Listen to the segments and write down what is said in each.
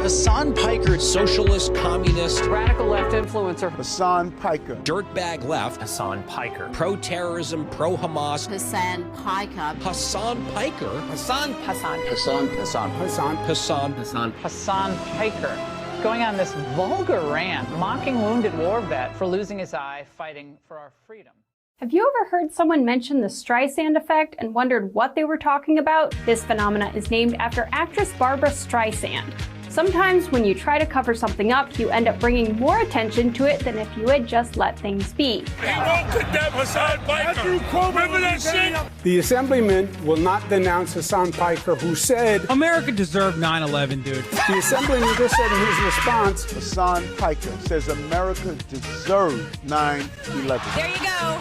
Hasan Piker, socialist, communist, radical left influencer. Hasan Piker. Dirtbag left. Hasan Piker. Pro-terrorism, pro-Hamas. Hasan Piker. Hasan Piker. Hasan Piker. Going on this vulgar rant, mocking wounded war vet for losing his eye fighting for our freedom. Have you ever heard someone mention the Streisand effect and wondered what they were talking about? This phenomena is named after actress Barbra Streisand. Sometimes when you try to cover something up, you end up bringing more attention to it than if you had just let things be. The assemblyman will not denounce Hasan Piker, who said, America deserved 9/11, dude. The assemblyman just said in his response, Hasan Piker says America deserved 9/11. There you go.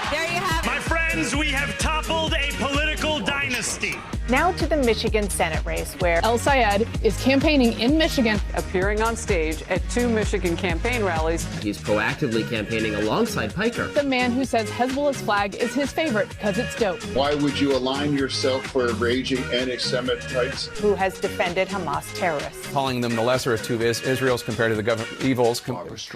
There you have it. My friends, we have toppled a political dynasty. Now to the Michigan Senate race, where El Sayed is campaigning in Michigan. Appearing on stage at 2 Michigan campaign rallies. He's proactively campaigning alongside Piker. The man who says Hezbollah's flag is his favorite because it's dope. Why would you align yourself for raging anti-Semites? Who has defended Hamas terrorists. Calling them the lesser of two Israels compared to the evils.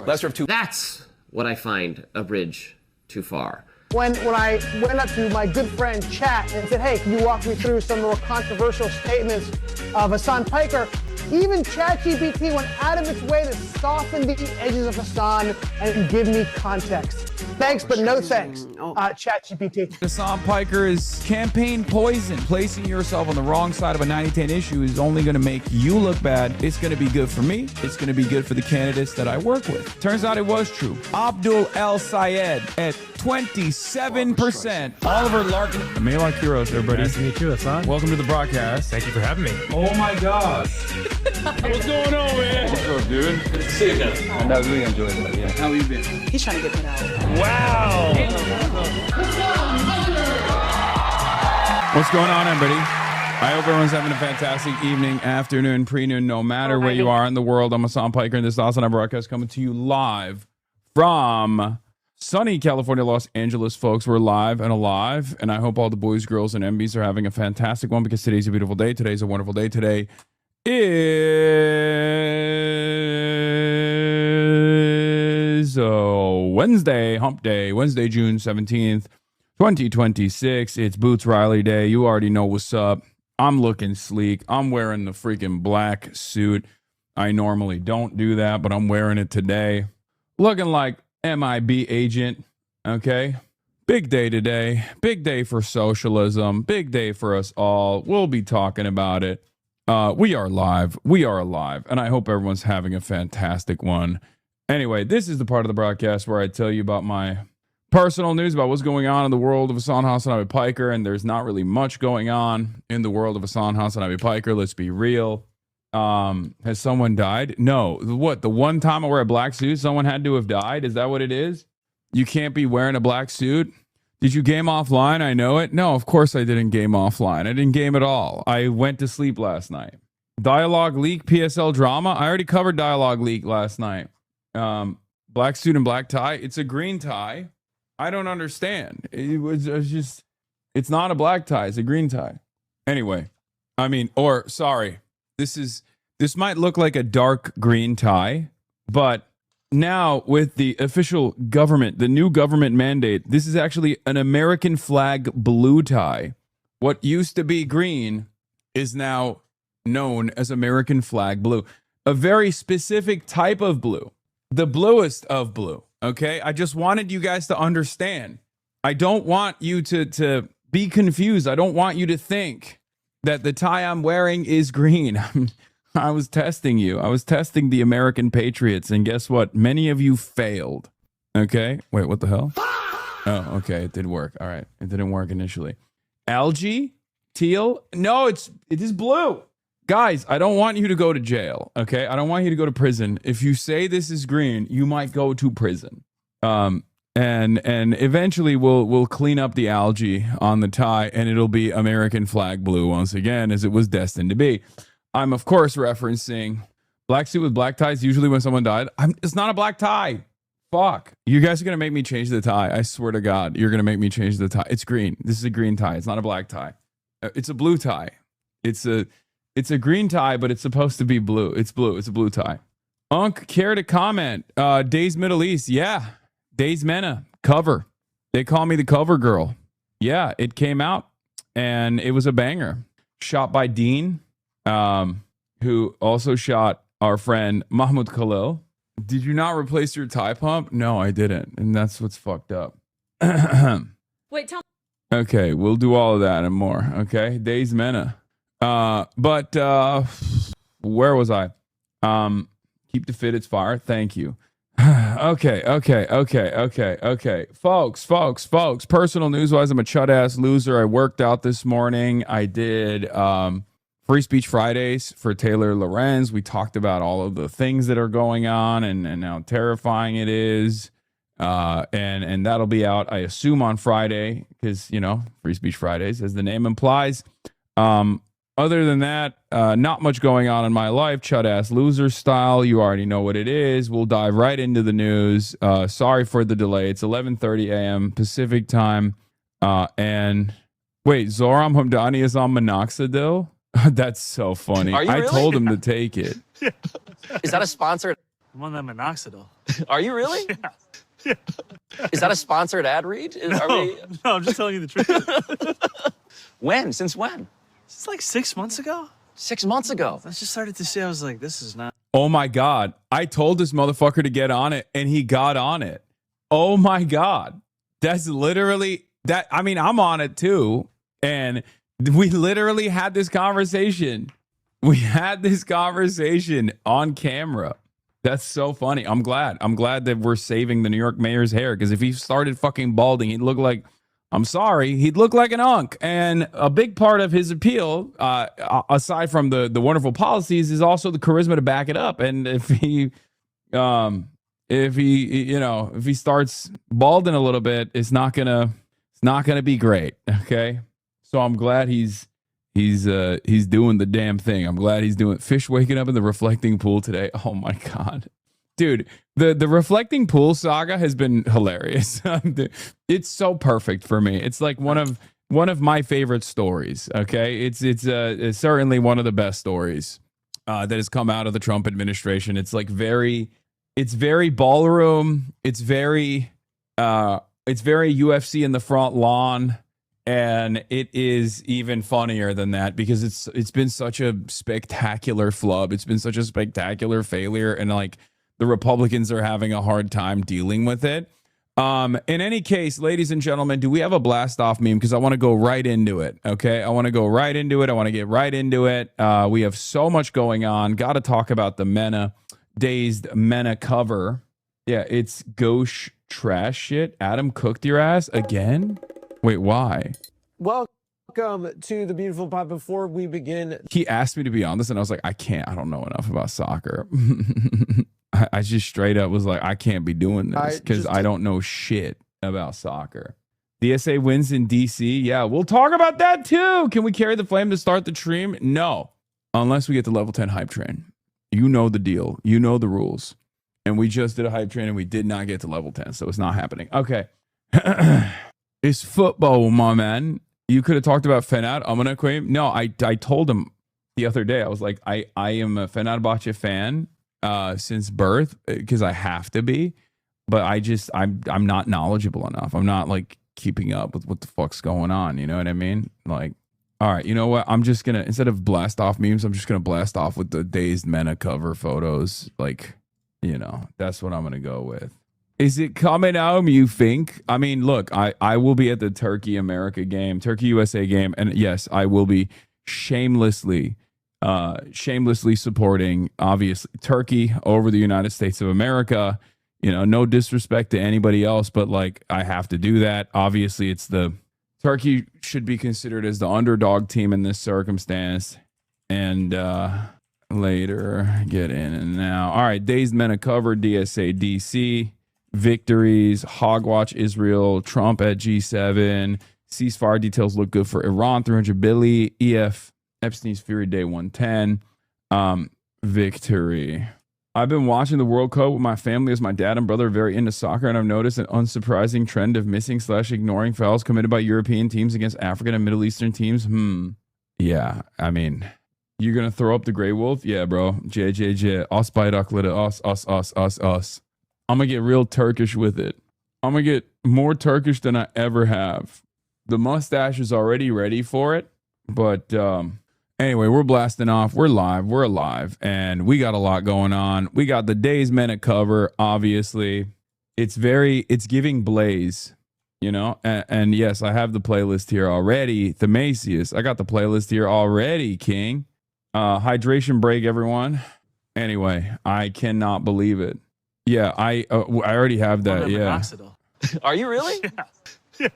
Lesser of two. That's what I find a bridge too far. When I went up to my good friend Chat and said, hey, can you walk me through some more controversial statements of Hasan Piker, even ChatGPT went out of its way to soften the edges of Hasan and give me context. Thanks, but no thanks, ChatGPT. Hasan Piker is campaign poison. Placing yourself on the wrong side of a 90-10 issue is only going to make you look bad. It's going to be good for me. It's going to be good for the candidates that I work with. Turns out it was true. Abdul El Sayed at 27%. Oliver Larkin. Melon Kiros, everybody. Nice to meet you, Hasan. Welcome to the broadcast. Thank you for having me. Oh my gosh. What's going on, man? What's up, dude? Good to see you again. And I really enjoyed it. Yeah. How you been? He's trying to get that out. Wow. What's going on, everybody? I hope everyone's having a fantastic evening, afternoon, pre-noon, no matter where you are in the world. I'm Hasan Piker, and this is HasanAbi broadcast coming to you live from sunny California, Los Angeles, folks. We're live and alive, and I hope all the boys, girls, and MBs are having a fantastic one because today's a beautiful day. Today's a wonderful day. Today is Wednesday, hump day, Wednesday, June 17th, 2026. It's Boots Riley Day. You already know what's up. I'm looking sleek. I'm wearing the freaking black suit. I normally don't do that, but I'm wearing it today. Looking like MIB agent, okay? Big day today. Big day for socialism. Big day for us all. We'll be talking about it. We are live. We are alive. And I hope everyone's having a fantastic one. Anyway, this is the part of the broadcast where I tell you about my personal news about what's going on in the world of HasanAbi Piker. And there's not really much going on in the world of HasanAbi Piker. Let's be real. Has someone died? No. What? The one time I wear a black suit, someone had to have died? Is that what it is? You can't be wearing a black suit? Did you game offline? I know it. No, of course I didn't game offline. I didn't game at all. I went to sleep last night. Dialogue leak, PSL drama. I already covered dialogue leak last night. Black suit and black tie. It's a green tie. I don't understand. It was just, it's not a black tie. It's a green tie. Anyway, sorry. This might look like a dark green tie, but now with the official government, the new government mandate, this is actually an American flag blue tie. What used to be green is now known as American flag blue. A very specific type of blue. The bluest of blue. Okay? I just wanted you guys to understand. I don't want you to be confused. I don't want you to think that the tie I'm wearing is green. I was testing you. I was testing the American patriots, and guess what? Many of you failed. Okay? Wait, what the hell? Oh, okay. It did work. All right. It didn't work initially. Algae? Teal? No, it is blue. Guys, I don't want you to go to jail. Okay? I don't want you to go to prison. If you say this is green, you might go to prison. And eventually we'll clean up the algae on the tie, and it'll be American flag blue once again, as it was destined to be. I'm of course referencing black suit with black ties. Usually when someone died, it's not a black tie. Fuck. You guys are gonna make me change the tie. I swear to God, you're gonna make me change the tie. It's green. This is a green tie. It's not a black tie. It's a blue tie. It's It's a green tie, but it's supposed to be blue. It's blue. It's a blue tie. Unc, care to comment? Days Middle East. Yeah. Days Mena. Cover. They call me the cover girl. Yeah, it came out and it was a banger. Shot by Dean, who also shot our friend Mahmoud Khalil. Did you not replace your tie pump? No, I didn't. And that's what's fucked up. Wait, tell me. Okay, we'll do all of that and more. Okay, Days Mena. But where was I? Keep the fit, it's fire. Thank you. Okay. Folks. Personal news wise, I'm a chud ass loser. I worked out this morning. I did Free Speech Fridays for Taylor Lorenz. We talked about all of the things that are going on and how terrifying it is. And that'll be out, I assume, on Friday, because, you know, Free Speech Fridays, as the name implies. Other than that, not much going on in my life. Chud ass loser style. You already know what it is. We'll dive right into the news. Sorry for the delay. It's 11:30 a.m. Pacific time. And wait, Zoram Hamdani is on minoxidil? That's so funny. Are you really? I told him to take it. Yeah. Is that a sponsored? I'm on that minoxidil. Are you really? Yeah. Is that a sponsored ad read? No, I'm just telling you the truth. When? Since when? It's like 6 months ago. 6 months ago. I just started to see. I was like, this is not. Oh my God. I told this motherfucker to get on it and he got on it. Oh my God. That's literally that. I mean, I'm on it too. And we literally had this conversation. We had this conversation on camera. That's so funny. I'm glad that we're saving the New York mayor's hair, because if he started fucking balding, he'd look like, I'm sorry, he'd look like an unk. And a big part of his appeal, aside from the wonderful policies, is also the charisma to back it up. And if he starts balding a little bit, it's not gonna be great. Okay, so I'm glad he's doing the damn thing. I'm glad he's doing fish waking up in the reflecting pool today. Oh my God. Dude, the reflecting pool saga has been hilarious. It's so perfect for me. It's like one of my favorite stories. Okay, it's certainly one of the best stories that has come out of the Trump administration. It's like very ballroom. It's very UFC in the front lawn. And it is even funnier than that, because it's been such a spectacular flub. It's been such a spectacular failure, and like the Republicans are having a hard time dealing with it. In any case, ladies and gentlemen, do we have a blast off meme? Because I want to go right into it. Okay, I want to go right into it. I want to get right into it. We have so much going on. Got to talk about the Mena Dazed Mena cover. Yeah, it's gauche trash shit. Adam cooked your ass again. Wait, why? Welcome to the beautiful pod. Before we begin, he asked me to be on this, and I was like, I can't. I don't know enough about soccer. I just straight up was like, I can't be doing this because I don't know shit about soccer. DSA wins in DC. Yeah, we'll talk about that too. Can we carry the flame to start the stream? No, unless we get the level 10 hype train. You know the deal. You know the rules. And we just did a hype train and we did not get to level 10, so it's not happening. Okay. It's football, my man. You could have talked about Fenad Amanakwim. No, I told him the other day. I was like, I am a Fenerbahce fan since birth, because I have to be. But I'm not knowledgeable enough. I'm not like keeping up with what the fuck's going on. You know what I mean? Like, all right, you know what? I'm just gonna, instead of blast off memes, I'm just gonna blast off with the Dazed Mena cover photos. Like, you know, that's what I'm gonna go with. Is it coming home, you think? I mean, look, I will be at the Turkey-USA game. And yes, I will be shamelessly supporting, obviously, Turkey over the United States of America. You know, no disrespect to anybody else, but like, I have to do that. Obviously, Turkey should be considered as the underdog team in this circumstance. And later, get in and now. All right, Dazed Mena cover, DSA DC. Victories, HOGWATCH Israel, Trump at G7, ceasefire details look good for Iran, 300 billion, EF, Epstein's Fury Day 110, victory. I've been watching the World Cup with my family as my dad and brother are very into soccer, and I've noticed an unsurprising trend of missing/ignoring fouls committed by European teams against African and Middle Eastern teams. Yeah, I mean, You're gonna throw up the gray wolf? Yeah, bro. JJJ. Us by us. I'm gonna get real Turkish with it. I'm gonna get more Turkish than I ever have. The mustache is already ready for it. But anyway, we're blasting off. We're live. We're alive. And we got a lot going on. We got the Days Minute cover, obviously. It's giving Blaze, you know? And yes, I have the playlist here already. Themasius, I got the playlist here already, King. Hydration break, everyone. Anyway, I cannot believe it. Yeah, I already have that. Yeah. Are you really? Yeah.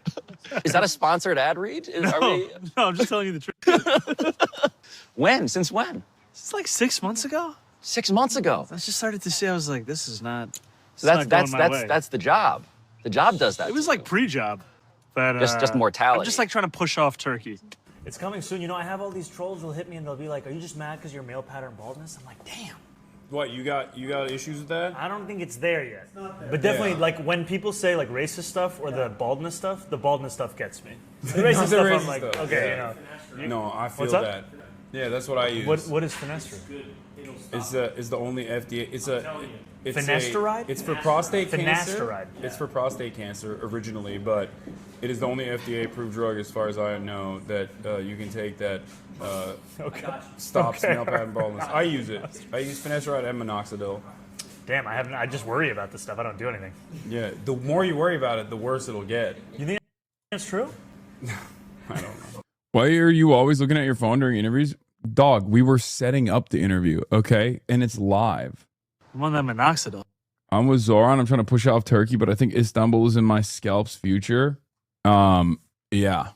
Is that a sponsored ad read? No, I'm just telling you the truth. When? Since when? It's like 6 months ago. 6 months ago. I just started to see. I was like, this is not. So that's the job. The job does that. It was like pre-job, but just mortality. I'm just like trying to push off Turkey. It's coming soon. You know, I have all these trolls will hit me and they'll be like, "Are you just mad because you're male pattern baldness?" I'm like, "Damn." What, you got issues with that? I don't think it's there yet. It's not there. But definitely, like when people say like racist stuff or the baldness stuff gets me. The racist stuff, I'm like, okay, you know. No, I feel that. Yeah, that's what I use. What is finasteride? It's the only FDA. It's finasteride? It's for prostate cancer. Finasteride. It's for prostate cancer originally, but it is the only FDA-approved drug, as far as I know, that you can take that stops male pattern baldness. I use it. I use finasteride and minoxidil. Damn, I just worry about this stuff. I don't do anything. Yeah, the more you worry about it, the worse it'll get. You think that's true? I don't know. Why are you always looking at your phone during interviews? Dog, we were setting up the interview, okay? And it's live. I'm on that minoxidil. I'm with Zoran. I'm trying to push off Turkey, but I think Istanbul is in my scalp's future. Yeah.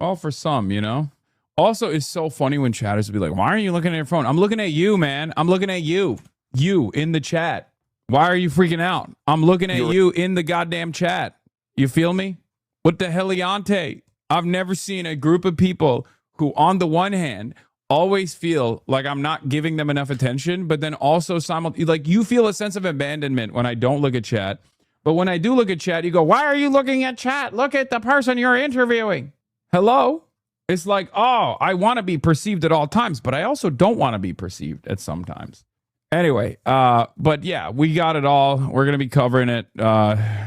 Well, for some, you know. Also, it's so funny when chatters will be like, why are you looking at your phone? I'm looking at you, man. I'm looking at you. You in the chat. Why are you freaking out? I'm looking at you in the goddamn chat. You feel me? What the heliante? I've never seen a group of people who, on the one hand, always feel like I'm not giving them enough attention, but then also like you feel a sense of abandonment when I don't look at chat. But when I do look at chat, you go, why are you looking at chat? Look at the person you're interviewing. Hello? It's like, oh, I want to be perceived at all times, but I also don't want to be perceived at some times. Anyway, but yeah, we got it all. We're going to be covering it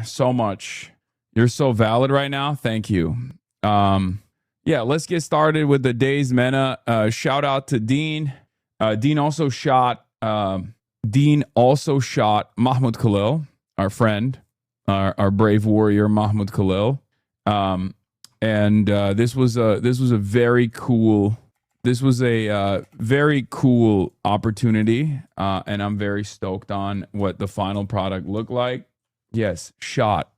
so much. You're so valid right now. Thank you. Yeah, let's get started with the day's mena. Shout out to Dean. Dean also shot Mahmoud Khalil, our friend, our brave warrior Mahmoud Khalil. And this was a very cool opportunity, and I'm very stoked on what the final product looked like. Yes, shot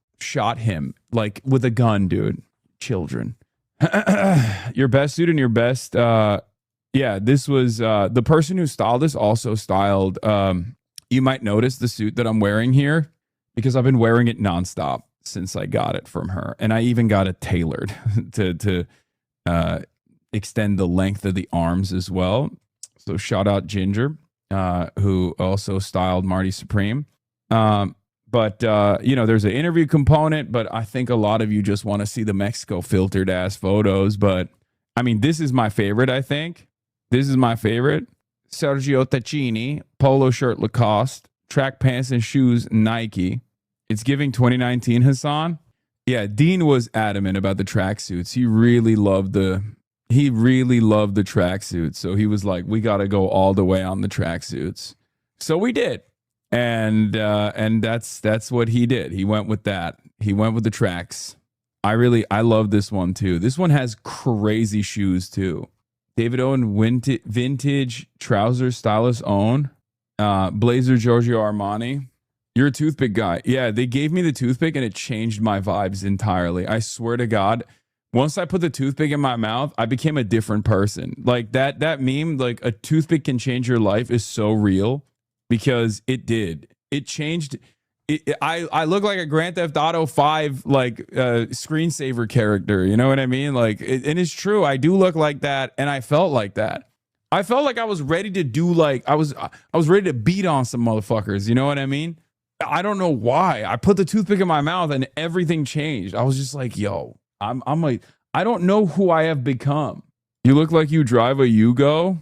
him like with a gun, dude. Children. Your best suit and your best yeah, this was the person who styled this also styled you might notice the suit that I'm wearing here because I've been wearing it nonstop since I got it from her, and I even got it tailored to extend the length of the arms as well. So shout out Ginger, who also styled Marty Supreme. But, you know, there's an interview component, but I think a lot of you just want to see the Mexico filtered ass photos. But I mean, this is my favorite, I think. This is my favorite. Sergio Tacchini, polo shirt Lacoste, track pants and shoes Nike. It's giving 2019 Hasan. Yeah, Dean was adamant about the tracksuits. He really loved the tracksuits. So he was like, we got to go all the way on the tracksuits. So we did. And that's what he did. He went with that. He went with the tracks. I love this one too. This one has crazy shoes too. David Owen vintage trousers, stylist own. Blazer Giorgio Armani. You're a toothpick guy. Yeah, they gave me the toothpick and it changed my vibes entirely. I swear to God. Once I put the toothpick in my mouth, I became a different person. Like that meme, like a toothpick can change your life, is so real. Because it did. It changed. I look like a Grand Theft Auto 5 like screensaver character. You know what I mean? Like, and it's true. I do look like that, and I felt like that. I felt like I was ready to do like I was ready to beat on some motherfuckers. You know what I mean? I don't know why. I put the toothpick in my mouth, and everything changed. I was just like, yo, I'm like, I don't know who I have become. You look like you drive a Yugo.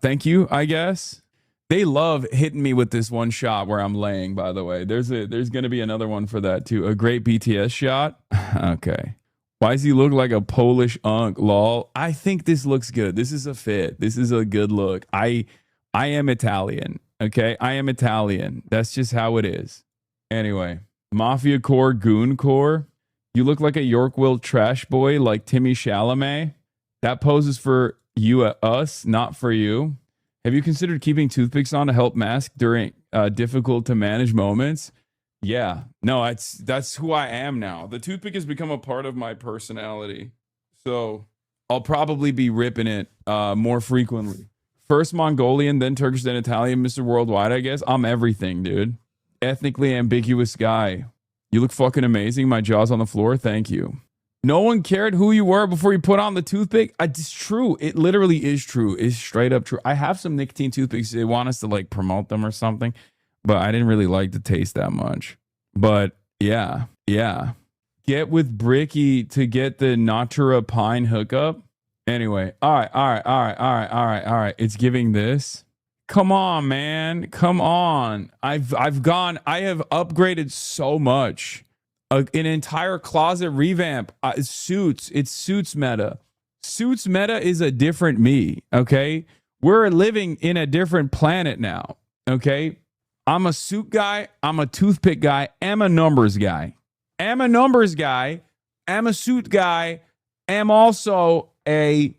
Thank you, I guess. They love hitting me with this one shot where I'm laying, by the way. There's going to be another one for that, too. A great BTS shot. Okay. Why does he look like a Polish unk, lol? I think this looks good. This is a fit. This is a good look. I am Italian, okay? I am Italian. That's just how it is. Anyway, Mafia Core, Goon Core. You look like a Yorkville trash boy like Timmy Chalamet. That pose is for you, us, not for you. Have you considered keeping toothpicks on to help mask during difficult to manage moments? Yeah. No, that's who I am now. The toothpick has become a part of my personality. So I'll probably be ripping it more frequently. First Mongolian, then Turkish, then Italian, Mr. Worldwide, I guess. I'm everything, dude. Ethnically ambiguous guy. You look fucking amazing. My jaw's on the floor. Thank you. No one cared who you were before you put on the toothpick. It's true. It literally is true. It's straight up true. I have some nicotine toothpicks. They want us to like promote them or something, but I didn't really like the taste that much. But yeah. Get with Bricky to get the Natura Pine hookup. Anyway, all right. It's giving this. Come on, man. Come on. I have upgraded so much. An entire closet revamp. Suits. It's Suits meta. Suits meta is a different me. Okay, we're living in a different planet now. Okay, I'm a suit guy. I'm a toothpick guy. I'm a numbers guy. I'm a numbers guy. I'm a suit guy. I'm also a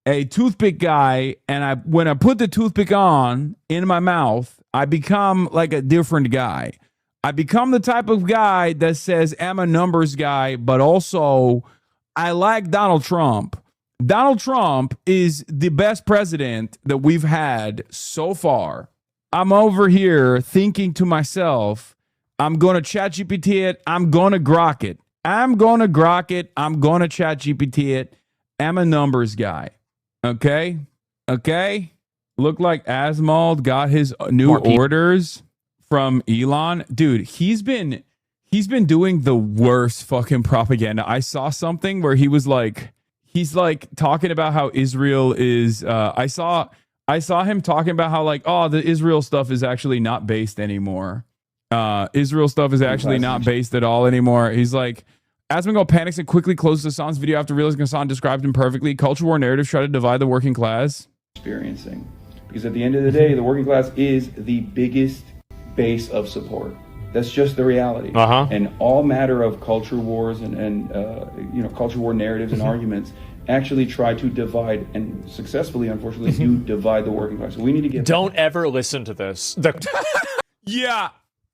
toothpick guy. And when I put the toothpick on in my mouth, I become like a different guy. I become the type of guy that says I'm a numbers guy, but also I like Donald Trump. Donald Trump is the best president that we've had so far. I'm over here thinking to myself, I'm going to ChatGPT it. I'm going to grok it. I'm going to ChatGPT it. I'm a numbers guy. Okay? Look like Asmold got his new orders from Elon. Dude, he's been doing the worst fucking propaganda. I saw something where he's talking about how Israel is I saw him talking about how like, oh, the Israel stuff is actually not based anymore. Israel stuff is actually not based at all anymore. He's like, Asmongold panics and quickly closes Hassan's video after realizing Hassan described him perfectly. Culture war narratives try to divide the working class. Experiencing. Because at the end of the day, the working class is the biggest base of support. That's just the reality. And all matter of culture wars and culture war narratives and arguments actually try to divide, and successfully, unfortunately, do divide the working class. So we need to get. Don't ever listen to this.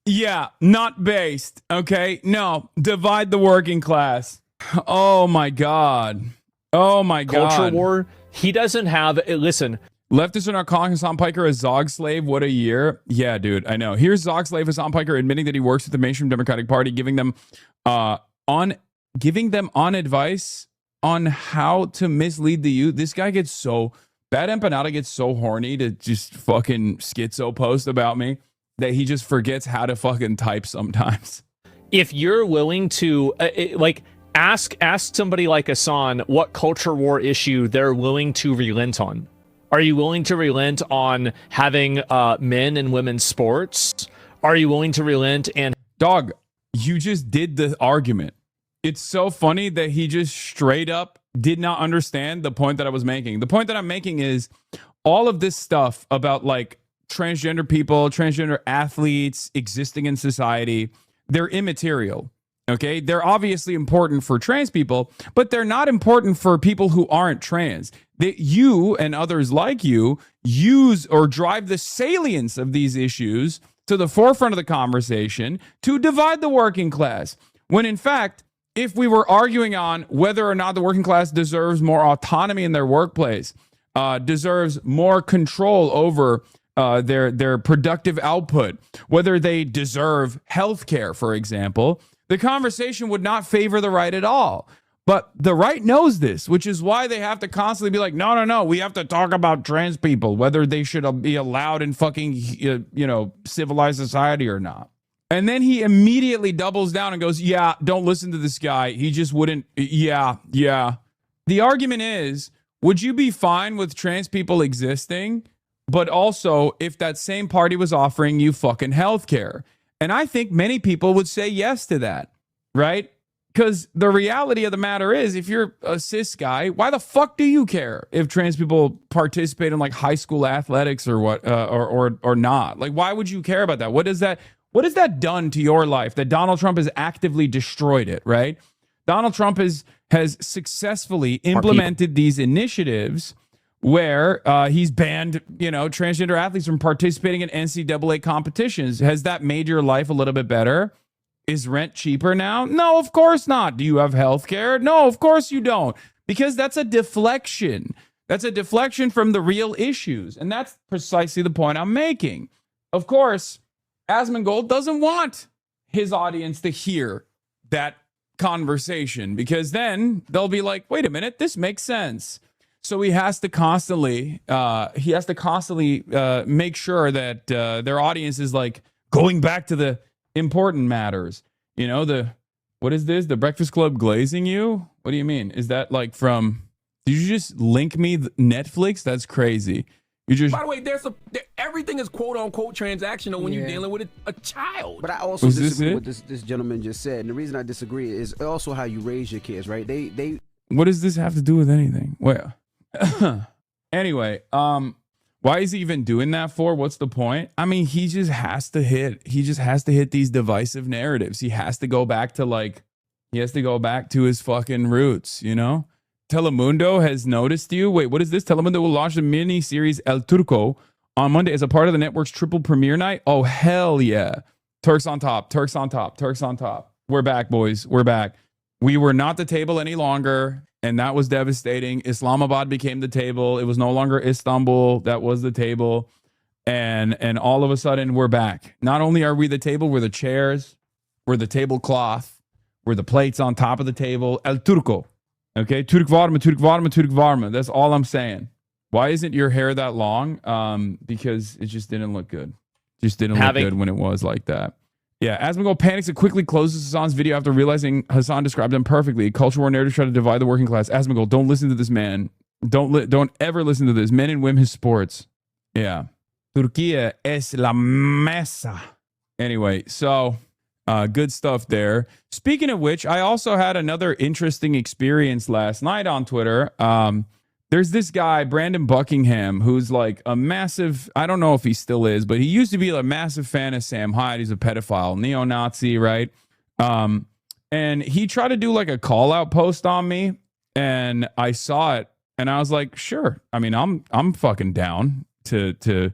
Yeah, not based. Okay, no, divide the working class. Oh my god. Culture war. He doesn't have. Listen. Leftists are not calling Hassan Piker a Zog slave. What a year. Yeah, dude, I know. Here's Zog slave Hassan Piker admitting that he works with the mainstream Democratic Party, giving them on advice on how to mislead the youth. This guy gets so bad. Empanada gets so horny to just fucking schizo post about me that he just forgets how to fucking type sometimes. If you're willing to ask somebody like Hassan what culture war issue they're willing to relent on. Are you willing to relent on having men and women's sports? Are you willing to relent and... Dog, you just did the argument. It's so funny that he just straight up did not understand the point that I was making. The point that I'm making is all of this stuff about like transgender people, transgender athletes existing in society, they're immaterial. Okay, they're obviously important for trans people, but they're not important for people who aren't trans. That you and others like you use or drive the salience of these issues to the forefront of the conversation to divide the working class. When in fact, if we were arguing on whether or not the working class deserves more autonomy in their workplace, deserves more control over their productive output, whether they deserve health care, for example, the conversation would not favor the right at all. But the right knows this, which is why they have to constantly be like, no, we have to talk about trans people, whether they should be allowed in fucking, civilized society or not. And then he immediately doubles down and goes, yeah, don't listen to this guy. He just wouldn't. Yeah. The argument is, would you be fine with trans people existing but also if that same party was offering you fucking healthcare. And I think many people would say yes to that, right? Because the reality of the matter is, if you're a cis guy, why the fuck do you care if trans people participate in like high school athletics or what, or not? Like, why would you care about that? What has that done to your life that Donald Trump has actively destroyed it, right? Donald Trump has successfully implemented these initiatives where he's banned, transgender athletes from participating in NCAA competitions. Has that made your life a little bit better? Is rent cheaper now? No, of course not. Do you have health care? No, of course you don't. Because that's a deflection. That's a deflection from the real issues. And that's precisely the point I'm making. Of course, Asmongold doesn't want his audience to hear that conversation, because then they'll be like, wait a minute, this makes sense. So he has to constantly make sure that their audience is like going back to the important matters. What is this? The Breakfast Club glazing you? What do you mean? Is that like from, did you just link me Netflix? That's crazy. You just, by the way, everything is quote unquote transactional when you're dealing with a child. But I also disagree with this gentleman just said. And the reason I disagree is also how you raise your kids, right? They what does this have to do with anything? Well, anyway, why is he even doing that for? What's the point? I mean, he just has to hit these divisive narratives. He has to go back to his fucking roots, Telemundo has noticed you. Wait, what is this? Telemundo will launch the mini-series El Turco on Monday as a part of the network's triple premiere night. Oh, hell yeah. Turks on top, Turks on top, Turks on top. We're back, boys. We're back. We were not the table any longer, and that was devastating. Islamabad became the table. It was no longer Istanbul. That was the table. And all of a sudden, we're back. Not only are we the table, we're the chairs, we're the tablecloth, we're the plates on top of the table. El Turco. Okay, Turk varma, Turk varma, Turk varma. That's all I'm saying. Why isn't your hair that long? Because it just didn't look good. Just didn't look good when it was like that. Yeah, Asmongold panics and quickly closes Hasan's video after realizing Hasan described him perfectly. Culture war narratives try to divide the working class. Asmongold, don't listen to this man. Don't ever listen to this. Men and women's sports. Yeah. Turquía es la mesa. Anyway, so good stuff there. Speaking of which, I also had another interesting experience last night on Twitter. There's this guy, Brandon Buckingham, who's like a massive, I don't know if he still is, but he used to be a massive fan of Sam Hyde. He's a pedophile, neo-Nazi, right? And he tried to do like a call-out post on me, and I saw it, and I was like, sure. I mean, I'm fucking down to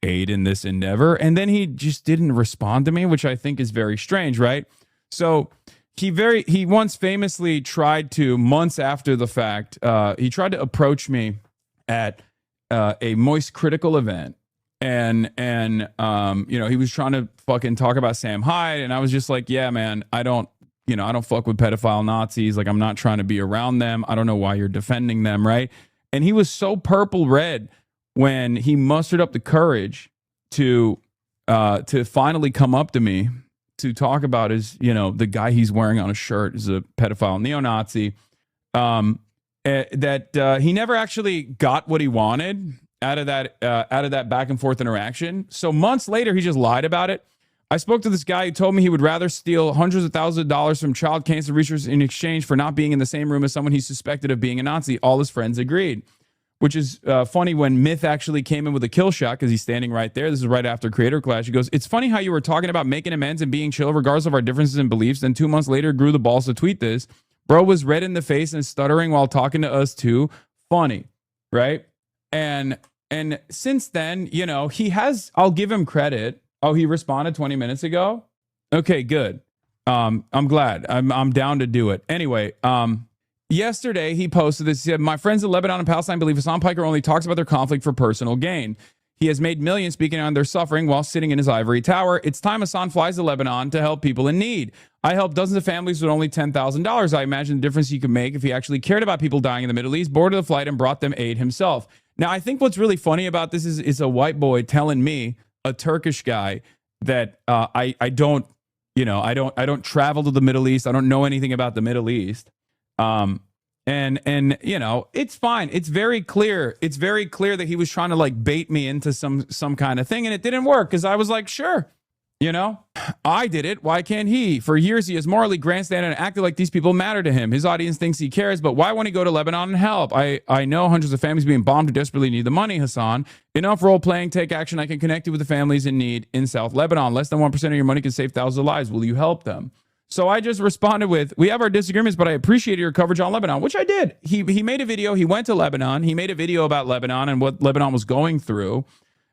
aid in this endeavor. And then he just didn't respond to me, which I think is very strange, right? So he once famously tried to, months after the fact, he tried to approach me at a Moist Critical event, and he was trying to fucking talk about Sam Hyde, and I was just like, yeah, man, I don't fuck with pedophile Nazis. Like, I'm not trying to be around them. I don't know why you're defending them, right? And he was so purple red when he mustered up the courage to finally come up to me to talk about his, the guy he's wearing on a shirt is a pedophile neo-Nazi, that he never actually got what he wanted out of that back and forth interaction. So months later, he just lied about it. I spoke to this guy who told me he would rather steal hundreds of thousands of dollars from child cancer researchers in exchange for not being in the same room as someone he suspected of being a Nazi. All his friends agreed. Which is funny when Myth actually came in with a kill shot because he's standing right there. This is right after Creator Clash. He goes, it's funny how you were talking about making amends and being chill regardless of our differences in beliefs. Then 2 months later, grew the balls to tweet this. Bro was red in the face and stuttering while talking to us too. Funny, right? And since then, he has, I'll give him credit. Oh, he responded 20 minutes ago? Okay, good. I'm glad. I'm down to do it. Anyway, yesterday, he posted this. He said, my friends in Lebanon and Palestine believe Hasan Piker only talks about their conflict for personal gain. He has made millions speaking on their suffering while sitting in his ivory tower. It's time Hasan flies to Lebanon to help people in need. I helped dozens of families with only $10,000. I imagine the difference he could make if he actually cared about people dying in the Middle East, boarded the flight, and brought them aid himself. Now, I think what's really funny about this is a white boy telling me, a Turkish guy, that I don't travel to the Middle East. I don't know anything about the Middle East. And you know, it's fine. It's very clear. It's very clear that he was trying to like bait me into some kind of thing, and it didn't work because I was like, sure, you know, I did it. Why can't he? For years, he has morally grandstanded and acted like these people matter to him. His audience thinks he cares, but why won't he go to Lebanon and help? I know hundreds of families being bombed who desperately need the money, Hasan. Enough role playing, take action. I can connect you with the families in need in South Lebanon. Less than 1% of your money can save thousands of lives. Will you help them? So I just responded with, we have our disagreements, but I appreciate your coverage on Lebanon, which I did. He made a video. He went to Lebanon. He made a video about Lebanon and what Lebanon was going through.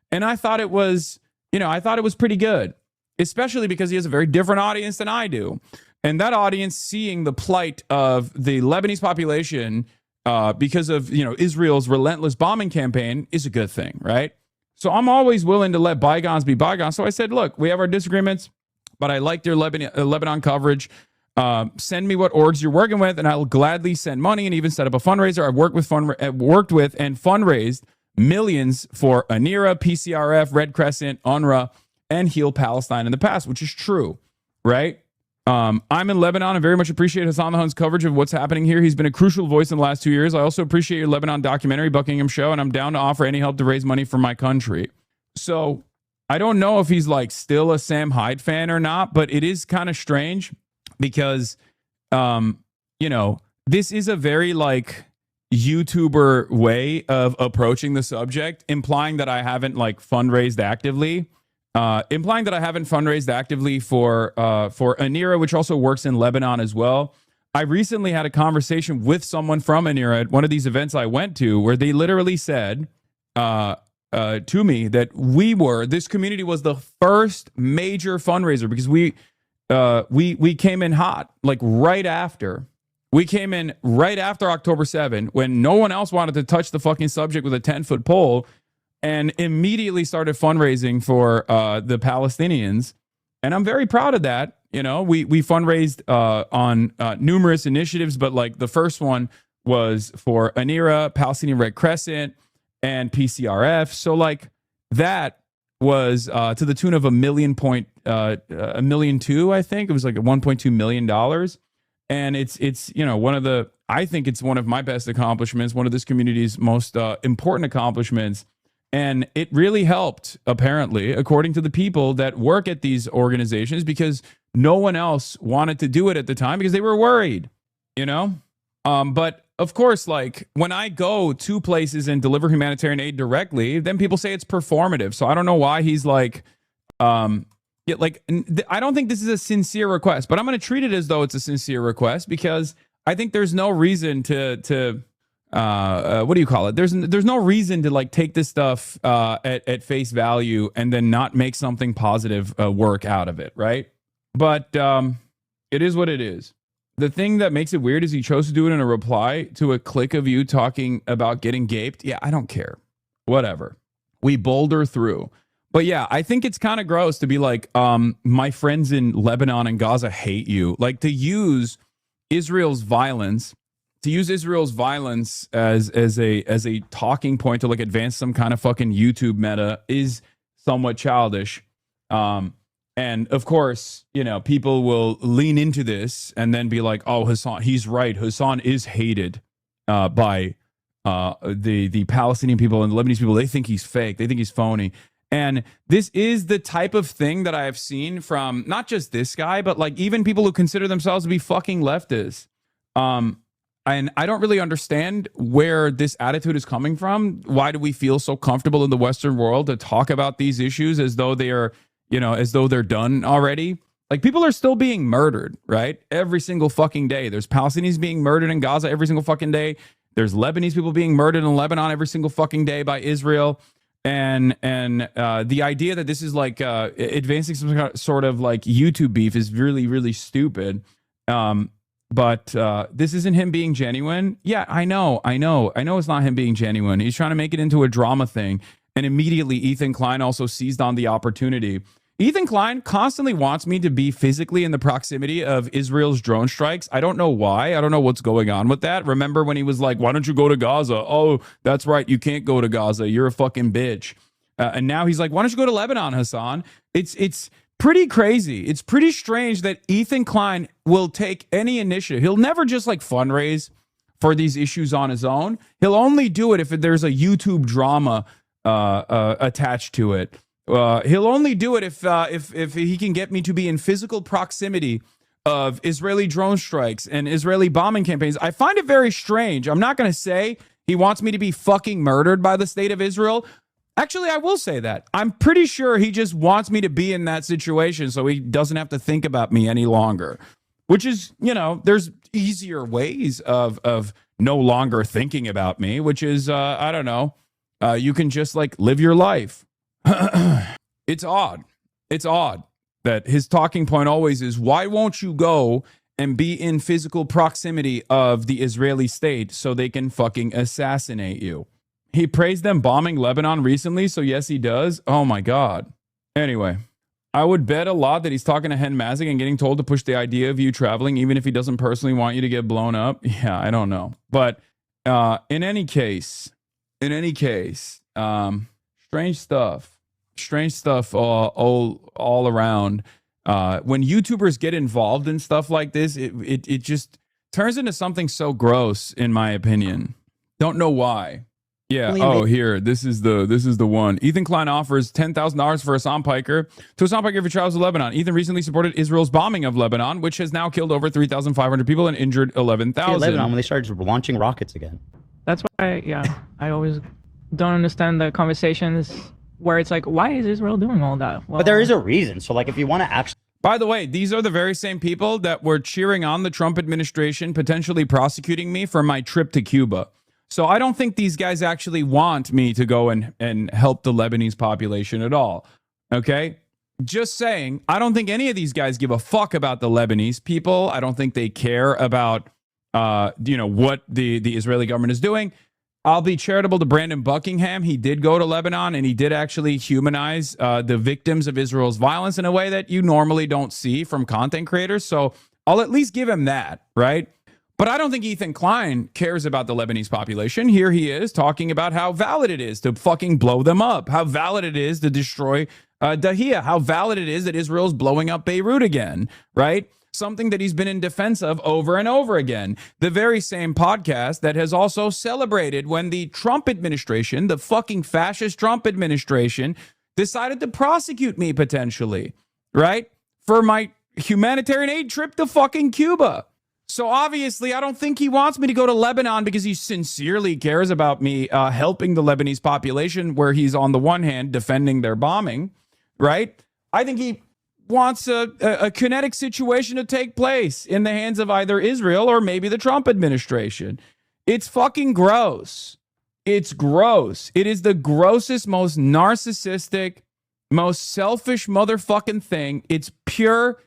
And I thought it was, you know, I thought it was pretty good, especially because he has a very different audience than I do. And that audience seeing the plight of the Lebanese population because of, you know, Israel's relentless bombing campaign is a good thing, right? So I'm always willing to let bygones be bygones. So I said, look, we have our disagreements, but I liked your Lebanon coverage. Send me what orgs you're working with, and I'll gladly send money and even set up a fundraiser. I've worked with and fundraised millions for ANIRA, PCRF, Red Crescent, UNRWA, and Heal Palestine in the past, which is true, right? I'm in Lebanon and very much appreciate Hasan the Hun's coverage of what's happening here. He's been a crucial voice in the last 2 years. I also appreciate your Lebanon documentary, Buckingham Show, and I'm down to offer any help to raise money for my country. So I don't know if he's like still a Sam Hyde fan or not, but it is kind of strange because, you know, this is a very like YouTuber way of approaching the subject, implying that I haven't like fundraised actively, for ANIRA, which also works in Lebanon as well. I recently had a conversation with someone from ANIRA at one of these events I went to where they literally said, to me that this community was the first major fundraiser because we came in hot, like right after October 7 when no one else wanted to touch the fucking subject with a 10-foot pole, and immediately started fundraising for the Palestinians. And I'm very proud of that. You know, we fundraised on numerous initiatives, but like the first one was for ANIRA, Palestinian Red Crescent, and PCRF. So like that was to the tune of $1.2 million, I think. It was like $1.2 million. And it's you know, I think it's one of my best accomplishments, one of this community's most important accomplishments. And it really helped, apparently, according to the people that work at these organizations, because no one else wanted to do it at the time because they were worried, you know? But of course, like when I go to places and deliver humanitarian aid directly, then people say it's performative. So I don't know why he's like, I don't think this is a sincere request, but I'm going to treat it as though it's a sincere request because I think there's no reason to what do you call it? There's no reason to like take this stuff at face value and then not make something positive work out of it, right? But it is what it is. The thing that makes it weird is he chose to do it in a reply to a click of you talking about getting gaped. Yeah, I don't care. Whatever. We boulder through. But yeah, I think it's kind of gross to be like, my friends in Lebanon and Gaza hate you. Like to use Israel's violence as a talking point to like advance some kind of fucking YouTube meta is somewhat childish. And of course, you know, people will lean into this and then be like, oh, Hasan, he's right. Hasan is hated by the Palestinian people and the Lebanese people. They think he's fake. They think he's phony. And this is the type of thing that I have seen from not just this guy, but like even people who consider themselves to be fucking leftists. And I don't really understand where this attitude is coming from. Why do we feel so comfortable in the Western world to talk about these issues as though they are, you know, as though they're done already? Like people are still being murdered, right? Every single fucking day. There's Palestinians being murdered in Gaza every single fucking day. There's Lebanese people being murdered in Lebanon every single fucking day by Israel. And the idea that this is like advancing some sort of like YouTube beef is really, really stupid. But this isn't him being genuine. Yeah, I know it's not him being genuine. He's trying to make it into a drama thing. And immediately Ethan Klein also seized on the opportunity. Ethan Klein constantly wants me to be physically in the proximity of Israel's drone strikes. I don't know why. I don't know what's going on with that. Remember when he was like, why don't you go to Gaza? Oh, that's right. You can't go to Gaza. You're a fucking bitch. And now he's like, why don't you go to Lebanon, Hasan? It's pretty crazy. It's pretty strange that Ethan Klein will take any initiative. He'll never just like fundraise for these issues on his own. He'll only do it if there's a YouTube drama attached to it. He'll only do it if he can get me to be in physical proximity of Israeli drone strikes and Israeli bombing campaigns. I find it very strange. I'm not going to say he wants me to be fucking murdered by the state of Israel. Actually, I will say that. I'm pretty sure he just wants me to be in that situation so he doesn't have to think about me any longer. Which is, you know, there's easier ways of no longer thinking about me, which is, I don't know, you can just like live your life. It's odd. It's odd that his talking point always is, why won't you go and be in physical proximity of the Israeli state so they can fucking assassinate you? He praised them bombing Lebanon recently, so yes, he does. Oh my God. Anyway, I would bet a lot that he's talking to Hen Mazik and getting told to push the idea of you traveling, even if he doesn't personally want you to get blown up. Yeah, I don't know. But in any case, strange stuff all around. When YouTubers get involved in stuff like this, it just turns into something so gross, in my opinion. Don't know why. Yeah. Oh, here. This is the one. Ethan Klein offers $10,000 for Hassan Piker to Hassan Piker if he travels to Lebanon. Ethan recently supported Israel's bombing of Lebanon, which has now killed over 3,500 people and injured 11,000. Lebanon when they started launching rockets again. That's why, I always don't understand the conversations where it's like, why is Israel doing all that? Well, but there is a reason. So, like, if you want to actually. By the way, these are the very same people that were cheering on the Trump administration potentially prosecuting me for my trip to Cuba. So I don't think these guys actually want me to go and help the Lebanese population at all. Okay? Just saying, I don't think any of these guys give a fuck about the Lebanese people. I don't think they care about, what the Israeli government is doing. I'll be charitable to Brandon Buckingham. He did go to Lebanon and he did actually humanize the victims of Israel's violence in a way that you normally don't see from content creators. So I'll at least give him that, right? But I don't think Ethan Klein cares about the Lebanese population. Here he is talking about how valid it is to fucking blow them up, how valid it is to destroy Dahia, how valid it is that Israel's blowing up Beirut again, right? Something that he's been in defense of over and over again. The very same podcast that has also celebrated when the Trump administration, the fucking fascist Trump administration, decided to prosecute me potentially, right? For my humanitarian aid trip to fucking Cuba. So obviously, I don't think he wants me to go to Lebanon because he sincerely cares about me helping the Lebanese population, where he's on the one hand defending their bombing, right? I think he wants a kinetic situation to take place in the hands of either Israel or maybe the Trump administration. It's fucking gross. It's gross. It is the grossest, most narcissistic, most selfish motherfucking thing. It's pure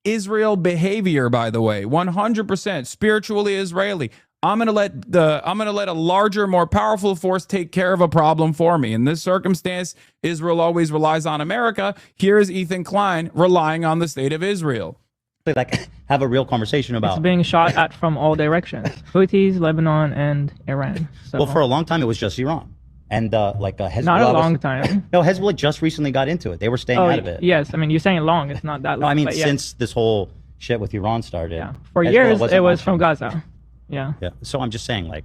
Israel behavior, by the way, 100% spiritually Israeli. I'm gonna let a larger, more powerful force take care of a problem for me. In this circumstance, Israel always relies on America. Here is Ethan Klein relying on the state of Israel. Like, have a real conversation about. It's being shot at from all directions: Houthis, Lebanon, and Iran. So. Well, for a long time, it was just Iran. And Hezbollah. Not a long time. No, Hezbollah just recently got into it. They were staying out of it. Yes, I mean, you're saying long. It's not that long. No, I mean, since this whole shit with Iran started. Yeah. For years, it was from Gaza. Yeah. Yeah. So I'm just saying, like,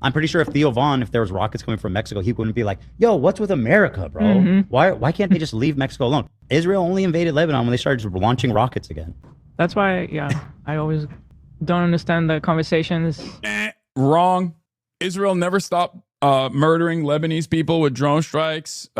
I'm pretty sure if Theo Von, if there was rockets coming from Mexico, he wouldn't be like, yo, what's with America, bro? Mm-hmm. Why can't they just leave Mexico alone? Israel only invaded Lebanon when they started launching rockets again. That's why, I always don't understand the conversations. Wrong. Israel never stopped murdering Lebanese people with drone strikes,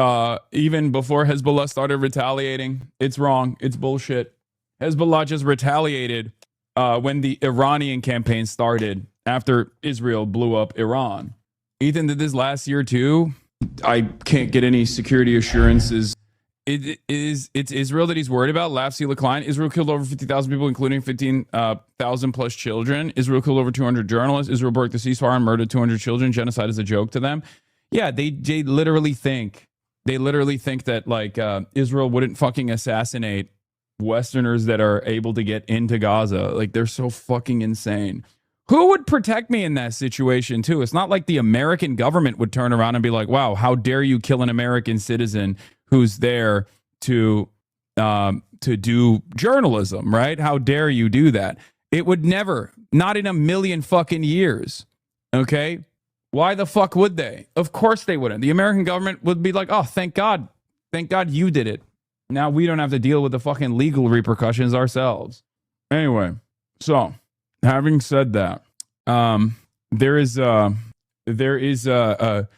even before Hezbollah started retaliating. It's wrong. It's bullshit. Hezbollah just retaliated when the Iranian campaign started after Israel blew up Iran. Ethan did this last year too. I can't get any security assurances. It's Israel that he's worried about. Laugh, see, Klein. Israel killed over 50,000 people, including 15,000 plus children. Israel killed over 200 journalists. Israel broke the ceasefire and murdered 200 children. Genocide is a joke to them. Yeah, they literally think that like Israel wouldn't fucking assassinate Westerners that are able to get into Gaza. Like, they're so fucking insane. Who would protect me in that situation too? It's not like the American government would turn around and be like, wow, how dare you kill an American citizen who's there to do journalism, right? How dare you do that? It would never, not in a million fucking years. Okay? Why the fuck would they? Of course they wouldn't. The American government would be like, oh, thank God. Thank God you did it. Now we don't have to deal with the fucking legal repercussions ourselves. Anyway, so having said that, there is a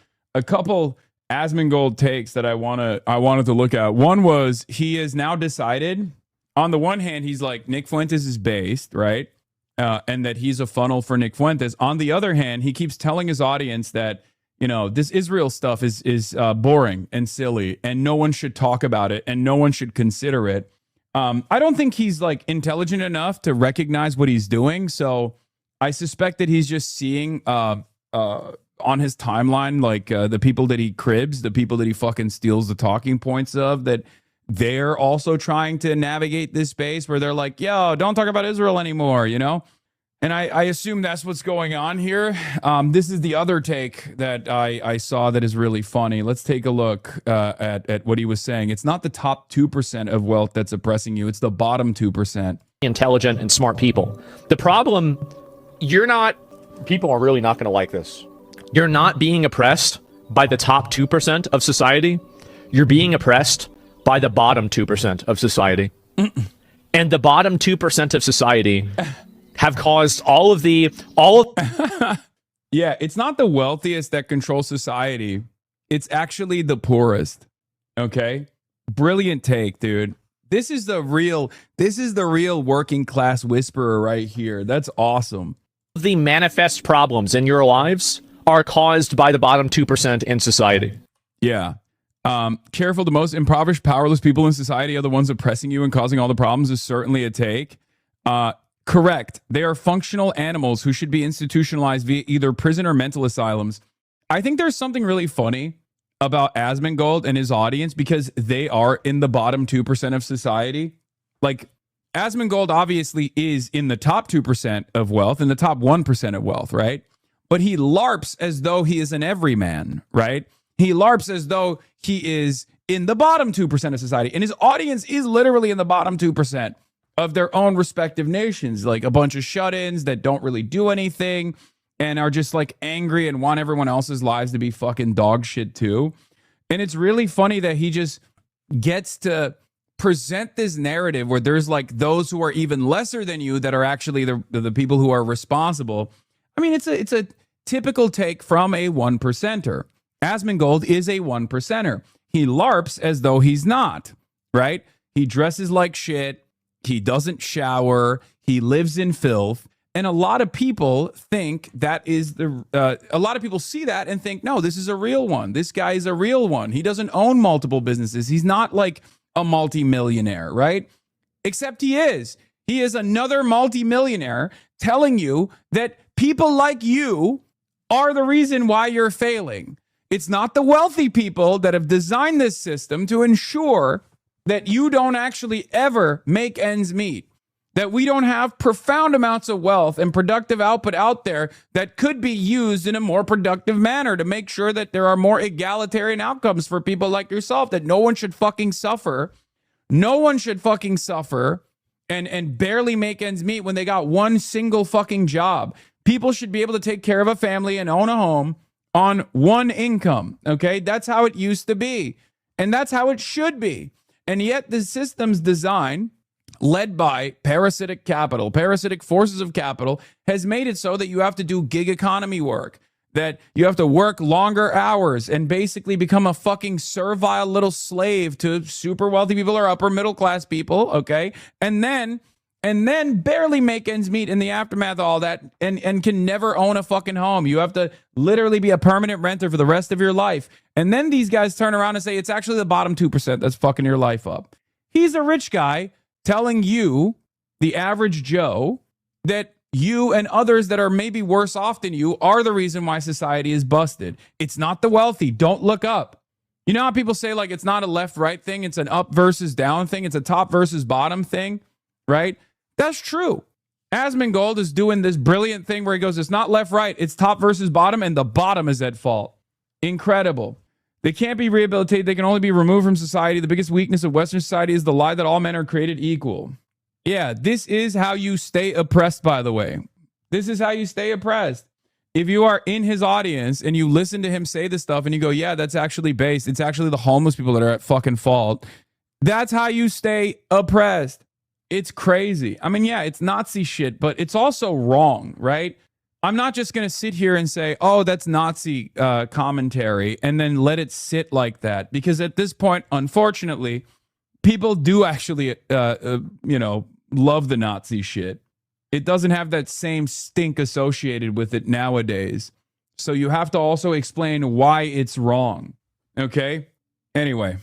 couple Asmongold takes that I wanted to look at. One was he has now decided, on the one hand, he's like Nick Fuentes is based, right? And that he's a funnel for Nick Fuentes. On the other hand, he keeps telling his audience that, you know, this Israel stuff is boring and silly, and no one should talk about it, and no one should consider it. I don't think he's like intelligent enough to recognize what he's doing. So I suspect that he's just seeing on his timeline, like the people that he cribs, the people that he fucking steals the talking points of, that they're also trying to navigate this space where they're like, yo, don't talk about Israel anymore, you know? And I assume that's what's going on here. This is the other take that I saw that is really funny. Let's take a look at what he was saying. It's not the top 2% of wealth that's oppressing you. It's the bottom 2%. Intelligent and smart people. The problem, people are really not going to like this. You're not being oppressed by the top 2% of society. You're being oppressed by the bottom 2% of society. And the bottom 2% of society have caused Yeah, it's not the wealthiest that control society. It's actually the poorest. Okay? Brilliant take, dude. This is the real working class whisperer right here. That's awesome. The manifest problems in your lives are caused by the bottom 2% in society. Yeah. Careful, the most impoverished, powerless people in society are the ones oppressing you and causing all the problems is certainly a take. Correct. They are functional animals who should be institutionalized via either prison or mental asylums. I think there's something really funny about Asmongold and his audience because they are in the bottom 2% of society. Like, Asmongold obviously is in the top 2% of wealth, in the top 1% of wealth, right? But he LARPs as though he is an everyman, right? He LARPs as though he is in the bottom 2% of society. And his audience is literally in the bottom 2% of their own respective nations. Like a bunch of shut-ins that don't really do anything and are just like angry and want everyone else's lives to be fucking dog shit too. And it's really funny that he just gets to present this narrative where there's like those who are even lesser than you that are actually the people who are responsible. I mean, it's a typical take from a 1%er. Asmongold is a 1%er. He LARPs as though he's not, right? He dresses like shit. He doesn't shower. He lives in filth. And a lot of people think that is a lot of people see that and think, no, this is a real one. This guy is a real one. He doesn't own multiple businesses. He's not like a multimillionaire, right? Except he is. He is another multimillionaire telling you that people like you are the reason why you're failing. It's not the wealthy people that have designed this system to ensure that you don't actually ever make ends meet, that we don't have profound amounts of wealth and productive output out there that could be used in a more productive manner to make sure that there are more egalitarian outcomes for people like yourself, that no one should fucking suffer. No one should fucking suffer and barely make ends meet when they got one single fucking job. People should be able to take care of a family and own a home on one income, okay? That's how it used to be, and that's how it should be. And yet the system's design, led by parasitic capital, parasitic forces of capital, has made it so that you have to do gig economy work, that you have to work longer hours and basically become a fucking servile little slave to super wealthy people or upper middle class people, okay? And then barely make ends meet in the aftermath of all that and can never own a fucking home. You have to literally be a permanent renter for the rest of your life. And then these guys turn around and say, it's actually the bottom 2% that's fucking your life up. He's a rich guy telling you, the average Joe, that you and others that are maybe worse off than you are the reason why society is busted. It's not the wealthy. Don't look up. You know how people say, like, it's not a left-right thing. It's an up versus down thing. It's a top versus bottom thing, right? That's true. Asmongold is doing this brilliant thing where he goes, it's not left-right. It's top versus bottom, and the bottom is at fault. Incredible. They can't be rehabilitated. They can only be removed from society. The biggest weakness of Western society is the lie that all men are created equal. Yeah, this is how you stay oppressed, by the way. This is how you stay oppressed. If you are in his audience and you listen to him say this stuff and you go, yeah, that's actually based. It's actually the homeless people that are at fucking fault. That's how you stay oppressed. It's crazy. I mean, yeah, it's Nazi shit, but it's also wrong, right? I'm not just going to sit here and say, oh, that's Nazi commentary and then let it sit like that. Because at this point, unfortunately, people do actually, love the Nazi shit. It doesn't have that same stink associated with it nowadays. So you have to also explain why it's wrong. Okay? Anyway,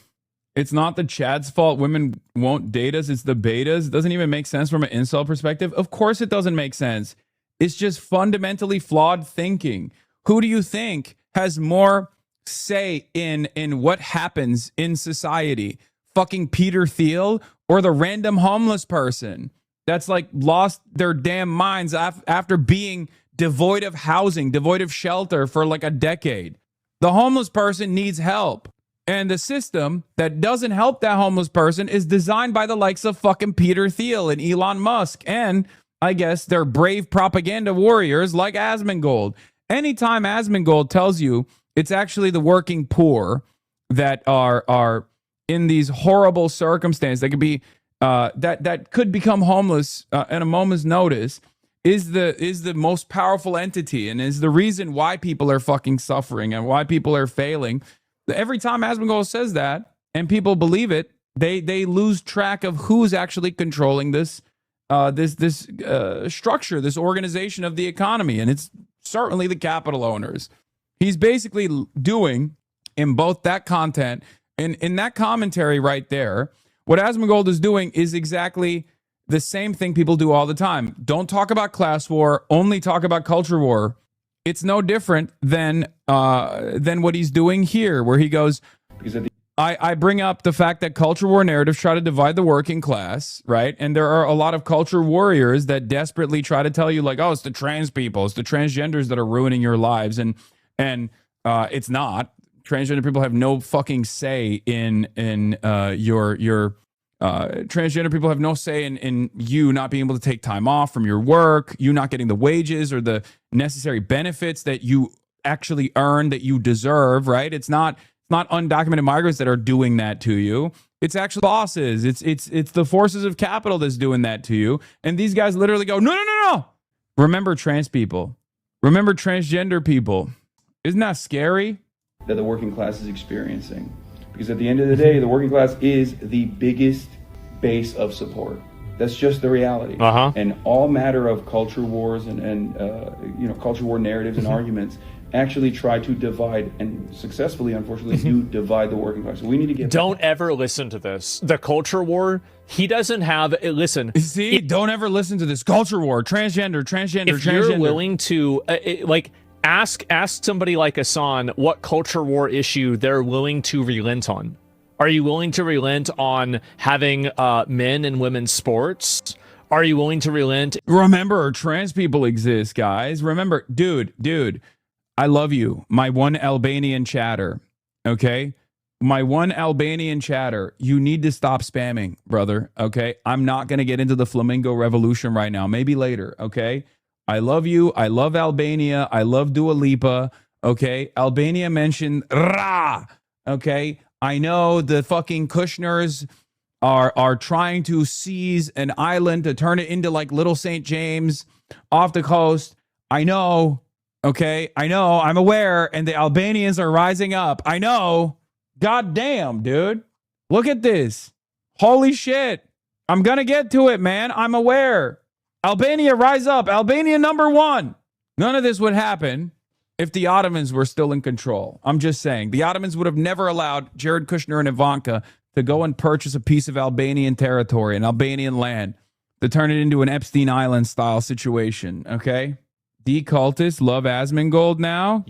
it's not the Chad's fault women won't date us. It's the betas. It doesn't even make sense from an incel perspective. Of course it doesn't make sense. It's just fundamentally flawed thinking. Who do you think has more say in what happens in society? Fucking Peter Thiel or the random homeless person that's like lost their damn minds after being devoid of housing, devoid of shelter for like a decade? The homeless person needs help. And the system that doesn't help that homeless person is designed by the likes of fucking Peter Thiel and Elon Musk. And I guess they're brave propaganda warriors like Asmongold. Anytime Asmongold tells you it's actually the working poor that are in these horrible circumstances that could be that could become homeless at a moment's notice, is the most powerful entity and is the reason why people are fucking suffering and why people are failing. Every time Asmongold says that and people believe it, they lose track of who's actually controlling this structure, this organization of the economy, and it's certainly the capital owners. He's basically doing in both that content and in that commentary right there, what Asmongold is doing is exactly the same thing people do all the time. Don't talk about class war, only talk about culture war. It's no different than what he's doing here, where he goes, I bring up the fact that culture war narratives try to divide the working class, right? And there are a lot of culture warriors that desperately try to tell you, like, oh, it's the trans people, it's the transgenders that are ruining your lives. And it's not. Transgender people have no fucking say in your transgender people have no say in you not being able to take time off from your work, you not getting the wages or the necessary benefits that you actually earn, that you deserve, right? It's not undocumented migrants that are doing that to you. It's actually bosses. It's the forces of capital that's doing that to you. And these guys literally go, no. Remember trans people. Remember transgender people. Isn't that scary? That the working class is experiencing. Because at the end of the day, the working class is the biggest base of support. That's just the reality. And all matter of culture wars and culture war narratives and arguments actually try to divide, and successfully, unfortunately, do divide the working class. So we need to get. Don't ever listen to this. The culture war. He doesn't have. Listen. See, don't ever listen to this culture war. Transgender. If you're willing to, ask somebody like Hasan what culture war issue they're willing to relent on. Are you willing to relent on having men and women's sports? Are you willing to relent? Remember, trans people exist, guys. Remember, dude. I love you, my one Albanian chatter, okay? My one Albanian chatter, you need to stop spamming, brother, okay? I'm not going to get into the Flamingo Revolution right now. Maybe later, okay? I love you. I love Albania. I love Dua Lipa, okay? Albania mentioned Ra, okay? I know the fucking Kushners are trying to seize an island to turn it into like Little St. James off the coast. I know. Okay, I know, I'm aware, and the Albanians are rising up. I know. God damn, dude. Look at this. Holy shit. I'm gonna get to it, man. I'm aware. Albania, rise up. Albania #1. None of this would happen if the Ottomans were still in control. I'm just saying. The Ottomans would have never allowed Jared Kushner and Ivanka to go and purchase a piece of Albanian territory, an Albanian land, to turn it into an Epstein Island style situation, okay? Decultists love Asmongold now.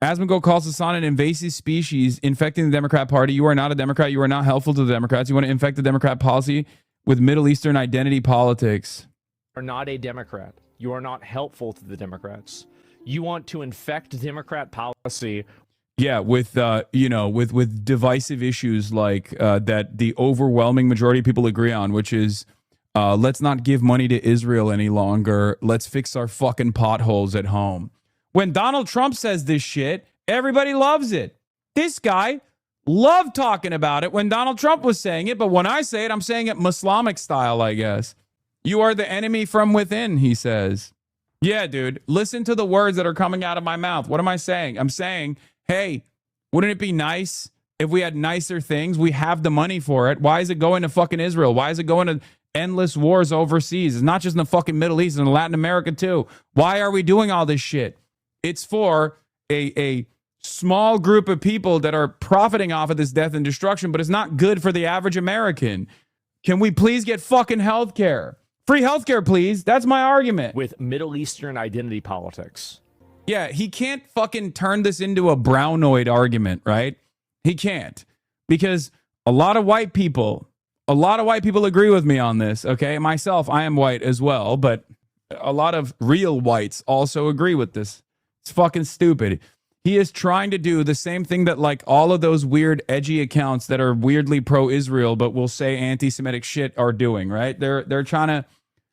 Asmongold calls Hasan an invasive species infecting the Democrat Party. You are not a Democrat. You are not helpful to the Democrats. You want to infect the Democrat policy with Middle Eastern identity politics. You are not a Democrat. You are not helpful to the Democrats. You want to infect Democrat policy. Yeah, with with divisive issues like that the overwhelming majority of people agree on, which is Let's not give money to Israel any longer. Let's fix our fucking potholes at home. When Donald Trump says this shit, everybody loves it. This guy loved talking about it when Donald Trump was saying it, but when I say it, I'm saying it Islamic style, I guess. You are the enemy from within, he says. Yeah, dude, listen to the words that are coming out of my mouth. What am I saying? I'm saying, hey, wouldn't it be nice if we had nicer things? We have the money for it. Why is it going to fucking Israel? Why is it going to endless wars overseas? It's not just in the fucking Middle East, and Latin America too. Why are we doing all this shit? It's for a small group of people that are profiting off of this death and destruction, but it's not good for the average American. Can we please get fucking healthcare? Free healthcare, please. That's my argument. With Middle Eastern identity politics. Yeah, he can't fucking turn this into a brownoid argument, right? He can't. Because a lot of white people agree with me on this, okay? Myself, I am white as well, but a lot of real whites also agree with this. It's fucking stupid. He is trying to do the same thing that like all of those weird edgy accounts that are weirdly pro-Israel but will say anti-Semitic shit are doing, right? They're trying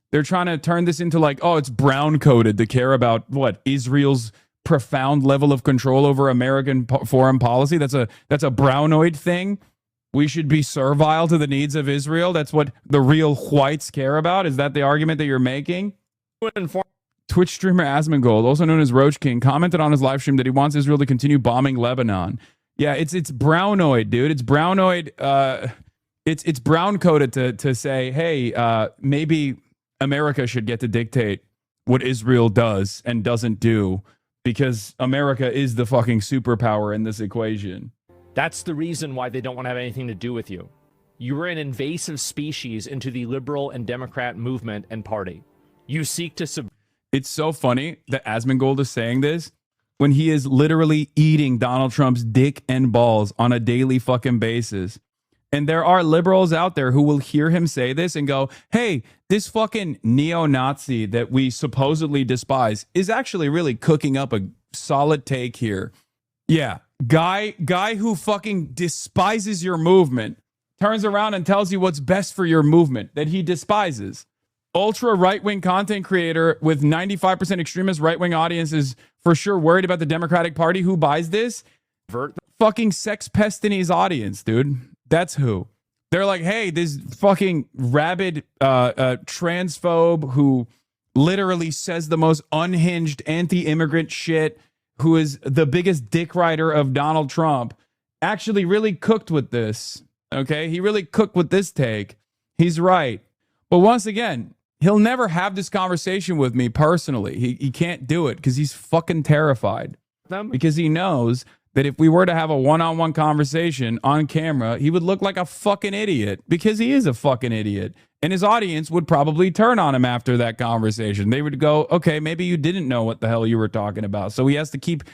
to turn this into like, oh, it's brown coded to care about what? Israel's profound level of control over American foreign policy. That's a brownoid thing. We should be servile to the needs of Israel. That's what the real whites care about. Is that the argument that you're making? Twitch streamer Asmongold, also known as Roach King, commented on his live stream that he wants Israel to continue bombing Lebanon. Yeah, it's brownoid, dude. It's brownoid. It's brown coded to say, hey, maybe America should get to dictate what Israel does and doesn't do because America is the fucking superpower in this equation. That's the reason why they don't want to have anything to do with you. You are an invasive species into the liberal and Democrat movement and party. You seek to It's so funny that Asmongold is saying this when he is literally eating Donald Trump's dick and balls on a daily fucking basis. And there are liberals out there who will hear him say this and go, hey, this fucking neo-Nazi that we supposedly despise is actually really cooking up a solid take here. Yeah, guy who fucking despises your movement turns around and tells you what's best for your movement that he despises. Ultra right-wing content creator with 95% extremist right-wing audience is for sure worried about the Democratic Party. Who buys this? Fucking sex pest in his audience, dude. That's who. They're like, hey, this fucking rabid transphobe who literally says the most unhinged anti-immigrant shit, who is the biggest dick rider of Donald Trump, actually really cooked with this. Okay? He really cooked with this take. He's right. But once again, he'll never have this conversation with me personally. He can't do it because he's fucking terrified. Because he knows that if we were to have a one-on-one conversation on camera, he would look like a fucking idiot because he is a fucking idiot. And his audience would probably turn on him after that conversation. They would go, okay, maybe you didn't know what the hell you were talking about. So he has to keep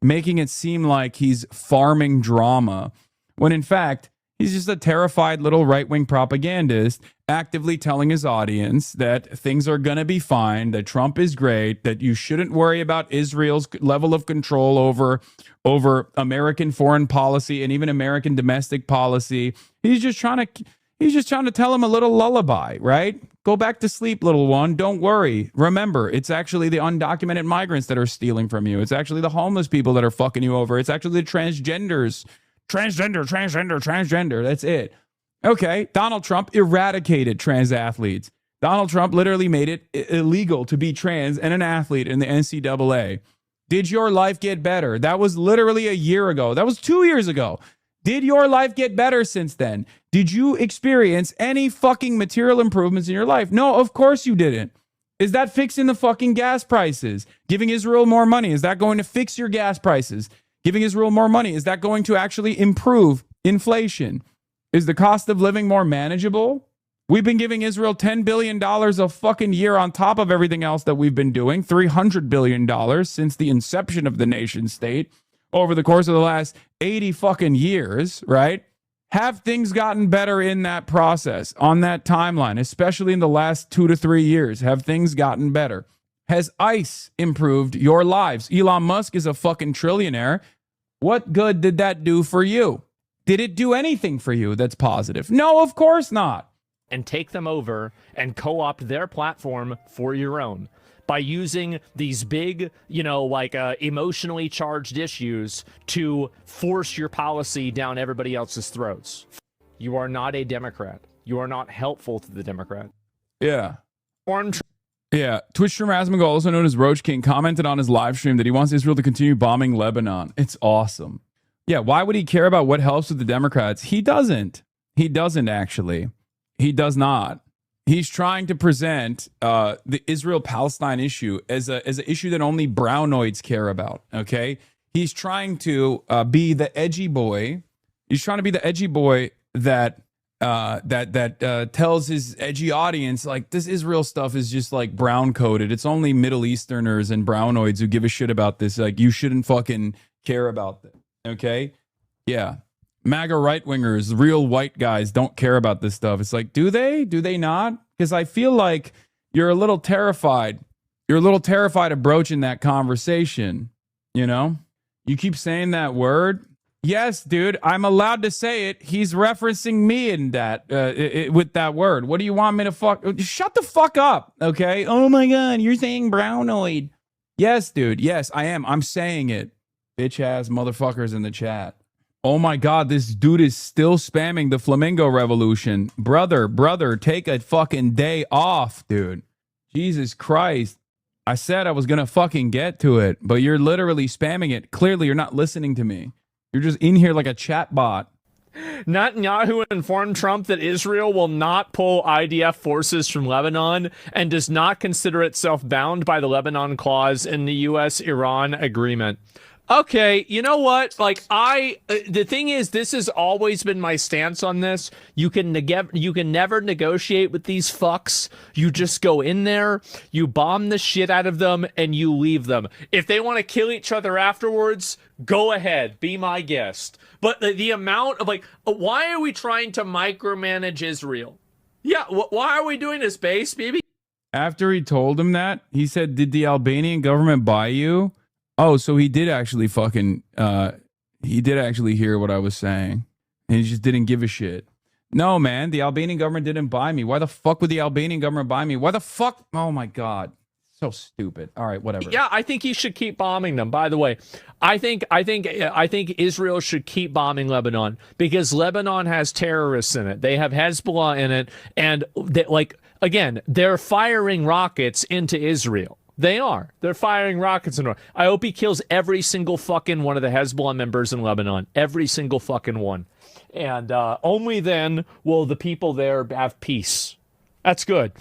making it seem like he's farming drama, when in fact, he's just a terrified little right-wing propagandist actively telling his audience that things are going to be fine, that Trump is great, that you shouldn't worry about Israel's level of control over American foreign policy and even American domestic policy. He's just trying to tell him a little lullaby, right? Go back to sleep, little one. Don't worry. Remember, it's actually the undocumented migrants that are stealing from you. It's actually the homeless people that are fucking you over. It's actually the transgenders. Transgender. That's it. Okay, Donald Trump eradicated trans athletes. Donald Trump literally made it illegal to be trans and an athlete in the NCAA. Did your life get better? That was literally a year ago. That was 2 years ago. Did your life get better since then? Did you experience any fucking material improvements in your life? No, of course you didn't. Is that fixing the fucking gas prices? Giving Israel more money, is that going to fix your gas prices? Giving Israel more money, is that going to actually improve inflation? Is the cost of living more manageable? We've been giving Israel $10 billion a fucking year on top of everything else that we've been doing, $300 billion since the inception of the nation state over the course of the last 80 fucking years, right? Have things gotten better in that process, on that timeline, especially in the last 2 to 3 years? Have things gotten better? Has ICE improved your lives? Elon Musk is a fucking trillionaire. What good did that do for you? Did it do anything for you that's positive? No, of course not. and take them over and co-opt their platform for your own by using these big, you know, like emotionally charged issues to force your policy down everybody else's throats. You are not a Democrat. You are not helpful to the Democrat. Yeah. Yeah. Twitch streamer Asmongold, also known as Roach King, commented on his live stream that he wants Israel to continue bombing Lebanon. It's awesome. Yeah. Why would he care about what helps with the Democrats? He doesn't. He doesn't actually. He does not. He's trying to present the Israel-Palestine issue as an issue that only brownoids care about. Okay. He's trying to be the edgy boy. He's trying to be the edgy boy that tells his edgy audience, like, this Israel stuff is just like brown coded. It's only Middle Easterners and brownoids who give a shit about this. Like, you shouldn't fucking care about this. Okay. Yeah. MAGA right-wingers, real white guys don't care about this stuff. It's like, do they? Do they not? Because I feel like you're a little terrified. You're a little terrified of broaching that conversation. You know? You keep saying that word. Yes, dude, I'm allowed to say it. He's referencing me in that with that word. What do you want me to fuck? Shut the fuck up, okay? Oh my God, you're saying brownoid. Yes, dude. Yes, I am. I'm saying it. Bitch ass motherfuckers in the chat. Oh my God, this dude is still spamming the Flamingo Revolution. Brother, take a fucking day off, dude. Jesus Christ. I said I was gonna fucking get to it, but you're literally spamming it. Clearly, you're not listening to me. You're just in here like a chat bot. Netanyahu informed Trump that Israel will not pull IDF forces from Lebanon and does not consider itself bound by the Lebanon clause in the U.S.-Iran agreement. Okay, you know what? Like, the thing is, this has always been my stance on this. You can never negotiate with these fucks. You just go in there, you bomb the shit out of them, and you leave them. If they want to kill each other afterwards, go ahead, be my guest. But the amount of, like, why are we trying to micromanage Israel? Yeah, why are we doing this, base, baby? After he told him that, he said, did the Albanian government buy you? Oh, so he did actually fucking, he did actually hear what I was saying. And he just didn't give a shit. No, man, the Albanian government didn't buy me. Why the fuck would the Albanian government buy me? Why the fuck? Oh my God. So stupid. All right, whatever. Yeah, I think he should keep bombing them. By the way, I think Israel should keep bombing Lebanon because Lebanon has terrorists in it. They have Hezbollah in it. And again, they're firing rockets into Israel. They are. They're firing rockets in. I hope he kills every single fucking one of the Hezbollah members in Lebanon. Every single fucking one. And only then will the people there have peace. That's good.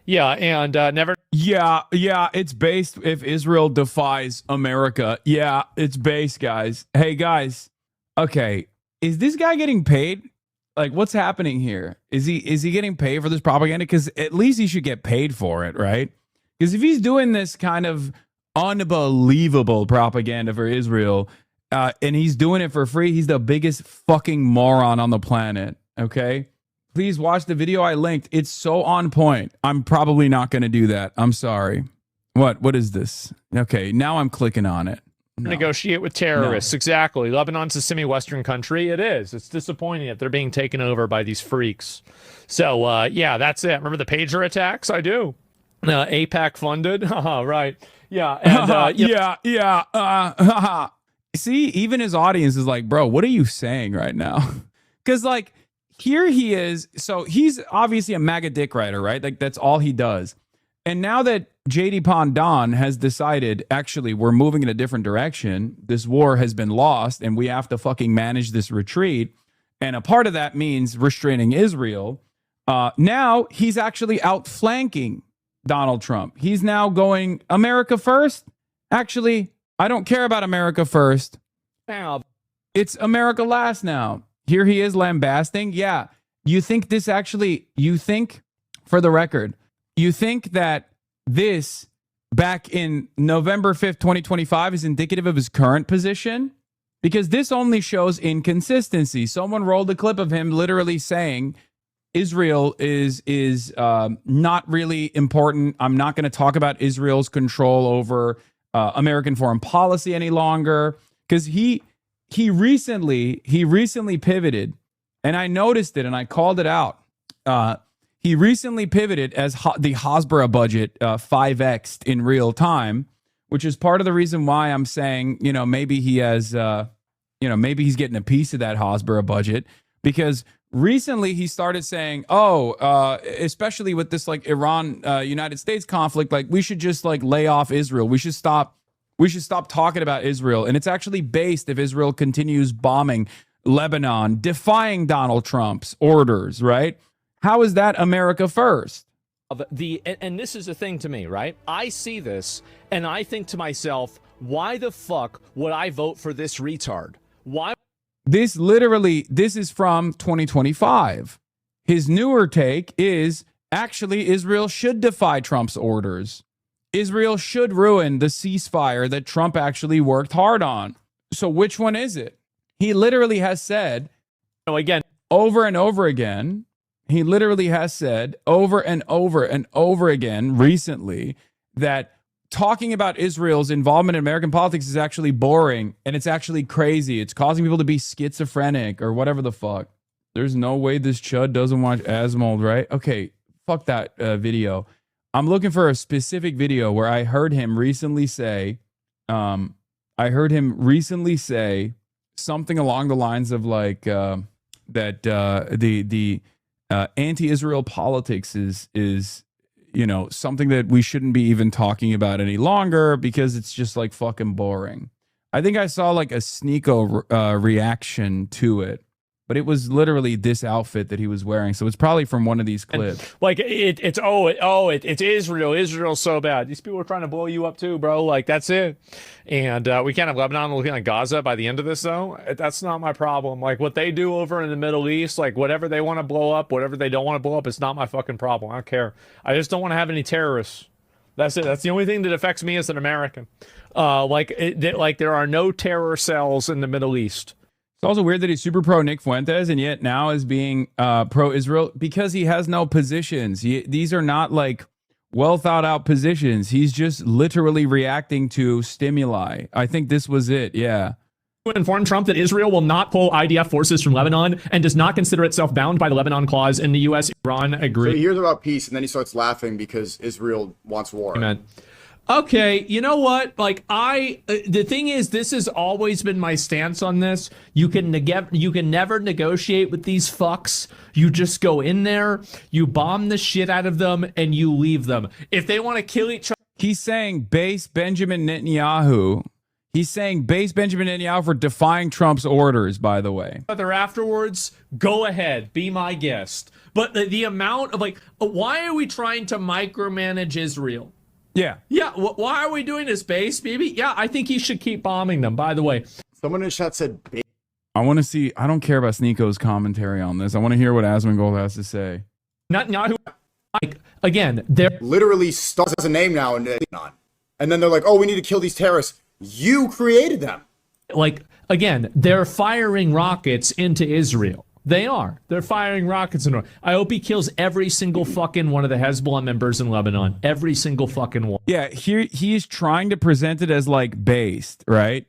Yeah, and never... Yeah, it's based if Israel defies America. Yeah, it's based, guys. Hey, guys. Okay, is this guy getting paid? Like, what's happening here? Is he getting paid for this propaganda? Because at least he should get paid for it, right? Because if he's doing this kind of unbelievable propaganda for Israel, and he's doing it for free, he's the biggest fucking moron on the planet, okay? Please watch the video I linked. It's so on point. I'm probably not going to do that. I'm sorry. What is this? Okay, now I'm clicking on it. No. Negotiate with terrorists. No. Exactly. Lebanon's a semi-Western country. It is. It's disappointing that they're being taken over by these freaks. So, yeah, that's it. Remember the pager attacks? I do. APAC funded. Right. Yeah. And, See, even his audience is like, bro, what are you saying right now? Because, like, here he is. So he's obviously a MAGA dick writer, right? Like, that's all he does. And now that JD Pondon has decided, actually, we're moving in a different direction. This war has been lost, and we have to fucking manage this retreat. And a part of that means restraining Israel. Now he's actually outflanking Donald Trump. He's now going America first. Actually, I don't care about America first. Now, it's America last now. Here he is lambasting. Yeah. You think this actually, for the record, you think that this back in November 5th, 2025 is indicative of his current position? Because this only shows inconsistency. Someone rolled a clip of him literally saying, Israel is not really important. I'm not going to talk about Israel's control over American foreign policy any longer, because he recently pivoted, and I noticed it and I called it out. he recently pivoted as the Hasbara budget 5x'd in real time, which is part of the reason why I'm saying, you know, maybe he has, maybe he's getting a piece of that Hasbara budget, because recently he started saying, especially with this like Iran United States conflict, like we should just like lay off Israel. We should stop talking about Israel. And it's actually based if Israel continues bombing Lebanon, defying Donald Trump's orders, right? How is that America first? And this is the thing to me, right? I see this and I think to myself, why the fuck would I vote for this retard? Why? This is from 2025. His newer take is actually Israel should defy Trump's orders. Israel should ruin the ceasefire that Trump actually worked hard on. So which one is it? He literally has said, again, over and over again, he literally has said over and over and over again recently that talking about Israel's involvement in American politics is actually boring and it's actually crazy. It's causing people to be schizophrenic or whatever the fuck. There's no way this chud doesn't watch Asmold, right? Okay, fuck that video. I'm looking for a specific video where I heard him recently say, something along the lines of like that the anti-Israel politics is something that we shouldn't be even talking about any longer because it's just like fucking boring. I think I saw like a Sneeko reaction to it, but it was literally this outfit that he was wearing. So it's probably from one of these clips. And, like it's Israel. Israel's so bad. These people are trying to blow you up too, bro. Like that's it. And we can't have Lebanon looking like Gaza by the end of this though. That's not my problem. Like what they do over in the Middle East, like whatever they want to blow up, whatever they don't want to blow up, it's not my fucking problem. I don't care. I just don't want to have any terrorists. That's it. That's the only thing that affects me as an American. Like there are no terror cells in the Middle East. It's also weird that he's super pro Nick Fuentes and yet now is being pro Israel because he has no positions. These are not like well thought out positions. He's just literally reacting to stimuli. I think this was it. Yeah. Informed Trump that Israel will not pull IDF forces from Lebanon and does not consider itself bound by the Lebanon clause in the U.S. Iran agreement. So he hears about peace and then he starts laughing because Israel wants war. Amen. Okay, you know what? Like the thing is, this has always been my stance on this. You can never negotiate with these fucks. You just go in there, you bomb the shit out of them, and you leave them. If they want to kill each other, he's saying base Benjamin Netanyahu. He's saying base Benjamin Netanyahu for defying Trump's orders. By the way, afterwards, go ahead, be my guest. But the amount of like, why are we trying to micromanage Israel? Yeah. Why are we doing this, base, baby? Yeah, I think he should keep bombing them, by the way. Someone in the chat said base. I want to see. I don't care about Sneeko's commentary on this. I want to hear what Asmongold has to say. Not like, again, they're literally starts as a name now and then they're like, oh, we need to kill these terrorists. You created them. Like, again, they're firing rockets into Israel. They are. They're firing rockets in. I hope he kills every single fucking one of the Hezbollah members in Lebanon. Every single fucking one. Yeah, here he's trying to present it as like based, right?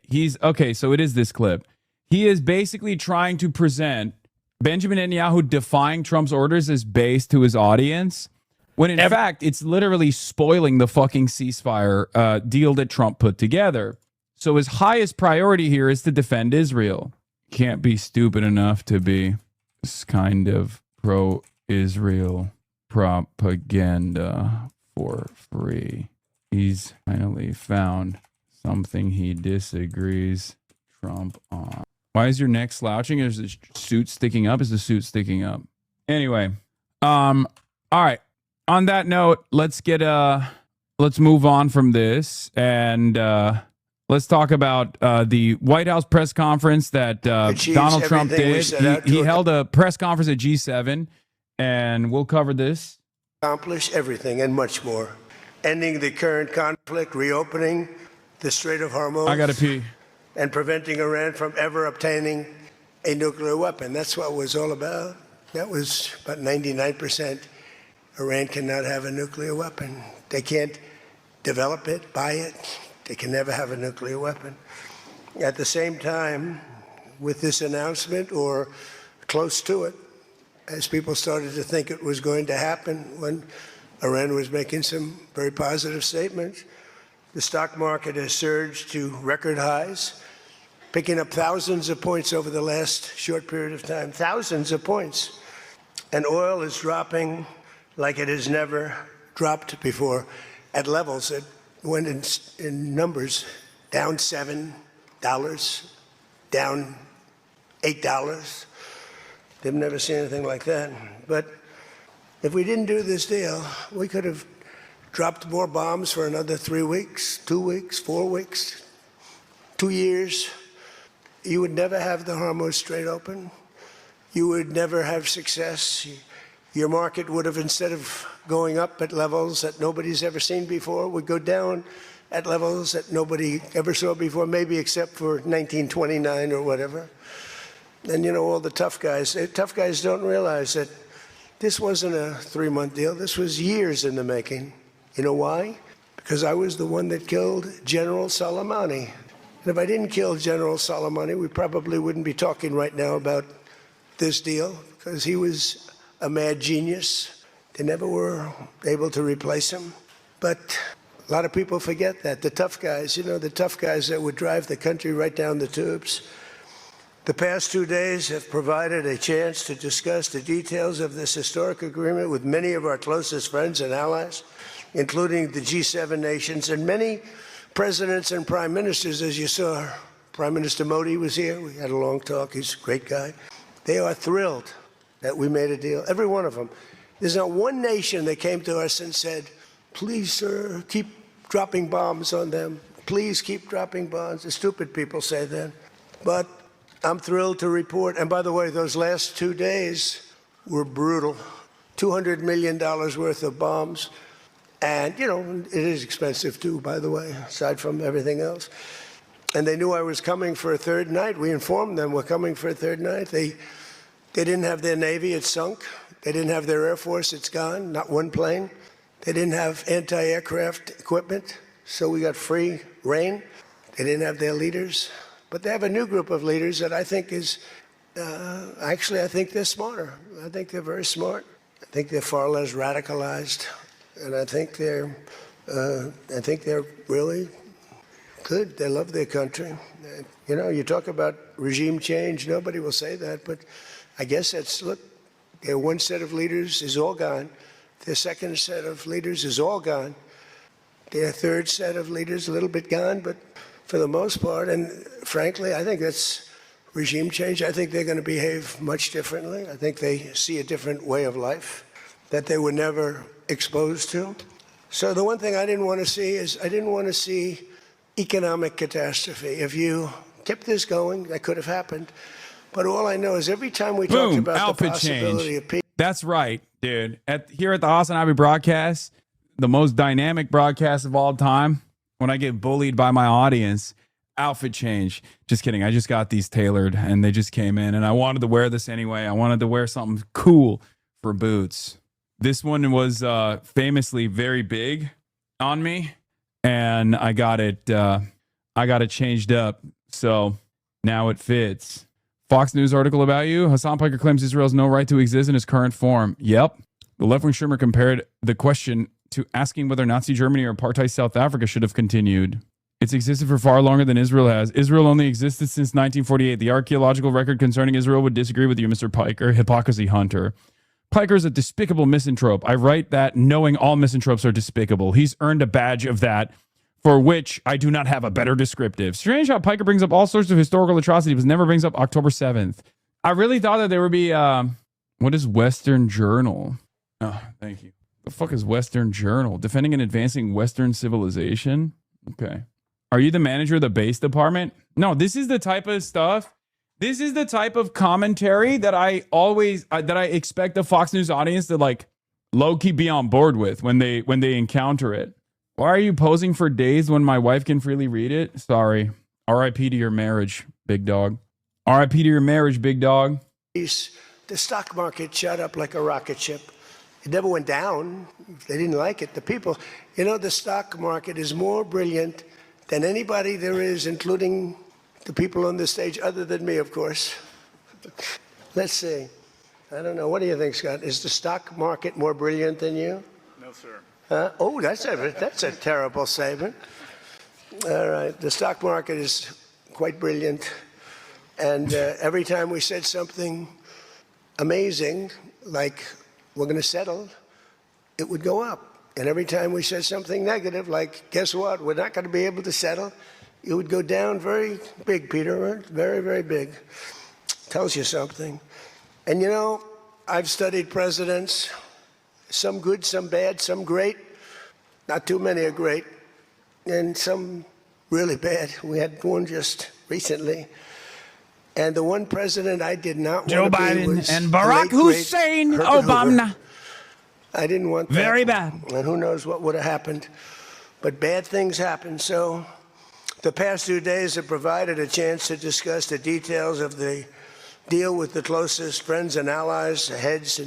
So it is this clip. He is basically trying to present Benjamin Netanyahu defying Trump's orders as based to his audience, when in fact it's literally spoiling the fucking ceasefire deal that Trump put together. So his highest priority here is to defend Israel. Can't be stupid enough to be this kind of pro-Israel propaganda for free. He's finally found something he disagrees Trump on. Why is your neck slouching? Is the suit sticking up? Is the suit sticking up? Anyway, all right. On that note, let's move on from this and let's talk about the White House press conference that Donald Trump did. He held a press conference at G7, and we'll cover this. Accomplish everything and much more. Ending the current conflict, reopening the Strait of Hormuz. I gotta pee. And preventing Iran from ever obtaining a nuclear weapon. That's what it was all about. That was about 99%. Iran cannot have a nuclear weapon. They can't develop it, buy it. They can never have a nuclear weapon. At the same time, with this announcement, or close to it, as people started to think it was going to happen when Iran was making some very positive statements. The stock market has surged to record highs, picking up thousands of points over the last short period of time, thousands of points. And oil is dropping like it has never dropped before at levels that went in numbers down $7, down $8. They've never seen anything like that. But if we didn't do this deal, we could have dropped more bombs for another 3 weeks, 2 weeks, 4 weeks, 2 years. You would never have the Hormuz Strait open. You would never have success. Your market would have, instead of going up at levels that nobody's ever seen before, would go down at levels that nobody ever saw before, maybe except for 1929 or whatever. And you know, all the tough guys don't realize that this wasn't a 3-month deal. This was years in the making. You know why? Because I was the one that killed General Soleimani. And if I didn't kill General Soleimani, we probably wouldn't be talking right now about this deal, because he was a mad genius. They never were able to replace him. But a lot of people forget that. The tough guys, you know, the tough guys that would drive the country right down the tubes. The past 2 days have provided a chance to discuss the details of this historic agreement with many of our closest friends and allies, including the G7 nations and many presidents and prime ministers. As you saw, Prime Minister Modi was here. We had a long talk. He's a great guy. They are thrilled that we made a deal, every one of them. There's not one nation that came to us and said, please, sir, keep dropping bombs on them. Please keep dropping bombs. The stupid people say that. But I'm thrilled to report, and by the way, those last 2 days were brutal. $200 million worth of bombs. And, you know, it is expensive too, by the way, aside from everything else. And they knew I was coming for a third night. We informed them we're coming for a third night. They didn't have their Navy, it's sunk. They didn't have their Air Force, it's gone, not one plane. They didn't have anti-aircraft equipment, so we got free reign. They didn't have their leaders. But they have a new group of leaders that I think is, actually, I think they're smarter. I think they're very smart. I think they're far less radicalized. And I think they're really good. They love their country. You know, you talk about regime change, nobody will say that, but I guess that's, look, their one set of leaders is all gone. Their second set of leaders is all gone. Their third set of leaders a little bit gone, but for the most part, and frankly, I think that's regime change. I think they're going to behave much differently. I think they see a different way of life that they were never exposed to. So the one thing I didn't want to see is I didn't want to see economic catastrophe. If you kept this going, that could have happened. But all I know is every time we talked about the possibility of peace. That's right, dude. Here at the HasanAbi broadcast, the most dynamic broadcast of all time, when I get bullied by my audience, outfit change. Just kidding. I just got these tailored and they just came in and I wanted to wear this anyway. I wanted to wear something cool for boots. This one was famously very big on me and I got it changed up. So now it fits. Fox News article about you. Hassan Piker claims Israel has no right to exist in its current form. Yep. The left-wing streamer compared the question to asking whether Nazi Germany or apartheid South Africa should have continued. It's existed for far longer than Israel has. Israel only existed since 1948. The archaeological record concerning Israel would disagree with you, Mr. Piker. Hypocrisy hunter. Piker is a despicable misanthrope. I write that knowing all misanthropes are despicable. He's earned a badge of that, for which I do not have a better descriptive. Strange how Piker brings up all sorts of historical atrocities, but never brings up October 7th. I really thought that there would be, what is Western Journal? Oh, thank you. The fuck is Western Journal? Defending and advancing Western civilization? Okay. Are you the manager of the base department? No, this is the type of stuff. This is the type of commentary that I always, that I expect the Fox News audience to like low-key be on board with when they encounter it. Why are you posing for days when my wife can freely read it? Sorry. RIP to your marriage, big dog. RIP to your marriage, big dog. The stock market shot up like a rocket ship. It never went down. They didn't like it. The people, you know, the stock market is more brilliant than anybody there is, including the people on the stage, other than me, of course. Let's see. I don't know. What do you think, Scott? Is the stock market more brilliant than you? No, sir. Oh, that's a terrible statement. All right. The stock market is quite brilliant. And every time we said something amazing, like we're going to settle, it would go up. And every time we said something negative, like, guess what, we're not going to be able to settle, it would go down very big, Peter, right? Very, very big. Tells you something. And you know, I've studied presidents, some good, some bad, some great. Not too many are great. And some really bad. We had one just recently. And the one president I did not Joe want to be Biden was and Barack Hussein Obama. I didn't want that. Very bad. And who knows what would have happened. But bad things happen. So the past 2 days have provided a chance to discuss the details of the deal with the closest friends and allies, the heads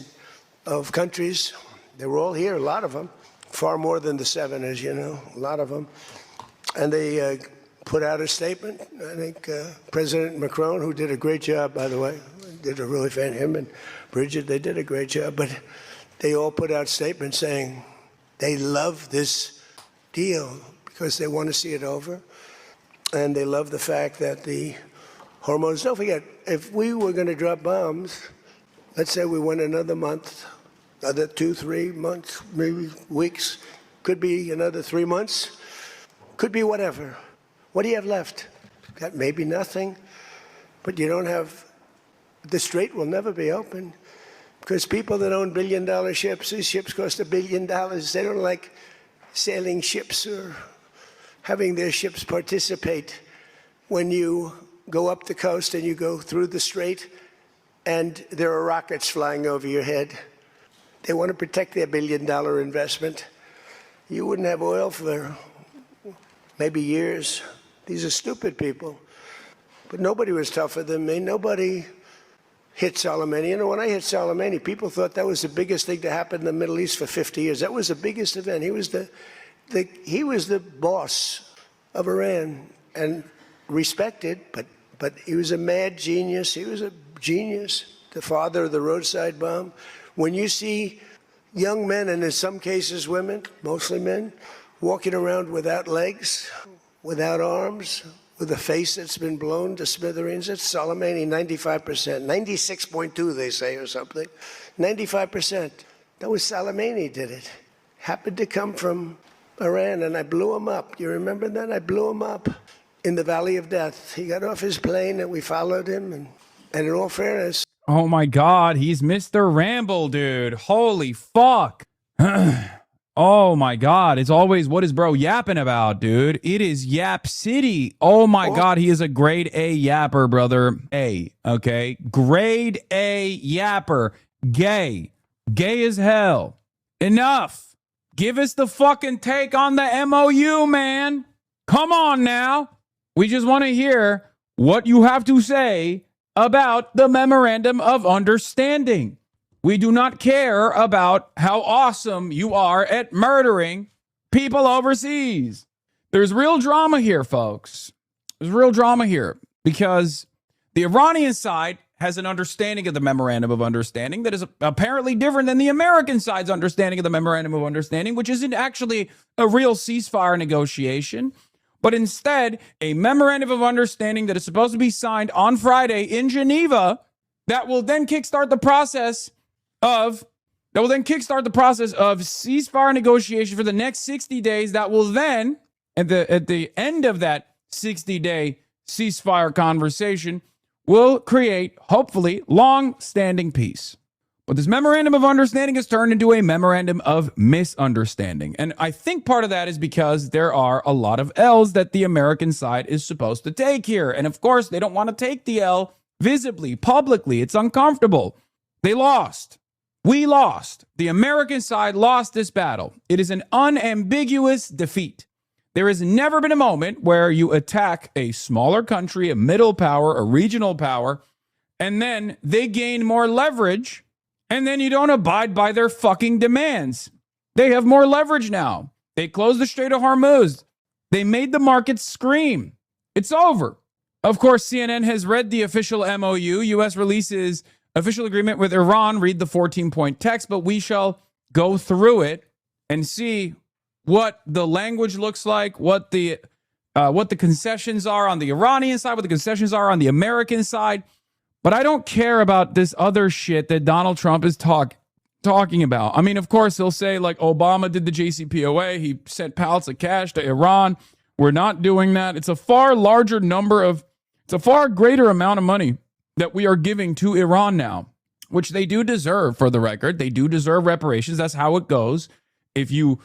of countries. They were all here, a lot of them. Far more than the 7, as you know, a lot of them. And they put out a statement. I think President Macron, who did a great job, by the way, did a really fan, him and Bridget, they did a great job. But they all put out statements saying they love this deal because they want to see it over. And they love the fact that the hormones, don't forget, if we were going to drop bombs, let's say we went another month, another 2-3 months, maybe weeks, could be another 3 months, could be whatever. What do you have left? Got maybe nothing, but you don't have, the strait will never be open because people that own billion-dollar ships, these ships cost $1 billion. They don't like sailing ships or having their ships participate when you go up the coast and you go through the strait and there are rockets flying over your head. They want to protect their $1 billion investment. You wouldn't have oil for maybe years. These are stupid people. But nobody was tougher than me. Nobody hit Soleimani. You know, when I hit Soleimani, people thought that was the biggest thing to happen in the Middle East for 50 years. That was the biggest event. He was the boss of Iran and respected, but he was a mad genius. He was a genius, the father of the roadside bomb. When you see young men, and in some cases women, mostly men, walking around without legs, without arms, with a face that's been blown to smithereens, it's Soleimani, 95%, 96.2 they say or something, 95%. That was Soleimani did it. Happened to come from Iran, and I blew him up. You remember that? I blew him up in the Valley of Death. He got off his plane, and we followed him, and in all fairness. Oh my God, he's Mr. Ramble, dude. Holy fuck. Oh my God, it's always, what is bro yapping about, dude? It is Yap City. Oh my God, he is a grade A yapper, brother. A, okay? Grade A yapper. Gay. Gay as hell. Enough. Give us the fucking take on the MOU, man. Come on now. We just want to hear what you have to say about the Memorandum of Understanding. We do not care about how awesome you are at murdering people overseas. There's real drama here, folks. There's real drama here because the Iranian side has an understanding of the Memorandum of Understanding that is apparently different than the American side's understanding of the Memorandum of Understanding, which isn't actually a real ceasefire negotiation, but instead a Memorandum of Understanding that is supposed to be signed on Friday in Geneva that will then kickstart the process of ceasefire negotiation for the next 60 days. That will then, at the end of that 60-day ceasefire conversation, will create, hopefully, long-standing peace. But this Memorandum of Understanding has turned into a Memorandum of Misunderstanding. And I think part of that is because there are a lot of L's that the American side is supposed to take here. And of course, they don't want to take the L visibly, publicly. It's uncomfortable. They lost. We lost. The American side lost this battle. It is an unambiguous defeat. There has never been a moment where you attack a smaller country, a middle power, a regional power, and then they gain more leverage, and then you don't abide by their fucking demands. They have more leverage now. They closed the Strait of Hormuz. They made the markets scream. It's over. Of course, CNN has read the official MOU. U.S. releases official agreement with Iran. Read the 14-point text, but we shall go through it and see what the language looks like, what the concessions are on the Iranian side, what the concessions are on the American side. But I don't care about this other shit that Donald Trump is talking about. I mean, of course, he'll say, like, Obama did the JCPOA. He sent pallets of cash to Iran. We're not doing that. It's a far larger it's a far greater amount of money that we are giving to Iran now, which they do deserve, for the record. They do deserve reparations. That's how it goes. If you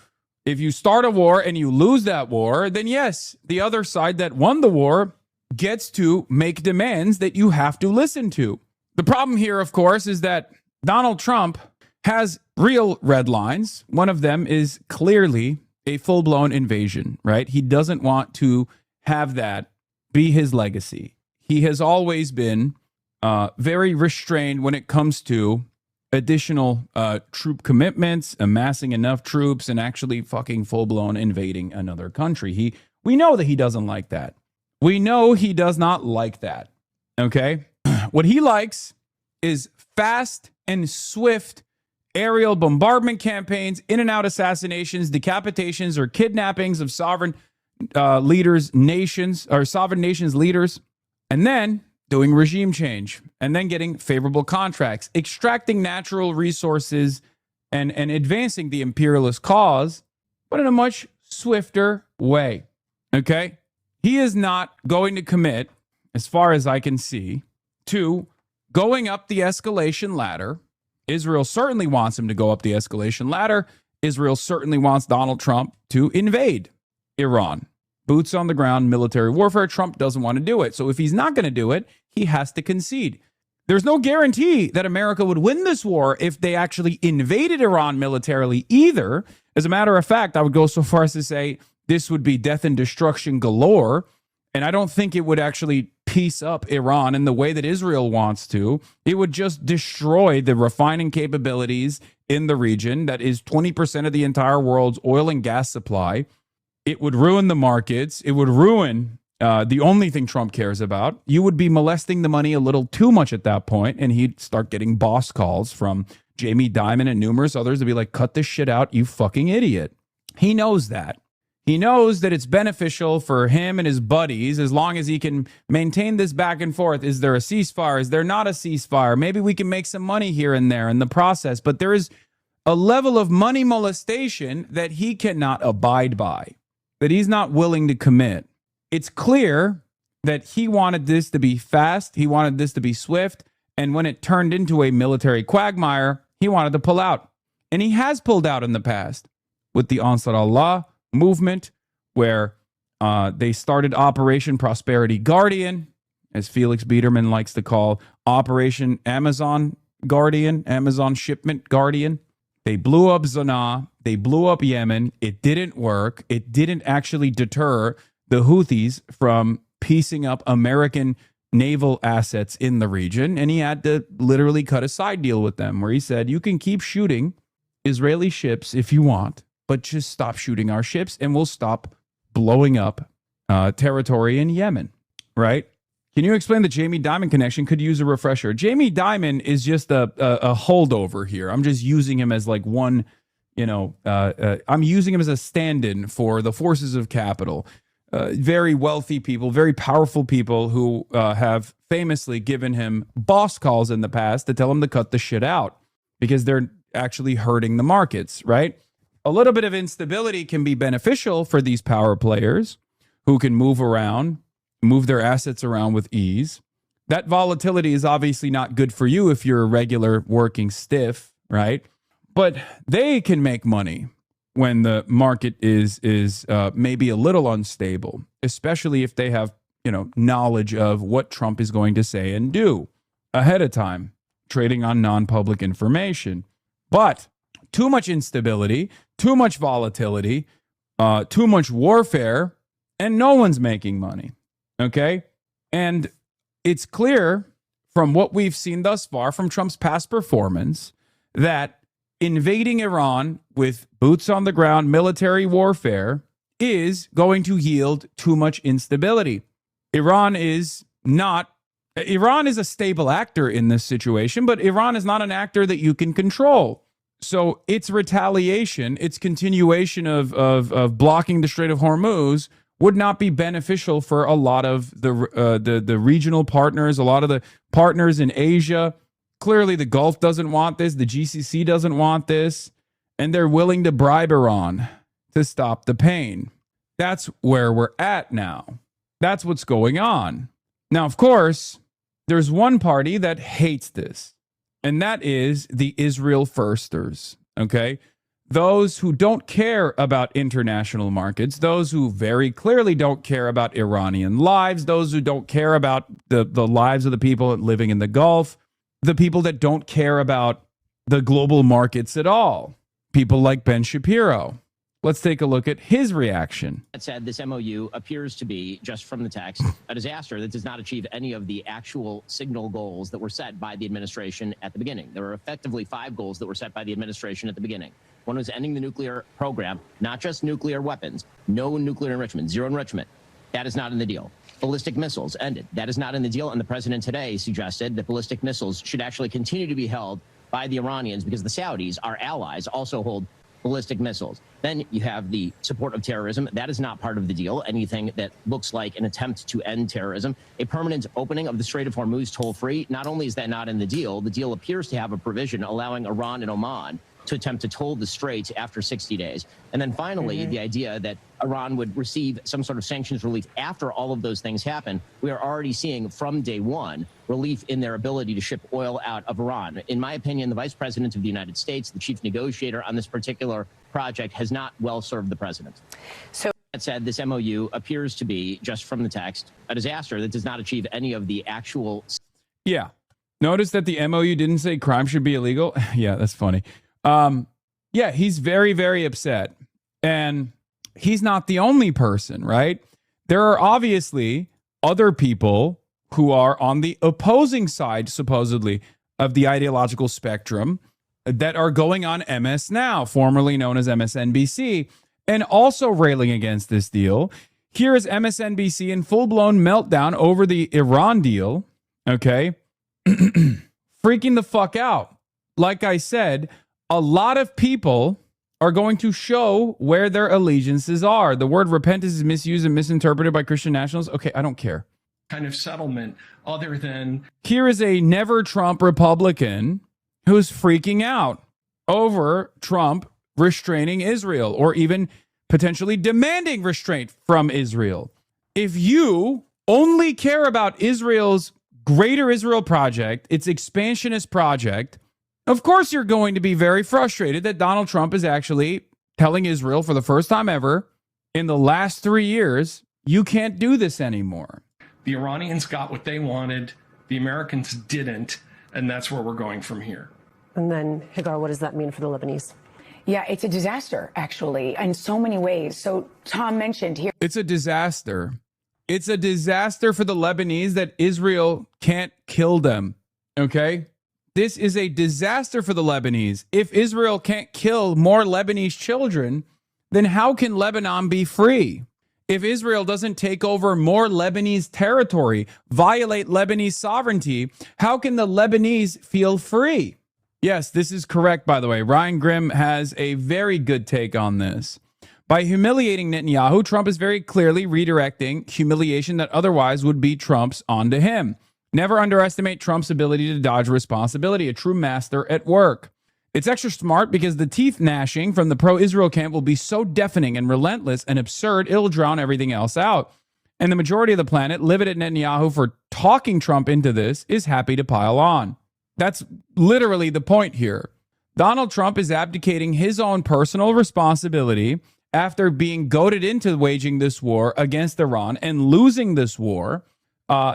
start a war and you lose that war, then yes, the other side that won the war gets to make demands that you have to listen to. The problem here, of course, is that Donald Trump has real red lines. One of them is clearly a full-blown invasion, right? He doesn't want to have that be his legacy. He has always been very restrained when it comes to additional troop commitments, amassing enough troops, and actually fucking full-blown invading another country. We know that he doesn't like that. We know he does not like that, okay? What he likes is fast and swift aerial bombardment campaigns, in-and-out assassinations, decapitations, or kidnappings of sovereign sovereign nations leaders, and then doing regime change, and then getting favorable contracts, extracting natural resources, and advancing the imperialist cause, but in a much swifter way, okay? He is not going to commit, as far as I can see, to going up the escalation ladder. Israel certainly wants him to go up the escalation ladder. Israel certainly wants Donald Trump to invade Iran. Boots on the ground, military warfare. Trump doesn't want to do it. So if he's not going to do it, he has to concede. There's no guarantee that America would win this war if they actually invaded Iran militarily either. As a matter of fact, I would go so far as to say this would be death and destruction galore. And I don't think it would actually piece up Iran in the way that Israel wants to. It would just destroy the refining capabilities in the region that is 20% of the entire world's oil and gas supply. It would ruin the markets. It would ruin the only thing Trump cares about. You would be molesting the money a little too much at that point, and he'd start getting boss calls from Jamie Dimon and numerous others to be like, cut this shit out, you fucking idiot. He knows that. He knows that it's beneficial for him and his buddies as long as he can maintain this back and forth. Is there a ceasefire? Is there not a ceasefire? Maybe we can make some money here and there in the process. But there is a level of money molestation that he cannot abide by, that he's not willing to commit. It's clear that he wanted this to be fast. He wanted this to be swift. And when it turned into a military quagmire, he wanted to pull out. And he has pulled out in the past with the Ansar Allah movement, where they started Operation Prosperity Guardian, as Felix Biederman likes to call Operation Amazon Guardian, Amazon Shipment Guardian. They blew up Sanaa. They blew up Yemen. It didn't work. It didn't actually deter the Houthis from piecing up American naval assets in the region. And he had to literally cut a side deal with them where he said, you can keep shooting Israeli ships if you want, but just stop shooting our ships and we'll stop blowing up territory in Yemen, right? Can you explain the Jamie Dimon connection? Could use a refresher. Jamie Dimon is just a holdover here. I'm just using him as like one, I'm using him as a stand-in for the forces of capital. Very wealthy people, very powerful people who have famously given him boss calls in the past to tell him to cut the shit out because they're actually hurting the markets, right? A little bit of instability can be beneficial for these power players who can move around, move their assets around with ease. That volatility is obviously not good for you if you're a regular working stiff, right? But they can make money when the market is maybe a little unstable, especially if they have, knowledge of what Trump is going to say and do ahead of time, trading on non-public information. But too much instability, too much volatility, too much warfare, and no one's making money, okay? And it's clear from what we've seen thus far from Trump's past performance that invading Iran with boots on the ground military warfare is going to yield too much instability. Iran is not Iran is a stable actor in this situation, but Iran is not an actor that you can control. So its retaliation, its continuation of blocking the Strait of Hormuz would not be beneficial for a lot of the regional partners, a lot of the partners in Asia. Clearly, the Gulf doesn't want this. The GCC doesn't want this. And they're willing to bribe Iran to stop the pain. That's where we're at now. That's what's going on. Now, of course, there's one party that hates this, and that is the Israel Firsters, okay? Those who don't care about international markets, those who very clearly don't care about Iranian lives, those who don't care about the lives of the people living in the Gulf, the people that don't care about the global markets at all, people like Ben Shapiro. Let's take a look at his reaction. That said, this MOU appears to be, just from the text, a disaster that does not achieve any of the actual signal goals that were set by the administration at the beginning. There were effectively 5 goals that were set by the administration at the beginning. One was ending the nuclear program, not just nuclear weapons, no nuclear enrichment, zero enrichment. That is not in the deal. Ballistic missiles ended. That is not in the deal. And the president today suggested that ballistic missiles should actually continue to be held by the Iranians because the Saudis, our allies, also hold ballistic missiles. Then you have the support of terrorism. That is not part of the deal. Anything that looks like an attempt to end terrorism. A permanent opening of the Strait of Hormuz toll-free. Not only is that not in the deal appears to have a provision allowing Iran and Oman to attempt to toll the strait after 60 days. And then finally, the idea that Iran would receive some sort of sanctions relief after all of those things happen. We are already seeing from day one relief in their ability to ship oil out of Iran. In my opinion, the Vice President of the United States, the chief negotiator on this particular project, has not well served the president. So that said, this MOU appears to be, just from the text, a disaster that does not achieve any of the actual... Yeah. Notice that the MOU didn't say crime should be illegal. Yeah, that's funny. Yeah, he's very, very upset. And he's not the only person, right? There are obviously other people who are on the opposing side, supposedly, of the ideological spectrum that are going on MS Now, formerly known as MSNBC, and also railing against this deal. Here is MSNBC in full-blown meltdown over the Iran deal, okay? Freaking the fuck out. Like I said, a lot of people are going to show where their allegiances are. The word repentance is misused and misinterpreted by Christian nationalists. Okay, I don't care. Kind of settlement other than... Here is a never Trump Republican who's freaking out over Trump restraining Israel or even potentially demanding restraint from Israel. If you only care about Israel's Greater Israel Project, its expansionist project, of course you're going to be very frustrated that Donald Trump is actually telling Israel for the first time ever in the last 3 years, you can't do this anymore. The Iranians got what they wanted, the Americans didn't, and that's where we're going from here. And then, Hagar, what does that mean for the Lebanese? Yeah, it's a disaster, actually, in so many ways. So Tom mentioned here. It's a disaster. It's a disaster for the Lebanese that Israel can't kill them, okay? This is a disaster for the Lebanese. If Israel can't kill more Lebanese children, then how can Lebanon be free? If Israel doesn't take over more Lebanese territory, violate Lebanese sovereignty, how can the Lebanese feel free? Yes, this is correct, by the way. Ryan Grimm has a very good take on this. By humiliating Netanyahu, Trump is very clearly redirecting humiliation that otherwise would be Trump's onto him. Never underestimate Trump's ability to dodge responsibility, a true master at work. It's extra smart because the teeth gnashing from the pro-Israel camp will be so deafening and relentless and absurd, it'll drown everything else out. And the majority of the planet, livid at Netanyahu for talking Trump into this, is happy to pile on. That's literally the point here. Donald Trump is abdicating his own personal responsibility after being goaded into waging this war against Iran and losing this war.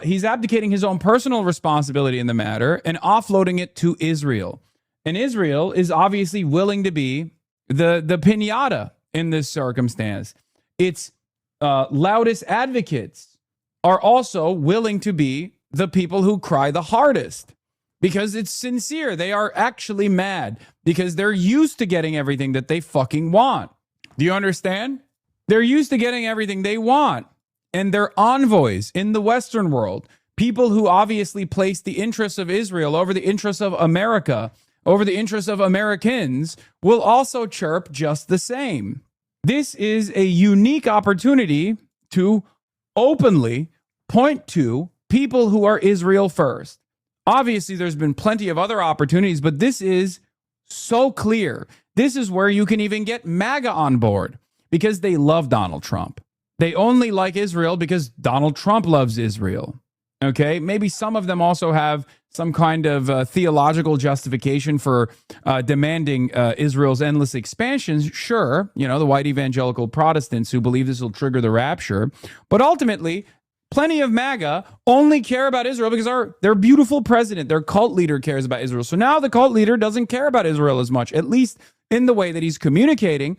He's abdicating his own personal responsibility in the matter and offloading it to Israel. And Israel is obviously willing to be the piñata in this circumstance. Its loudest advocates are also willing to be the people who cry the hardest because it's sincere. They are actually mad because they're used to getting everything that they fucking want. Do you understand? They're used to getting everything they want. And their envoys in the Western world, People who obviously place the interests of Israel over the interests of America, over the interests of Americans, will also chirp just the same. This is a unique opportunity to openly point to people who are Israel first. Obviously, there's been plenty of other opportunities, but this is so clear. This is where you can even get MAGA on board because they love Donald Trump. They only like Israel because Donald Trump loves Israel. Okay, maybe some of them also have some kind of theological justification for demanding Israel's endless expansions. Sure, you know, the white evangelical Protestants who believe this will trigger the rapture. But ultimately, plenty of MAGA only care about Israel because their beautiful president, their cult leader, cares about Israel. So now the cult leader doesn't care about Israel as much, at least in the way that he's communicating.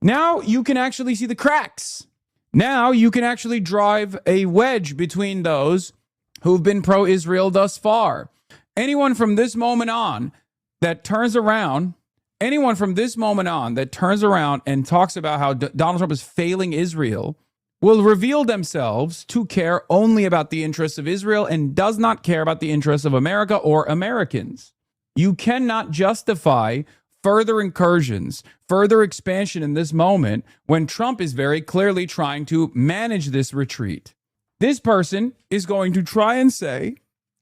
Now you can actually see the cracks. Now you can actually drive a wedge between those who've been pro-Israel thus far. Anyone from this moment on that turns around, and talks about how Donald Trump is failing Israel will reveal themselves to care only about the interests of Israel and does not care about the interests of America or Americans. You cannot justify further incursions, further expansion in this moment when Trump is very clearly trying to manage this retreat. This person is going to try and say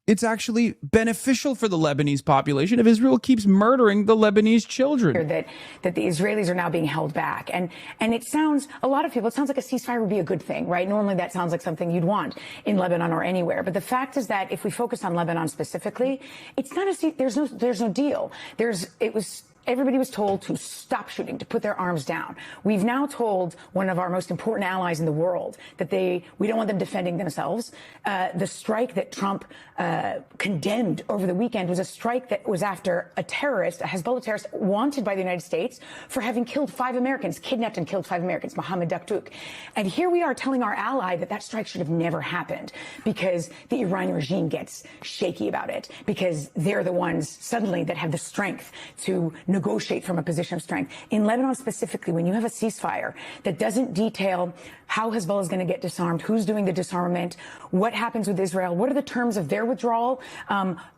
it's actually beneficial for the Lebanese population if Israel keeps murdering the Lebanese children. That the Israelis are now being held back. And it sounds, a lot of people, it sounds like a ceasefire would be a good thing, right? Normally that sounds like something you'd want in Lebanon or anywhere. But the fact is that if we focus on Lebanon specifically, it's not there's no deal. Everybody was told to stop shooting, to put their arms down. We've now told one of our most important allies in the world that we don't want them defending themselves. The strike that Trump condemned over the weekend was a strike that was after a terrorist, a Hezbollah terrorist, wanted by the United States for having killed 5 Americans, kidnapped and killed 5 Americans, Mohammed Daktouk. And here we are telling our ally that strike should have never happened because the Iranian regime gets shaky about it, because they're the ones suddenly that have the strength to negotiate from a position of strength. In Lebanon specifically, when you have a ceasefire that doesn't detail how Hezbollah is going to get disarmed, who's doing the disarmament, what happens with Israel, what are the terms of their withdrawal,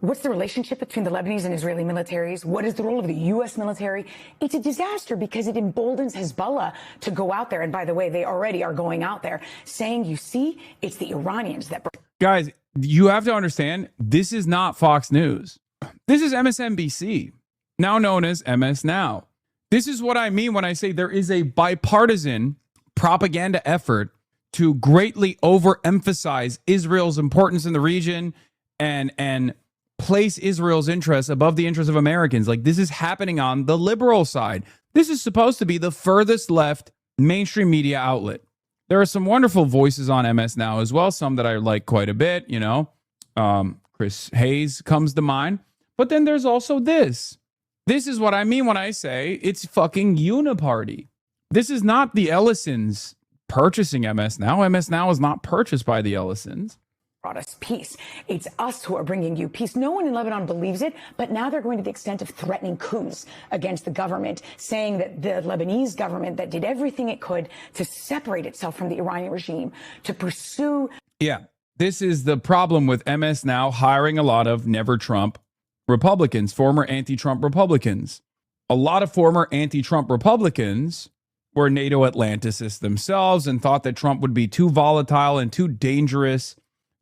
what's the relationship between the Lebanese and Israeli militaries, what is the role of the U.S. military, it's a disaster because it emboldens Hezbollah to go out there. And by the way, they already are going out there saying, you see, it's the Iranians that... Guys, you have to understand, this is not Fox News. This is MSNBC. Now known as MS Now. This is what I mean when I say there is a bipartisan propaganda effort to greatly overemphasize Israel's importance in the region and place Israel's interests above the interests of Americans. Like, this is happening on the liberal side. This is supposed to be the furthest left mainstream media outlet. There are some wonderful voices on MS Now as well, some that I like quite a bit, you know. Chris Hayes comes to mind. But then there's also this. This is what I mean when I say it's fucking uniparty. This is not the Ellisons purchasing MS Now. MS Now is not purchased by the Ellisons. Brought us peace. It's us who are bringing you peace. No one in Lebanon believes it, but now they're going to the extent of threatening coups against the government, saying that the Lebanese government that did everything it could to separate itself from the Iranian regime, to pursue... Yeah, this is the problem with MS Now hiring a lot of never Trump Republicans, former anti-Trump Republicans. A lot of former anti-Trump Republicans were NATO Atlanticists themselves and thought that Trump would be too volatile and too dangerous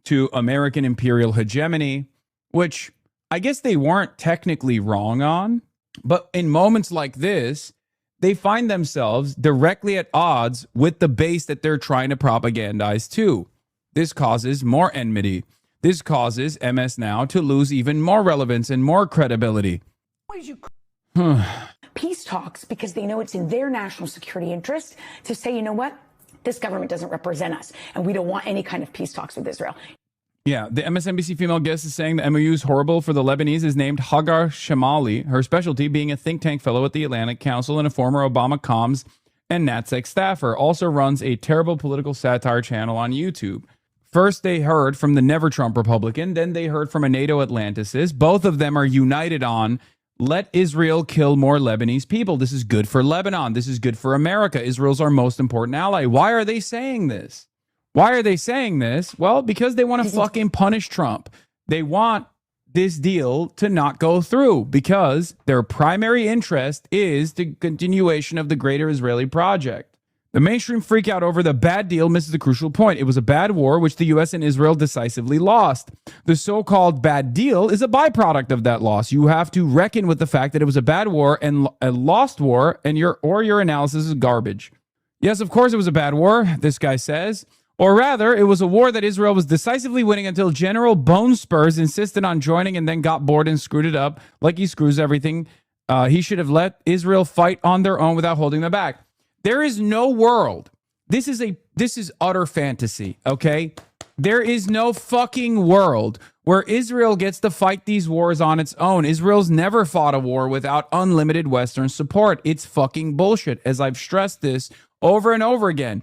to American imperial hegemony, which I guess they weren't technically wrong on. But in moments like this, they find themselves directly at odds with the base that they're trying to propagandize to. This causes more enmity. This causes MS Now to lose even more relevance and more credibility. Peace talks because they know it's in their national security interest to say, you know what, this government doesn't represent us and we don't want any kind of peace talks with Israel. Yeah, the MSNBC female guest is saying the MOU is horrible for the Lebanese is named Hagar Shamali, her specialty being a think tank fellow at the Atlantic Council and a former Obama comms and NatSec staffer. Also runs a terrible political satire channel on YouTube. First, they heard from the Never Trump Republican. Then they heard from a NATO Atlanticist. Both of them are united on let Israel kill more Lebanese people. This is good for Lebanon. This is good for America. Israel's our most important ally. Why are they saying this? Why are they saying this? Well, because they want to fucking punish Trump. They want this deal to not go through because their primary interest is the continuation of the greater Israeli project. The mainstream freak out over the bad deal misses the crucial point. It was a bad war, which the U.S. and Israel decisively lost. The so-called bad deal is a byproduct of that loss. You have to reckon with the fact that it was a bad war and a lost war, and your analysis is garbage. Yes, of course it was a bad war, this guy says. Or rather, it was a war that Israel was decisively winning until General Bone Spurs insisted on joining and then got bored and screwed it up like he screws everything. He should have let Israel fight on their own without holding them back. There is no world. This is utter fantasy, okay? There is no fucking world where Israel gets to fight these wars on its own. Israel's never fought a war without unlimited Western support. It's fucking bullshit, as I've stressed this over and over again.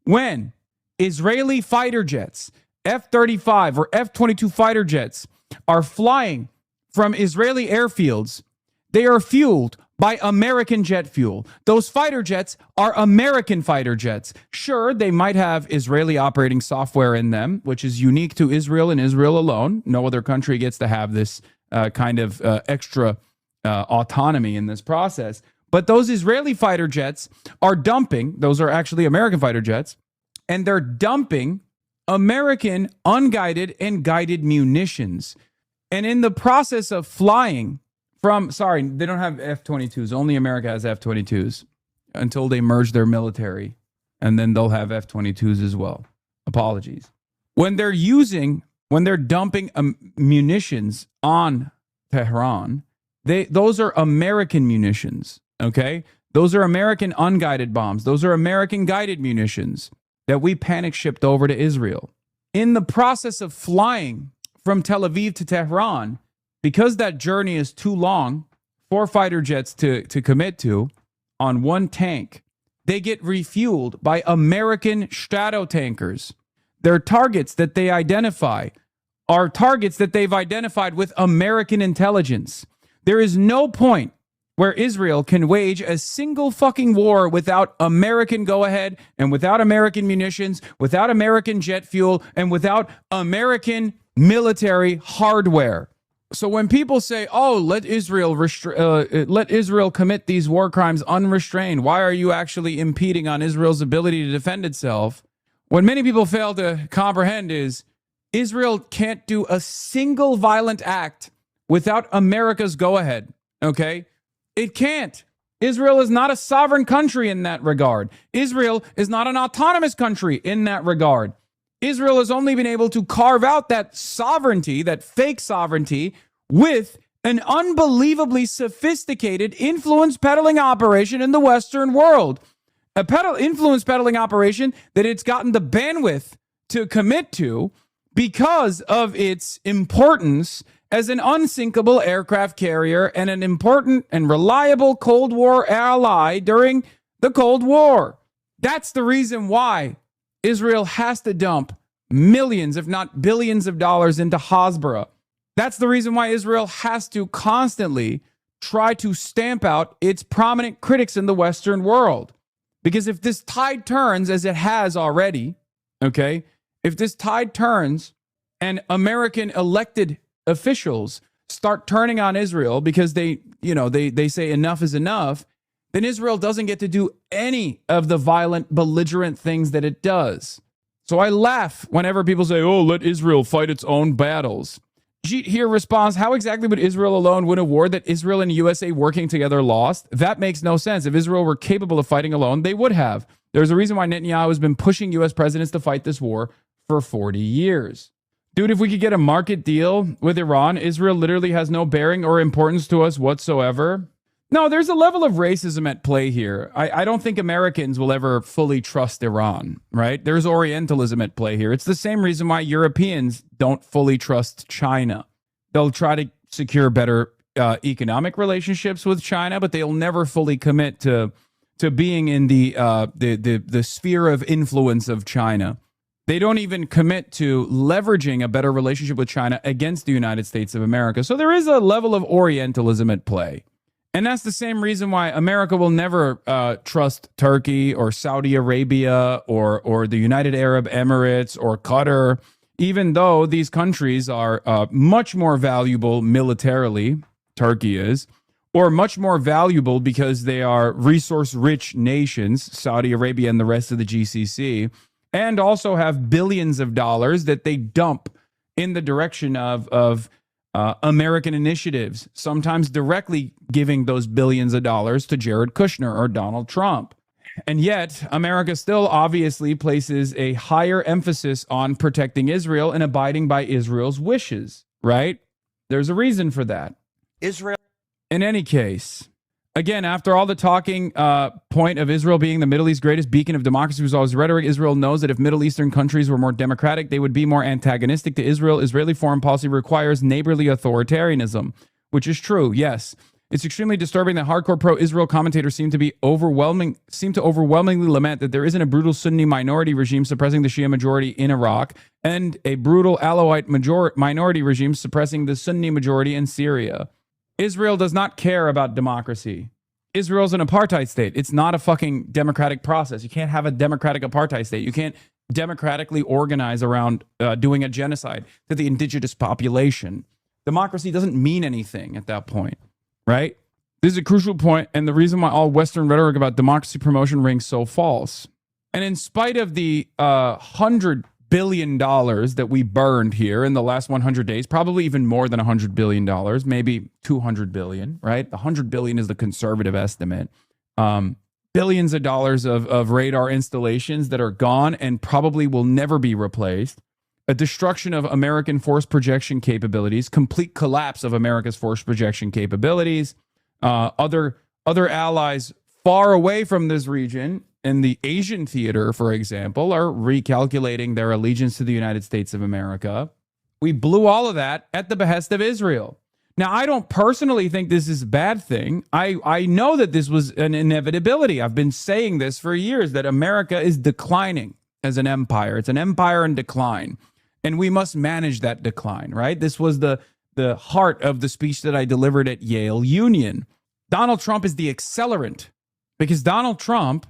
When Israeli fighter jets, F-35 or F-22 fighter jets, are flying from Israeli airfields, they are fueled by American jet fuel. Those fighter jets are American fighter jets. Sure, they might have Israeli operating software in them, which is unique to Israel and Israel alone. No other country gets to have this kind of extra autonomy in this process. But those Israeli fighter jets are dumping, those are actually American fighter jets, and they're dumping American unguided and guided munitions. And in the process of flying from, sorry, they don't have F-22s. Only America has F-22s until they merge their military. And then they'll have F-22s as well. Apologies. When they're dumping munitions on Tehran, those are American munitions, okay? Those are American unguided bombs. Those are American guided munitions that we panic shipped over to Israel. In the process of flying from Tel Aviv to Tehran, because that journey is too long for fighter jets to commit to on one tank, they get refueled by American Stratotankers. Their targets that they identify are targets that they've identified with American intelligence. There is no point where Israel can wage a single fucking war without American go-ahead and without American munitions, without American jet fuel, and without American military hardware. So when people say, oh, let Israel commit these war crimes unrestrained, why are you actually impeding on Israel's ability to defend itself? What many people fail to comprehend is Israel can't do a single violent act without America's go-ahead, okay? It can't. Israel is not a sovereign country in that regard. Israel is not an autonomous country in that regard. Israel has only been able to carve out that sovereignty, that fake sovereignty, with an unbelievably sophisticated influence peddling operation in the Western world. A influence peddling operation that it's gotten the bandwidth to commit to because of its importance as an unsinkable aircraft carrier and an important and reliable Cold War ally during the Cold War. That's the reason why Israel has to dump millions, if not billions of dollars into Hasbara. That's the reason why Israel has to constantly try to stamp out its prominent critics in the Western world. Because if this tide turns, as it has already, okay, if this tide turns and American elected officials start turning on Israel because they say enough is enough, then Israel doesn't get to do any of the violent, belligerent things that it does. So I laugh whenever people say, oh, let Israel fight its own battles. Jeet here responds, how exactly would Israel alone win a war that Israel and USA working together lost? That makes no sense. If Israel were capable of fighting alone, they would have. There's a reason why Netanyahu has been pushing U.S. presidents to fight this war for 40 years. Dude, if we could get a market deal with Iran, Israel literally has no bearing or importance to us whatsoever. No, there's a level of racism at play here. I don't think Americans will ever fully trust Iran, right? There's Orientalism at play here. It's the same reason why Europeans don't fully trust China. They'll try to secure better economic relationships with China, but they'll never fully commit to being in the sphere of influence of China. They don't even commit to leveraging a better relationship with China against the United States of America. So there is a level of Orientalism at play. And that's the same reason why America will never trust Turkey or Saudi Arabia or the United Arab Emirates or Qatar, even though these countries are much more valuable militarily, Turkey is, or much more valuable because they are resource-rich nations, Saudi Arabia and the rest of the GCC, and also have billions of dollars that they dump in the direction of American initiatives, sometimes directly giving those billions of dollars to Jared Kushner or Donald Trump. And yet, America still obviously places a higher emphasis on protecting Israel and abiding by Israel's wishes, right? There's a reason for that. Israel. In any case, again, after all the talking point of Israel being the Middle East's greatest beacon of democracy was always rhetoric, Israel knows that if Middle Eastern countries were more democratic, they would be more antagonistic to Israel. Israeli foreign policy requires neighborly authoritarianism, which is true, yes. It's extremely disturbing that hardcore pro-Israel commentators seem to overwhelmingly lament that there isn't a brutal Sunni minority regime suppressing the Shia majority in Iraq and a brutal Alawite minority regime suppressing the Sunni majority in Syria. Israel does not care about democracy. Israel's an apartheid state. It's not a fucking democratic process. You can't have a democratic apartheid state. You can't democratically organize around doing a genocide to the indigenous population. Democracy doesn't mean anything at that point, right? This is a crucial point, and the reason why all Western rhetoric about democracy promotion rings so false. And in spite of the $100 billion that we burned here in the last 100 days, probably even more than $100 billion, maybe 200 billion, right? The 100 billion is the conservative estimate. Billions of dollars of radar installations that are gone and probably will never be replaced. A destruction of American force projection capabilities, complete collapse of America's force projection capabilities. Other allies far away from this region in the Asian theater, for example, are recalculating their allegiance to the United States of America. We blew all of that at the behest of Israel. Now, I don't personally think this is a bad thing. I know that this was an inevitability. I've been saying this for years, that America is declining as an empire. It's an empire in decline, and we must manage that decline, right? This was the heart of the speech that I delivered at Yale Union. Donald Trump is the accelerant, because Donald Trump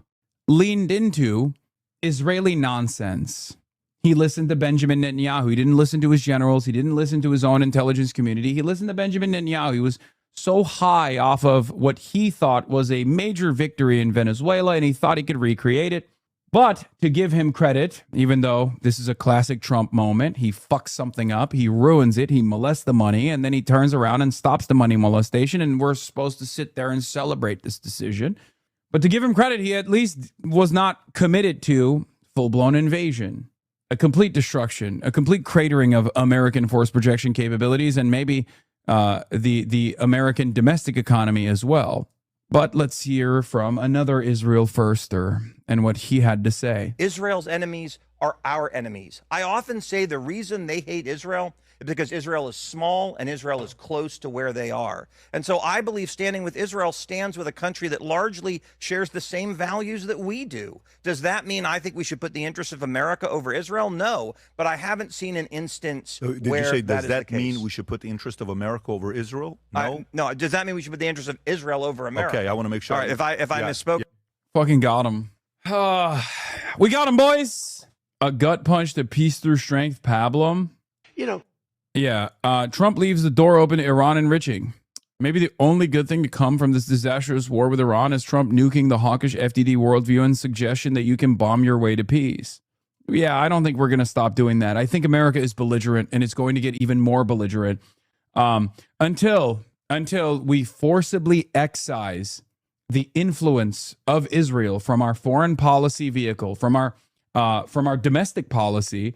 leaned into Israeli nonsense. He listened to Benjamin Netanyahu. He didn't listen to his generals. He didn't listen to his own intelligence community. He listened to Benjamin Netanyahu. He was so high off of what he thought was a major victory in Venezuela, and he thought he could recreate it. But to give him credit, even though this is a classic Trump moment, he fucks something up, he ruins it, he molests the money, and then he turns around and stops the money molestation, and we're supposed to sit there and celebrate this decision. But to give him credit, he at least was not committed to full-blown invasion, a complete destruction, a complete cratering of American force projection capabilities, and maybe the American domestic economy as well. But let's hear from another Israel firster and what he had to say. Israel's enemies are our enemies. I often say the reason they hate Israel is because Israel is small and Israel is close to where they are. And so I believe standing with Israel stands with a country that largely shares the same values that we do. Does that mean I think we should put the interests of America over Israel? No, but I haven't seen an instance where Did you say, does that is the case. mean we should put the interest of America over Israel? No? No, does that mean we should put the interest of Israel over America? Okay, I want to make sure. All right, if I misspoke. Yeah. Fucking got him. We got him, boys. A gut punch to peace through strength, Pablum. You know. Yeah, Trump leaves the door open to Iran enriching. Maybe the only good thing to come from this disastrous war with Iran is Trump nuking the hawkish FDD worldview and suggestion that you can bomb your way to peace. Yeah, I don't think we're going to stop doing that. I think America is belligerent, and it's going to get even more belligerent until we forcibly excise the influence of Israel from our foreign policy vehicle, from our domestic policy.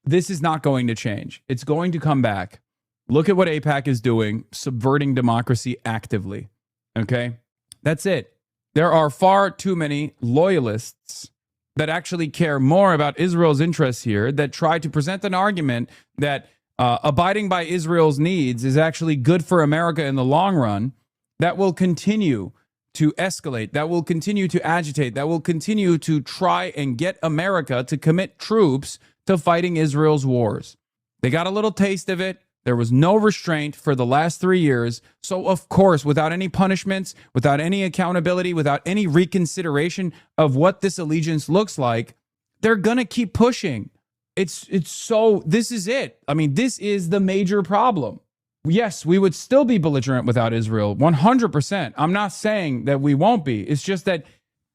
This is not going to change. It's going to come back. Look at what AIPAC is doing, subverting democracy actively. Okay? That's it. There are far too many loyalists that actually care more about Israel's interests here, that try to present an argument that abiding by Israel's needs is actually good for America in the long run, that will continue to escalate, that will continue to agitate, that will continue to try and get America to commit troops to fighting Israel's wars. They got a little taste of it There was no restraint for the last 3 years. So, of course, without any punishments, without any accountability, without any reconsideration of what this allegiance looks like, they're going to keep pushing. This is it. I mean, this is the major problem. Yes, we would still be belligerent without Israel, 100%. I'm not saying that we won't be. It's just that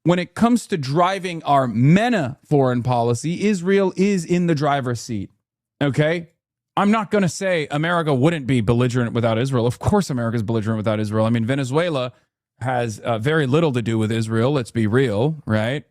when it comes to driving our MENA foreign policy, Israel is in the driver's seat. Okay? I'm not going to say America wouldn't be belligerent without Israel. Of course, America's belligerent without Israel. I mean, Venezuela has very little to do with Israel. Let's be real, right?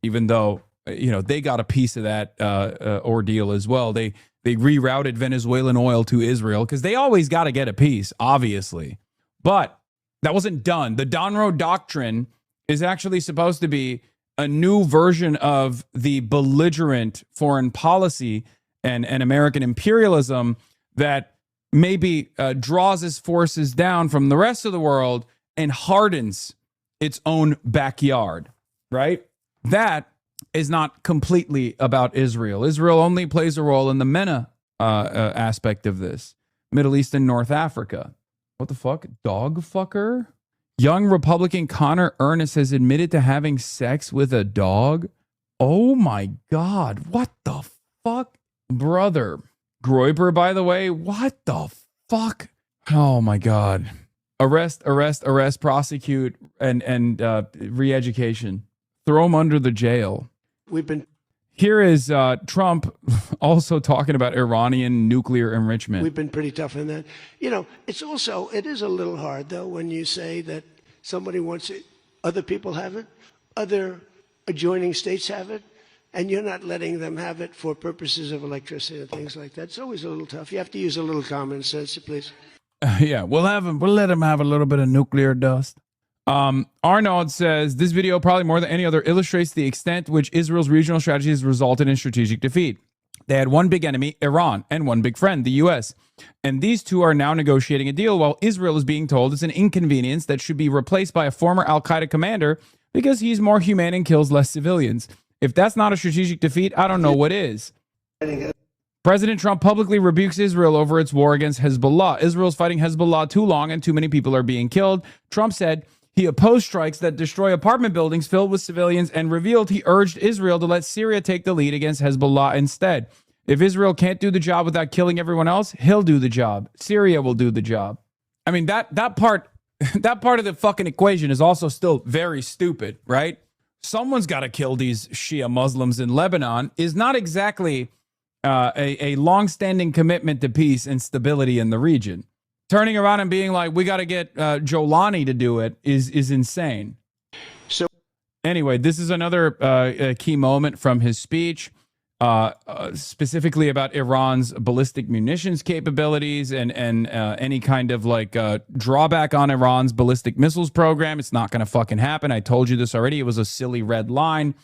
Even though, they got a piece of that ordeal as well. They rerouted Venezuelan oil to Israel because they always got to get a piece, obviously. But that wasn't done. The Donroe Doctrine is actually supposed to be a new version of the belligerent foreign policy and American imperialism that maybe draws its forces down from the rest of the world and hardens its own backyard, right? That is not completely about Israel. Israel only plays a role in the MENA aspect of this. Middle East and North Africa. What the fuck? Dog fucker? Young Republican Connor Ernest has admitted to having sex with a dog. Oh my God. What the fuck? Brother. Groiber, by the way. What the fuck? Oh my God. Arrest, prosecute, and re-education. Throw him under the jail. Here is Trump also talking about Iranian nuclear enrichment. We've been pretty tough on that. It is a little hard, though, when you say that somebody wants it, other people have it, other adjoining states have it, and you're not letting them have it for purposes of electricity and things like that. It's always a little tough. You have to use a little common sense, please. Yeah, we'll let him have a little bit of nuclear dust. Arnold says, this video probably more than any other illustrates the extent to which Israel's regional strategy has resulted in strategic defeat. They had one big enemy, Iran, and one big friend, the U.S. And these two are now negotiating a deal while Israel is being told it's an inconvenience that should be replaced by a former al-Qaeda commander because he's more humane and kills less civilians. If that's not a strategic defeat, I don't know what is. President Trump publicly rebukes Israel over its war against Hezbollah. Israel's fighting Hezbollah too long and too many people are being killed. Trump said he opposed strikes that destroy apartment buildings filled with civilians and revealed he urged Israel to let Syria take the lead against Hezbollah instead. If Israel can't do the job without killing everyone else, he'll do the job. Syria will do the job. I mean, that part of the fucking equation is also still very stupid, right? Someone's got to kill these Shia Muslims in Lebanon is not exactly a long-standing commitment to peace and stability in the region. Turning around and being like, we got to get Jolani to do it is insane. So anyway, this is another key moment from his speech, specifically about Iran's ballistic munitions capabilities and any kind of drawback on Iran's ballistic missiles program. It's not going to fucking happen. I told you this already. It was a silly red line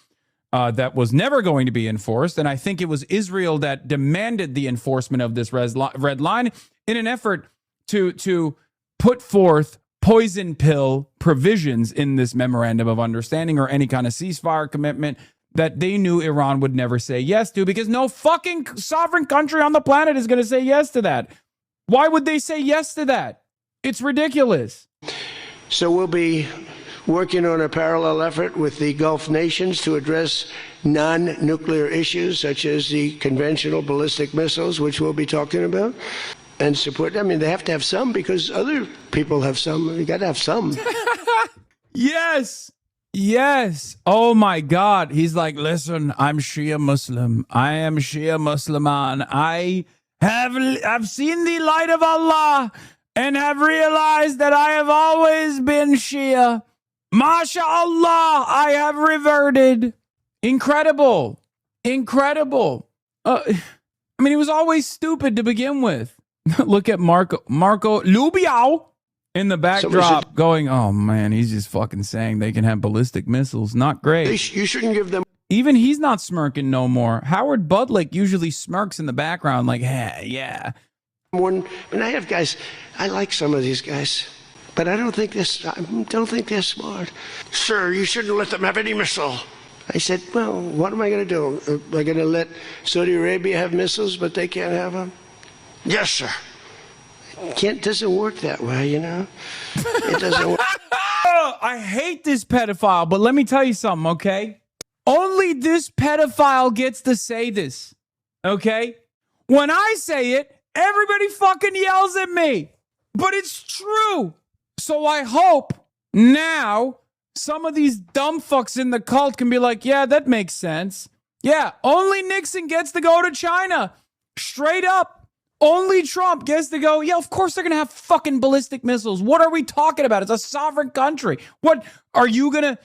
that was never going to be enforced. And I think it was Israel that demanded the enforcement of this red line in an effort to put forth poison pill provisions in this memorandum of understanding or any kind of ceasefire commitment that they knew Iran would never say yes to, because no fucking sovereign country on the planet is going to say yes to that. Why would they say yes to that? It's ridiculous. So we'll be working on a parallel effort with the Gulf nations to address non-nuclear issues such as the conventional ballistic missiles, which we'll be talking about. And support. I mean, they have to have some because other people have some. You got to have some. Yes. Oh my God. He's like, listen, I'm Shia Muslim. I am Shia Musliman. I've seen the light of Allah and have realized that I have always been Shia. MashaAllah, I have reverted. Incredible. I mean, he was always stupid to begin with. Look at Marco Rubio in the backdrop going, oh man, he's just fucking saying they can have ballistic missiles. Not great. You shouldn't give them. Even he's not smirking no more. Howard Budlick usually smirks in the background like, hey, yeah. And I have guys, I like some of these guys, but I don't think they're smart. Sir, you shouldn't let them have any missile. I said, well, what am I going to do? Am I going to let Saudi Arabia have missiles, but they can't have them? Yes, sir. doesn't work that way, you know? It doesn't work. I hate this pedophile, but let me tell you something, okay? Only this pedophile gets to say this, okay? When I say it, everybody fucking yells at me, but it's true. So I hope now some of these dumb fucks in the cult can be like, yeah, that makes sense. Yeah, only Nixon gets to go to China. Straight up. Only Trump gets to go, yeah, of course they're going to have fucking ballistic missiles. What are we talking about? It's a sovereign country. What are you going to,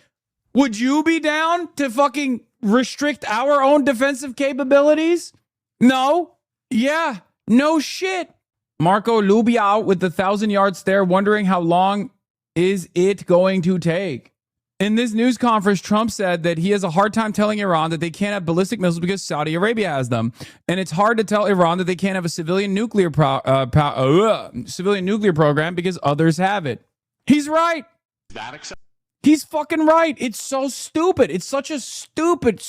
would you be down to fucking restrict our own defensive capabilities? No. Yeah, no shit. Marco Rubio with the 1,000-yard stare, wondering how long is it going to take? In this news conference, Trump said that he has a hard time telling Iran that they can't have ballistic missiles because Saudi Arabia has them. And it's hard to tell Iran that they can't have a civilian nuclear program because others have it. He's right. He's fucking right. It's so stupid. It's such a stupid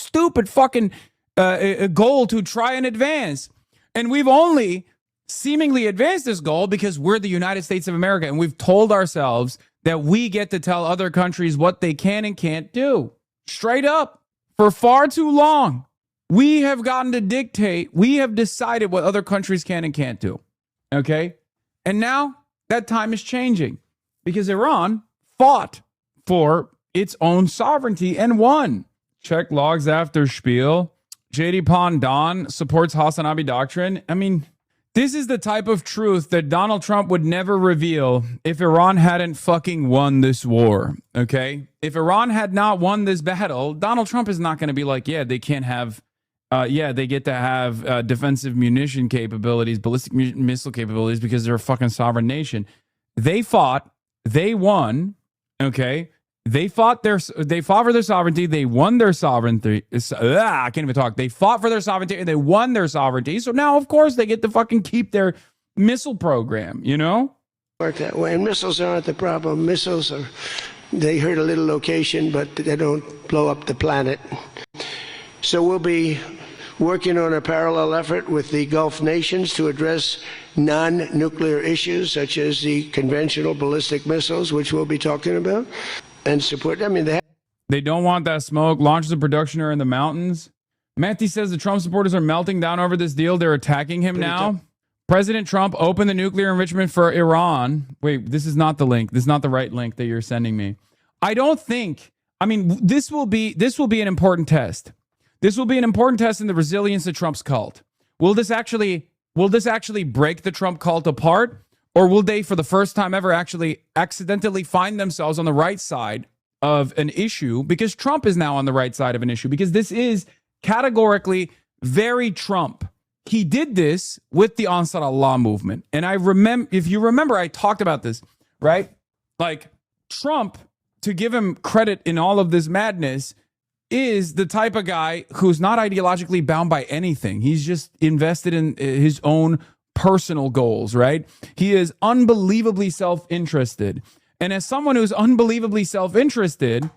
fucking goal to try and advance. And we've only seemingly advanced this goal because we're the United States of America, and we've told ourselves that we get to tell other countries what they can and can't do. Straight up. For far too long, we have gotten to dictate, we have decided what other countries can and can't do. Okay? And now that time is changing because Iran fought for its own sovereignty and won. Check logs after spiel. JD Pondon supports HasanAbi doctrine. I mean, this is the type of truth that Donald Trump would never reveal if Iran hadn't fucking won this war, okay? If Iran had not won this battle, Donald Trump is not going to be like, yeah, they can't have, they get to have defensive munition capabilities, ballistic missile capabilities because they're a fucking sovereign nation. They fought, they won, okay? They fought for their sovereignty. They won their sovereignty. I can't even talk. They fought for their sovereignty and they won their sovereignty. So now, of course, they get to fucking keep their missile program, you know? Work that way. And missiles aren't the problem. Missiles are, they hurt a little location, but they don't blow up the planet. So we'll be working on a parallel effort with the Gulf nations to address non-nuclear issues, such as the conventional ballistic missiles, which we'll be talking about. And support. I mean, they don't want that smoke. Launches of production are in the mountains. Matthew says the Trump supporters are melting down over this deal. They're attacking him now. President Trump opened the nuclear enrichment for Iran. Wait, this is not the link. This is not the right link that you're sending me. I don't think. I mean, this will be an important test. This will be an important test in the resilience of Trump's cult. Will this actually break the Trump cult apart? Or will they, for the first time ever, actually accidentally find themselves on the right side of an issue? Because Trump is now on the right side of an issue. Because this is categorically very Trump. He did this with the Ansar Allah movement. And I remember, if you remember, I talked about this, right? Like, Trump, to give him credit in all of this madness, is the type of guy who's not ideologically bound by anything. He's just invested in his own personal goals, right? He is unbelievably self-interested. And as someone who's unbelievably self-interested,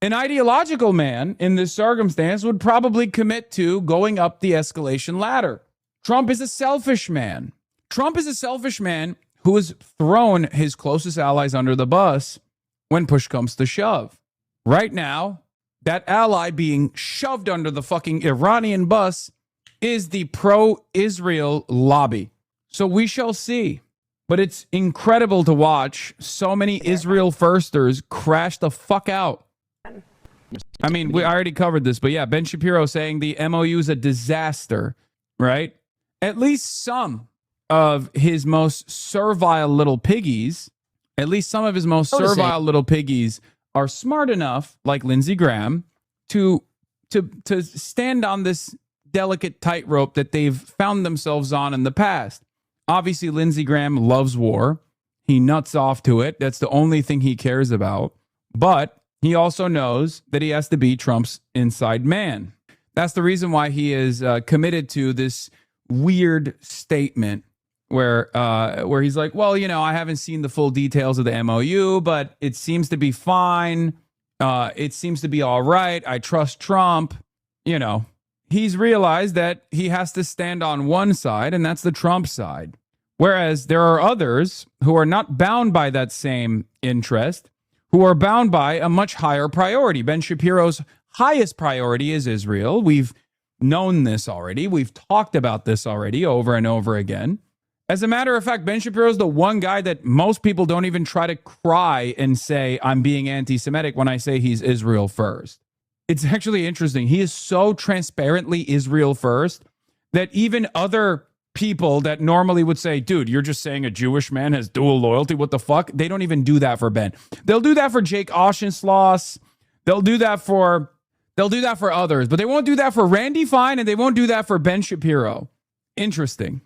an ideological man in this circumstance would probably commit to going up the escalation ladder. Trump is a selfish man. Trump is a selfish man who has thrown his closest allies under the bus when push comes to shove. Right now, that ally being shoved under the fucking Iranian bus is the pro-Israel lobby. So we shall see. But it's incredible to watch so many Israel firsters crash the fuck out. I mean, I already covered this, but yeah, Ben Shapiro saying the MOU is a disaster, right? At least some of his most servile little piggies, little piggies are smart enough, like Lindsey Graham, to stand on this delicate tightrope that they've found themselves on in the past. Obviously, Lindsey Graham loves war. He nuts off to it. That's the only thing he cares about. But he also knows that he has to be Trump's inside man. That's the reason why he is committed to this weird statement where he's like, well, you know, I haven't seen the full details of the MOU, but it seems to be fine. It seems to be all right. I trust Trump. You know, he's realized that he has to stand on one side, and that's the Trump side. Whereas there are others who are not bound by that same interest, who are bound by a much higher priority. Ben Shapiro's highest priority is Israel. We've known this already. We've talked about this already over and over again. As a matter of fact, Ben Shapiro is the one guy that most people don't even try to cry and say, I'm being anti-Semitic when I say he's Israel first. It's actually interesting. He is so transparently Israel first that even other people that normally would say, dude, you're just saying a Jewish man has dual loyalty. What the fuck? They don't even do that for Ben. They'll do that for Jake Auchincloss. They'll do that for others, but they won't do that for Randy Fine, and they won't do that for Ben Shapiro. Interesting.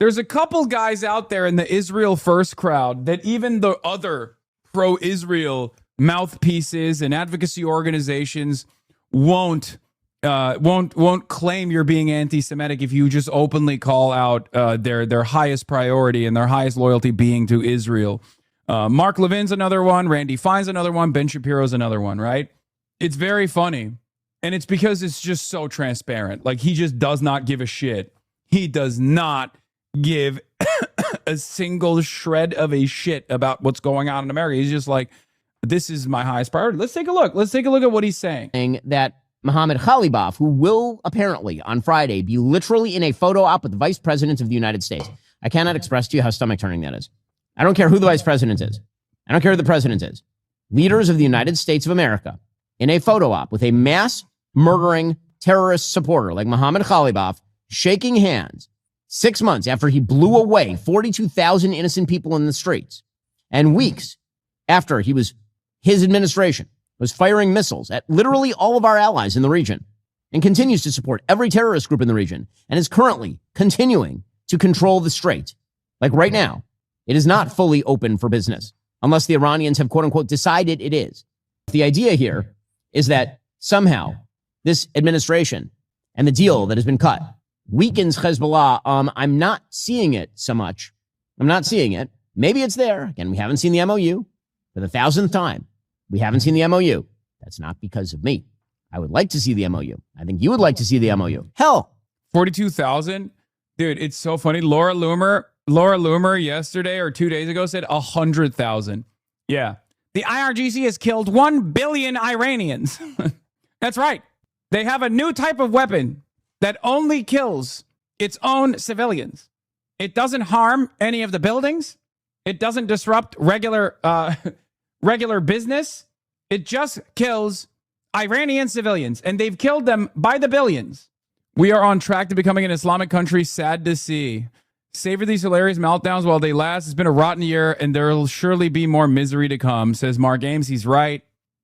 There's a couple guys out there in the Israel First crowd that even the other pro-Israel mouthpieces and advocacy organizations won't claim you're being anti-Semitic if you just openly call out their highest priority and their highest loyalty being to Israel. Mark Levin's another one, Randy Fine's another one, Ben Shapiro's another one, right? It's very funny. And it's because it's just so transparent. Like, he just does not give a shit. He does not give a single shred of a shit about what's going on in America. He's just like, this is my highest priority. Let's take a look. Let's take a look at what he's saying. That Mohammed Khalibaf, who will apparently on Friday be literally in a photo op with the Vice President of the United States. I cannot express to you how stomach-turning that is. I don't care who the Vice President is. I don't care who the President is. Leaders of the United States of America in a photo op with a mass murdering terrorist supporter like Mohammed Khalibaf shaking hands 6 months after he blew away 42,000 innocent people in the streets, and weeks after his administration was firing missiles at literally all of our allies in the region, and continues to support every terrorist group in the region, and is currently continuing to control the strait. Like right now, it is not fully open for business unless the Iranians have, quote unquote, decided it is. The idea here is that somehow this administration and the deal that has been cut weakens Hezbollah. I'm not seeing it so much. I'm not seeing it. Maybe it's there. Again, we haven't seen the MOU for the 1,000th time. We haven't seen the MOU. That's not because of me. I would like to see the MOU. I think you would like to see the MOU. Hell, 42,000? Dude, it's so funny. Laura Loomer yesterday or 2 days ago said 100,000. Yeah. The IRGC has killed 1 billion Iranians. That's right. They have a new type of weapon that only kills its own civilians. It doesn't harm any of the buildings. It doesn't disrupt regular business. It just kills Iranian civilians, and they've killed them by the billions. We are on track to becoming an Islamic country. Sad to see. Savor these hilarious meltdowns while they last. It's been a rotten year, and there will surely be more misery to come, says Mark Ames. He's right.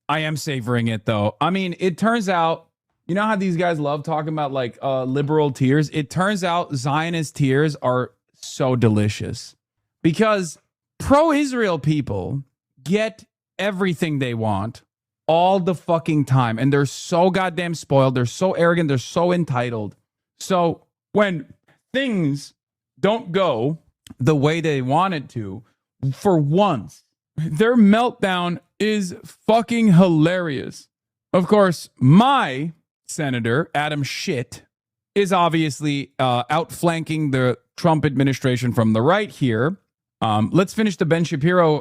I am savoring it, though. I mean, it turns out, you know how these guys love talking about, like, liberal tears? It turns out Zionist tears are so delicious because pro-Israel people get everything they want all the fucking time, and they're so goddamn spoiled. They're so arrogant. They're so entitled. So when things don't go the way they want it to, for once, their meltdown is fucking hilarious. Of course, my Senator Adam Schiff is obviously outflanking the Trump administration from the right here. Let's finish the Ben Shapiro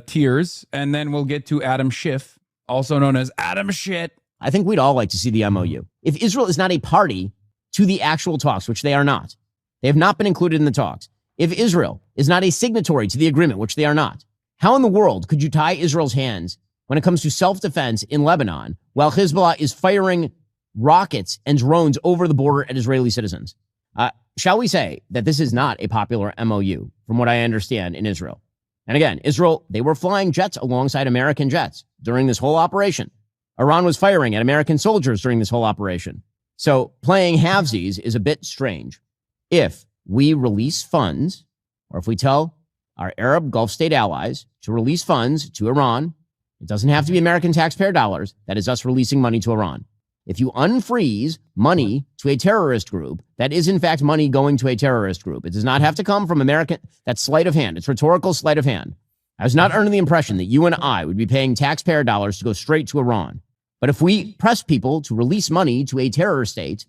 tiers, and then we'll get to Adam Schiff, also known as Adam Schiff. I think we'd all like to see the MOU. If Israel is not a party to the actual talks, which they are not, they have not been included in the talks. If Israel is not a signatory to the agreement, which they are not, how in the world could you tie Israel's hands when it comes to self-defense in Lebanon while Hezbollah is firing rockets and drones over the border at Israeli citizens? Shall we say that this is not a popular MOU, from what I understand, in Israel? And again, Israel, they were flying jets alongside American jets during this whole operation. Iran was firing at American soldiers during this whole operation. So playing halvesies is a bit strange. If we release funds, or if we tell our Arab Gulf state allies to release funds to Iran, it doesn't have to be American taxpayer dollars. That is us releasing money to Iran. If you unfreeze money to a terrorist group, that is in fact money going to a terrorist group. It does not have to come from American. That's sleight of hand. It's rhetorical sleight of hand. I was not under the impression that you and I would be paying taxpayer dollars to go straight to Iran. But if we press people to release money to a terror state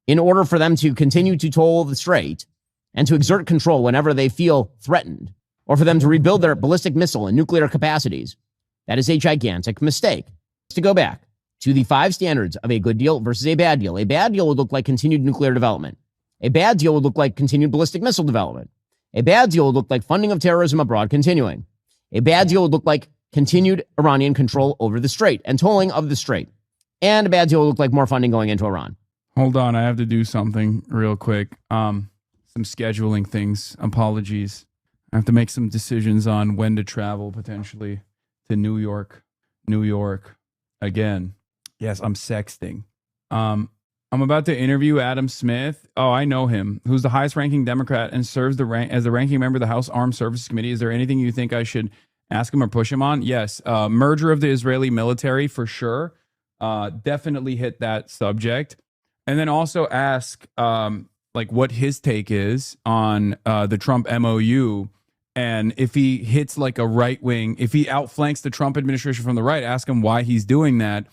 in order for them to continue to toll the strait, and to exert control whenever they feel threatened, or for them to rebuild their ballistic missile and nuclear capacities. That is a gigantic mistake. To go back to the 5 standards of a good deal versus a bad deal would look like continued nuclear development. A bad deal would look like continued ballistic missile development. A bad deal would look like funding of terrorism abroad continuing. A bad deal would look like continued Iranian control over the strait and tolling of the strait. And a bad deal would look like more funding going into Iran. Hold on, I have to do something real quick. Some scheduling things. Apologies. I have to make some decisions on when to travel potentially to New York. New York again. Yes, I'm sexting. I'm about to interview Adam Smith. Oh, I know him. Who's the highest ranking Democrat and serves as the ranking member of the House Armed Services Committee. Is there anything you think I should ask him or push him on? Yes. Merger of the Israeli military for sure. Definitely hit that subject. And then also ask like what his take is on the Trump MOU. And if he hits like a right wing, if he outflanks the Trump administration from the right, ask him why he's doing that.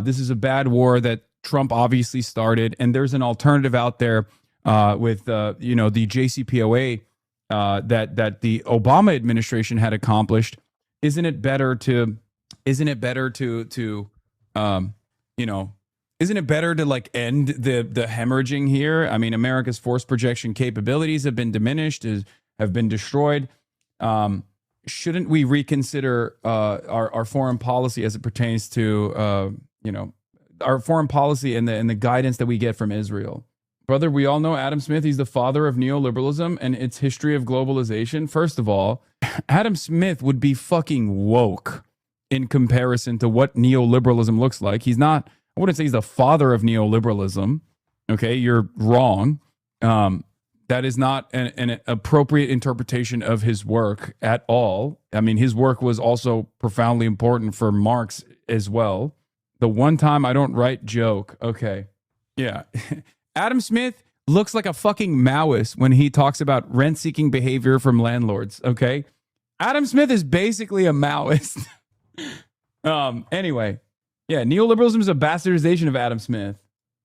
This is a bad war that Trump obviously started. And there's an alternative out there with, the JCPOA that the Obama administration had accomplished. Isn't it better to like end the hemorrhaging here? I mean, America's force projection capabilities have been diminished, have been destroyed. Shouldn't we reconsider our foreign policy as it pertains to our foreign policy and the guidance that we get from Israel? Brother, we all know Adam Smith. He's the father of neoliberalism and its history of globalization. First of all, Adam Smith would be fucking woke in comparison to what neoliberalism looks like. He's not, I wouldn't say he's the father of neoliberalism. Okay, you're wrong. That is not an appropriate interpretation of his work at all. I mean, his work was also profoundly important for Marx as well. The one time I don't write joke. Okay. Yeah. Adam Smith looks like a fucking Maoist when he talks about rent-seeking behavior from landlords. Okay. Adam Smith is basically a Maoist. Anyway. Yeah. Neoliberalism is a bastardization of Adam Smith.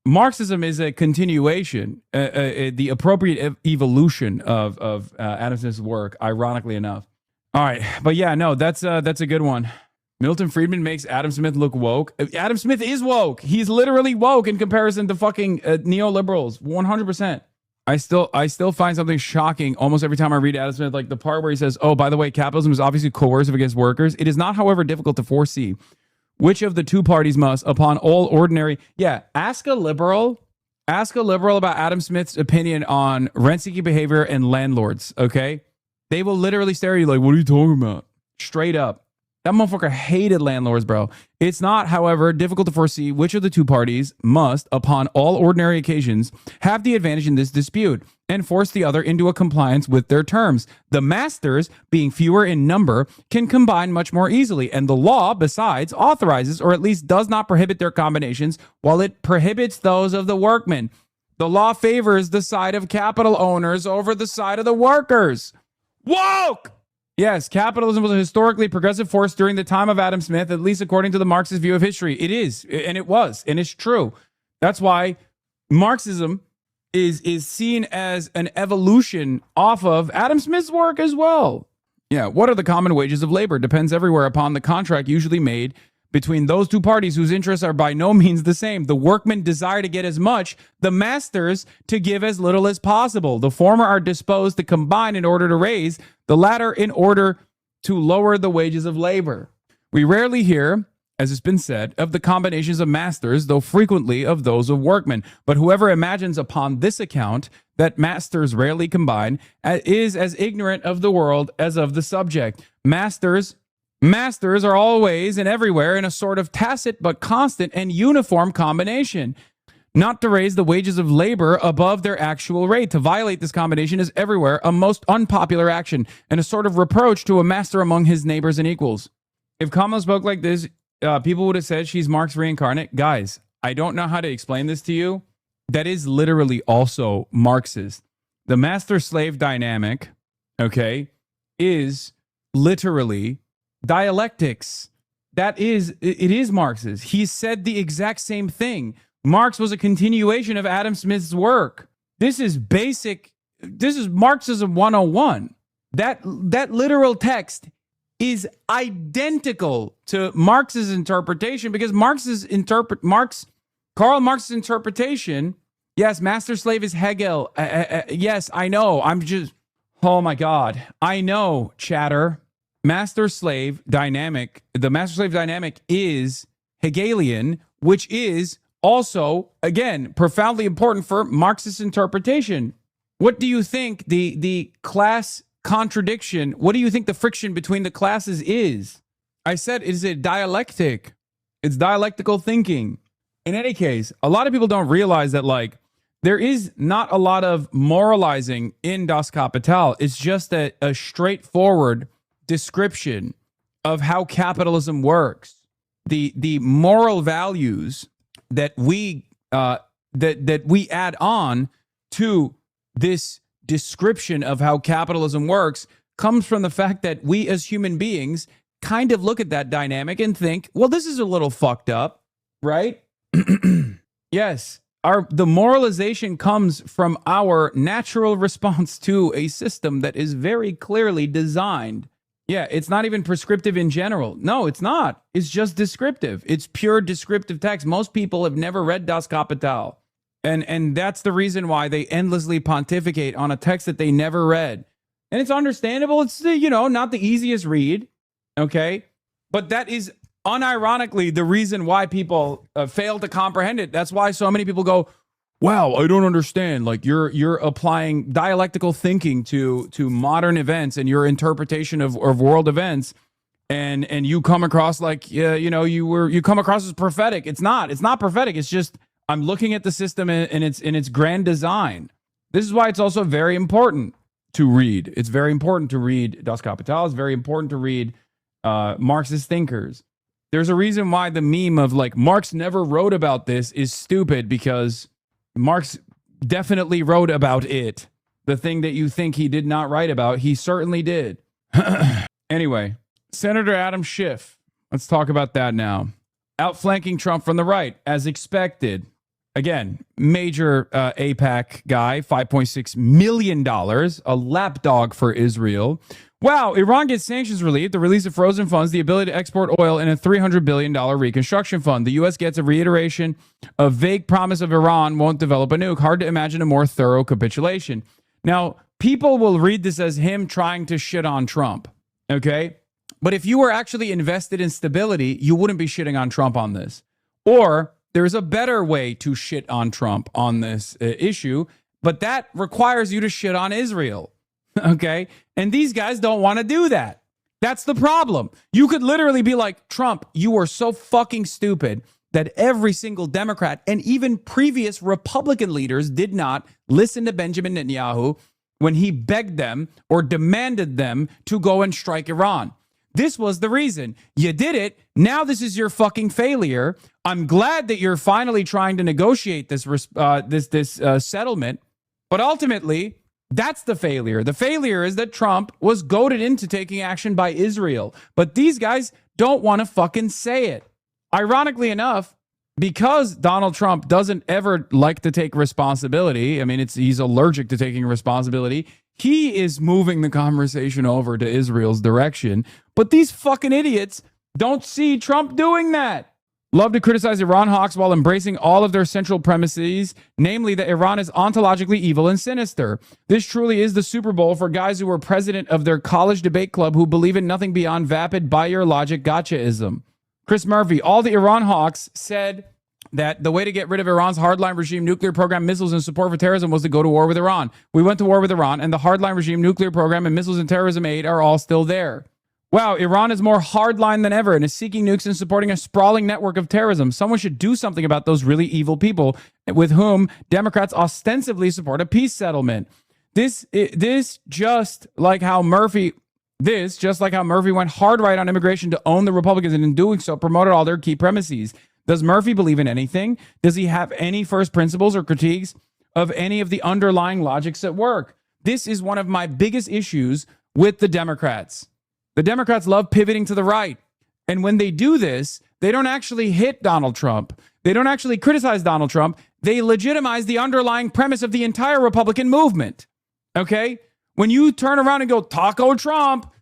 Marxism is a continuation, the appropriate evolution of Adam Smith's work, ironically enough. All right. But yeah, no, that's a good one. Milton Friedman makes Adam Smith look woke. Adam Smith is woke. He's literally woke in comparison to fucking neoliberals. 100%. I still find something shocking almost every time I read Adam Smith, like the part where he says, oh, by the way, capitalism is obviously coercive against workers. It is not, however, difficult to foresee which of the two parties must, upon all ordinary... Yeah, ask a liberal about Adam Smith's opinion on rent-seeking behavior and landlords, okay? They will literally stare at you like, what are you talking about? Straight up. That motherfucker hated landlords, bro. It's not, however, difficult to foresee which of the two parties must, upon all ordinary occasions, have the advantage in this dispute and force the other into a compliance with their terms. The masters, being fewer in number, can combine much more easily, and the law, besides, authorizes or at least does not prohibit their combinations, while it prohibits those of the workmen. The law favors the side of capital owners over the side of the workers. Woke! Yes, capitalism was a historically progressive force during the time of Adam Smith, at least according to the Marxist view of history. It is, and it was, and it's true. That's why Marxism is seen as an evolution off of Adam Smith's work as well. Yeah, what are the common wages of labor? Depends everywhere upon the contract usually made between those two parties whose interests are by no means the same. The workmen desire to get as much, the masters to give as little as possible. The former are disposed to combine in order to raise, the latter in order to lower the wages of labor. We rarely hear, as has been said, of the combinations of masters, though frequently of those of workmen. But whoever imagines upon this account that masters rarely combine is as ignorant of the world as of the subject. Masters are always and everywhere in a sort of tacit but constant and uniform combination, not to raise the wages of labor above their actual rate. To violate this combination is everywhere a most unpopular action and a sort of reproach to a master among his neighbors and equals. If Kamala spoke like this, people would have said she's Marx reincarnate. Guys, I don't know how to explain this to you. That is literally also Marxist. The master-slave dynamic, okay, is literally dialectics. It is Marxist. He said the exact same thing. Marx was a continuation of Adam Smith's work. This is basic this is Marxism 101. That literal text is identical to Marx's interpretation, because Karl Marx's interpretation, yes, master slave is Hegel. Yes, I know. Oh my God. I know, chatter. Master slave dynamic, the master slave dynamic is Hegelian, which is also, again, profoundly important for Marxist interpretation. What do you think the class contradiction, what do you think the friction between the classes is? I said it is a dialectic. It's dialectical thinking. In any case, a lot of people don't realize that, like, there is not a lot of moralizing in Das Kapital. It's just a straightforward description of how capitalism works. The moral values that we that we add on to this description of how capitalism works comes from the fact that we as human beings kind of look at that dynamic and think, well, this is a little fucked up, right? Yes, the moralization comes from our natural response to a system that is very clearly designed. Yeah, it's not even prescriptive in general. No, it's not. It's just descriptive. It's pure descriptive text. Most people have never read Das Kapital. And that's the reason why they endlessly pontificate on a text that they never read. And it's understandable. It's, not the easiest read. Okay? But that is unironically the reason why people fail to comprehend it. That's why so many people go, wow, I don't understand. Like, you're applying dialectical thinking to modern events and your interpretation of world events, and you come across like you come across as prophetic. It's not prophetic. It's just I'm looking at the system in its grand design. This is why it's also very important to read. It's very important to read Das Kapital. It's very important to read Marxist thinkers. There's a reason why the meme of like Marx never wrote about this is stupid, because Marx definitely wrote about it. The thing that you think he did not write about, he certainly did. Anyway, Senator Adam Schiff. Let's talk about that now. Outflanking Trump from the right, as expected. Again, major AIPAC guy, $5.6 million, a lapdog for Israel. Wow, Iran gets sanctions relief, the release of frozen funds, the ability to export oil, and a $300 billion reconstruction fund. The U.S. gets a reiteration of vague promise of Iran won't develop a nuke. Hard to imagine a more thorough capitulation. Now, people will read this as him trying to shit on Trump, okay? But if you were actually invested in stability, you wouldn't be shitting on Trump on this. Or there's a better way to shit on Trump on this issue, but that requires you to shit on Israel. Okay. And these guys don't want to do that. That's the problem. You could literally be like, Trump, you are so fucking stupid that every single Democrat and even previous Republican leaders did not listen to Benjamin Netanyahu when he begged them or demanded them to go and strike Iran. This was the reason. You did it. Now this is your fucking failure. I'm glad that you're finally trying to negotiate this settlement, but ultimately, that's the failure. The failure is that Trump was goaded into taking action by Israel. But these guys don't want to fucking say it. Ironically enough, because Donald Trump doesn't ever like to take responsibility, I mean, he's allergic to taking responsibility, he is moving the conversation over to Israel's direction. But these fucking idiots don't see Trump doing that. Love to criticize Iran hawks while embracing all of their central premises, namely that Iran is ontologically evil and sinister. This truly is the Super Bowl for guys who are president of their college debate club who believe in nothing beyond vapid, by your logic, gotchaism. Chris Murphy, all the Iran hawks said that the way to get rid of Iran's hardline regime, nuclear program, missiles, and support for terrorism was to go to war with Iran. We went to war with Iran, and the hardline regime, nuclear program, and missiles and terrorism aid are all still there. Wow, Iran is more hardline than ever and is seeking nukes and supporting a sprawling network of terrorism. Someone should do something about those really evil people with whom Democrats ostensibly support a peace settlement. This just like how Murphy went hard right on immigration to own the Republicans, and in doing so promoted all their key premises. Does Murphy believe in anything? Does he have any first principles or critiques of any of the underlying logics at work? This is one of my biggest issues with the Democrats. The Democrats love pivoting to the right. And when they do this, they don't actually hit Donald Trump. They don't actually criticize Donald Trump. They legitimize the underlying premise of the entire Republican movement. Okay? When you turn around and go, Taco Trump,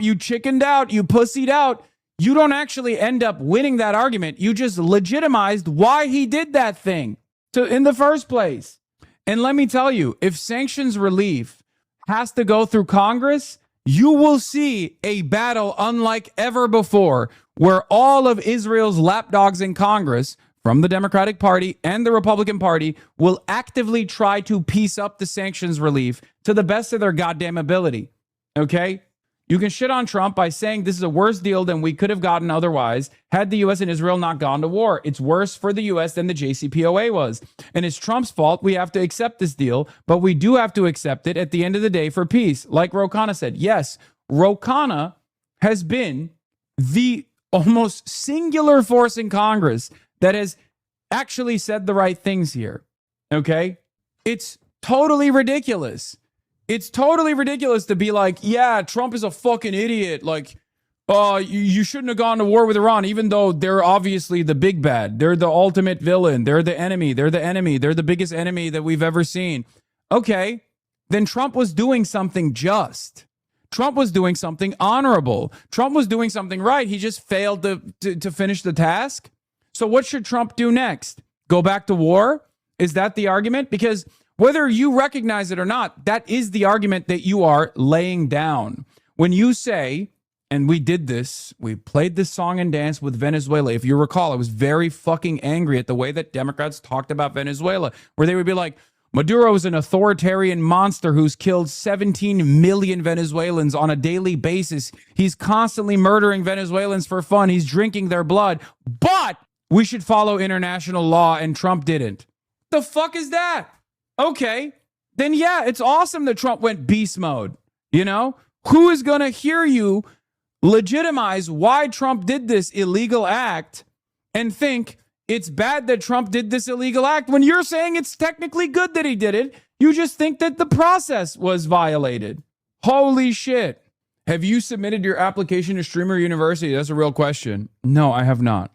you chickened out, you pussied out, you don't actually end up winning that argument. You just legitimized why he did that thing in the first place. And let me tell you, if sanctions relief has to go through Congress, you will see a battle unlike ever before, where all of Israel's lapdogs in Congress, from the Democratic Party and the Republican Party, will actively try to piece up the sanctions relief to the best of their goddamn ability. Okay? You can shit on Trump by saying this is a worse deal than we could have gotten otherwise had the U.S. and Israel not gone to war. It's worse for the U.S. than the JCPOA was. And it's Trump's fault. We have to accept this deal, but we do have to accept it at the end of the day for peace. Like Ro Khanna said, yes, Ro Khanna has been the almost singular force in Congress that has actually said the right things here. Okay? It's totally ridiculous. It's totally ridiculous to be like, yeah, Trump is a fucking idiot. Like, you shouldn't have gone to war with Iran, even though they're obviously the big bad. They're the ultimate villain. They're the enemy. They're the enemy. They're the biggest enemy that we've ever seen. Okay, then Trump was doing something just. Trump was doing something honorable. Trump was doing something right. He just failed to finish the task. So what should Trump do next? Go back to war? Is that the argument? Because whether you recognize it or not, that is the argument that you are laying down. When you say, and we did this, we played this song and dance with Venezuela. If you recall, I was very fucking angry at the way that Democrats talked about Venezuela, where they would be like, Maduro is an authoritarian monster who's killed 17 million Venezuelans on a daily basis. He's constantly murdering Venezuelans for fun. He's drinking their blood. But we should follow international law, and Trump didn't. The fuck is that? Okay, then yeah, it's awesome that Trump went beast mode. You know, who is going to hear you legitimize why Trump did this illegal act and think it's bad that Trump did this illegal act when you're saying it's technically good that he did it? You just think that the process was violated. Holy shit. Have you submitted your application to Streamer University? That's a real question. No, I have not.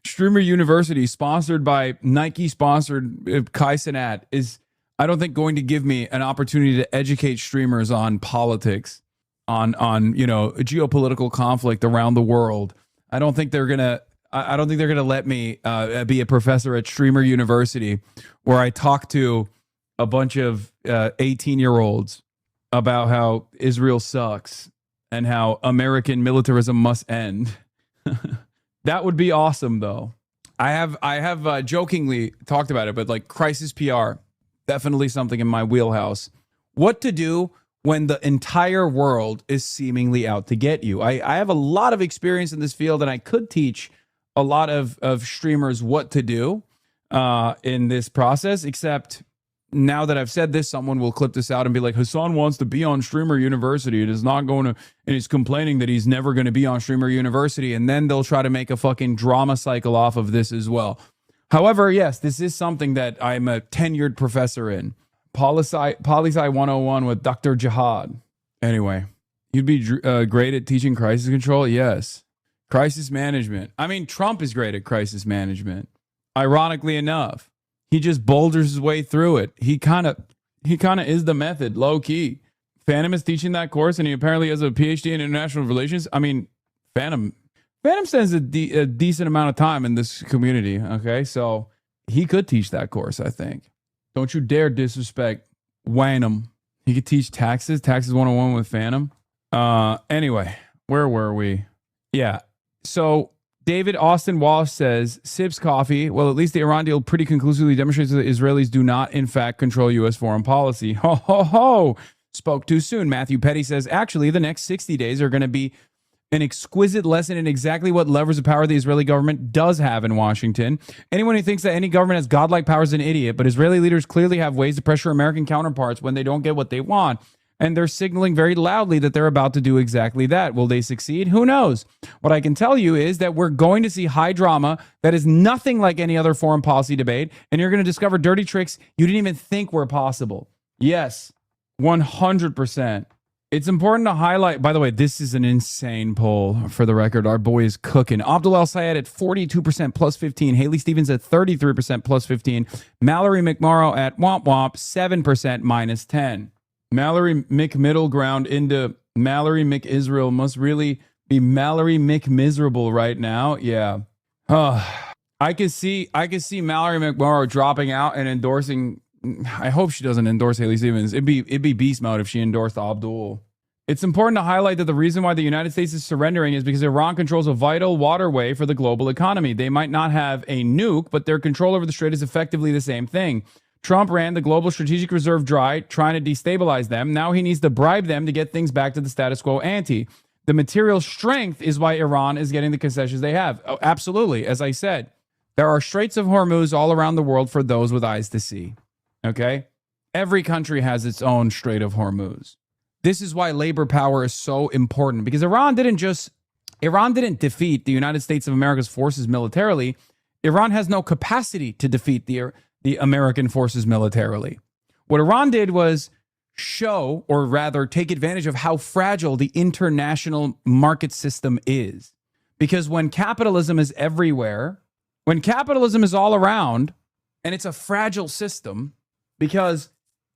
Streamer University, sponsored by Nike, sponsored Kai Cenat, is, I don't think, going to give me an opportunity to educate streamers on politics, on geopolitical conflict around the world. I don't think they're gonna let me be a professor at Streamer University, where I talk to a bunch of 18-year-olds about how Israel sucks and how American militarism must end. That would be awesome, though. I have jokingly talked about it, but like crisis PR, definitely something in my wheelhouse. What to do when the entire world is seemingly out to get you. I have a lot of experience in this field, and I could teach a lot of streamers what to do in this process, except now that I've said this, someone will clip this out and be like, Hasan wants to be on Streamer University. It is not going to, and he's complaining that he's never going to be on Streamer University. And then they'll try to make a fucking drama cycle off of this as well. However, yes, this is something that I'm a tenured professor in. Poli-Sci 101 with Dr. Jihad. Anyway, you'd be great at teaching crisis control? Yes. Crisis management. I mean, Trump is great at crisis management. Ironically enough. He just boulders his way through it. He kind of is the method, low key. Phantom is teaching that course, and he apparently has a PhD in international relations. I mean, Phantom spends a decent amount of time in this community. Okay, so he could teach that course. I think. Don't you dare disrespect Phantom. He could teach taxes 101 with Phantom. Anyway, where were we? Yeah. So David Austin Walsh says, sips coffee. Well, at least the Iran deal pretty conclusively demonstrates that the Israelis do not, in fact, control U.S. foreign policy. Ho, ho, ho. Spoke too soon. Matthew Petty says, actually, the next 60 days are going to be an exquisite lesson in exactly what levers of power the Israeli government does have in Washington. Anyone who thinks that any government has godlike power is an idiot, but Israeli leaders clearly have ways to pressure American counterparts when they don't get what they want. And they're signaling very loudly that they're about to do exactly that. Will they succeed? Who knows? What I can tell you is that we're going to see high drama that is nothing like any other foreign policy debate. And you're going to discover dirty tricks you didn't even think were possible. Yes, 100%. It's important to highlight, by the way, this is an insane poll for the record. Our boy is cooking. Abdul El Sayed at 42% plus 15. Haley Stevens at 33% plus 15. Mallory McMorrow at womp womp 7% minus 10. Mallory McMiddle ground into Mallory McIsrael must really be Mallory McMiserable right now. Yeah. I could see Mallory McMorrow dropping out and endorsing. I hope she doesn't endorse Haley Stevens. It'd be beast mode if she endorsed Abdul. It's important to highlight that the reason why the United States is surrendering is because Iran controls a vital waterway for the global economy. They might not have a nuke, but their control over the strait is effectively the same thing. Trump ran the global strategic reserve dry, trying to destabilize them. Now he needs to bribe them to get things back to the status quo ante. The material strength is why Iran is getting the concessions they have. Oh, absolutely. As I said, there are Straits of Hormuz all around the world for those with eyes to see. Okay? Every country has its own Strait of Hormuz. This is why labor power is so important, because Iran didn't defeat the United States of America's forces militarily. Iran has no capacity to defeat the American forces militarily. What Iran did was show, or rather take advantage of, how fragile the international market system is. Because when capitalism is everywhere, when capitalism is all around, and it's a fragile system, because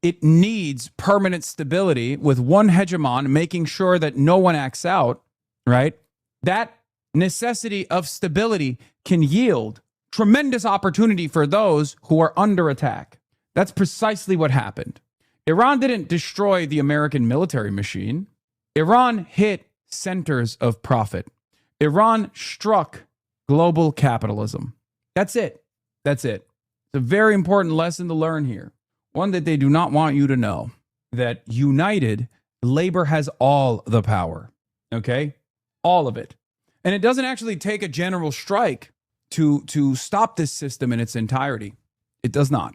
it needs permanent stability with one hegemon making sure that no one acts out, right? That necessity of stability can yield tremendous opportunity for those who are under attack. That's precisely what happened. Iran didn't destroy the American military machine. Iran hit centers of profit. Iran struck global capitalism. That's it. That's it. It's a very important lesson to learn here. One that they do not want you to know, that united, labor has all the power. Okay? All of it. And it doesn't actually take a general strike to stop this system in its entirety. It does not.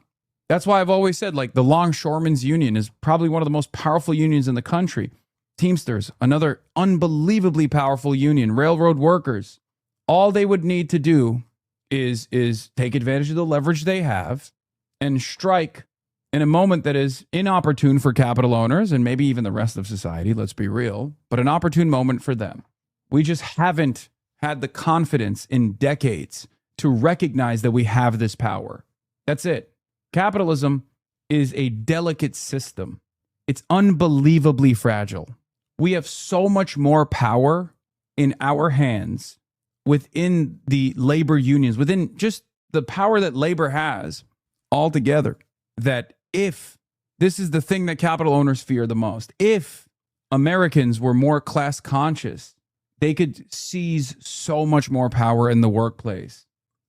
That's why I've always said, like, the Longshoremen's Union is probably one of the most powerful unions in the country. Teamsters, another unbelievably powerful union. Railroad workers. All they would need to do is take advantage of the leverage they have and strike in a moment that is inopportune for capital owners and maybe even the rest of society, let's be real, but an opportune moment for them. We just haven't had the confidence in decades to recognize that we have this power. That's it. Capitalism is a delicate system. It's unbelievably fragile. We have so much more power in our hands within the labor unions, within just the power that labor has altogether, that if this is the thing that capital owners fear the most, if Americans were more class conscious, they could seize so much more power in the workplace.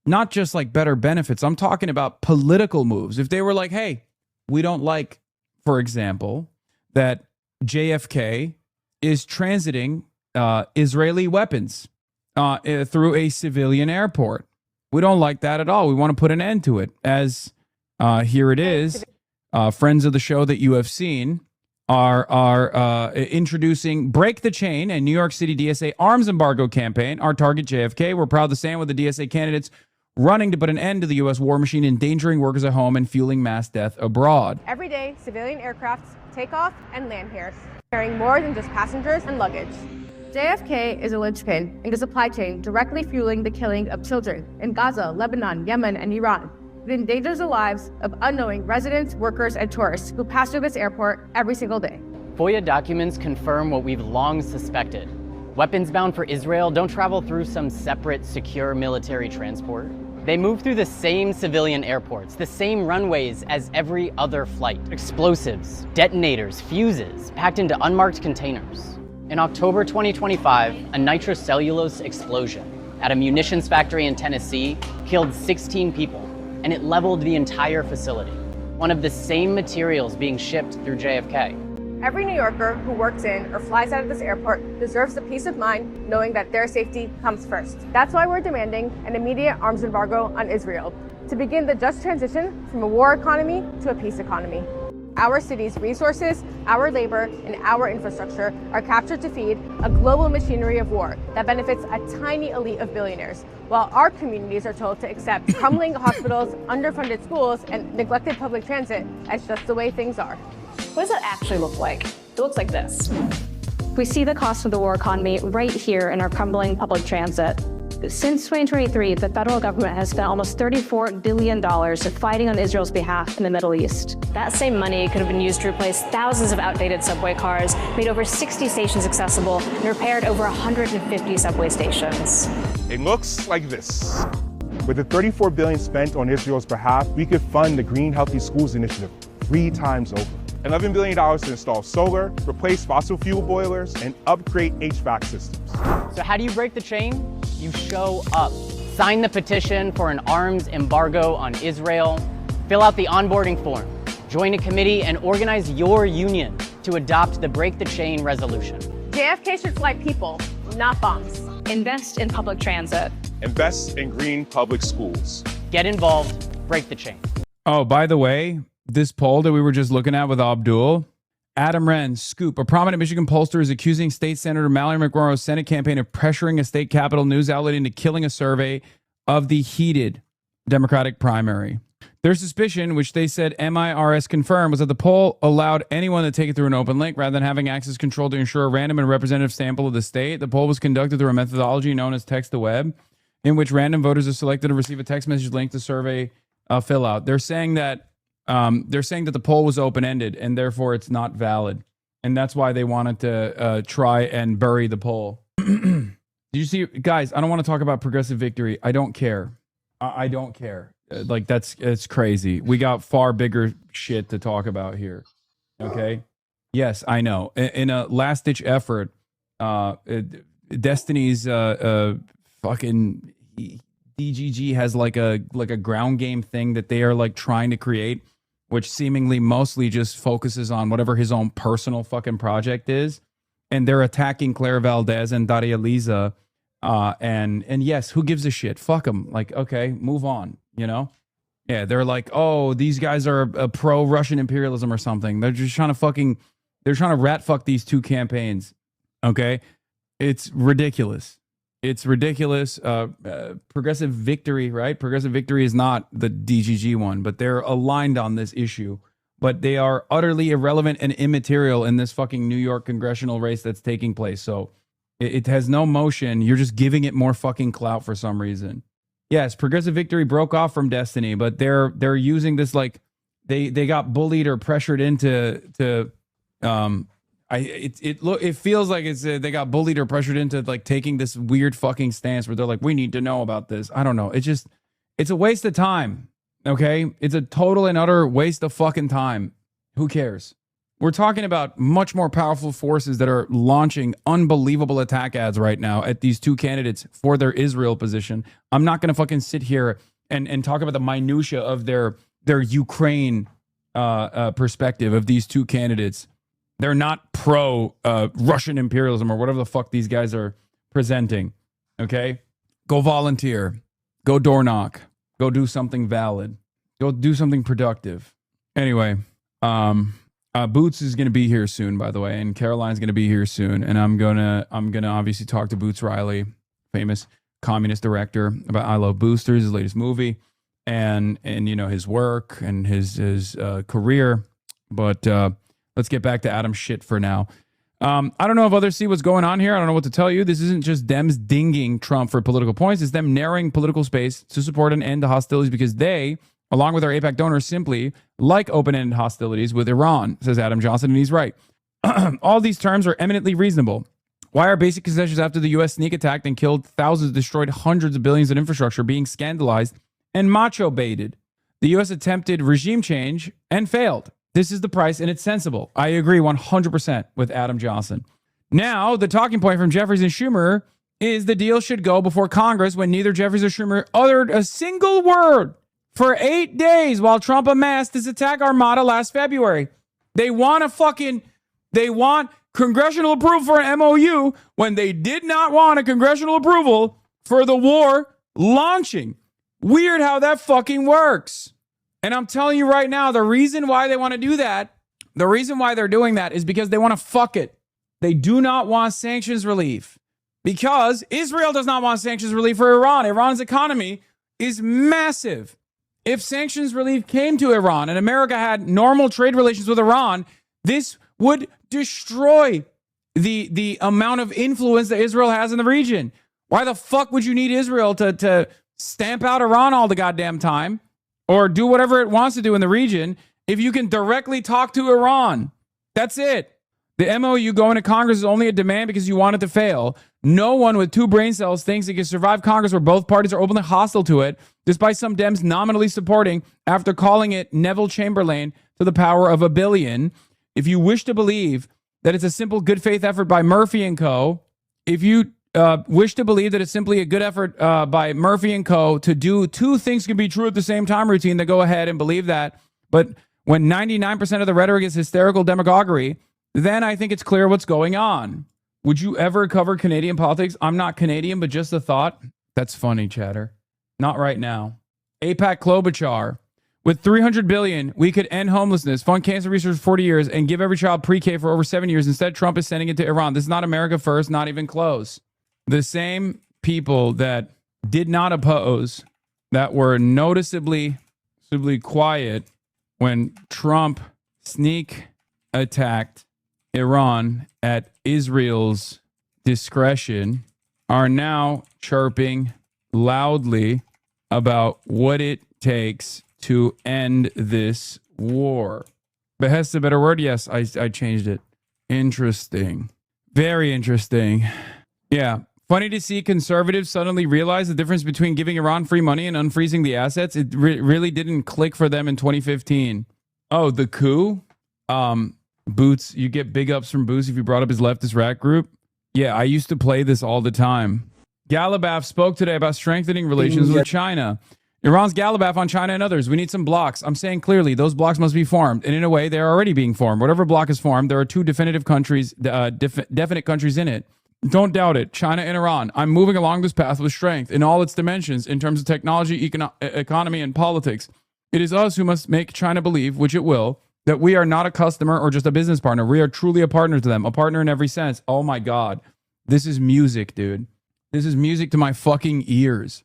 Not just like better benefits. I'm talking about political moves. If they were like, hey, we don't like, for example, that JFK is transiting Israeli weapons through a civilian airport. We don't like that at all. We want to put an end to it. As here it is. Friends of the show that you have seen are introducing Break the Chain, a New York City DSA arms embargo campaign. Our target, JFK. We're proud to stand with the DSA candidates running to put an end to the U.S. war machine, endangering workers at home and fueling mass death abroad. Every day, civilian aircrafts take off and land here, carrying more than just passengers and luggage. JFK is a linchpin in the supply chain directly fueling the killing of children in Gaza, Lebanon, Yemen, and Iran. It endangers the lives of unknowing residents, workers, and tourists who pass through this airport every single day. FOIA documents confirm what we've long suspected. Weapons bound for Israel don't travel through some separate, secure military transport. They move through the same civilian airports, the same runways as every other flight. Explosives, detonators, fuses, packed into unmarked containers. In October 2025, a nitrocellulose explosion at a munitions factory in Tennessee killed 16 people, and it leveled the entire facility. One of the same materials being shipped through JFK. Every New Yorker who works in or flies out of this airport deserves the peace of mind knowing that their safety comes first. That's why we're demanding an immediate arms embargo on Israel to begin the just transition from a war economy to a peace economy. Our city's resources, our labor, and our infrastructure are captured to feed a global machinery of war that benefits a tiny elite of billionaires, while our communities are told to accept crumbling hospitals, underfunded schools, and neglected public transit as just the way things are. What does that actually look like? It looks like this. We see the cost of the war economy right here in our crumbling public transit. Since 2023, the federal government has spent almost $34 billion fighting on Israel's behalf in the Middle East. That same money could have been used to replace thousands of outdated subway cars, made over 60 stations accessible, and repaired over 150 subway stations. It looks like this. With the $34 billion spent on Israel's behalf, we could fund the Green Healthy Schools initiative 3 times over. $11 billion to install solar, replace fossil fuel boilers, and upgrade HVAC systems. So how do you break the chain? You show up. Sign the petition for an arms embargo on Israel. Fill out the onboarding form. Join a committee and organize your union to adopt the Break the Chain resolution. JFK should fly people, not bombs. Invest in public transit. Invest in green public schools. Get involved. Break the chain. Oh, by the way, this poll that we were just looking at with Abdul, Adam Wren, Scoop, a prominent Michigan pollster is accusing State Senator Mallory McMorrow's Senate campaign of pressuring a state capitol news outlet into killing a survey of the heated Democratic primary. Their suspicion, which they said MIRS confirmed, was that the poll allowed anyone to take it through an open link rather than having access control to ensure a random and representative sample of the state. The poll was conducted through a methodology known as text to web, in which random voters are selected to receive a text message link to survey fill out. They're saying that the poll was open-ended and therefore it's not valid, and that's why they wanted to try and bury the poll. Did you see, guys? I don't want to talk about progressive victory. I don't care. I don't care. Like it's crazy. We got far bigger shit to talk about here. Okay. Yes, I know. In a last-ditch effort, Destiny's fucking DGG has like a ground game thing that they are like trying to create, which seemingly mostly just focuses on whatever his own personal fucking project is. And they're attacking Claire Valdez and Daria Liza. And yes, who gives a shit? Fuck them. Like, okay, move on, you know? Yeah, they're like, oh, these guys are a pro-Russian imperialism or something. They're just trying to rat fuck these two campaigns. Okay? It's ridiculous. It's ridiculous. Progressive Victory, right? Progressive Victory is not the DGG one, but they're aligned on this issue. But they are utterly irrelevant and immaterial in this fucking New York congressional race that's taking place. So it has no motion. You're just giving it more fucking clout for some reason. Yes, Progressive Victory broke off from Destiny, but they're using this like they got bullied or pressured into it feels like it's they got bullied or pressured into like taking this weird fucking stance where they're like, we need to know about this. I don't know. It's a waste of time. Okay, it's a total and utter waste of fucking time. Who cares? We're talking about much more powerful forces that are launching unbelievable attack ads right now at these two candidates for their Israel position. I'm not going to fucking sit here and talk about the minutia of their Ukraine perspective of these two candidates. They're not pro Russian imperialism or whatever the fuck these guys are presenting. Okay? Go volunteer. Go door knock. Go do something valid. Go do something productive. Anyway, Boots is going to be here soon, by the way, and Caroline's going to be here soon, and I'm gonna obviously talk to Boots Riley, famous communist director, about I Love Boosters, his latest movie, and you know his work and his career. But let's get back to Adam's shit for now. I don't know if others see what's going on here. I don't know what to tell you. This isn't just Dems dinging Trump for political points. It's them narrowing political space to support an end to hostilities because they, along with our AIPAC donors, simply like open-ended hostilities with Iran, says Adam Johnson, and he's right. All these terms are eminently reasonable. Why are basic concessions after the U.S. sneak attacked and killed thousands, destroyed hundreds of billions in infrastructure being scandalized and macho-baited? The U.S. attempted regime change and failed. This is the price, and it's sensible. I agree 100% with Adam Johnson. Now, the talking point from Jeffries and Schumer is the deal should go before Congress when neither Jeffries or Schumer uttered a single word for 8 days while Trump amassed his attack armada last February. They want congressional approval for an MOU when they did not want a congressional approval for the war launching. Weird how that fucking works. And I'm telling you right now, the reason why they want to do that, the reason why they're doing that is because they want to fuck it. They do not want sanctions relief because Israel does not want sanctions relief for Iran. Iran's economy is massive. If sanctions relief came to Iran and America had normal trade relations with Iran, this would destroy the amount of influence that Israel has in the region. Why the fuck would you need Israel to stamp out Iran all the goddamn time or do whatever it wants to do in the region if you can directly talk to Iran? That's it. The MOU going to Congress is only a demand because you want it to fail. No one with two brain cells thinks it can survive Congress where both parties are openly hostile to it, despite some Dems nominally supporting after calling it Neville Chamberlain to the power of 1 billion. If you wish to believe that it's a simple good faith effort by Murphy and Co., if you wish to believe that it's simply a good effort by Murphy and Co. to do two things can be true at the same time routine, then go ahead and believe that. But when 99% of the rhetoric is hysterical demagoguery, then I think it's clear what's going on. Would you ever cover Canadian politics? I'm not Canadian, but just a thought. That's funny, chatter. Not right now. APAC Klobuchar. With $300 billion, we could end homelessness, fund cancer research for 40 years, and give every child pre-K for over 7 years. Instead, Trump is sending it to Iran. This is not America first, not even close. The same people that did not oppose, that were noticeably quiet when Trump sneak attacked Iran at Israel's discretion, are now chirping loudly about what it takes to end this war. Behest a better word? Yes, I changed it. Interesting. Very interesting. Yeah. Funny to see conservatives suddenly realize the difference between giving Iran free money and unfreezing the assets. It really didn't click for them in 2015. Oh, the coup? Boots, you get big ups from Boots if you brought up his leftist rat group. Yeah, I used to play this all the time. Galabaf spoke today about strengthening relations with China. Iran's Galabaf on China and others. We need some blocks. I'm saying clearly, those blocks must be formed. And in a way, they're already being formed. Whatever block is formed, there are two definitive countries, definite countries in it. Don't doubt it. China and Iran. I'm moving along this path with strength in all its dimensions in terms of technology, economy, and politics. It is us who must make China believe, which it will, that we are not a customer or just a business partner. We are truly a partner to them, a partner in every sense. Oh my God. This is music, dude. This is music to my fucking ears.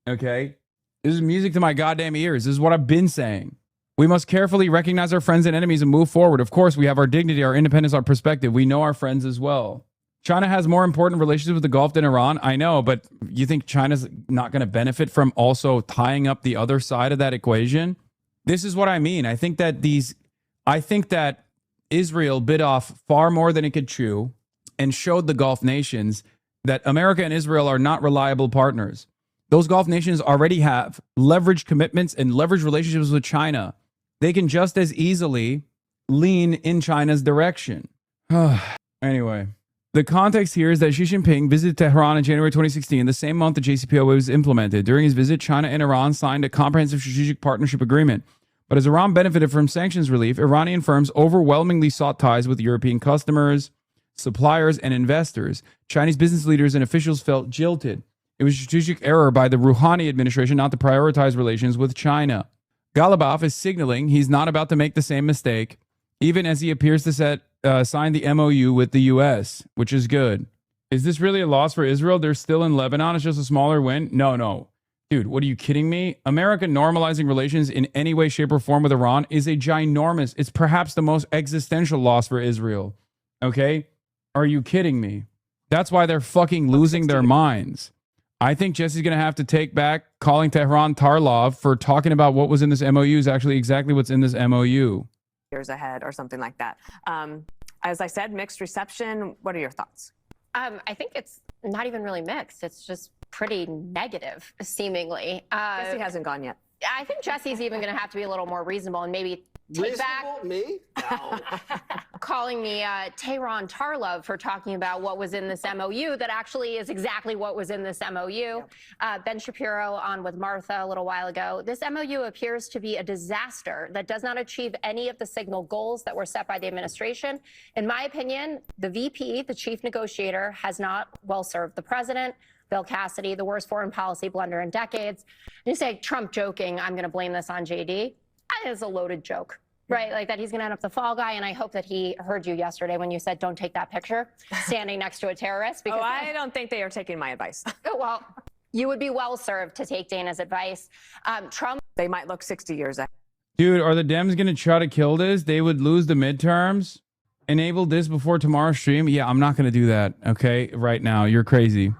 Okay? This is music to my goddamn ears. This is what I've been saying. We must carefully recognize our friends and enemies and move forward. Of course, we have our dignity, our independence, our perspective. We know our friends as well. China has more important relations with the Gulf than Iran. I know, but you think China's not going to benefit from also tying up the other side of that equation? This is what I mean. I think that Israel bit off far more than it could chew and showed the Gulf nations that America and Israel are not reliable partners. Those Gulf nations already have leveraged commitments and leveraged relationships with China. They can just as easily lean in China's direction. Anyway, the context here is that Xi Jinping visited Tehran in January 2016, the same month the JCPOA was implemented. During his visit, China and Iran signed a comprehensive strategic partnership agreement. But as Iran benefited from sanctions relief, Iranian firms overwhelmingly sought ties with European customers, suppliers, and investors. Chinese business leaders and officials felt jilted. It was a strategic error by the Rouhani administration not to prioritize relations with China. Galabaf is signaling he's not about to make the same mistake, even as he appears to sign the MOU with the U.S., which is good. Is this really a loss for Israel? They're still in Lebanon. It's just a smaller win? No. Dude, what are you kidding me? America normalizing relations in any way, shape, or form with Iran is a ginormous, it's perhaps the most existential loss for Israel. Okay? Are you kidding me? That's why they're fucking losing their minds. I think Jesse's going to have to take back calling Tehran Tarlov for talking about what was in this MOU is actually exactly what's in this MOU. Years ahead or something like that. As I said, mixed reception. What are your thoughts? I think it's not even really mixed. It's just pretty negative, seemingly. Jesse hasn't gone yet. I think Jesse's even going to have to be a little more reasonable and maybe take back me? No. calling me Tehran Tarlov for talking about what was in this MOU that actually is exactly what was in this MOU. Ben Shapiro on with Martha a little while ago. This MOU appears to be a disaster that does not achieve any of the signal goals that were set by the administration. In my opinion, the VP, the chief negotiator, has not well served the president. Bill Cassidy, the worst foreign policy blunder in decades. You say Trump joking, I'm going to blame this on JD. That is a loaded joke, right? Like that he's going to end up the fall guy. And I hope that he heard you yesterday when you said, don't take that picture standing next to a terrorist. Because I don't think they are taking my advice. Well, you would be well served to take Dana's advice. Trump. They might look 60 years ahead. Dude, are the Dems going to try to kill this? They would lose the midterms. Enable this before tomorrow's stream. Yeah, I'm not going to do that. Okay, right now. You're crazy.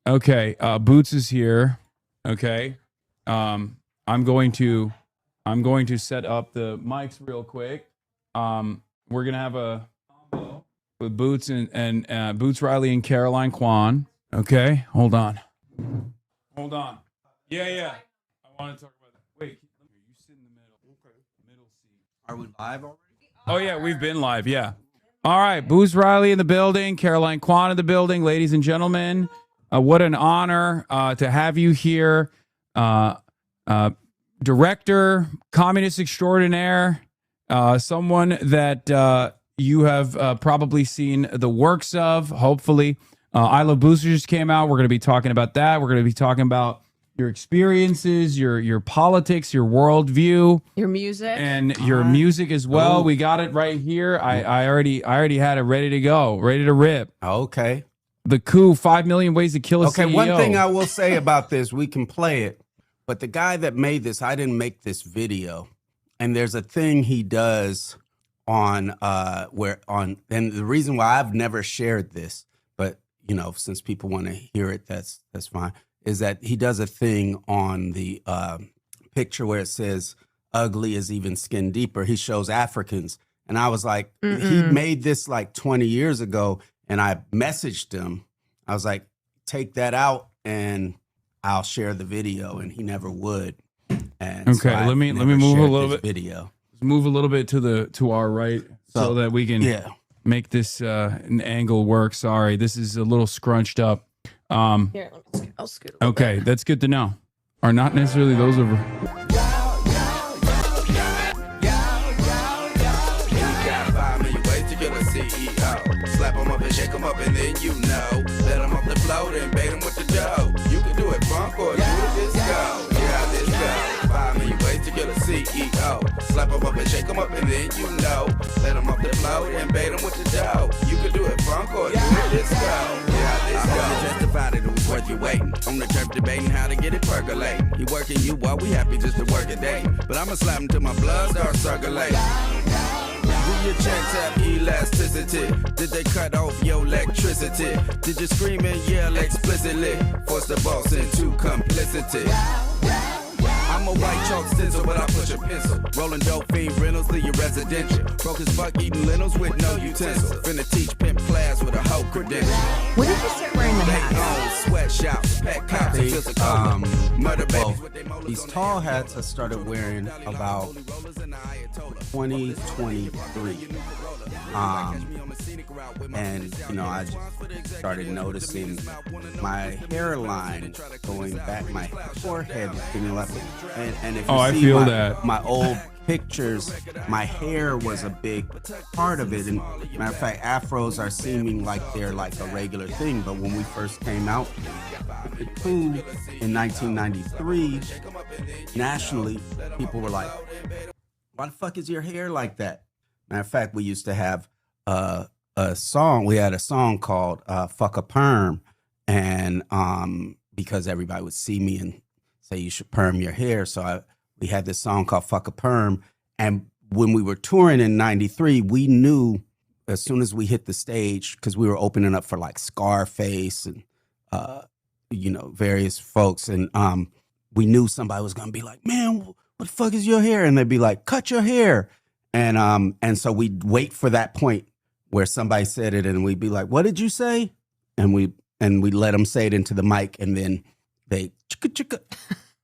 Okay, Boots is here. Okay. I'm going to set up the mics real quick. We're going to have a combo with Boots and Boots Riley and Caroline KWAN. Okay, hold on. Yeah. I want to talk about that. Wait, you sit in the middle. Okay. Middle seat. Are we live already? Oh yeah, we've been live. Yeah. All right, Boots Riley in the building, Caroline KWAN in the building, ladies and gentlemen. What an honor to have you here, director, communist extraordinaire, someone that you have probably seen the works of. Hopefully, I Love Boosters just came out. We're going to be talking about that. We're going to be talking about your experiences, your politics, your worldview, your music, and your music as well. We got it right here. I already had it ready to go, ready to rip. Okay. The coup, 5 million ways to kill a CEO. Okay, one thing I will say about this, we can play it, but the guy that made this, I didn't make this video, and there's a thing he does on and the reason why I've never shared this, but you know, since people want to hear it, that's fine. Is that he does a thing on the picture where it says ugly is even skin deeper. He shows Africans. And I was like, he made this like 20 years ago. And I messaged him. I was like, take that out and I'll share the video. And he never would. And okay, so let me move a little bit. Video. Let's move a little bit to our right so that we can make this an angle work. Sorry, this is a little scrunched up. Here, I'll scoot a little okay, bit. that's good to know. Are not necessarily those over. Slap them up and shake them up and then you know. Let them off the float and bait them with the dough. You can do it funk or do it disco. Yeah, this go. 5 million ways to kill a CEO. Slap them up and shake them up and then you know. Let them off the float and bait them with the dough. You can do it funk or do it disco. Yeah, this go. You justified it was worth your waiting. On the turf debating how to get it percolating. He working you while we happy just to work a day. But I'ma slap him till my blood starts circulating. Do your checks have elasticity? Did they cut off your electricity? Did you scream and yell explicitly? Force the boss into complicity. I'm a white chalk stencil, but I push a pencil. Rolling dope fiend rentals, leave you residential. Broke as fuck eating lentils with no utensil. Finna teach pimp class with a hoe credential. When did you start wearing the hats? Sweatshops, pet cops, and physical murder babies. These tall hats I started wearing about 2023. And you know, I just started noticing my hairline going back, my forehead getting left. And if you see my old pictures, my hair was a big part of it. And matter of fact, afros are seeming like they're like a regular thing. But when we first came out with the coup in 1993, nationally, people were like, why the fuck is your hair like that? Matter of fact, we used to have a song. We had a song called Fuck a Perm. And because everybody would see me and say you should perm your hair. So we had this song called Fuck a Perm. And when we were touring in 93, we knew as soon as we hit the stage, because we were opening up for like Scarface and, you know, various folks. And we knew somebody was going to be like, man, what the fuck is your hair? And they'd be like, cut your hair. And so we'd wait for that point where somebody said it and we'd be like, what did you say? And we let them say it into the mic and then they chicka chicka.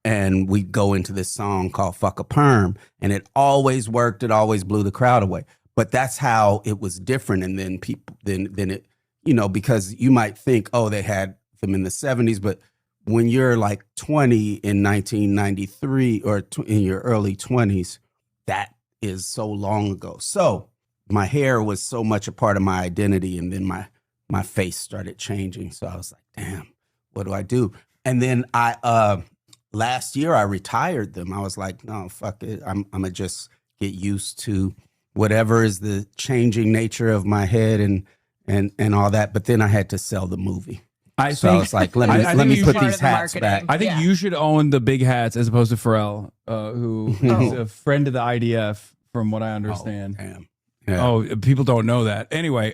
And we go into this song called Fuck a Perm. And it always worked. It always blew the crowd away. But that's how it was different. And then people, then it, you know, because you might think, oh, they had them in the 70s. But when you're like 20 in 1993 or in your early 20s, that is so long ago. So my hair was so much a part of my identity. And then my face started changing. So I was like, damn, what do I do? And then last year I retired them. I was like, no, fuck it. I'm gonna just get used to whatever is the changing nature of my head and all that. But then I had to sell the movie. I was like, let me put these hats back. I think you should own the big hats as opposed to Pharrell, who is a friend of the IDF, from what I understand. Oh, damn. Yeah. Oh, people don't know that. Anyway,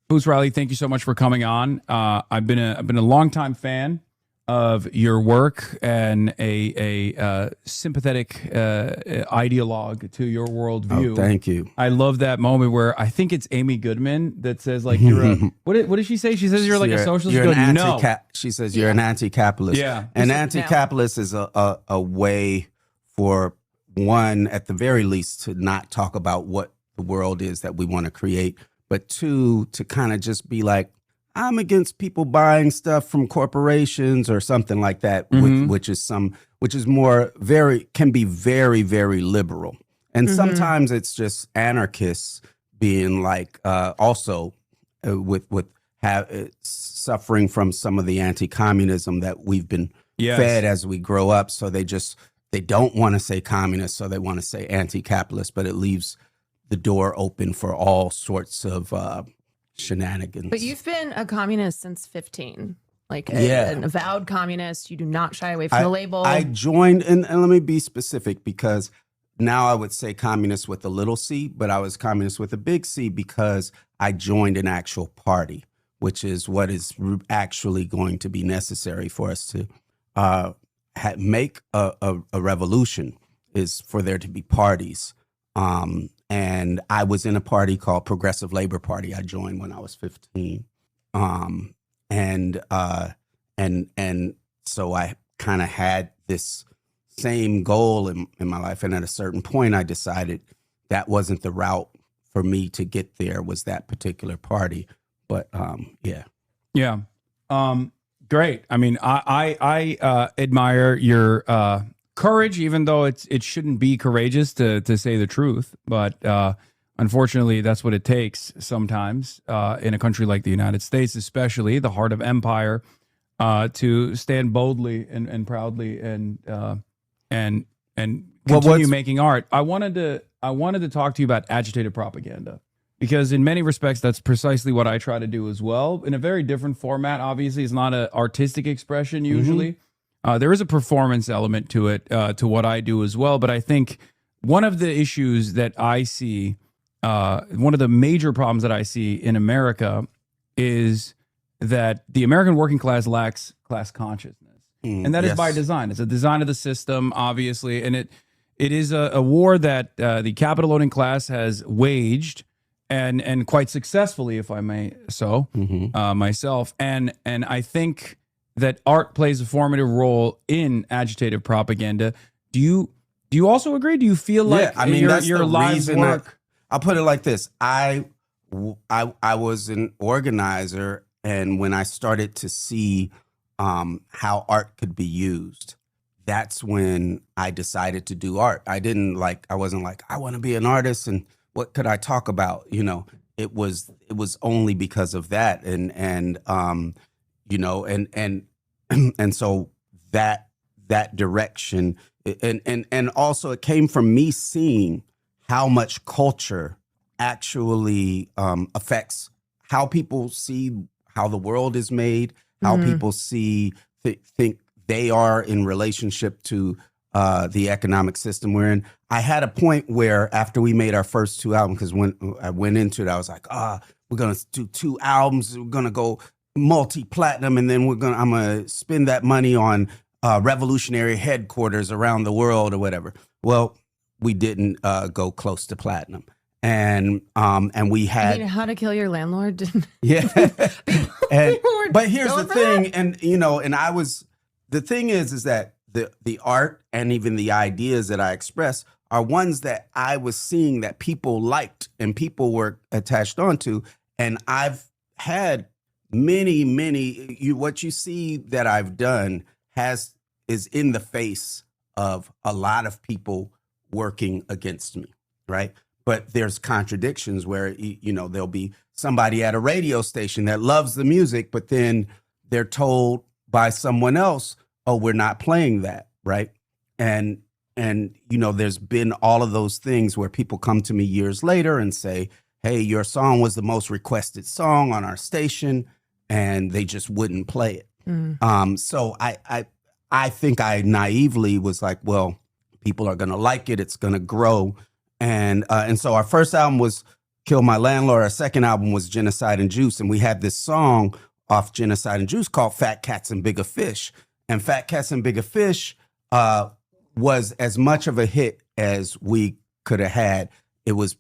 Boots Riley, thank you so much for coming on. I've been a longtime fan of your work and a sympathetic ideologue to your worldview. Oh, thank you. I love that moment where I think it's Amy Goodman that says like you're a what did she say? She says you're like a socialist. You're an no. She says you're an anti-capitalist. Yeah. An anti-capitalist is a way for one, at the very least, to not talk about what the world is that we want to create, but two, to kind of just be like, I'm against people buying stuff from corporations or something like that, which is more can be very, very liberal. And sometimes it's just anarchists being like, also suffering from some of the anti-communism that we've been fed as we grow up. So they don't want to say communist, so they want to say anti-capitalist, but it leaves the door open for all sorts of shenanigans. But you've been a communist since 15, like an avowed communist. You do not shy away from the label. I joined, and let me be specific, because now I would say communist with a little c, but I was communist with a big C because I joined an actual party, which is what is actually going to be necessary for us to make a revolution, is for there to be parties. And I was in a party called Progressive Labor Party. I joined when I was 15. And so I kind of had this same goal in my life. And at a certain point, I decided that wasn't the route for me to get there, was that particular party. But yeah. Yeah. Great. I mean, I admire your courage, even though it shouldn't be courageous to say the truth. But unfortunately, that's what it takes sometimes in a country like the United States, especially the heart of empire, to stand boldly and proudly and continue making art. I wanted to talk to you about agitated propaganda, because in many respects, that's precisely what I try to do as well, in a very different format. Obviously, it's not an artistic expression usually. There is a performance element to it, to what I do as well. But I think one of the issues that I see, one of the major problems that I see in America, is that the American working class lacks class consciousness. And that is by design. It's a design of the system, obviously. And it is a war that the capital owning class has waged, and quite successfully, if I may myself. And I think that art plays a formative role in agitative propaganda. Do you also agree? Do you feel like your live work? I'll put it like this. I was an organizer, and when I started to see how art could be used, that's when I decided to do art. I wasn't like, I want to be an artist and what could I talk about? You know, it was only because of that. And so that direction, and also it came from me seeing how much culture actually affects how people see how the world is made, how people think they are in relationship to the economic system we're in. I had a point where after we made our first 2 albums, because when I went into it, I was like, we're going to do 2 albums. We're going to go multi-platinum, and then I'm going to spend that money on revolutionary headquarters around the world or whatever. Well, we didn't go close to platinum. And we had How to Kill Your Landlord. Yeah. But here's the thing, the thing is that the art and even the ideas that I express are ones that I was seeing that people liked and people were attached onto. And I've had many, what you see that I've done is in the face of a lot of people working against me, right? But there's contradictions where, there'll be somebody at a radio station that loves the music, but then they're told by someone else, oh, we're not playing that, right? And there's been all of those things where people come to me years later and say, hey, your song was the most requested song on our station, and they just wouldn't play it. So I think I naively was like, well, people are going to like it. It's going to grow. And so our first album was Kill My Landlord. Our second album was Genocide and Juice. And we had this song off Genocide and Juice called Fat Cats and Bigger Fish. And Fat Cats and Bigger Fish was as much of a hit as we could have had. It was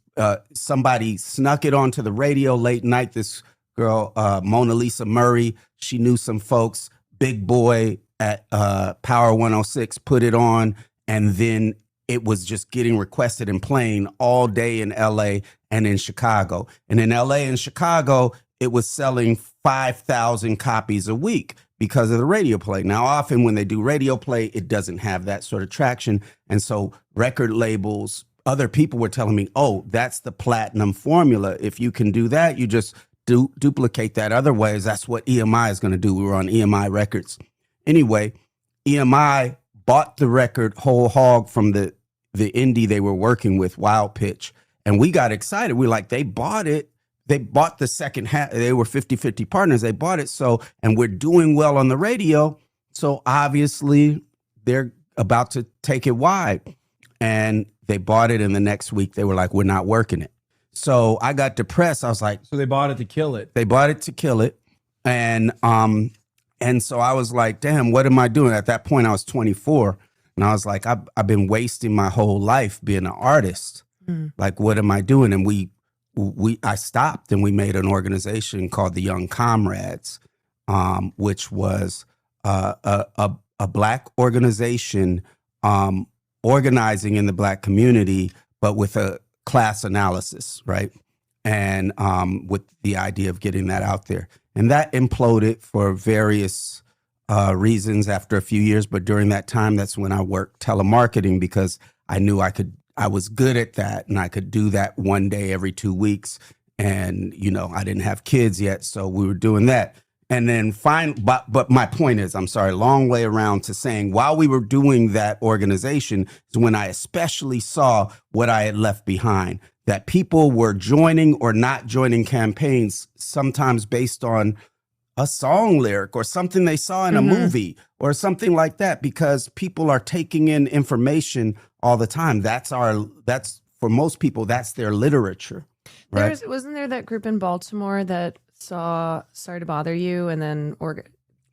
somebody snuck it onto the radio late night. This girl, Mona Lisa Murray, she knew some folks. Big Boy at Power 106 put it on, and then it was just getting requested and playing all day in LA and in Chicago. And in LA and Chicago, it was selling 5,000 copies a week because of the radio play. Now, often when they do radio play, it doesn't have that sort of traction. And so record labels, other people were telling me, oh, that's the platinum formula. If you can do that, you just duplicate that. Otherwise, that's what EMI is going to do. We were on EMI Records. Anyway, EMI bought the record whole hog from the indie they were working with, Wild Pitch. And we got excited. We were like, they bought it. They bought the second half. They were 50-50 partners. They bought it. So, and we're doing well on the radio. So obviously they're about to take it wide. And they bought it. And the next week they were like, we're not working it. So I got depressed. I was like, so they bought it to kill it. They bought it to kill it. And so I was like, damn, what am I doing? At that point, I was 24. And I was like, I've been wasting my whole life being an artist. Like, what am I doing? And I stopped, and we made an organization called the Young Comrades, which was a Black organization organizing in the Black community, but with a class analysis, right? And with the idea of getting that out there. And that imploded for various reasons after a few years. But during that time, that's when I worked telemarketing, because I knew I was good at that, and I could do that one day every 2 weeks. And, you know, I didn't have kids yet, so we were doing that. And then but my point is, I'm sorry, long way around to saying, while we were doing that organization is when I especially saw what I had left behind, that people were joining or not joining campaigns, sometimes based on a song lyric or something they saw in a movie or something like that, because people are taking in information all the time. That's for most people, that's their literature. Right? Wasn't there that group in Baltimore that saw Sorry to Bother You and then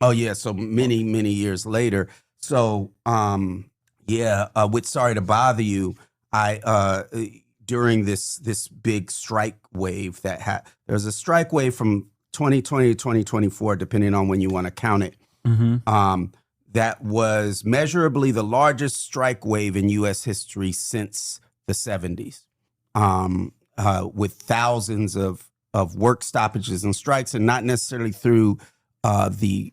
Oh yeah, so many years later. So with Sorry to Bother You, I during this big strike wave there was a strike wave from 2020 to 2024, depending on when you want to count it. That was measurably the largest strike wave in U.S. history since the 70s, with thousands of work stoppages and strikes, and not necessarily through the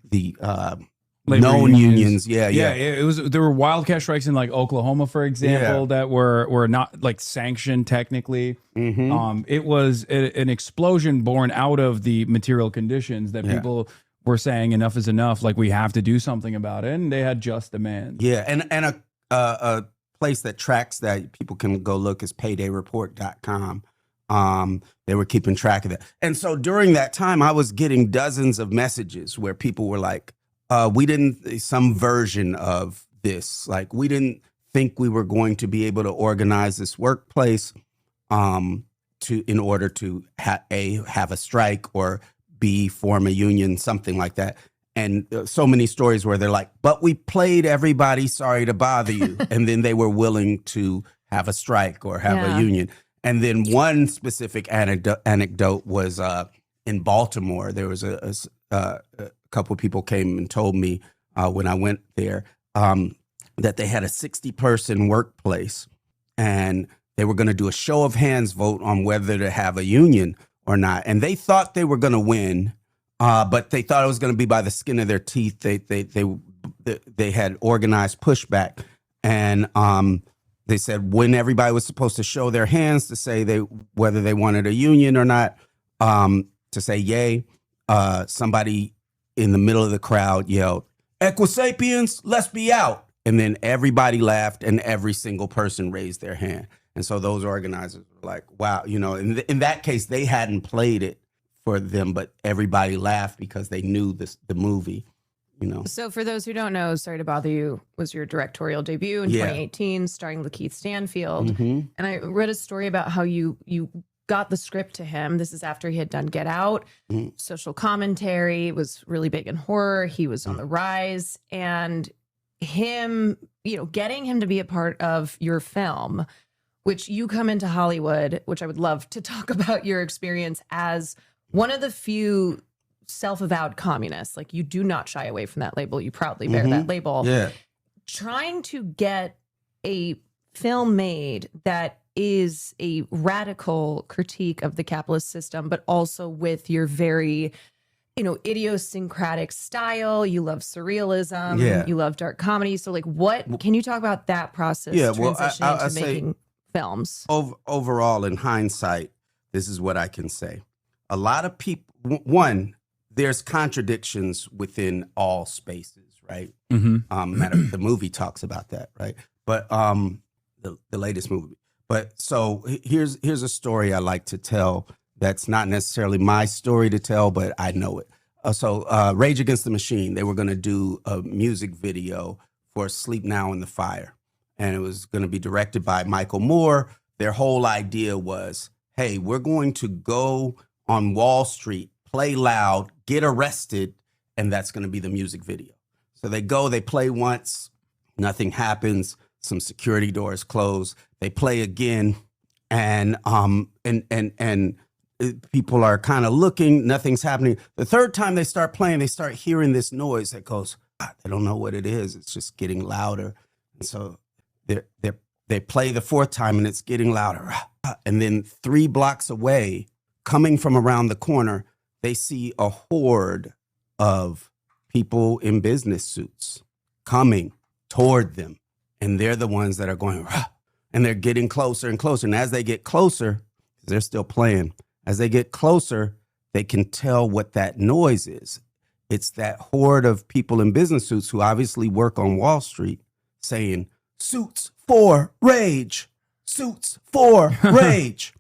known unions. Yeah. It was. There were wildcat strikes in like Oklahoma, for example, that were not like sanctioned technically. It was an explosion born out of the material conditions that people were saying enough is enough. Like, we have to do something about it, and they had just demands. Yeah, and a place that tracks that people can go look is paydayreport.com. They were keeping track of that. And so during that time, I was getting dozens of messages where people were like, some version of this, like, we didn't think we were going to be able to organize this workplace in order to have a strike, or B, form a union, something like that. And so many stories where they're like, but we played everybody Sorry to Bother You. And then they were willing to have a strike or have a union. And then one specific anecdote was in Baltimore. There was a couple of people came and told me when I went there that they had a 60-person workplace, and they were going to do a show of hands vote on whether to have a union or not. And they thought they were going to win, but they thought it was going to be by the skin of their teeth. They had organized pushback, and they said when everybody was supposed to show their hands to say whether they wanted a union or not, to say yay, somebody in the middle of the crowd yelled, "Equisapiens, let's be out." And then everybody laughed, and every single person raised their hand. And so those organizers were like, wow, you know, in that case, they hadn't played it for them, but everybody laughed because they knew the movie, you know. So for those who don't know, Sorry to Bother You was your directorial debut in 2018, starring Lakeith Stanfield. And I read a story about how you got the script to him. This is after he had done Get Out, Social Commentary, was really big in horror. He was on the rise, and him, you know, getting him to be a part of your film, which you come into Hollywood, which I would love to talk about your experience as one of the few self-avowed communists. Like, you do not shy away from that label. You proudly bear that label. Trying to get a film made that is a radical critique of the capitalist system, but also with your very, you know, idiosyncratic style. You love surrealism. You love dark comedy. So, like, what can you talk about that process? Transitioning to making films. Overall, in hindsight, this is what I can say. A lot of people, one, there's contradictions within all spaces, right? The movie talks about that, right? But the latest movie. But so here's a story I like to tell that's not necessarily my story to tell, but I know it. Rage Against the Machine, they were going to do a music video for Sleep Now in the Fire. And it was going to be directed by Michael Moore. Their whole idea was, hey, we're going to go on Wall Street, play loud, get arrested, and that's going to be the music video. So they go, they play once, nothing happens. Some security doors close. They play again, and people are kind of looking. Nothing's happening. The third time they start playing, they start hearing this noise that goes. They don't know what it is. It's just getting louder, and so they play the fourth time, and it's getting louder. And then 3 blocks away, coming from around the corner, they see a horde of people in business suits coming toward them. And they're the ones that are going, rah, and they're getting closer and closer. And as they get closer, they're still playing. As they get closer, they can tell what that noise is. It's that horde of people in business suits who obviously work on Wall Street saying, suits for rage, suits for rage.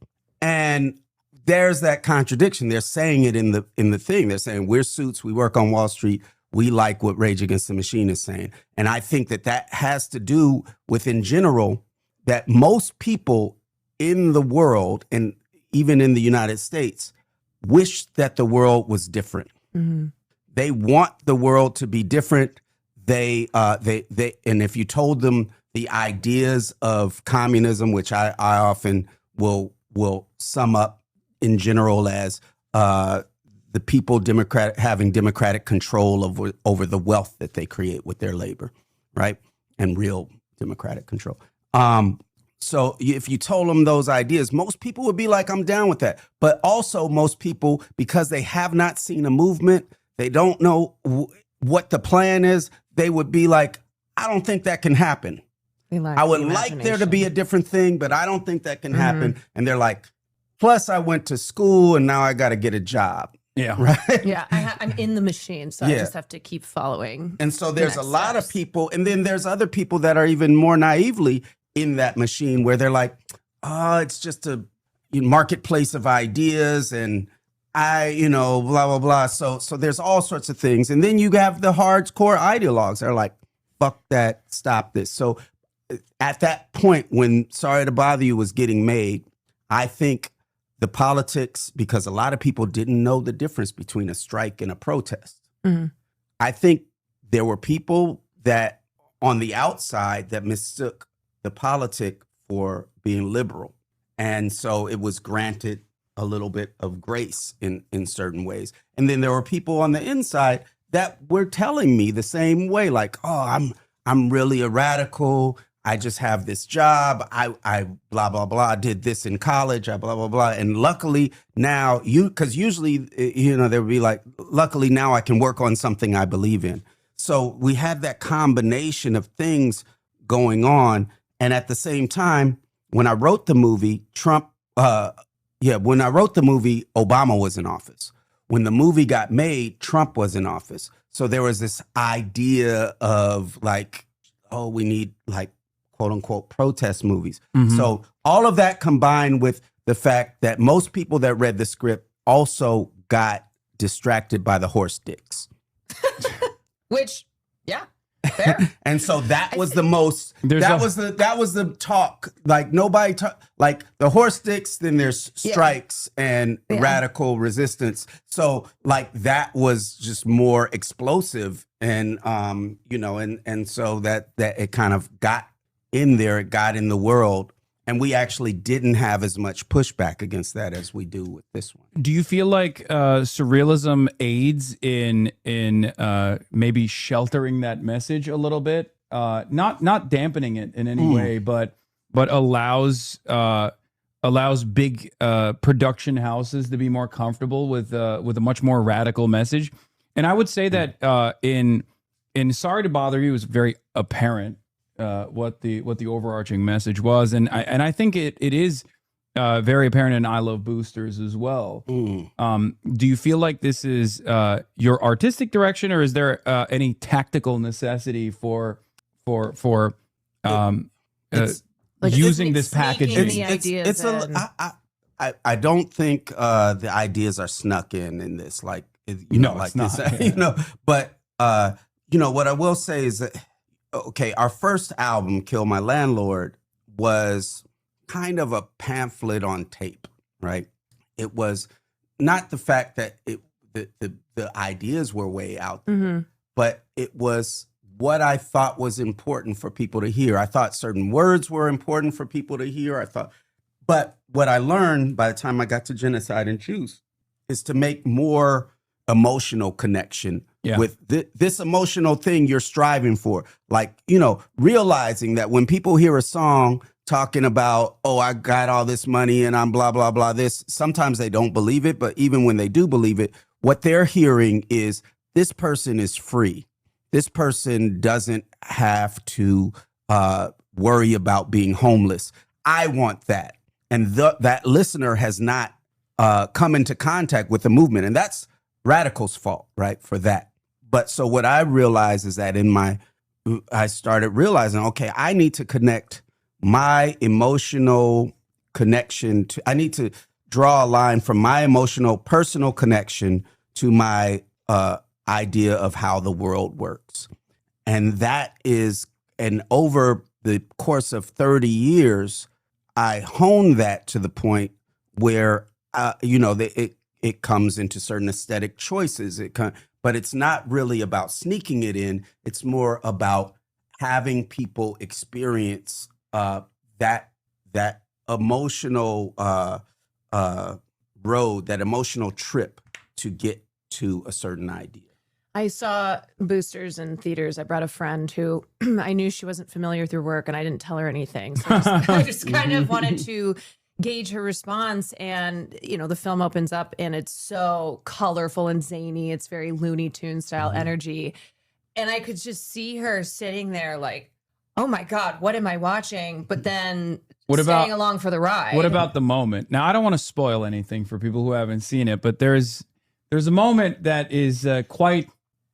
And there's that contradiction. They're saying it in the thing. They're saying, we're suits, we work on Wall Street. We like what Rage Against the Machine is saying. And I think that has to do with, in general, that most people in the world, and even in the United States, wish that the world was different. They want the world to be different. And if you told them the ideas of communism, which I often will sum up in general as the people having democratic control over the wealth that they create with their labor, right? And real democratic control. So if you told them those ideas, most people would be like, I'm down with that. But also most people, because they have not seen a movement, they don't know what the plan is, they would be like, I don't think that can happen. I would like there to be a different thing, but I don't think that can happen. And they're like, plus I went to school and now I got to get a job. Yeah. Right. Yeah. I'm in the machine, so I just have to keep following. And so there's a lot of people, and then there's other people that are even more naively in that machine where they're like, oh, it's just a marketplace of ideas and blah, blah, blah. So there's all sorts of things. And then you have the hardcore ideologues that are like, fuck that, stop this. So at that point when Sorry to Bother You was getting made, I think the politics, because a lot of people didn't know the difference between a strike and a protest. I think there were people that on the outside that mistook the politic for being liberal. And so it was granted a little bit of grace in certain ways. And then there were people on the inside that were telling me the same way, like, oh, I'm really a radical. I just have this job. I blah, blah, blah, did this in college. I blah, blah, blah. And luckily now because usually, they would be like, luckily now I can work on something I believe in. So we had that combination of things going on. And at the same time, when I wrote the movie, when I wrote the movie, Obama was in office. When the movie got made, Trump was in office. So there was this idea of like, oh, we need like, quote unquote, protest movies. So all of that combined with the fact that most people that read the script also got distracted by the horse dicks. Which, yeah. Fair. And so that was the most. There's That a- was the talk. Like nobody talk. Like the horse sticks. Then there's strikes and radical resistance. So like that was just more explosive, and you know, and so that it kind of got in there. It got in the world, and we actually didn't have as much pushback against that as we do with this one. Do you feel like surrealism aids in maybe sheltering that message a little bit, not dampening it in any way, but allows big production houses to be more comfortable with a much more radical message? And I would say that in Sorry to Bother You, it was very apparent what the overarching message was, and I think it is very apparent in I Love Boosters as well. Do you feel like this is your artistic direction, or is there any tactical necessity for using this packaging? I don't think the ideas are snuck in this, like it's not, this, But what I will say is that our first album, Kill My Landlord, was kind of a pamphlet on tape, right? It was not the fact that the ideas were way out there, but it was what I thought was important for people to hear. I thought certain words were important for people to hear. But what I learned by the time I got to Genocide and Choose is to make more emotional connection with this emotional thing you're striving for. Like, realizing that when people hear a song talking about, oh, I got all this money and I'm blah, blah, blah, this, sometimes they don't believe it. But even when they do believe it, what they're hearing is this person is free. This person doesn't have to worry about being homeless. I want that. And that listener has not come into contact with the movement. And that's Radical's fault, right, for that. But so what I realized is that I started realizing, okay, I need to connect my emotional connection to, I need to draw a line from my emotional personal connection to my idea of how the world works. And that is, and over the course of 30 years, I honed that to the point where, it comes into certain aesthetic choices. But it's not really about sneaking it in. It's more about having people experience that emotional road, that emotional trip to get to a certain idea. I saw Boosters in theaters. I brought a friend who I knew she wasn't familiar with your work, and I didn't tell her anything. So I just kind of wanted to gauge her response. And, the film opens up and it's so colorful and zany. It's very Looney Tunes style energy. And I could just see her sitting there like, oh my God, what am I watching? But then staying along for the ride. What about the moment? Now, I don't want to spoil anything for people who haven't seen it, but there's a moment that is quite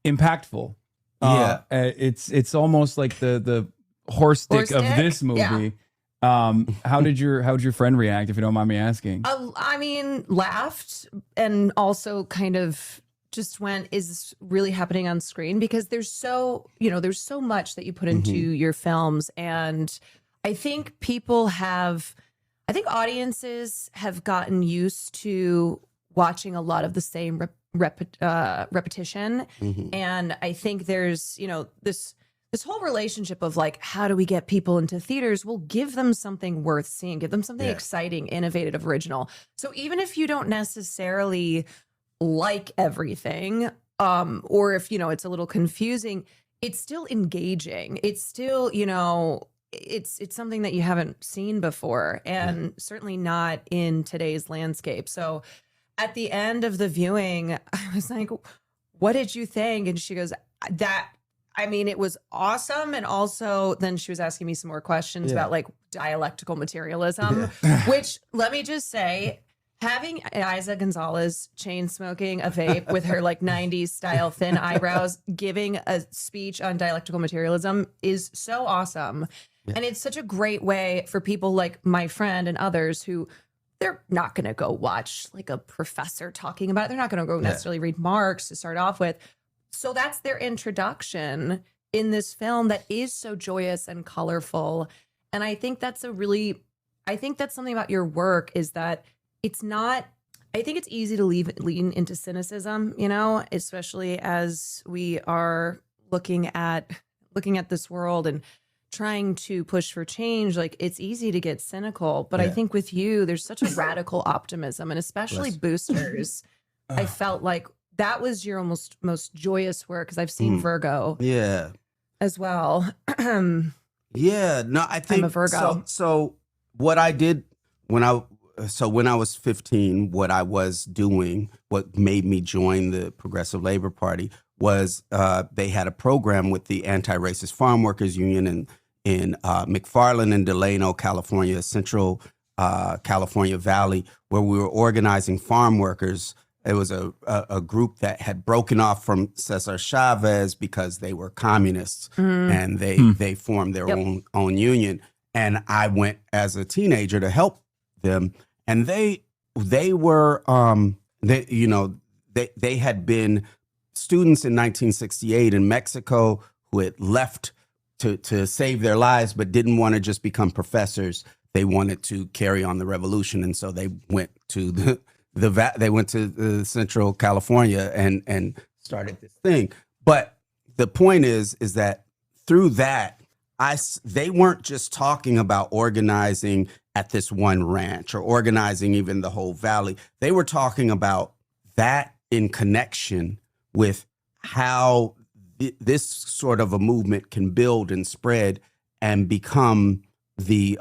impactful. It's almost like the horse stick of this movie. Yeah. How did your friend react, if you don't mind me asking? I mean, laughed and also kind of just went, is this really happening on screen? Because there's so much that you put into your films. And I think audiences have gotten used to watching a lot of the same repetition. And I think there's, this whole relationship of like, how do we get people into theaters? We'll give them something worth seeing, give them something exciting, innovative, original. So even if you don't necessarily like everything, or if, it's a little confusing, it's still engaging. It's still, it's something that you haven't seen before, and certainly not in today's landscape. So at the end of the viewing, I was like, what did you think? And she goes, it was awesome. And also then she was asking me some more questions about like dialectical materialism, which, let me just say, having Isa Gonzalez chain smoking a vape with her like 90s style thin eyebrows, giving a speech on dialectical materialism is so awesome. And it's such a great way for people like my friend and others who they're not going to go watch like a professor talking about it. They're not going to go necessarily read Marx to start off with. So that's their introduction in this film that is so joyous and colorful. And I think that's something about your work is that it's not, I think it's easy to lean into cynicism, you know, especially as we are looking at this world and trying to push for change. Like, it's easy to get cynical, but I think with you, there's such a radical optimism, and especially Boosters. I felt like that was your most joyous work, because I've seen Virgo as well. Yeah, no, I think I'm a Virgo. So what I did when I was 15, what I was doing, what made me join the Progressive Labor Party was they had a program with the Anti-Racist Farm Workers Union in McFarland and Delano, California, Central California Valley, where we were organizing farm workers. It was a group that had broken off from Cesar Chavez because they were communists, and they formed their own union. And I went as a teenager to help them, and they were they had been students in 1968 in Mexico who had left to save their lives, but didn't want to just become professors. They wanted to carry on the revolution, and so they went to they went to Central California and started this thing. But the point is that through that, they weren't just talking about organizing at this one ranch or organizing even the whole valley. They were talking about that in connection with how this sort of a movement can build and spread and become the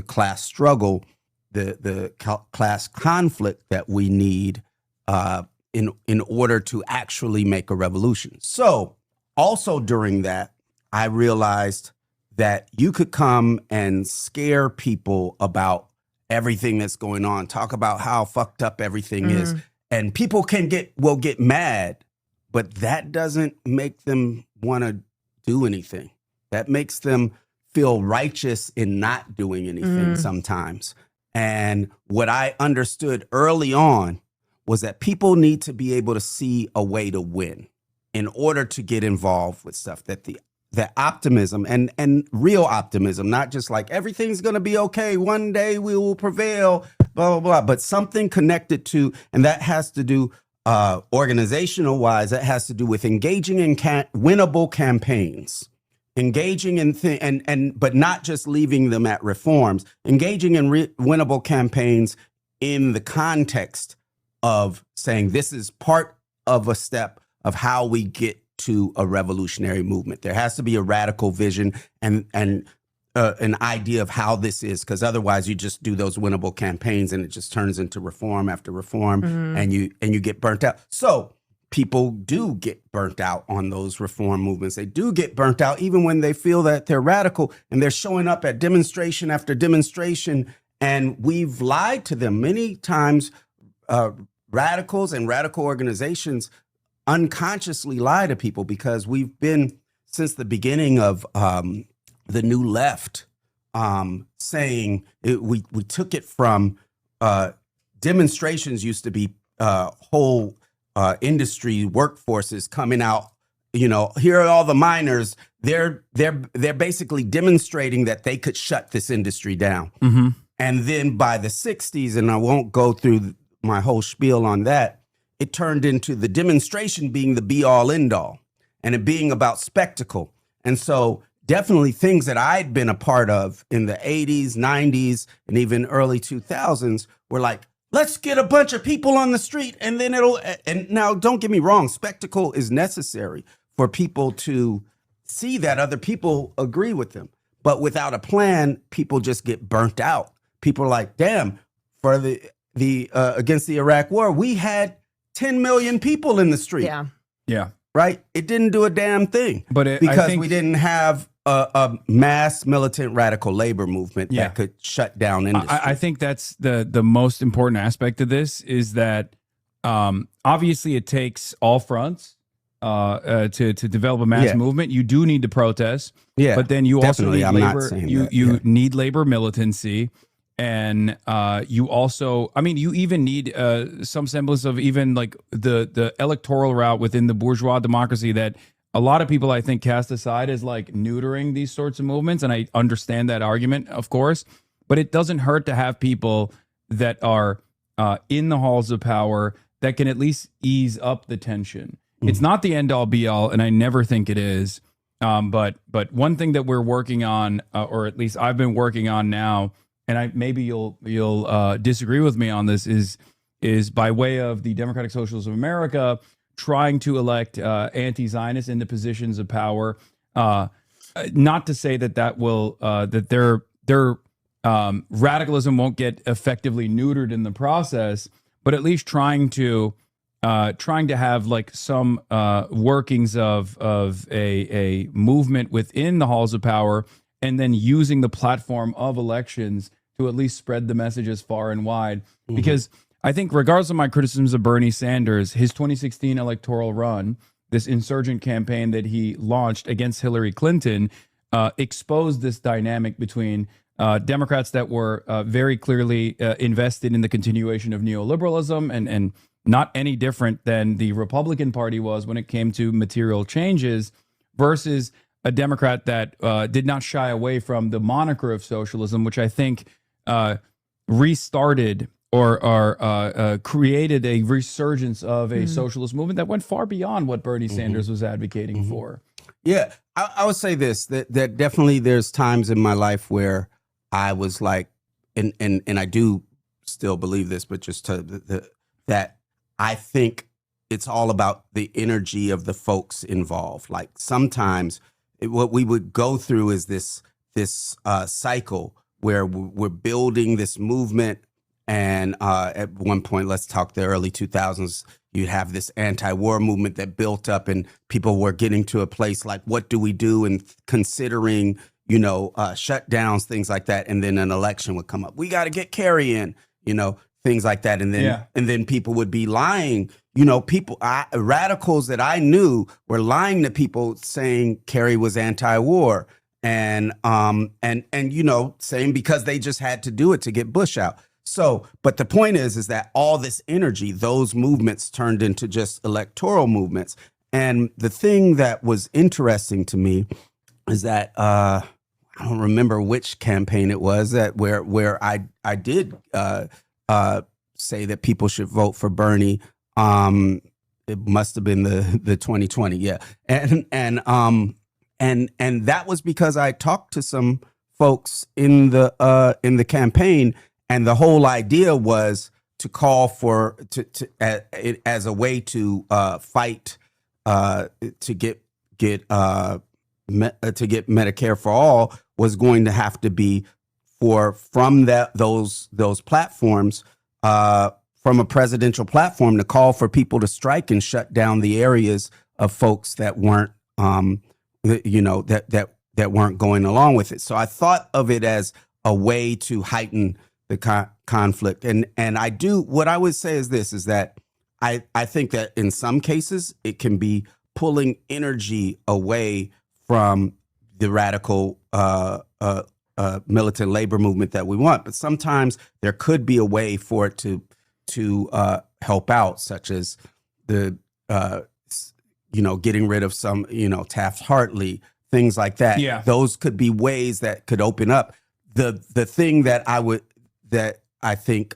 class struggle, the class conflict that we need in order to actually make a revolution. So also during that, I realized that you could come and scare people about everything that's going on, talk about how fucked up everything is, and people will get mad, but that doesn't make them want to do anything. That makes them feel righteous in not doing anything sometimes. And what I understood early on was that people need to be able to see a way to win in order to get involved with stuff. That optimism and real optimism, not just like everything's going to be okay, one day we will prevail, blah, blah, blah, but something connected to, and that has to do organizational wise, that has to do with engaging in winnable campaigns. Engaging in but not just leaving them at reforms, engaging in winnable campaigns in the context of saying this is part of a step of how we get to a revolutionary movement. There has to be a radical vision and an idea of how this is, because otherwise you just do those winnable campaigns and it just turns into reform after reform, and you get burnt out. So people do get burnt out on those reform movements. They do get burnt out even when they feel that they're radical, and they're showing up at demonstration after demonstration. And we've lied to them many times. Radicals and radical organizations unconsciously lie to people, because we've been, since the beginning of the New Left, saying we took it from demonstrations used to be whole industry workforces coming out, you know, here are all the miners. They're basically demonstrating that they could shut this industry down. And then by the 60s, and I won't go through my whole spiel on that, it turned into the demonstration being the be all end all, and it being about spectacle. And so definitely things that I'd been a part of in the 80s, 90s, and even early 2000s were like, let's get a bunch of people on the street, and then and now don't get me wrong, spectacle is necessary for people to see that other people agree with them. But without a plan, people just get burnt out. People are like, damn, for the against the Iraq war, we had 10 million people in the street. Yeah. Right? It didn't do a damn thing. But because we didn't have a mass militant radical labor movement that could shut down industry. I think that's the most important aspect of this, is that obviously it takes all fronts to develop a mass movement. You do need to protest, but then you also need labor. You need labor militancy, And you also, I mean, you even need some semblance of even like the electoral route within the bourgeois democracy that a lot of people, I think, cast aside as like neutering these sorts of movements. And I understand that argument, of course, but it doesn't hurt to have people that are in the halls of power that can at least ease up the tension. It's not the end all be all, and I never think it is. But one thing that we're working on, or at least I've been working on now, and maybe you'll disagree with me on this, is by way of the Democratic Socialists of America trying to elect anti-Zionists into positions of power. Not to say that will that their radicalism won't get effectively neutered in the process, but at least trying to have like some workings of a movement within the halls of power, and then using the platform of elections to at least spread the messages far and wide. Because I think regardless of my criticisms of Bernie Sanders, his 2016 electoral run, this insurgent campaign that he launched against Hillary Clinton, exposed this dynamic between Democrats that were very clearly invested in the continuation of neoliberalism and not any different than the Republican Party was when it came to material changes, versus a Democrat that did not shy away from the moniker of socialism, which I think restarted or created a resurgence of a socialist movement that went far beyond what Bernie Sanders was advocating for. Yeah, I would say this, that definitely there's times in my life where I was like, and I do still believe this, but just that I think it's all about the energy of the folks involved. Like sometimes what we would go through is this cycle where we're building this movement. And at one point, let's talk the early 2000s, you'd have this anti-war movement that built up and people were getting to a place like, what do we do? And considering, shutdowns, things like that. And then an election would come up. We got to get Kerry in, things like that. And then people would be lying. Radicals that I knew were lying to people saying Kerry was anti-war and saying because they just had to do it to get Bush out. So, but the point is that all this energy, those movements turned into just electoral movements. And the thing that was interesting to me is that I don't remember which campaign it was that where I did say that people should vote for Bernie. It must have been the 2020, yeah, and that was because I talked to some folks in the campaign. And the whole idea was to call for as a way to fight to get Medicare for all was going to have to be from those platforms from a presidential platform to call for people to strike and shut down the areas of folks that weren't that weren't going along with it. So I thought of it as a way to heighten the conflict. And what I would say is this, is that I think that in some cases it can be pulling energy away from the radical militant labor movement that we want. But sometimes there could be a way for it to help out, such as the, getting rid of some, Taft-Hartley, things like that. Yeah. Those could be ways that could open up. The thing that I think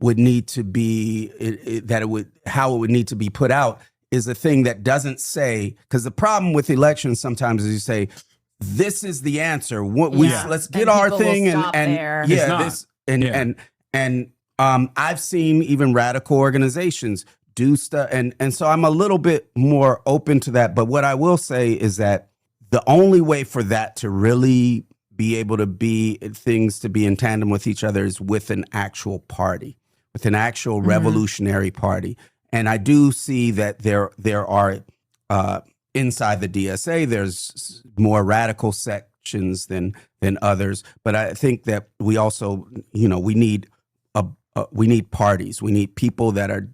would need to be how it would need to be put out is a thing that doesn't say, because the problem with elections sometimes is you say, this is the answer. Let's get our thing and I've seen even radical organizations do stuff, and so I'm a little bit more open to that. But what I will say is that the only way for that to really be able to be things to be in tandem with each other is with an actual party, with an actual revolutionary party. And I do see that there are inside the DSA, there's more radical sections than others. But I think that we also, we need parties. We need people that are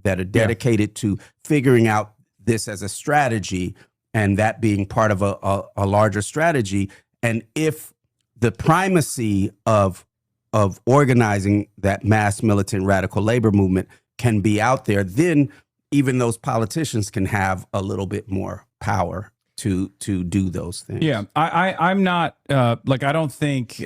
dedicated to figuring out this as a strategy, and that being part of a larger strategy. And if the primacy of of organizing that mass militant radical labor movement can be out there, then even those politicians can have a little bit more power to do those things. Yeah, I'm not like, I don't think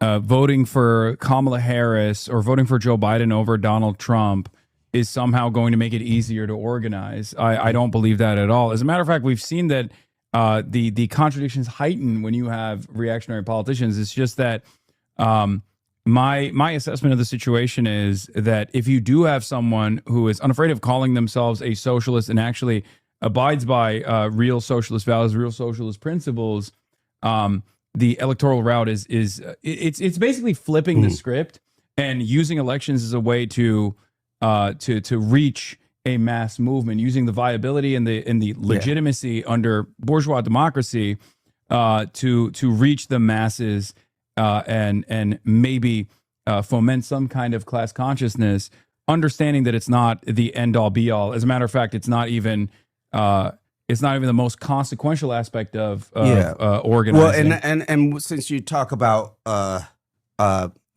voting for Kamala Harris or voting for Joe Biden over Donald Trump is somehow going to make it easier to organize. I don't believe that at all. As a matter of fact, we've seen that the contradictions heighten when you have reactionary politicians. It's just that my assessment of the situation is that if you do have someone who is unafraid of calling themselves a socialist and actually abides by real socialist values, real socialist principles, the electoral route is it's basically flipping the script and using elections as a way to reach a mass movement, using the viability and the legitimacy under bourgeois democracy to reach the masses and maybe foment some kind of class consciousness, understanding that it's not the end all be all. As a matter of fact, it's not even the most consequential aspect of organizing. Well, and since you talk about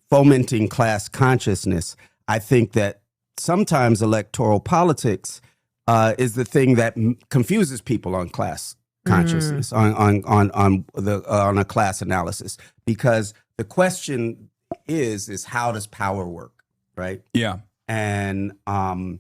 fomenting class consciousness, I think that sometimes electoral politics is the thing that confuses people on class consciousness, on a class analysis, because the question is how does power work, right? Yeah. And how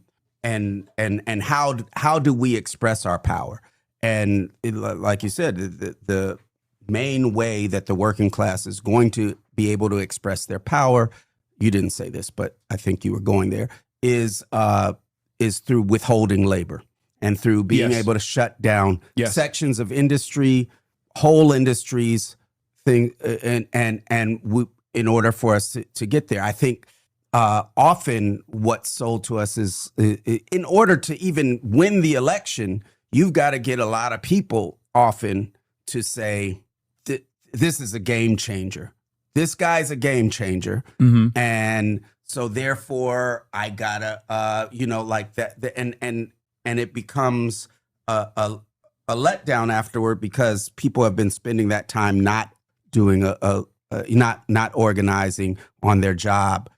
do we express our power? And like you said, the main way that the working class is going to be able to express their power, you didn't say this, but I think you were going there, is through withholding labor and through being able to shut down sections of industry, whole industries, in order for us to get there. I think often what's sold to us is in order to even win the election, you've got to get a lot of people often to say that this is a game changer. This guy's a game changer. And so therefore I gotta, like that. And it becomes a letdown afterward because people have been spending that time not doing not organizing on their job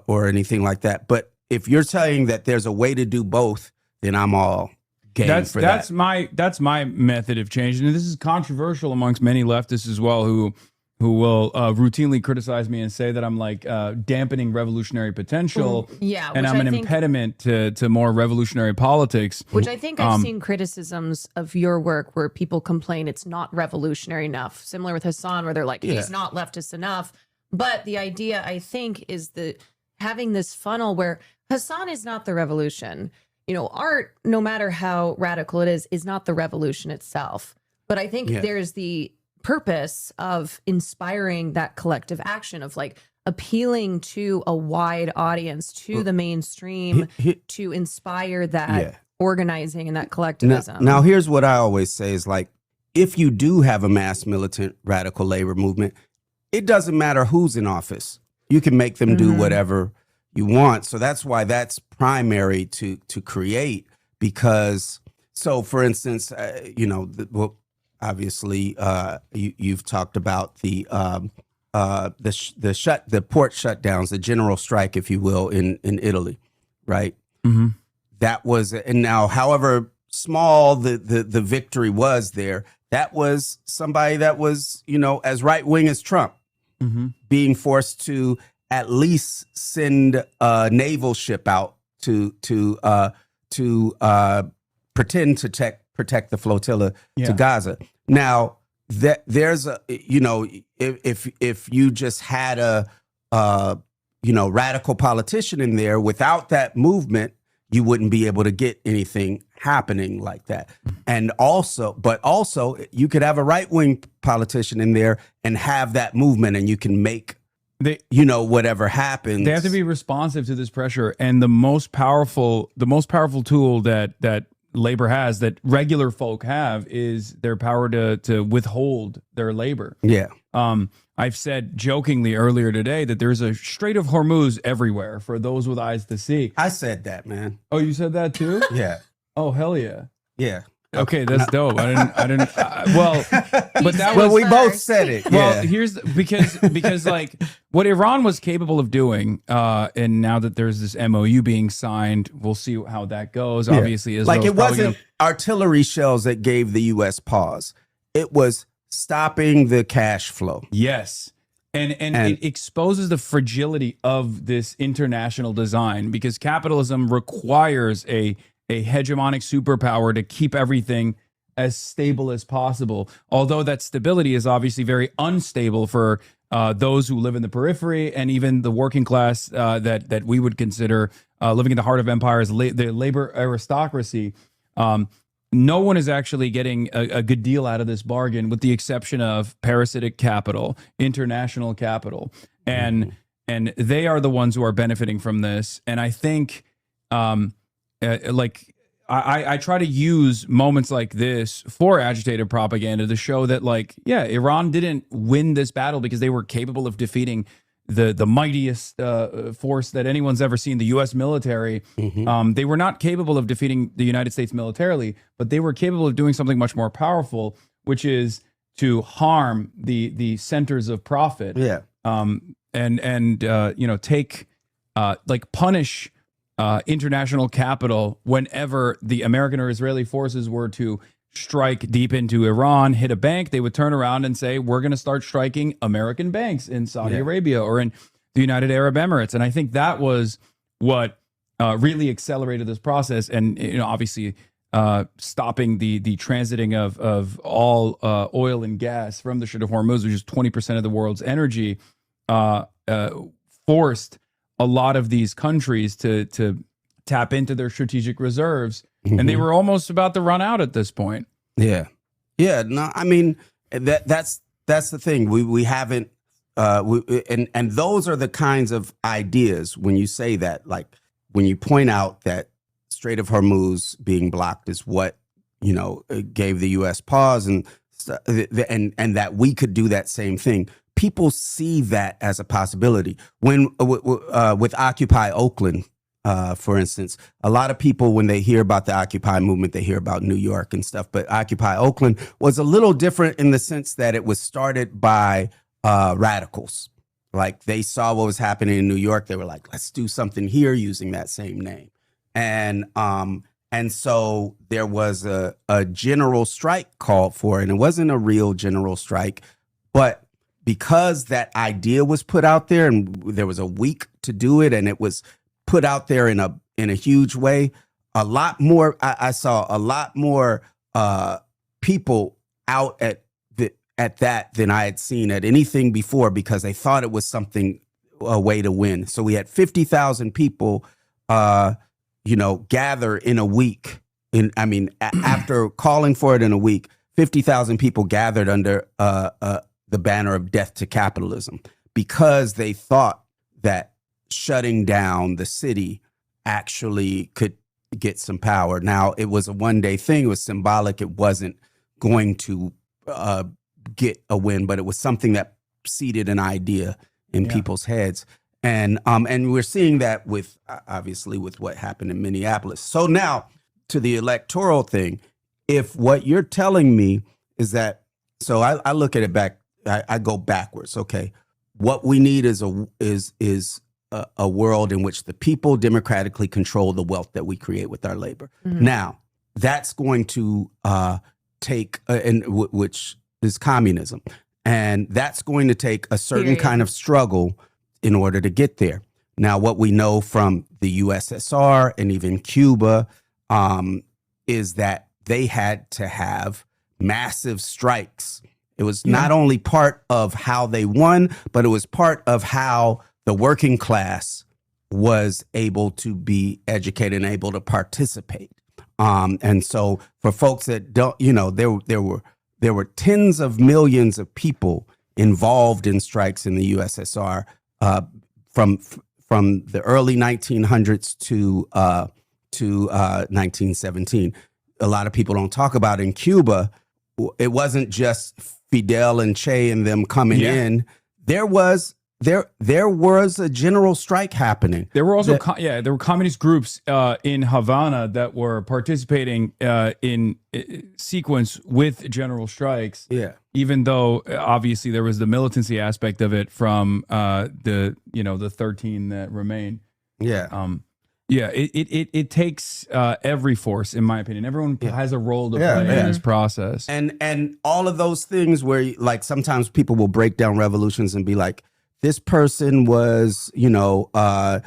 or anything like that. But if you're saying that there's a way to do both, then I'm all game for that. That's my method of change, and this is controversial amongst many leftists as well, who will routinely criticize me and say that I'm like dampening revolutionary potential, and I'm an impediment to more revolutionary politics. Which I think I've seen criticisms of your work where people complain it's not revolutionary enough. Similar with Hasan, where they're like, he's not leftist enough. But the idea, I think, is that having this funnel where Hasan is not the revolution. You know, art, no matter how radical it is not the revolution itself. But I think there's the purpose of inspiring that collective action, of like appealing to a wide audience, to the mainstream, to inspire that organizing and that collectivism. Now, here's what I always say is, like, if you do have a mass militant radical labor movement, it doesn't matter who's in office. You can make them do whatever you want. So that's why that's primary to create, because, so for instance, obviously, you've talked about the port shutdowns, the general strike, if you will, in Italy, right? That was, and now, however small the victory was there, that was somebody that was, as right wing as Trump, being forced to at least send a naval ship out to pretend to protect the flotilla to Gaza. Now, there's a, if you just had a radical politician in there, without that movement, you wouldn't be able to get anything happening like that. And also, you could have a right-wing politician in there and have that movement, and you can make whatever happens. They have to be responsive to this pressure. And the most powerful tool that labor has, that regular folk have, is their power to withhold their labor. Yeah. I've said jokingly earlier today that there's a Strait of Hormuz everywhere for those with eyes to see. I said that, man. Oh, you said that too? Yeah. Oh, hell yeah. Yeah. Okay, that's dope. I didn't. But that well, was. we both said it. Well, here's because like what Iran was capable of doing, and now that there's this MOU being signed, we'll see how that goes. Yeah. Obviously, Israel's like it probably wasn't artillery shells that gave the U.S. pause. It was stopping the cash flow. Yes. And it exposes the fragility of this international design, because capitalism requires a hegemonic superpower to keep everything as stable as possible. Although that stability is obviously very unstable for those who live in the periphery and even the working class that we would consider living in the heart of empires, the labor aristocracy. No one is actually getting a good deal out of this bargain, with the exception of parasitic capital, international capital, and they are the ones who are benefiting from this. And I think, I try to use moments like this for agitated propaganda to show that, like, yeah, Iran didn't win this battle because they were capable of defeating the mightiest force that anyone's ever seen, the U.S. military. They were not capable of defeating the United States militarily, but they were capable of doing something much more powerful, which is to harm the centers of profit. Yeah. Punish international capital whenever the American or Israeli forces were to strike deep into Iran, hit a bank. They would turn around and say, we're going to start striking American banks in Saudi Arabia or in the United Arab Emirates. And I think that was what really accelerated this process. And, obviously stopping the transiting of all oil and gas from the Strait of Hormuz, which is 20% of the world's energy, forced a lot of these countries to tap into their strategic reserves. And they were almost about to run out at this point. Yeah. No, I mean, that's the thing. We haven't, and those are the kinds of ideas when you say that, like when you point out that Strait of Hormuz being blocked is what, gave the U.S. pause and that we could do that same thing. People see that as a possibility. When with Occupy Oakland, for instance, a lot of people, when they hear about the Occupy movement, they hear about New York and stuff. But Occupy Oakland was a little different in the sense that it was started by radicals. Like, they saw what was happening in New York. They were like, let's do something here using that same name. And so there was a general strike called for, and it wasn't a real general strike, but because that idea was put out there and there was a week to do it, and it was put out there in a huge way, a lot more. I saw a lot more people out at that than I had seen at anything before, because they thought it was a way to win. So we had 50,000 people, gather in a week. After calling for it in a week, 50,000 people gathered under the banner of death to capitalism, because they thought that shutting down the city actually could get some power. Now, it was a one-day thing. It was symbolic. It wasn't going to get a win, but it was something that seeded an idea in people's heads. And we're seeing that with, obviously, with what happened in Minneapolis. So now to the electoral thing, if what you're telling me is that, so I look at it back, I go backwards. Okay, what we need is a world in which the people democratically control the wealth that we create with our labor. Now, that's going to take, which is communism, and that's going to take a certain kind of struggle in order to get there. Now, what we know from the USSR and even Cuba is that they had to have massive strikes. It was not only part of how they won, but it was part of how the working class was able to be educated and able to participate. And so for folks that don't, there were tens of millions of people involved in strikes in the USSR from the early 1900s to 1917. A lot of people don't talk about in Cuba. It wasn't just Fidel and Che and them coming in. There was there was a general strike happening. There were also there were communist groups in Havana that were participating in sequence with general strikes. Yeah. Even though obviously there was the militancy aspect of it from the 13 that remained. Yeah. It takes every force, in my opinion. Everyone has a role to play in this process. And all of those things where, like, sometimes people will break down revolutions and be like, this person was, to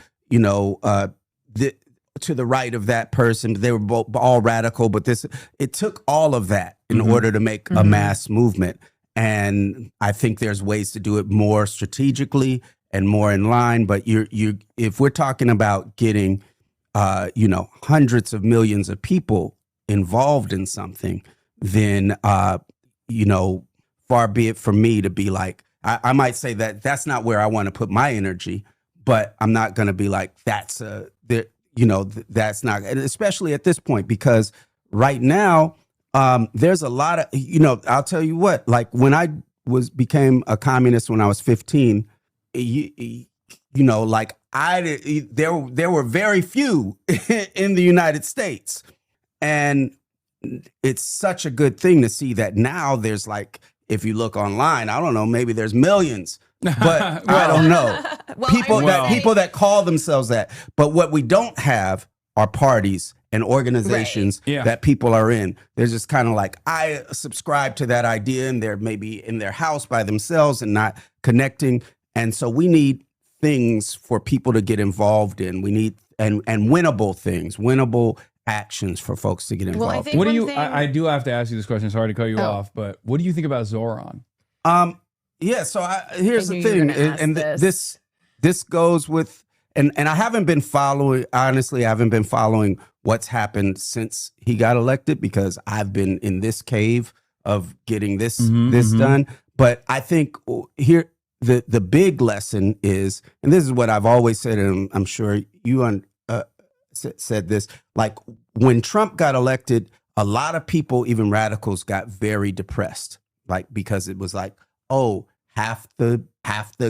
the right of that person. They were both all radical, but it took all of that in order to make a mass movement. And I think there's ways to do it more strategically and more in line. But if we're talking about getting hundreds of millions of people involved in something, then, far be it from me to be like, I might say that's not where I want to put my energy, but I'm not going to be like, that's not, and especially at this point, because right now, there's a lot of, I'll tell you what, like when I became a communist when I was 15, there were very few in the United States. And it's such a good thing to see that now there's, like, if you look online, I don't know, maybe there's millions, but I don't know. People that call themselves that. But what we don't have are parties and organizations that people are in. They're just kind of like, I subscribe to that idea, and they're maybe in their house by themselves and not connecting. And so we need things for people to get involved in. We need and winnable things, winnable actions for folks to get involved. What do you? I do have to ask you this question. Sorry to cut you off, but what do you think about Zoran? So here's the thing, and this goes with, and I haven't been following. Honestly, I haven't been following what's happened since he got elected, because I've been in this cave of getting this done. But I think here the big lesson is, and this is what I've always said, and I'm sure you said this, like when Trump got elected, a lot of people, even radicals, got very depressed, like, because it was like, oh, half the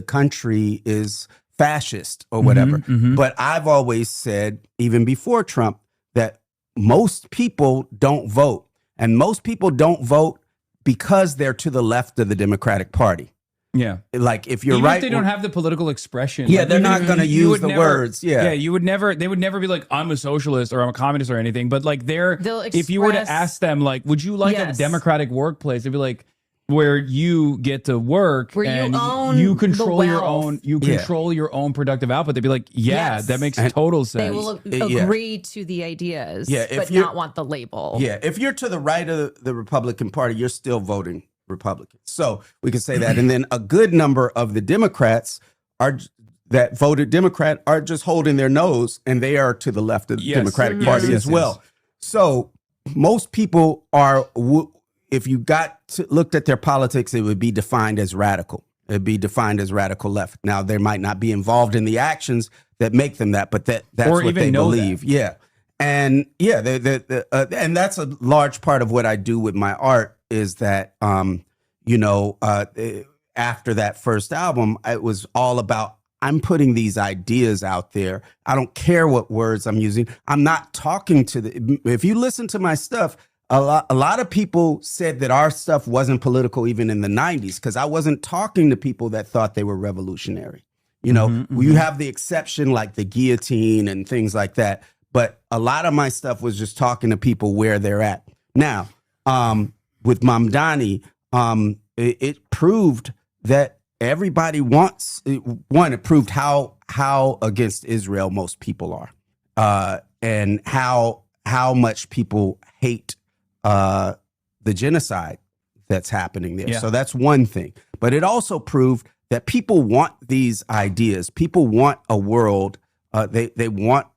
country is fascist or whatever. But I've always said, even before Trump, that most people don't vote, and most people don't vote because they're to the left of the Democratic Party. Yeah. Like, if you're even right, if they don't have the political expression. Yeah, like, they're not going to use the words. Yeah. Yeah, they would never be like, I'm a socialist or I'm a communist or anything. But like if you were to ask them, like, would you like a democratic workplace? They'd be like, where you get to work, where and you control your own, your own productive output. They'd be like, that makes total sense. They will agree to the ideas, but not want the label. Yeah, if you're to the right of the Republican Party, you're still voting Republican. So we can say that. And then a good number of the Democrats that voted Democrat are just holding their nose, and they are to the left of the Democratic Party as well. So most people are, if you looked at their politics, it would be defined as radical. It'd be defined as radical left. Now, they might not be involved in the actions that make them that, but that's what they believe. That. Yeah. And and that's a large part of what I do with my art, is that, after that first album, it was all about, I'm putting these ideas out there. I don't care what words I'm using. I'm not talking to if you listen to my stuff, a lot of people said that our stuff wasn't political even in the 90s, because I wasn't talking to people that thought they were revolutionary. You have the exception, like the guillotine and things like that. But a lot of my stuff was just talking to people where they're at. Now, with Mamdani, it proved that everybody wants, it proved how against Israel most people are, and how much people hate the genocide that's happening there. So that's one thing. But it also proved that people want these ideas. People want a world. They want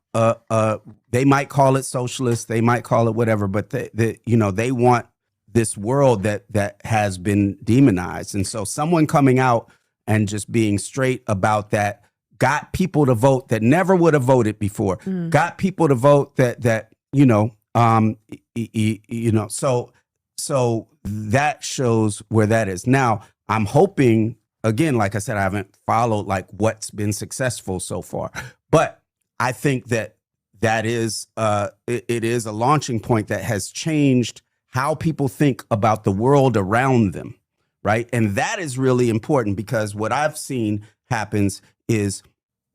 they might call it socialist, they might call it whatever, but they want this world that has been demonized. And so someone coming out and just being straight about that got people to vote that never would have voted before. Got people to vote so that shows where that is. Now, I'm hoping again, like I said, I haven't followed like what's been successful so far, but I think that is it is a launching point that has changed how people think about the world around them, right? And that is really important, because what I've seen happens is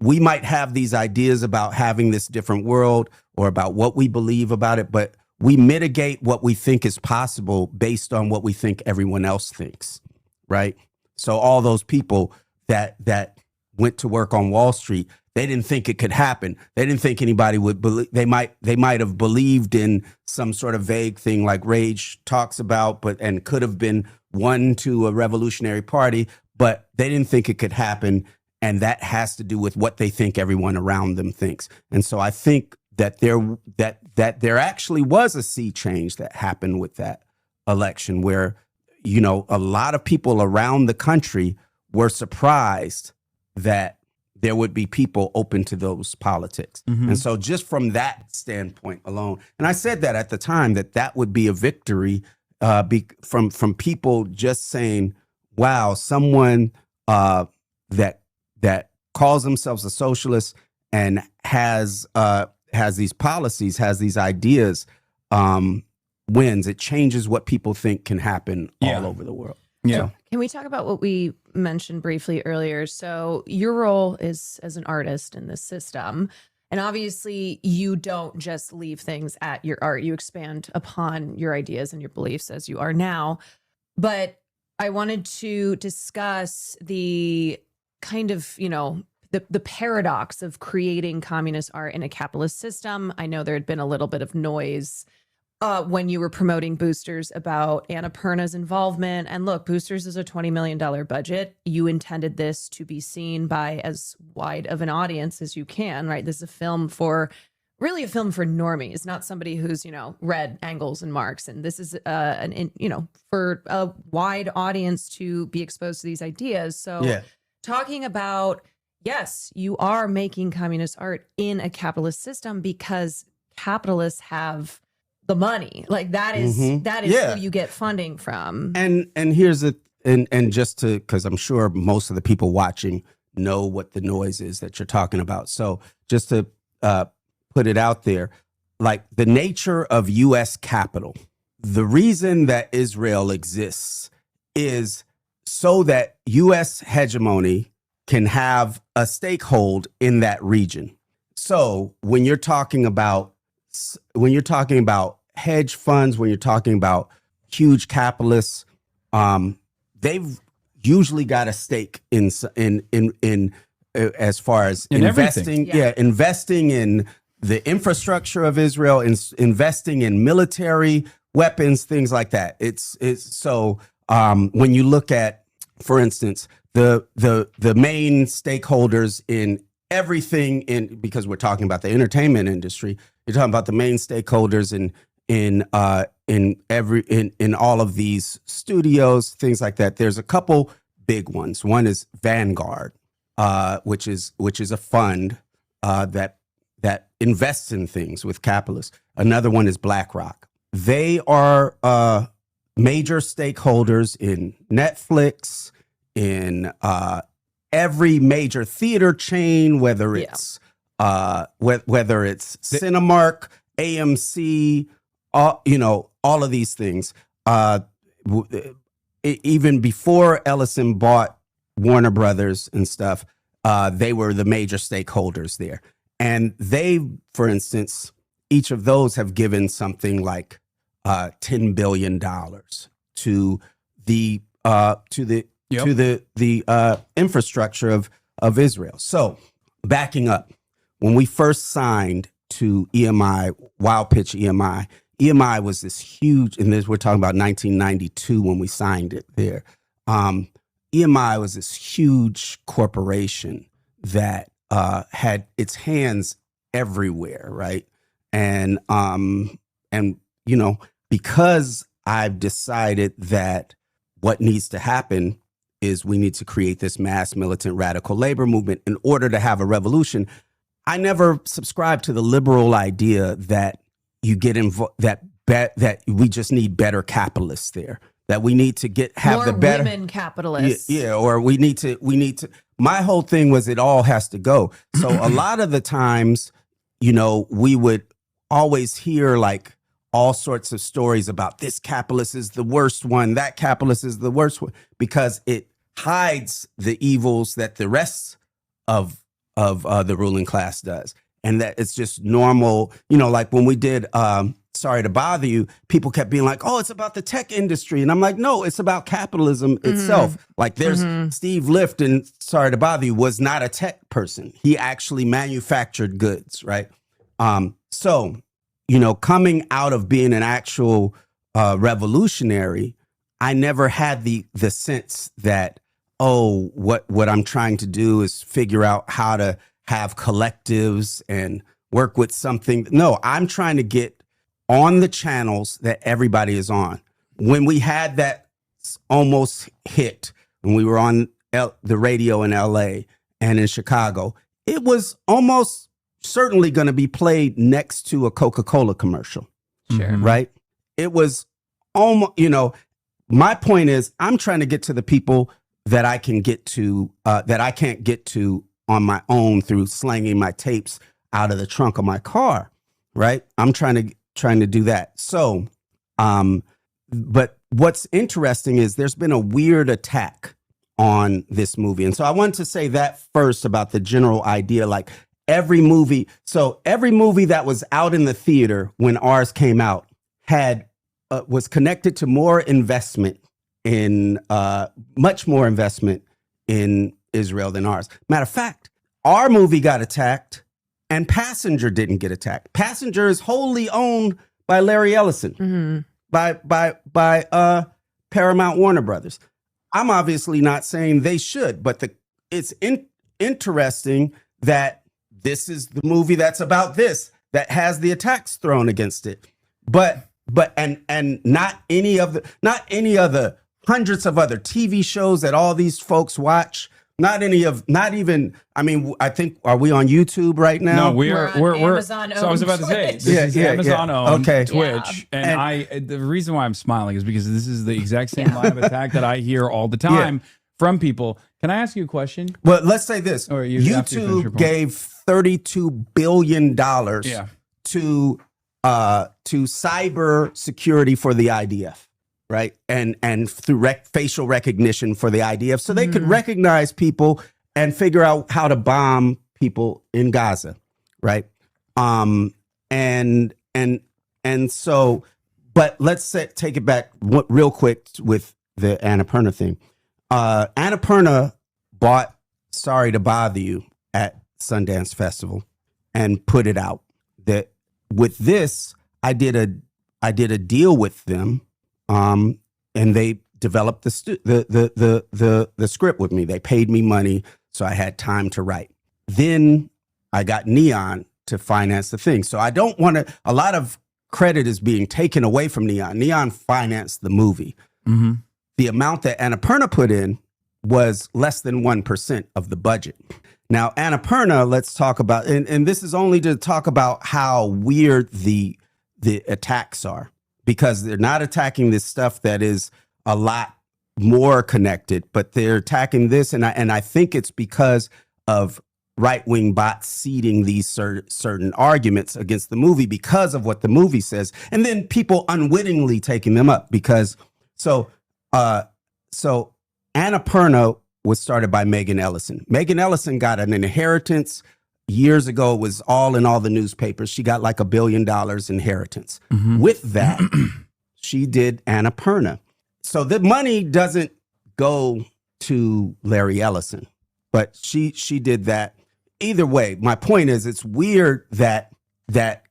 we might have these ideas about having this different world or about what we believe about it, but we mitigate what we think is possible based on what we think everyone else thinks, right? So all those people that went to work on Wall Street, they didn't think it could happen. They didn't think anybody would believe. They might have believed in some sort of vague thing like Rage talks about, and could have been won to a revolutionary party, but they didn't think it could happen. And that has to do with what they think everyone around them thinks. And so I think that there actually was a sea change that happened with that election, where, you know, a lot of people around the country were surprised that there would be people open to those politics. And so just from that standpoint alone, and I said that at the time, that would be a victory from people just saying, wow, someone that calls themselves a socialist and has these policies, has these ideas, wins. It changes what people think can happen all over the world. Yeah. So, can we talk about what we mentioned briefly earlier? So your role is as an artist in this system. And obviously you don't just leave things at your art. You expand upon your ideas and your beliefs as you are now. But I wanted to discuss the kind of, you know, the paradox of creating communist art in a capitalist system. I know there had been a little bit of noise when you were promoting Boosters about Annapurna's involvement. And look, Boosters is a $20 million budget. You intended this to be seen by as wide of an audience as you can, right? This is a film for normies, not somebody who's, you know, read Engels and Marx. And this is for a wide audience to be exposed to these ideas. So talking about, yes, you are making communist art in a capitalist system because capitalists have the money. Like that is who you get funding from. And here's and just to, because I'm sure most of the people watching know what the noise is that you're talking about. So just to put it out there, like the nature of U.S. capital, the reason that Israel exists is so that U.S. hegemony can have a stakehold in that region. So when you're talking about hedge funds, when you're talking about huge capitalists, they've usually got a stake in as far as investing, investing in the infrastructure of Israel, investing in military weapons, things like that. It's so when you look at, for instance, the main stakeholders in everything, because we're talking about the entertainment industry, you're talking about the main stakeholders in all of these studios, things like that. There's a couple big ones. One is Vanguard, which is a fund that invests in things with capitalists. Another one is BlackRock. They are major stakeholders in Netflix, in every major theater chain, whether it's Cinemark, AMC, all of these things. Even before Ellison bought Warner Brothers and stuff, they were the major stakeholders there. And they, for instance, each of those have given something like $10 billion to the infrastructure of Israel. So backing up, when we first signed to EMI, Wild Pitch EMI, EMI was this huge, and we're talking about 1992 when we signed it there. EMI was this huge corporation that had its hands everywhere, right? And because I've decided that what needs to happen is we need to create this mass militant radical labor movement in order to have a revolution. I never subscribed to the liberal idea that you get involved, that we just need better capitalists there, that we need to have more the better women capitalists. Yeah, or we need to. My whole thing was it all has to go. So a lot of the times, you know, we would always hear like all sorts of stories about this capitalist is the worst one, that capitalist is the worst one, because it hides the evils that the rest of the ruling class does. And that it's just normal, you know, like when we did Sorry to Bother You, people kept being like, oh, it's about the tech industry. And I'm like, no, it's about capitalism itself. Like there's Steve Lift in Sorry to Bother You was not a tech person. He actually manufactured goods, right? So, you know, coming out of being an actual revolutionary, I never had the sense that, oh, what I'm trying to do is figure out how to have collectives and work with something. No, I'm trying to get on the channels that everybody is on. When we had that almost hit, when we were on the radio in LA and in Chicago, it was almost certainly going to be played next to a Coca-Cola commercial. Sure. Right? It was almost, you know, my point is I'm trying to get to the people that I can get to, that I can't get to on my own through slanging my tapes out of the trunk of my car. Right? I'm trying to do that. So, but what's interesting is there's been a weird attack on this movie. And so I wanted to say that first about the general idea, like every movie that was out in the theater when ours came out had, was connected to more investment in, much more investment in Israel than ours. Matter of fact, our movie got attacked and Passenger didn't get attacked. Passenger is wholly owned by Larry Ellison, by Paramount Warner Brothers. I'm obviously not saying they should, but it's interesting that this is the movie that's about this, that has the attacks thrown against it. But not any of the hundreds of other TV shows that all these folks watch. Not even, I mean, I think, are we on YouTube right now? No, we're Amazon so I was about to say, Twitch. this is Amazon owned Okay. Twitch. And the reason why I'm smiling is because this is the exact same line of attack that I hear all the time from people. Can I ask you a question? Well, let's say this. Or after you finish your YouTube point. gave $32 billion to cyber security for the IDF. Right. And through facial recognition for the IDF. So they could recognize people and figure out how to bomb people in Gaza. Right. And so, but let's take it back real quick with the Annapurna thing. Annapurna bought Sorry to Bother You at Sundance Festival and put it out. That with this, I did a deal with them. And they developed the script with me. They paid me money, so I had time to write. Then I got Neon to finance the thing. So I don't want to. A lot of credit is being taken away from Neon. Neon financed the movie. The amount that Annapurna put in was less than 1% of the budget. Now Annapurna, let's talk about, and this is only to talk about how weird the attacks are. Because they're not attacking this stuff that is a lot more connected, but they're attacking this. And I think it's because of right-wing bots seeding these certain arguments against the movie because of what the movie says. And then people unwittingly taking them up because so Annapurna was started by Megan Ellison. Megan Ellison got an inheritance years ago. It was all in all the newspapers. She got like $1 billion inheritance. With that, she did Annapurna. So the money doesn't go to Larry Ellison, but she did that. Either way, my point is it's weird that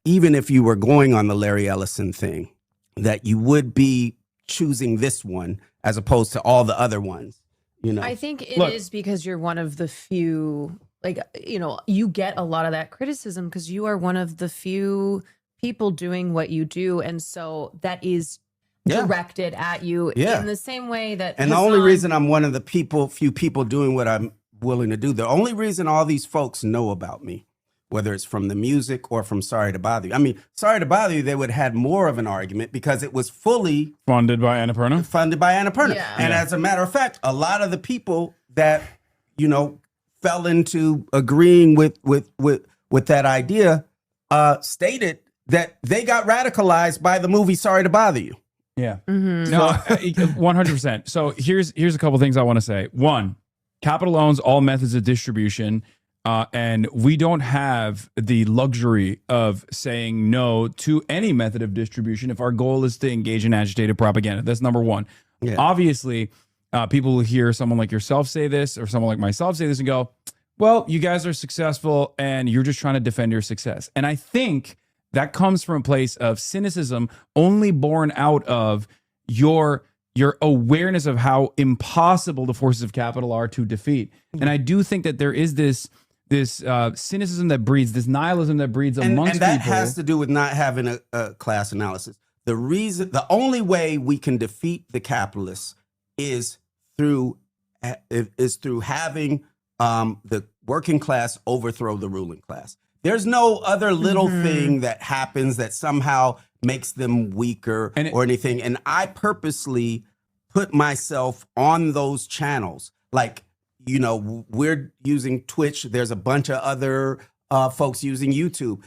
even if you were going on the Larry Ellison thing, that you would be choosing this one as opposed to all the other ones. You know, I think it is because you're one of the few. Like, you know, you get a lot of that criticism because you are one of the few people doing what you do. And so that is directed at you in the same way that. And the only reason I'm one of the few people doing what I'm willing to do, the only reason all these folks know about me whether it's from the music or from Sorry to Bother You. I mean, Sorry to Bother You, they would have had more of an argument because it was fully funded by Annapurna. Yeah. And as a matter of fact, a lot of the people that, you know, fell into agreeing with that idea stated that they got radicalized by the movie Sorry to Bother You. Yeah. No, 100%. So here's a couple things I want to say. One, Capital owns all methods of distribution, and we don't have the luxury of saying no to any method of distribution if our goal is to engage in agitated propaganda. That's number one. Yeah. Obviously, people will hear someone like yourself say this or someone like myself say this and go, well, you guys are successful and you're just trying to defend your success. And I think that comes from a place of cynicism only born out of your awareness of how impossible the forces of capital are to defeat. And I do think that there is this cynicism that breeds, this nihilism that breeds amongst people. And that people. has to do with not having a class analysis. The only way we can defeat the capitalists is through having the working class overthrow the ruling class. There's no other little thing that happens that somehow makes them weaker or anything. And I purposely put myself on those channels. Like, you know, we're using Twitch. There's a bunch of other folks using YouTube.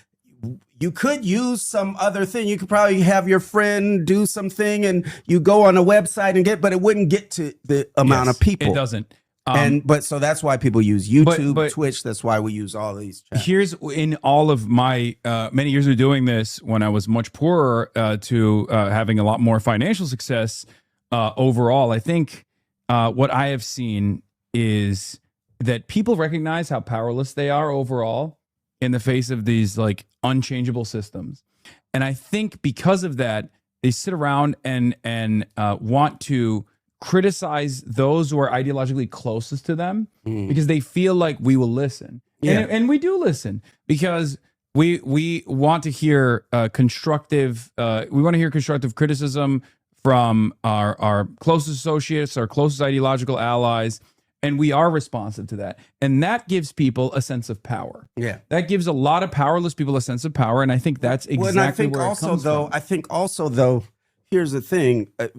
You could use some other thing. You could probably have your friend do something and you go on a website and but it wouldn't get to the amount of people. It doesn't. But so that's why people use YouTube, Twitch. That's why we use all these channels. Here's in all of my many years of doing this, when I was much poorer to having a lot more financial success overall, I think what I have seen is that people recognize how powerless they are overall in the face of these like unchangeable systems. And I think because of that, they sit around and want to criticize those who are ideologically closest to them because they feel like we will listen. And we do listen because we want to hear constructive criticism from our closest associates, our closest ideological allies, and we are responsive to that. And that gives people a sense of power. Yeah. That gives a lot of powerless people a sense of power, and I think that's exactly where it comes from. I think also though, here's the thing, I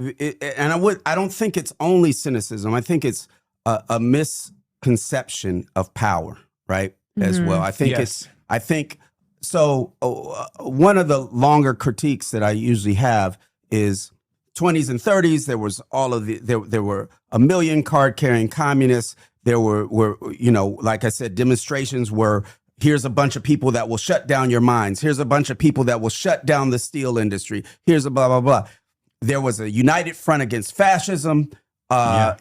don't think it's only cynicism. I think it's a misconception of power, right? As well. I think one of the longer critiques that I usually have is 20s and 30s. There was there were a million card carrying communists. There were you know, like I said, demonstrations were, here's a bunch of people that will shut down your mines. Here's a bunch of people that will shut down the steel industry. Here's a blah, blah, blah. There was a united front against fascism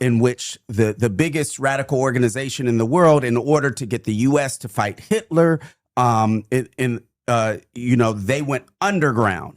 in which the biggest radical organization in the world, in order to get the U.S. to fight Hitler, you know, they went underground.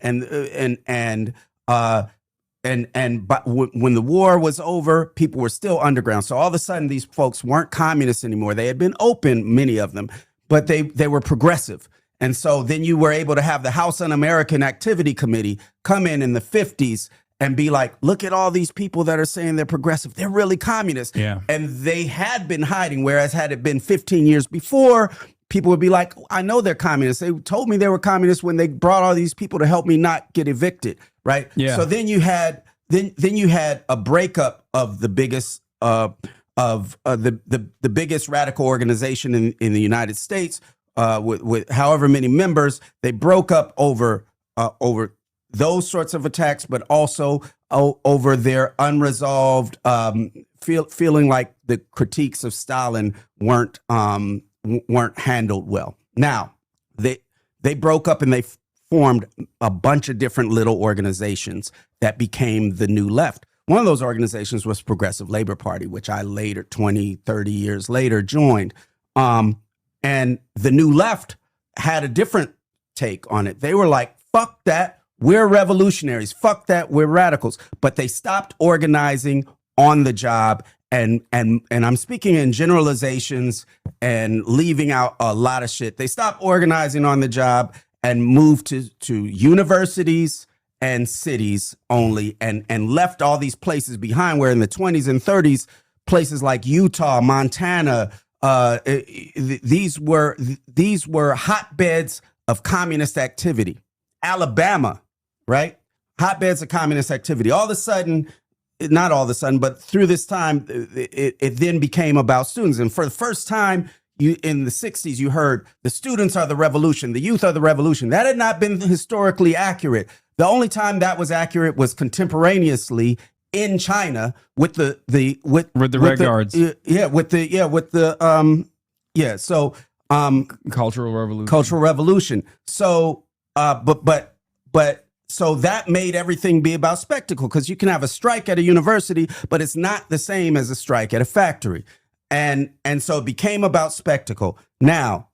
But when the war was over, people were still underground. So all of a sudden, these folks weren't communists anymore. They had been open, many of them, but they were progressive. And so then you were able to have the House Un-American Activity Committee come in the 50s and be like, look at all these people that are saying they're progressive. They're really communist. Yeah. And they had been hiding, whereas had it been 15 years before, people would be like, I know they're communists. They told me they were communists when they brought all these people to help me not get evicted, right? Yeah. So then you had a breakup of the biggest the biggest radical organization in the United States, with however many members. They broke up over those sorts of attacks, but also over their unresolved feeling like the critiques of Stalin weren't handled well. Now they broke up and they formed a bunch of different little organizations that became the New Left. One of those organizations was Progressive Labor Party, which I later, 20, 30 years later, joined. And the New Left had a different take on it. They were like, fuck that, we're revolutionaries. Fuck that, we're radicals. But they stopped organizing on the job. And I'm speaking in generalizations and leaving out a lot of shit. They stopped organizing on the job and moved to universities and cities only, and left all these places behind, where in the 20s and 30s, places like Utah, Montana, these were hotbeds of communist activity. Alabama, right? Hotbeds of communist activity. All of a sudden, not all of a sudden, but through this time, it then became about students. And for the first time, in the 60s, you heard the students are the revolution, the youth are the revolution. That had not been historically accurate. The only time that was accurate was contemporaneously in China with the Red Guards. Cultural Revolution. Cultural Revolution. So, so that made everything be about spectacle, because you can have a strike at a university, but it's not the same as a strike at a factory. And so it became about spectacle. Now,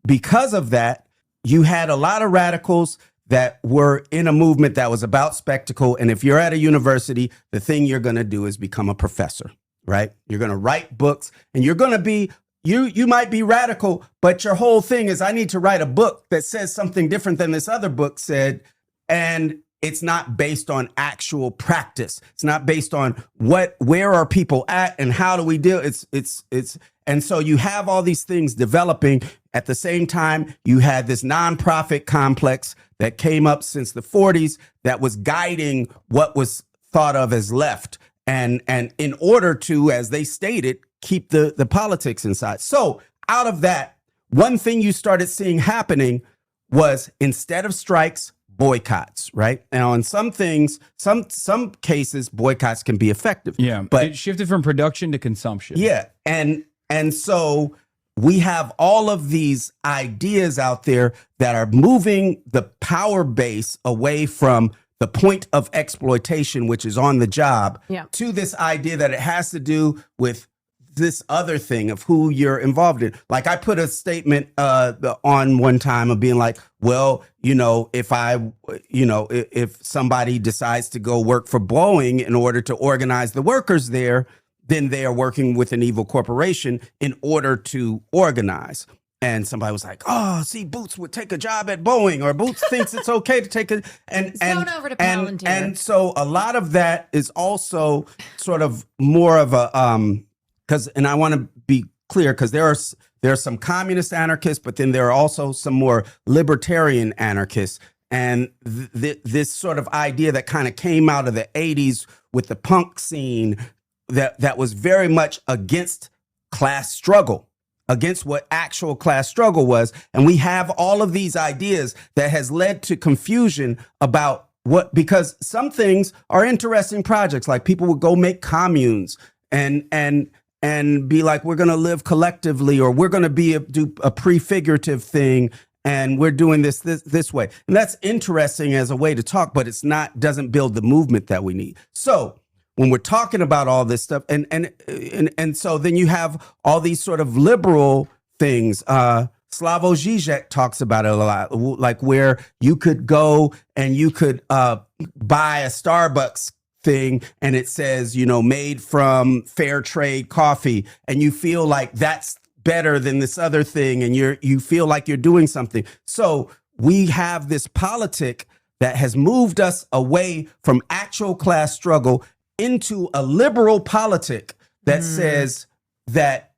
because of that, you had a lot of radicals that were in a movement that was about spectacle. And if you're at a university, the thing you're going to do is become a professor, right? You're going to write books, and you're going to be, you might be radical, but your whole thing is, I need to write a book that says something different than this other book said. And it's not based on actual practice. It's not based on where are people at and how do we deal. And so you have all these things developing at the same time. You had this nonprofit complex that came up since the 40s that was guiding what was thought of as left. And in order to, as they stated, keep the politics inside. So out of that, one thing you started seeing happening was, instead of strikes, boycotts, right? Now, in some things, some cases, boycotts can be effective. Yeah, but it shifted from production to consumption. Yeah, and so we have all of these ideas out there that are moving the power base away from the point of exploitation, which is on the job, to this idea that it has to do with this other thing of who you're involved in. Like, I put a statement on one time of being like, well, if somebody decides to go work for Boeing in order to organize the workers there, then they are working with an evil corporation in order to organize. And somebody was like, oh, see, Boots would take a job at Boeing, or Boots thinks it's okay to take a, and so a lot of that is also sort of more of a, and I want to be clear, because there are some communist anarchists, but then there are also some more libertarian anarchists. And this sort of idea that kind of came out of the 80s with the punk scene that was very much against class struggle, against what actual class struggle was. And we have all of these ideas that has led to confusion about because some things are interesting projects, like people would go make communes and be like, we're going to live collectively, or we're going to do a prefigurative thing, and we're doing this way. And that's interesting as a way to talk, but doesn't build the movement that we need. So when we're talking about all this stuff, and so then you have all these sort of liberal things. Slavoj Žižek talks about it a lot, like where you could go and you could buy a Starbucks thing, and it says, made from fair trade coffee, and you feel like that's better than this other thing, and you feel like you're doing something. So we have this politic that has moved us away from actual class struggle into a liberal politic that says that,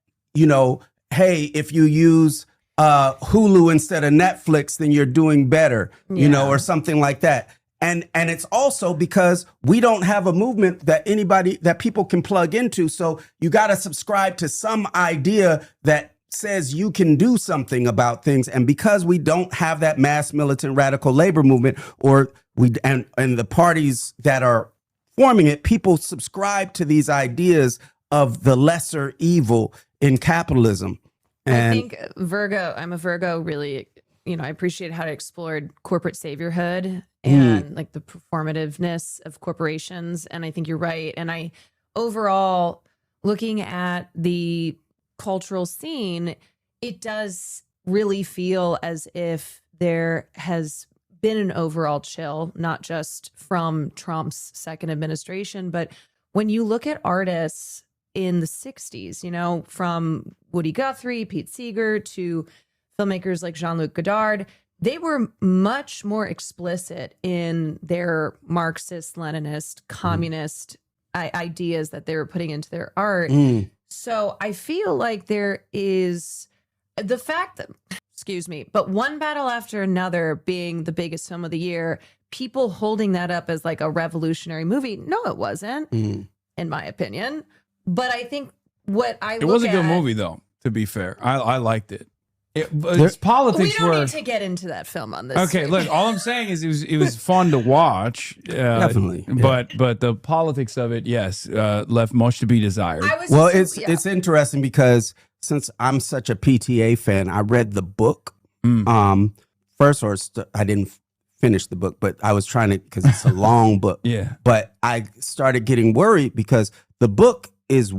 hey, if you use Hulu instead of Netflix, then you're doing better, or something like that. And it's also because we don't have a movement that people can plug into. So you got to subscribe to some idea that says you can do something about things. And because we don't have that mass militant radical labor movement, and the parties that are forming it, people subscribe to these ideas of the lesser evil in capitalism. And I think I'm a Virgo, really, I appreciate how it explored corporate saviorhood and like the performativeness of corporations. And I think you're right. And overall, looking at the cultural scene, it does really feel as if there has been an overall chill, not just from Trump's second administration, but when you look at artists in the 60s, from Woody Guthrie, Pete Seeger, to filmmakers like Jean-Luc Godard, they were much more explicit in their Marxist, Leninist, communist ideas that they were putting into their art. So I feel like there is the fact that, excuse me, but one battle after another being the biggest film of the year, people holding that up as like a revolutionary movie. No, it wasn't, in my opinion. But I think what I It was a good movie, though, to be fair. I liked it. Its we politics don't were... need to get into that film on this. Okay, look, all I'm saying is it was fun to watch. Definitely. But the politics of it, yes, left much to be desired. Well, it's interesting because since I'm such a PTA fan, I read the book first, I didn't finish the book, but I was trying to, because it's a long book. Yeah. But I started getting worried because the book is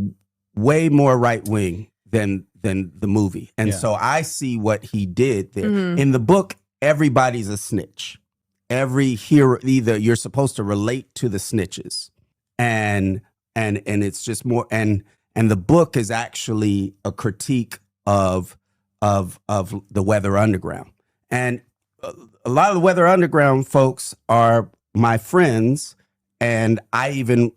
way more right wing than the movie. And so I see what he did there. In the book, everybody's a snitch. Every hero, either you're supposed to relate to the snitches. And it's just more, and the book is actually a critique of the Weather Underground. And a lot of the Weather Underground folks are my friends, and I even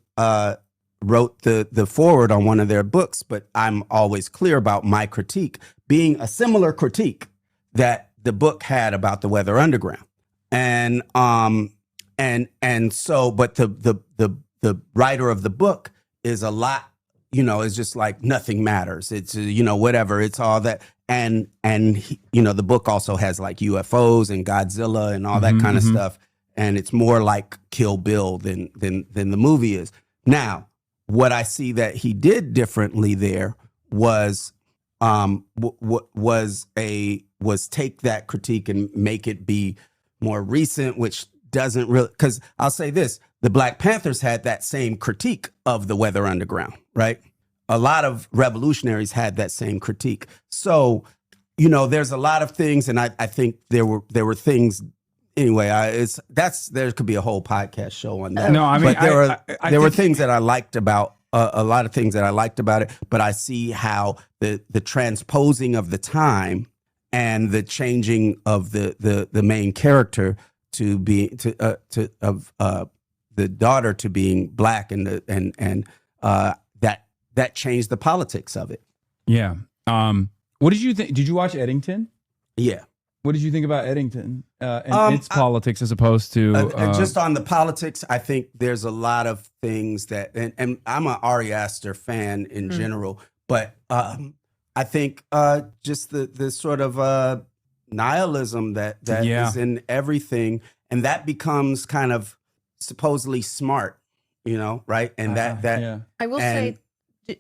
wrote the foreword on one of their books, but I'm always clear about my critique being a similar critique that the book had about the Weather Underground. And so, but the writer of the book is a lot, is just like nothing matters. It's, whatever, it's all that. And he, the book also has like UFOs and Godzilla and all that kind of stuff. And it's more like Kill Bill than the movie is. Now, what I see that he did differently there was take that critique and make it be more recent, which doesn't really, because I'll say this, the Black Panthers had that same critique of the Weather Underground, right? A lot of revolutionaries had that same critique. So, there's a lot of things, and I think there were things. Anyway, there could be a whole podcast show on that. No, I mean, but there were things that I liked about a lot of things that I liked about it. But I see how the transposing of the time and the changing of the main character to be the daughter to being Black and that changed the politics of it. Yeah. What did you think? Did you watch Eddington? Yeah. What did you think about Eddington and its politics as opposed to just on the politics? I think there's a lot of things that, and I'm an Ari Aster fan in general, but I think just the sort of nihilism that is in everything, and that becomes kind of supposedly smart, right? And I will say.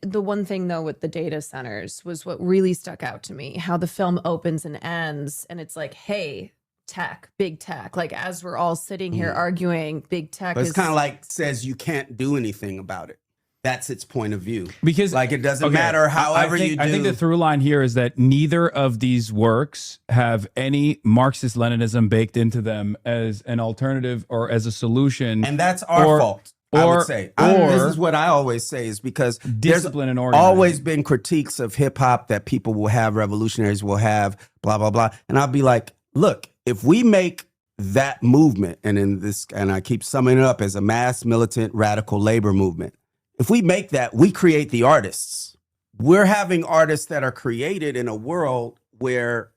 The one thing, though, with the data centers was what really stuck out to me, how the film opens and ends. And it's like, hey, tech, big tech. Like, as we're all sitting here arguing, big tech but it's kind of like says you can't do anything about it. That's its point of view. Because like it doesn't matter however you do. I think the through line here is that neither of these works have any Marxist-Leninism baked into them as an alternative or as a solution. And that's our fault. I would say. This is what I always say is because discipline and there's organizing. Always been critiques of hip hop that people will have, revolutionaries will have, blah, blah, blah. And I'll be like, look, if we make that movement, and I keep summing it up as a mass militant radical labor movement, if we make that, we create the artists. We're having artists that are created in a world where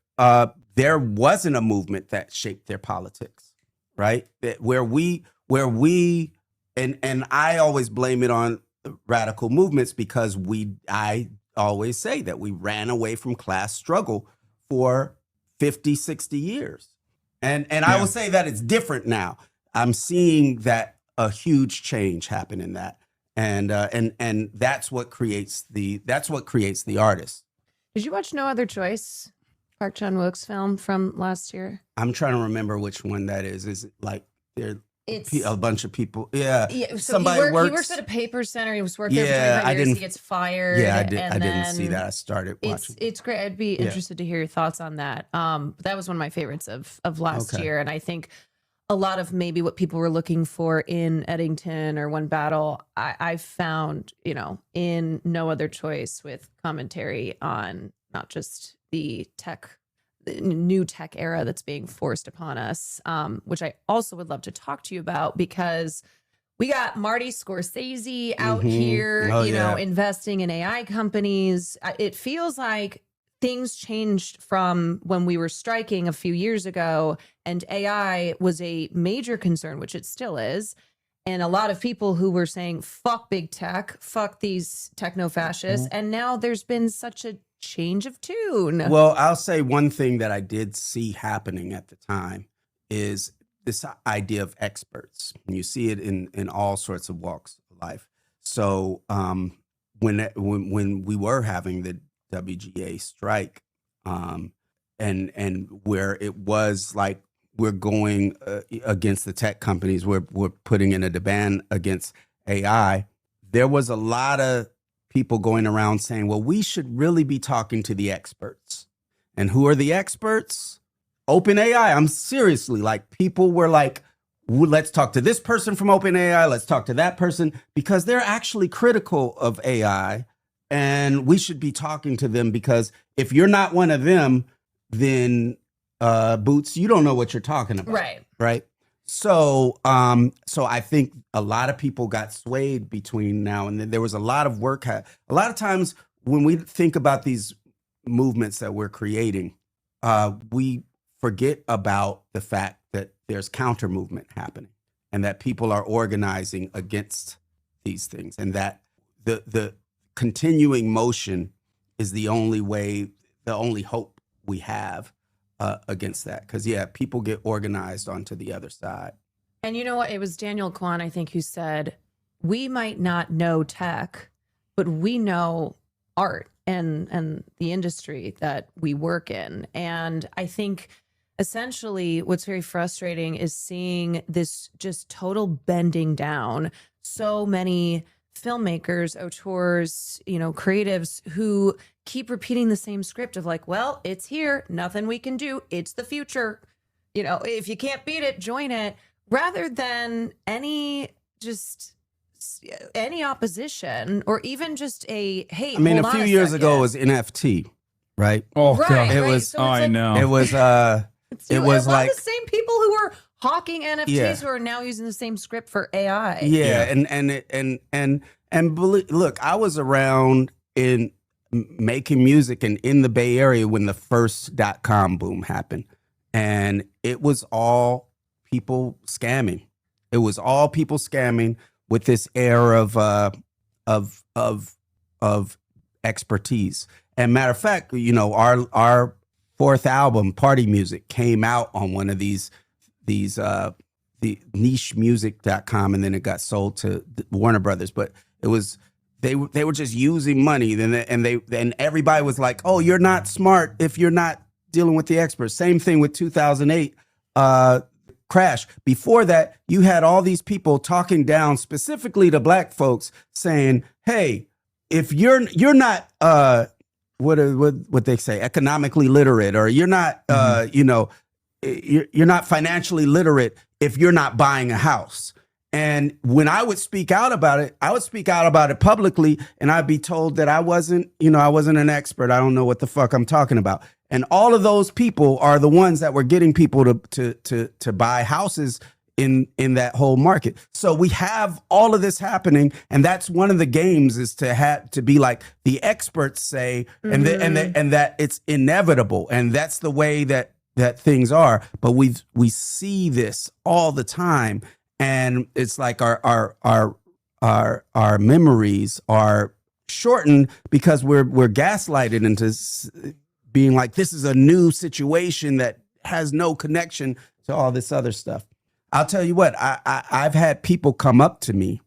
there wasn't a movement that shaped their politics, right? Where we and I always blame it on radical movements because I always say that we ran away from class struggle for 50, 60 years. And I will say that it's different now. I'm seeing that a huge change happen in that. And that's what creates the artist. Did you watch No Other Choice? Park Chan-wook's film from last year. I'm trying to remember which one that is. Is it like it's a bunch of people? Yeah. So somebody he works at a paper center. He was working there for 25 years. He gets fired. Yeah, I didn't see that. I started watching. It's great. I'd be interested to hear your thoughts on that. That was one of my favorites of last year, and I think a lot of maybe what people were looking for in Eddington or One Battle, I found, in No Other Choice, with commentary on not just the new tech era that's being forced upon us, which I also would love to talk to you about, because We got Marty Scorsese out Mhm. here, Oh, you know, yeah. investing in AI companies. It feels like things changed from when we were striking a few years ago, and AI was a major concern, which it still is. And a lot of people who were saying, fuck big tech, fuck these techno-fascists. And now there's been such a change of tune. Well, I'll say one thing that I did see happening at the time is this idea of experts. And you see it in all sorts of walks of life. So when we were having the WGA strike, and where it was like we're going against the tech companies, we're putting in a demand against AI, there was a lot of people going around saying, well, we should really be talking to the experts. And who are the experts? OpenAI. I'm seriously, like, people were like, let's talk to this person from OpenAI, let's talk to that person, because they're actually critical of AI, and we should be talking to them, because if you're not one of them, then Boots, you don't know what you're talking about. Right. So so I think a lot of people got swayed between now and then. There was a lot of work. A lot of times when we think about these movements that we're creating, we forget about the fact that there's counter movement happening, and that people are organizing against these things, and that the continuing motion is the only way, the only hope we have against that. Because people get organized onto the other side. And you know what? It was Daniel KWAN, I think, who said, we might not know tech, but we know art and the industry that we work in. And I think essentially what's very frustrating is seeing this just total bending down. So many filmmakers, auteurs, you know, creatives who keep repeating the same script of like, well, it's here, nothing we can do, it's the future. You know, if you can't beat it, join it, rather than any opposition or even just a, hey, I mean, hold a few on years second. ago it was NFT, right? Oh, Right, God. It right. was. So it's like- know. It was. It was a lot like. of the same people who were hawking NFTs Yeah. who are now using the same script for AI. Yeah, and look, I was around in making music and in the Bay Area when the first .com boom happened, and it was all people scamming. It was all people scamming with this air of expertise. And matter of fact, you know, our fourth album, Party Music, came out on one of the nichemusic.com, and then it got sold to Warner Brothers. But it was they were just using money, and everybody was like, "Oh, you're not smart if you're not dealing with the experts." Same thing with 2008 crash. Before that, you had all these people talking down specifically to black folks, saying, "Hey, if you're not what they say, economically literate, or you're not you know, you're not financially literate if you're not buying a house." And when I would speak out about it, I would speak out about it publicly, and I'd be told that I wasn't an expert. I don't know what the fuck I'm talking about. And all of those people are the ones that were getting people to buy houses in that whole market. So we have all of this happening, and that's one of the games, is to be like the experts say, and that it's inevitable, and that's the way that things are. But we see this all the time, and it's like our memories are shortened because we're gaslighted into being like, this is a new situation that has no connection to all this other stuff. I'll tell you what, I've had people come up to me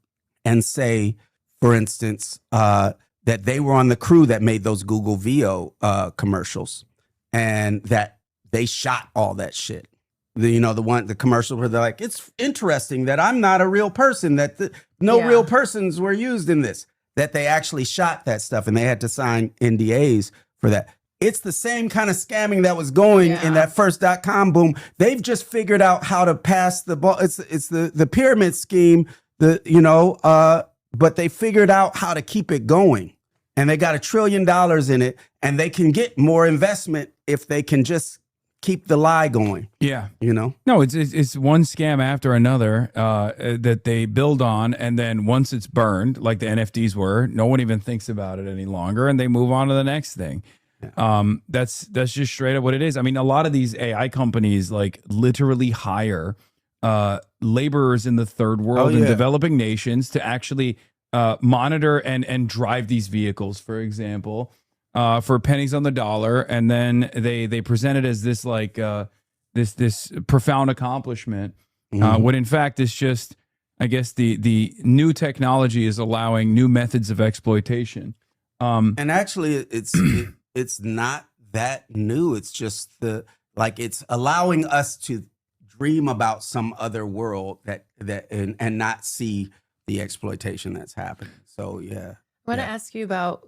and say, for instance, that they were on the crew that made those Google VO commercials, and that they shot all that shit. The commercial where they're like, it's interesting that I'm not a real person, that real persons were used in this, that they actually shot that stuff, and they had to sign NDAs for that. It's the same kind of scamming that was going in that first .com boom. They've just figured out how to pass the ball. It's the pyramid scheme, but they figured out how to keep it going, and they got $1 trillion in it, and they can get more investment if they can just keep the lie going. Yeah. You know? No, it's one scam after another that they build on, and then once it's burned, like the NFTs were, no one even thinks about it any longer, and they move on to the next thing. That's just straight up what it is. I mean, a lot of these AI companies like literally hire laborers in the third world in developing nations to actually monitor and drive these vehicles, for example, for pennies on the dollar, and then they present it as this like this profound accomplishment, when in fact it's just, I guess, the new technology is allowing new methods of exploitation. And actually, it's not that new. It's just it's allowing us to dream about some other world and not see the exploitation that's happening. So yeah. I want to ask you about,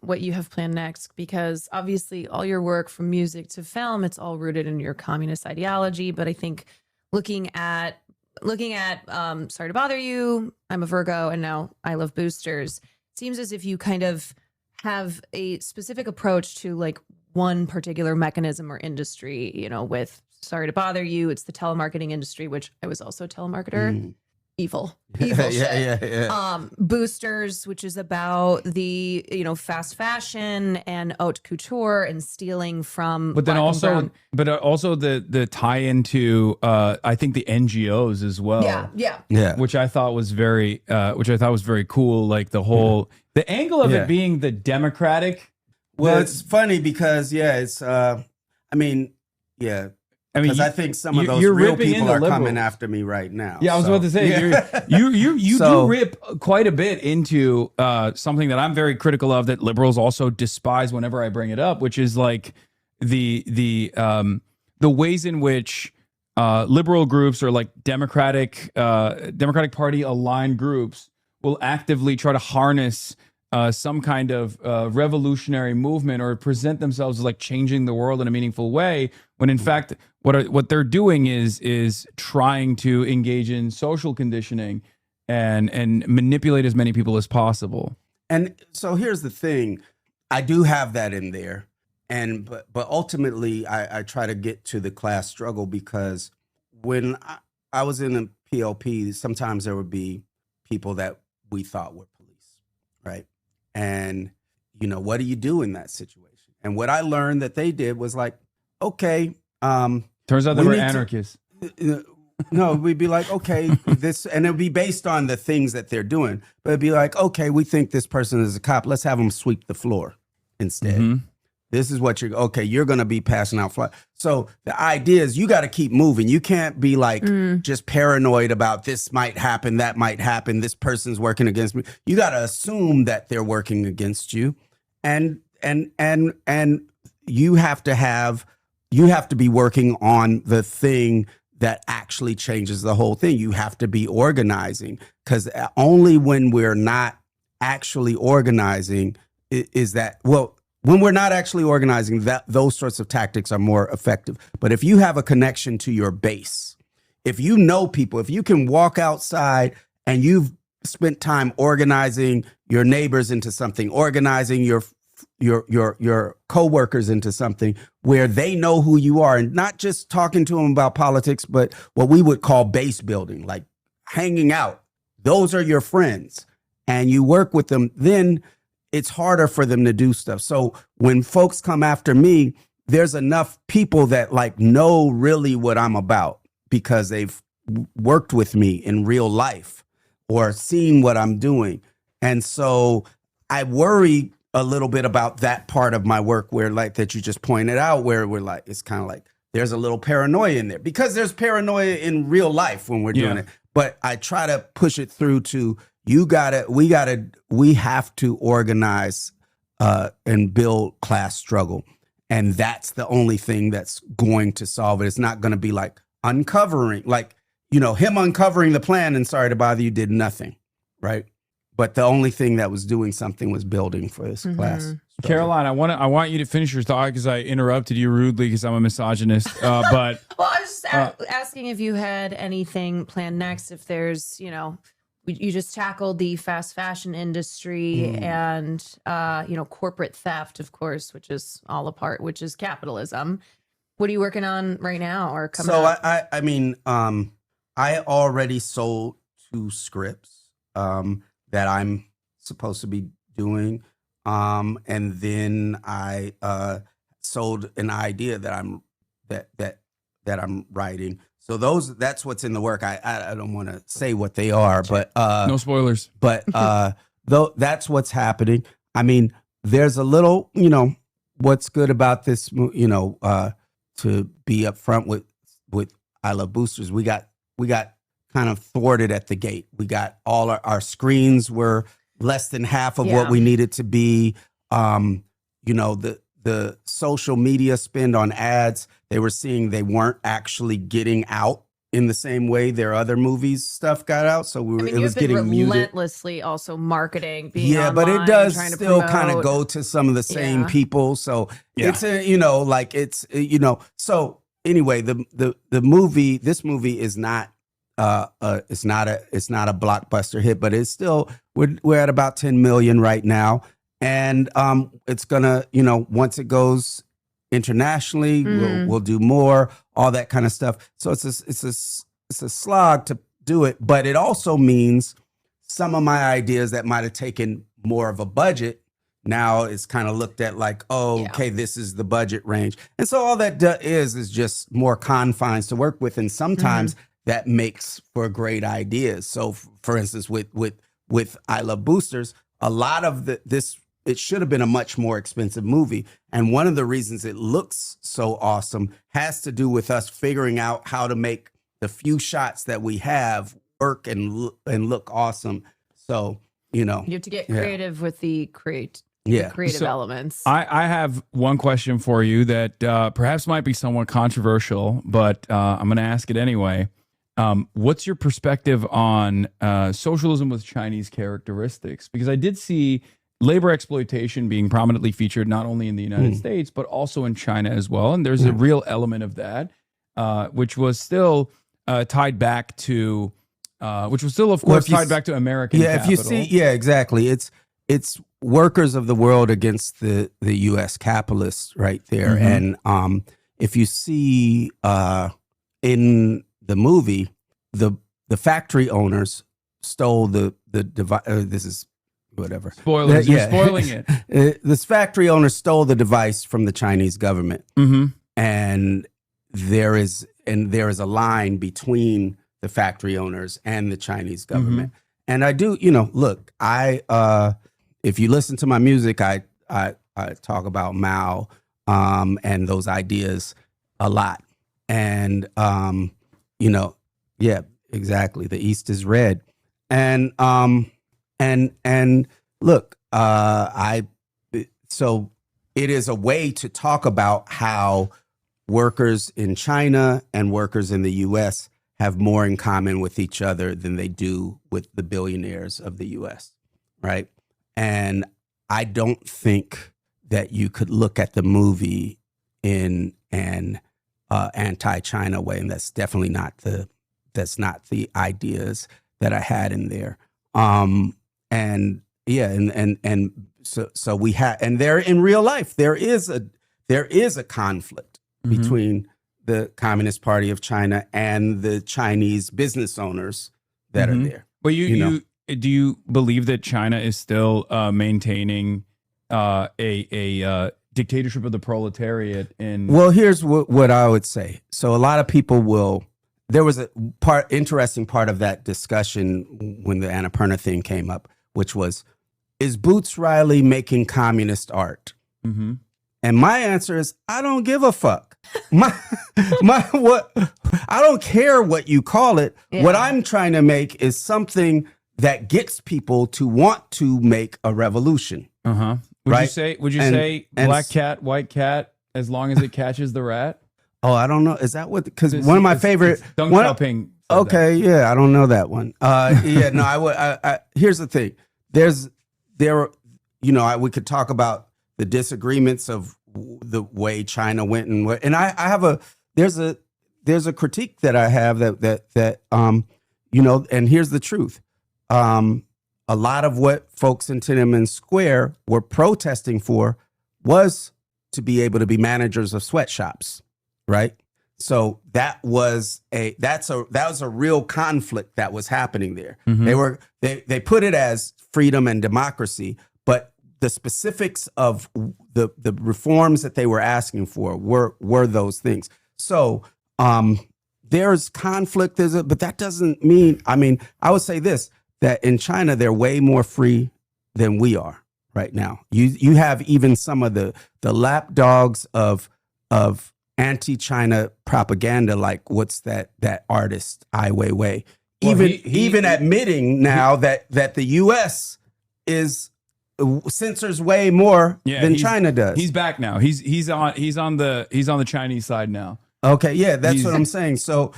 what you have planned next, because obviously all your work from music to film, it's all rooted in your communist ideology. But I think looking at Sorry to Bother You, I'm a Virgo, and now I Love Boosters, it seems as if you kind of have a specific approach to like one particular mechanism or industry. With Sorry to Bother You, it's the telemarketing industry, which I was also a telemarketer. Evil shit. Yeah. Boosters, which is about the fast fashion and haute couture and stealing from. But then Black and brown. also the tie into I think the NGOs as well. Yeah. Which I thought was very cool. Like the whole the angle of it being the Democratic. Well, it's funny because because I think some of those real people are coming after me right now. Yeah, I was about to say, you do rip quite a bit into something that I'm very critical of, that liberals also despise whenever I bring it up, which is like the ways in which liberal groups or like Democratic Party aligned groups will actively try to harness some kind of revolutionary movement or present themselves as like changing the world in a meaningful way, when in fact what they're doing is trying to engage in social conditioning and manipulate as many people as possible. And so here's the thing, I do have that in there, but ultimately I try to get to the class struggle, because when I was in a PLP, sometimes there would be people that we thought were police, right? And, what do you do in that situation? And what I learned that they did was like, okay. Turns out they were anarchists. No, we'd be like, okay, and it would be based on the things that they're doing. But it'd be like, okay, we think this person is a cop. Let's have them sweep the floor instead. This is what you're going to be passing out flyers. So the idea is you got to keep moving. You can't be like just paranoid about this might happen, that might happen, this person's working against me. You got to assume that they're working against you. And you have to be working on the thing that actually changes the whole thing. You have to be organizing, because only when we're not actually organizing when we're not actually organizing, those sorts of tactics are more effective. But if you have a connection to your base, if you know people, if you can walk outside and you've spent time organizing your neighbors into something, organizing your coworkers into something where they know who you are, and not just talking to them about politics, but what we would call base building, like hanging out. Those are your friends, and you work with them, then it's harder for them to do stuff. So when folks come after me, there's enough people that like know really what I'm about, because they've worked with me in real life or seen what I'm doing. And so I worry a little bit about that part of my work, where like that you just pointed out, where we're like, it's kind of like there's a little paranoia in there, because there's paranoia in real life when we're doing it. But I try to push it through to, we have to organize and build class struggle. And that's the only thing that's going to solve it. It's not going to be like uncovering, him uncovering the plan and Sorry to Bother You did nothing, right? But the only thing that was doing something was building for this class struggle. Caroline, I want you to finish your thought, because I interrupted you rudely because I'm a misogynist. But well, I was just asking if you had anything planned next, if there's, you just tackled the fast fashion industry and, corporate theft, of course, which is all a part, which is capitalism. What are you working on right now or coming So up? I mean, I already sold 2 scripts that I'm supposed to be doing, and then I sold an idea that I'm writing. So that's what's in the work. I don't want to say what they are, but no spoilers. But though that's what's happening. I mean, there's a little, what's good about this, to be upfront with I Love Boosters. We got kind of thwarted at the gate. We got all our screens were less than half of what we needed to be. The social media spend on ads, they were seeing they weren't actually getting out in the same way their other movies stuff got out. So it was getting muted. Relentlessly also marketing, being but it online, does trying to still kind of promote. go to some of the same people. So it's so anyway, this movie is not it's not a blockbuster hit, but it's still, we're at about 10 million right now. And it's gonna, once it goes internationally, we'll do more, all that kind of stuff. So it's a slog to do it, but it also means some of my ideas that might have taken more of a budget now it's kind of looked at like, okay, this is the budget range. And so all that is just more confines to work with, and sometimes that makes for great ideas. So for instance, with I Love Boosters, a lot of this, it should have been a much more expensive movie. And one of the reasons it looks so awesome has to do with us figuring out how to make the few shots that we have work and look awesome. So, you have to get creative with the creative So, elements. I have one question for you that perhaps might be somewhat controversial, but I'm going to ask it anyway. What's your perspective on socialism with Chinese characteristics? Because I did see labor exploitation being prominently featured not only in the United States, but also in China as well. And there's a real element of that, which was still tied back to, of course, tied back to American capital. If you see, exactly. It's workers of the world against the U.S. capitalists right there. And if you see in the movie, the factory owners stole the device. This is whatever. Spoilers. You're spoiling it. This factory owner stole the device from the Chinese government, and there is a line between the factory owners and the Chinese government. And I do, look, if you listen to my music, I talk about Mao and those ideas a lot. And exactly. The East is red. And look, so it is a way to talk about how workers in China and workers in the US have more in common with each other than they do with the billionaires of the US, right? And I don't think that you could look at the movie in an anti-China way, and that's definitely not the ideas that I had in there. So we have, and there in real life there is a conflict between the Communist Party of China and the Chinese business owners that are there. But do you believe that China is still maintaining a dictatorship of the proletariat? Well, here's what I would say. So a lot of people will. There was a interesting part of that discussion when the Annapurna thing came up, which was, is Boots Riley making communist art? And my answer is, I don't give a fuck. I don't care what you call it. Yeah. What I'm trying to make is something that gets people to want to make a revolution. Would you say black cat, white cat, as long as it catches the rat? Oh, I don't know. Is that what? Because one of my favorite. Deng Xiaoping. Okay, yeah, I don't know that one. I would. Here's the thing. We could talk about the disagreements of the way China went and I have there's a critique that I have that and here's the truth. A lot of what folks in Tiananmen Square were protesting for was to be able to be managers of sweatshops. right? So that was a real conflict that was happening there. They put it as freedom and democracy, but the specifics of the reforms that they were asking for were those things. So there's conflict, but that doesn't mean, I mean, I would say this, that in China, they're way more free than we are right now. You have even some of the lapdogs of anti-China propaganda, like what's that artist Ai Weiwei, even admitting now that the U.S. censors way more than China does. He's back now. He's on the Chinese side now. Okay, yeah, that's what I'm saying. So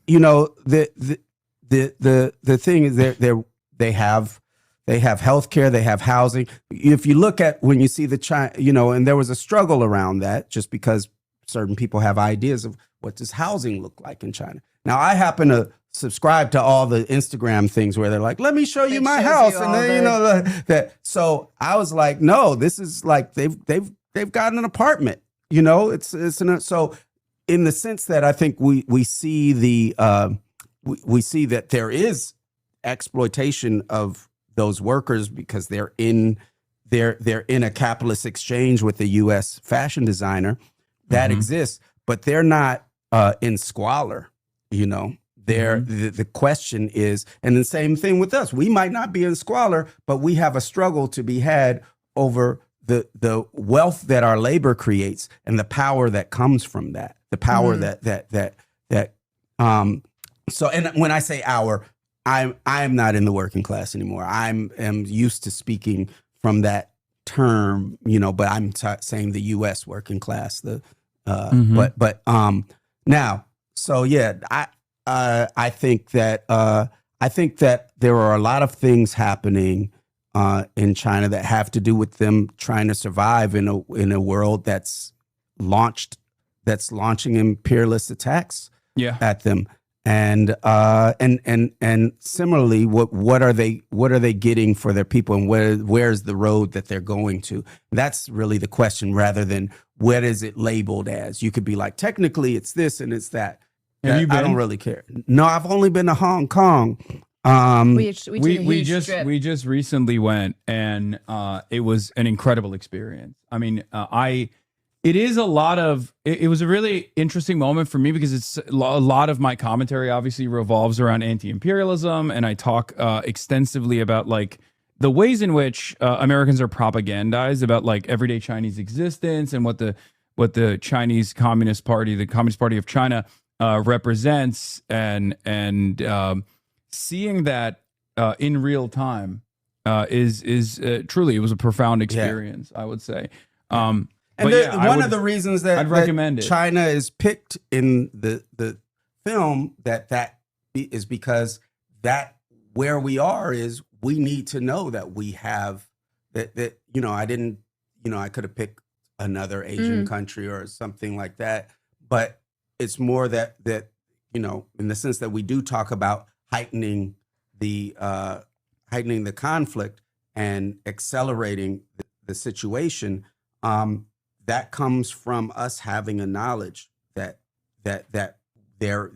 you know, the thing is they have healthcare, they have housing. If you look at when you see the China, you know, and there was a struggle around that just because certain people have ideas of what does housing look like in China. Now, I happen to subscribe to all the Instagram things where they're like, let me show you my house. And then, you know, that. So I was like, no, this is like, they've got an apartment, you know, so in the sense that I think we see we see that there is exploitation of those workers because they're in a capitalist exchange with the U.S. fashion designer that exists, but they're not in squalor, you know. The question is, and the same thing with us. We might not be in squalor, but we have a struggle to be had over the wealth that our labor creates and the power that comes from that. The power so, and when I say our, I'm not in the working class anymore. am used to speaking from that term, you know, but I'm saying the U.S. working class. But now, so yeah, I think that there are a lot of things happening in China that have to do with them trying to survive in a world that's launching imperialist attacks at them. And similarly, what are they getting for their people, and where's the road that they're going to? That's really the question, rather than what is it labeled as. You could be like, technically it's this and it's that. Have you been? I don't really care. No, I've only been to Hong Kong. We just recently went, and it was an incredible experience. I mean, it was a really interesting moment for me because it's a lot of my commentary obviously revolves around anti-imperialism, and I talk extensively about like the ways in which Americans are propagandized about like everyday Chinese existence and what the Chinese Communist Party, the Communist Party of China, represents, and seeing that in real time is truly, it was a profound experience, I would say. And one of the reasons that I'd recommend China is picked in the film that is because that where we are is we need to know that we have that you know, I could have picked another Asian country or something like that, but it's more that you know, in the sense that we do talk about heightening the conflict and accelerating the situation. That comes from us having a knowledge that there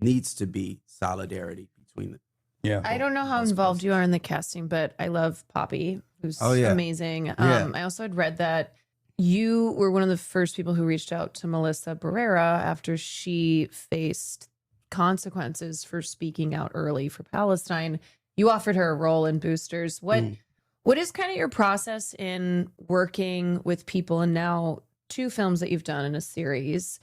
needs to be solidarity between them. Yeah. I don't know how involved you are in the casting, but I love Poppy, who's amazing. I also had read that you were one of the first people who reached out to Melissa Barrera after she faced consequences for speaking out early for Palestine. You offered her a role in Boosters. What is kind of your process in working with people, and now 2 films that you've done in a series?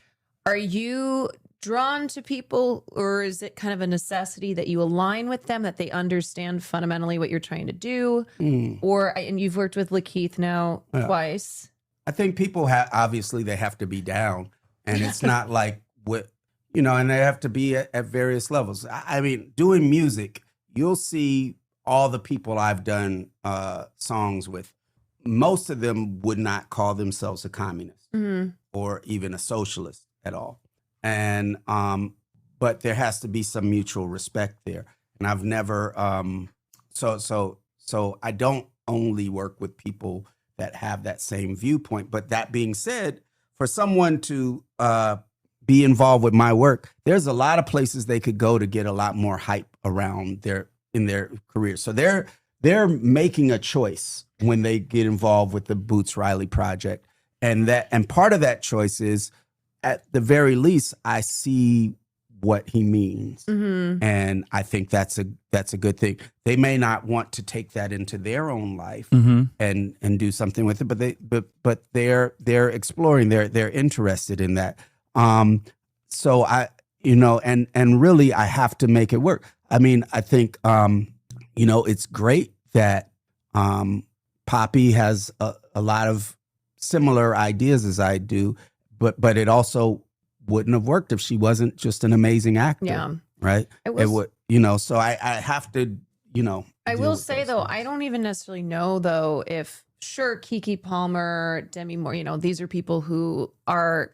Are you drawn to people, or is it kind of a necessity that you align with them, that they understand fundamentally what you're trying to do? And you've worked with Lakeith now twice. I think people obviously they have to be down, and it's not like you know, and they have to be at various levels. I mean, doing music, you'll see all the people I've done songs with, most of them would not call themselves a communist or even a socialist at all. And but there has to be some mutual respect there. And I've never so I don't only work with people that have that same viewpoint. But that being said, for someone to be involved with my work, there's a lot of places they could go to get a lot more hype around in their career. So they're making a choice when they get involved with the Boots Riley project. And part of that choice is, at the very least, I see what he means. And I think that's a good thing. They may not want to take that into their own life and do something with it, but they're exploring, they're interested in that. So and really I have to make it work. I mean, I think it's great that Poppy has a lot of similar ideas as I do, but it also wouldn't have worked if she wasn't just an amazing actor. Yeah. Right. It would, so I have to, I will say though, I don't even necessarily know though, if Keke Palmer, Demi Moore, these are people who are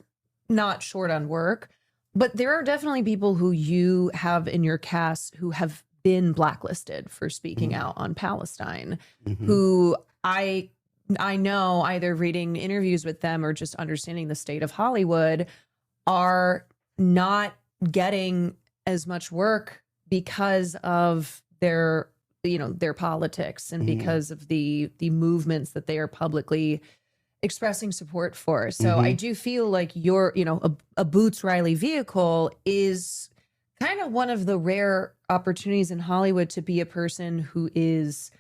not short on work, but there are definitely people who you have in your cast who have been blacklisted for speaking out on Palestine, who I know, either reading interviews with them or just understanding the state of Hollywood, are not getting as much work because of their politics and because of the movements that they are publicly expressing support for. So I do feel like a Boots Riley vehicle is kind of one of the rare opportunities in Hollywood to be a person who is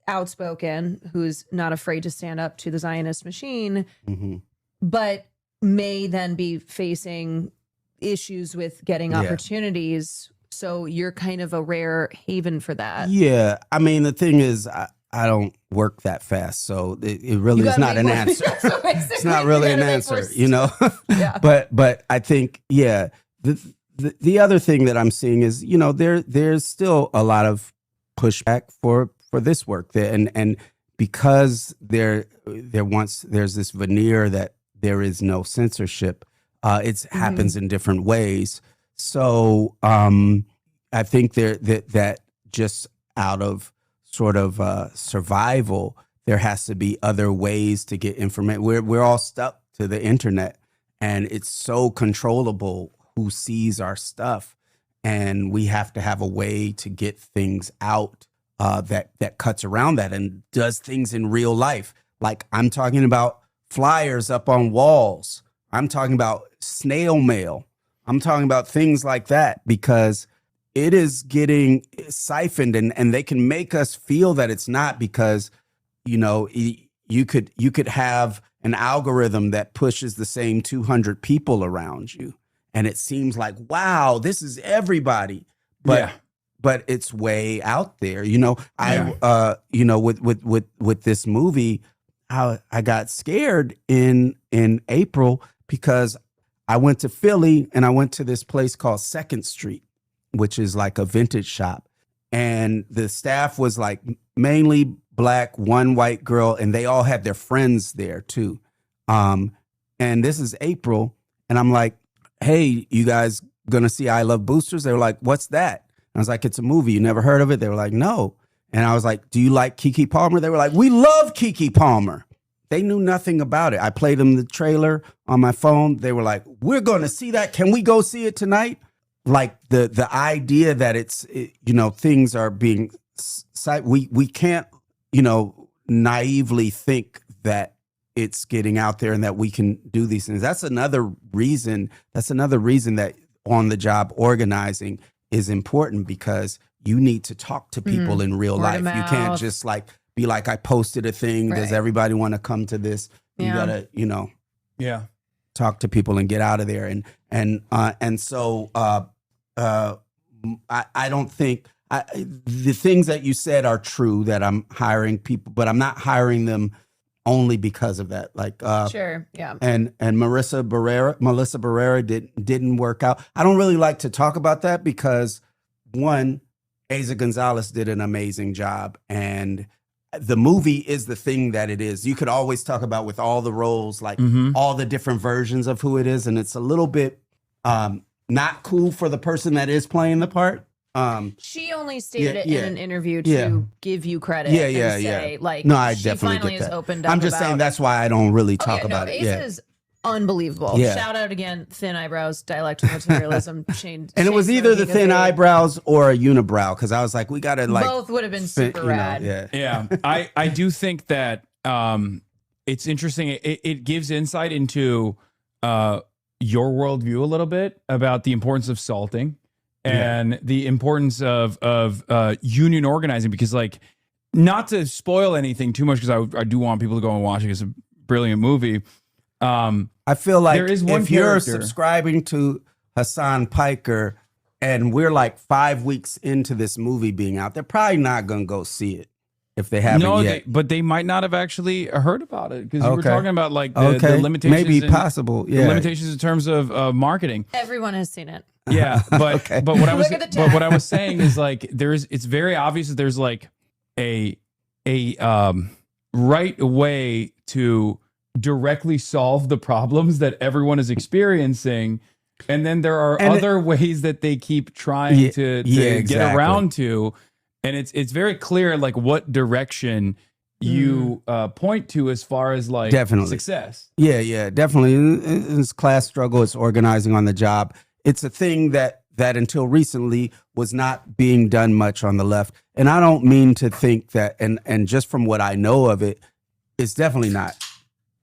outspoken, who's not afraid to stand up to the Zionist machine, but may then be facing issues with getting opportunities. So you're kind of a rare haven for that. Yeah. I mean, the thing is, I don't work that fast, so it really is not an answer. It's not really an answer, Yeah. But I think, the other thing that I'm seeing is, there's still a lot of pushback for this work there, and because there's this veneer that there is no censorship, it happens in different ways. So I think that just out of sort of survival, there has to be other ways to get information. We're all stuck to the internet, and it's so controllable who sees our stuff, and we have to have a way to get things out that cuts around that and does things in real life. Like, I'm talking about flyers up on walls. I'm talking about snail mail. I'm talking about things like that, because it is getting siphoned, and they can make us feel that it's not, because, you could have an algorithm that pushes the same 200 people around you, and it seems like, wow, this is everybody. But it's way out there. With this movie, I got scared in April, because I went to Philly and I went to this place called 2nd Street, which is like a vintage shop. And the staff was like mainly Black, one white girl, and they all had their friends there too. And this is April, and I'm like, hey, you guys gonna see I Love Boosters? They were like, what's that? I was like, it's a movie. You never heard of it? They were like, no. And I was like, do you like Keke Palmer? They were like, we love Keke Palmer. They knew nothing about it. I played them the trailer on my phone. They were like, we're going to see that. Can we go see it tonight? Like the idea that things are being, we can't, naively think that it's getting out there and that we can do these things. That's another reason that on the job organizing is important, because you need to talk to people in real life. You can't just be like, I posted a thing. Right. Does everybody want to come to this? You gotta, talk to people and get out of there. And so I don't think the things that you said are true, that I'm hiring people, but I'm not hiring them only because of that. Sure. Yeah. And Melissa Barrera didn't work out. I don't really like to talk about that, because one, Eiza Gonzalez did an amazing job, and the movie is the thing that it is. You could always talk about, with all the roles, all the different versions of who it is, and it's a little bit not cool for the person that is playing the part. She only stated it in an interview to give you credit. No, I she definitely finally get that. has opened up. I'm just saying that's why I don't really talk about it. Eiza's unbelievable. Yeah. Shout out again, thin eyebrows, dialectical materialism, chain. And it was either the thin eyebrows or a unibrow, because I was like, we gotta like both would have been super rad. Yeah. I do think that it's interesting. It gives insight into your worldview a little bit about the importance of salting and the importance of union organizing, because like, not to spoil anything too much, because I do want people to go and watch it. It's a brilliant movie. I feel like there is one if you're character- subscribing to Hassan Piker and we're like 5 weeks into this movie being out, they're probably not going to go see it if they haven't yet. but they might not have actually heard about it, because we were Okay. talking about like the limitations. Maybe possible. The Yeah. limitations in terms of marketing. Everyone has seen it. Yeah, but but what I was Look at the but what I chat. was saying is like it's very obvious that there's like a right way to directly solve the problems that everyone is experiencing, and then there are other ways that they keep trying to get exactly. around to, and it's very clear like what direction you point to as far as like Definitely. success. Yeah, definitely. It's class struggle. It's organizing on the job. It's a thing that until recently was not being done much on the left. And I don't mean to think that, and just from what I know of it, it's definitely not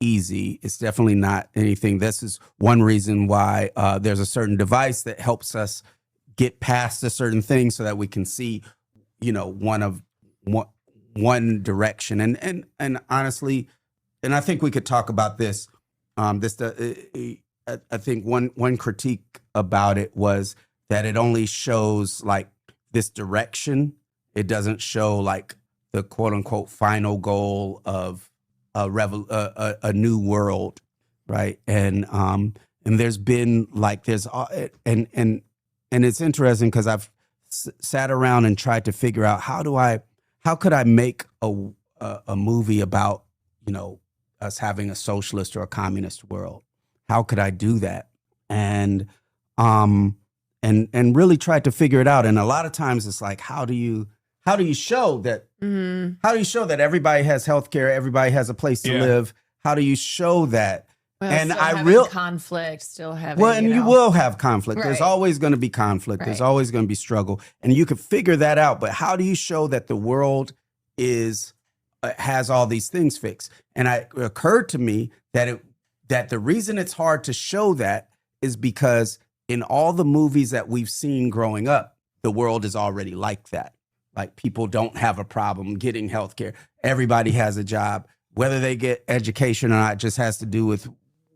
easy. It's definitely not anything. This is one reason why there's a certain device that helps us get past a certain thing so that we can see, one direction. And honestly, and I think we could talk about this. I think one critique about it was that it only shows like this direction. It doesn't show like the quote unquote final goal of a new world, right? And there's been like and it's interesting because I've sat around and tried to figure out how could I make a movie about us having a socialist or a communist world. How could I do that? And really tried to figure it out. And a lot of times it's like, how do you show that? How do you show that everybody has healthcare, everybody has a place to live? How do you show that? Well, and still I having real conflict, still having you will have conflict. There's Right. always going to be conflict. There's Right. always going to be struggle, and you could figure that out. But how do you show that the world has all these things fixed? And it occurred to me that the reason it's hard to show that is because in all the movies that we've seen growing up, the world is already like that. Like people don't have a problem getting healthcare. Everybody has a job. Whether they get education or not just has to do with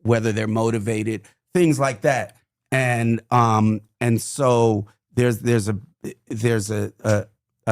whether they're motivated, things like that. And so there's a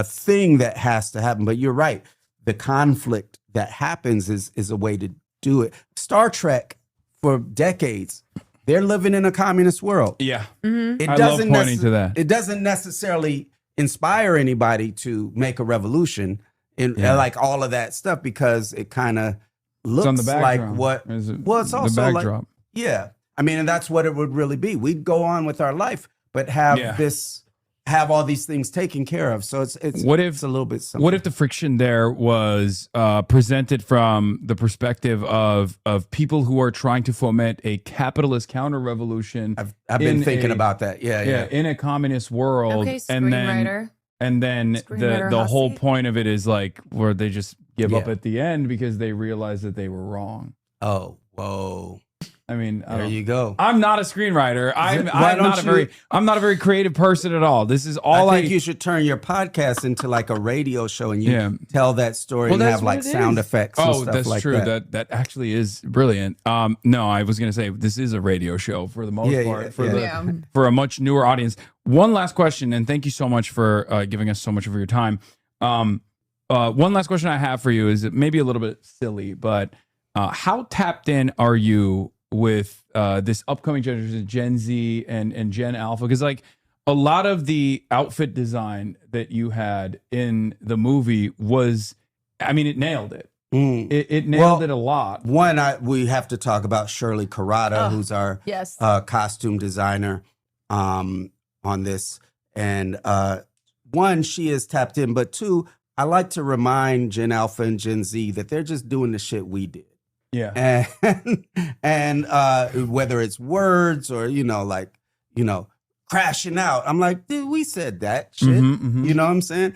thing that has to happen. But you're right. The conflict that happens is a way to do it. Star Trek, for decades, they're living in a communist world. Yeah. Mm-hmm. I love pointing to that. It doesn't necessarily inspire anybody to make a revolution in like all of that stuff, because it kind of looks on the like backdrop. what. Well, it's also the like, backdrop. yeah. I mean, and that's what it would really be. We'd go on with our life, but have all these things taken care of. So it's a little bit something. What if the friction there was presented from the perspective of people who are trying to foment a capitalist counter-revolution? I've been thinking about that. Yeah. In a communist world. Okay, and screenwriter. then Screenwriter the hot whole seat. point of it is like where they just give up Yeah. at the end because they realize that they were wrong. Oh, whoa. I mean, There you go. I'm not a screenwriter. I'm Why don't I'm not a very creative person at all. This is all I think you should turn your podcast into like a radio show and you Yeah. tell that story and that's have what like it sound is. effects and Oh, stuff that's like true. that. That actually is brilliant. No, I was gonna say this is a radio show for the most part for a much newer audience. One last question, and thank you so much for giving us so much of your time. One last question I have for you is maybe a little bit silly, but how tapped in are you with this upcoming generation, Gen Z and Gen Alpha? Because like a lot of the outfit design that you had in the movie was, I mean, it nailed it. It nailed it a lot. One, we have to talk about Shirley Carrata, who's our yes. Costume designer on this. And one, she is tapped in, but two, I like to remind Gen Alpha and Gen Z that they're just doing the shit we did. Yeah. And whether it's words or, crashing out. I'm like, dude, we said that shit. You know what I'm saying?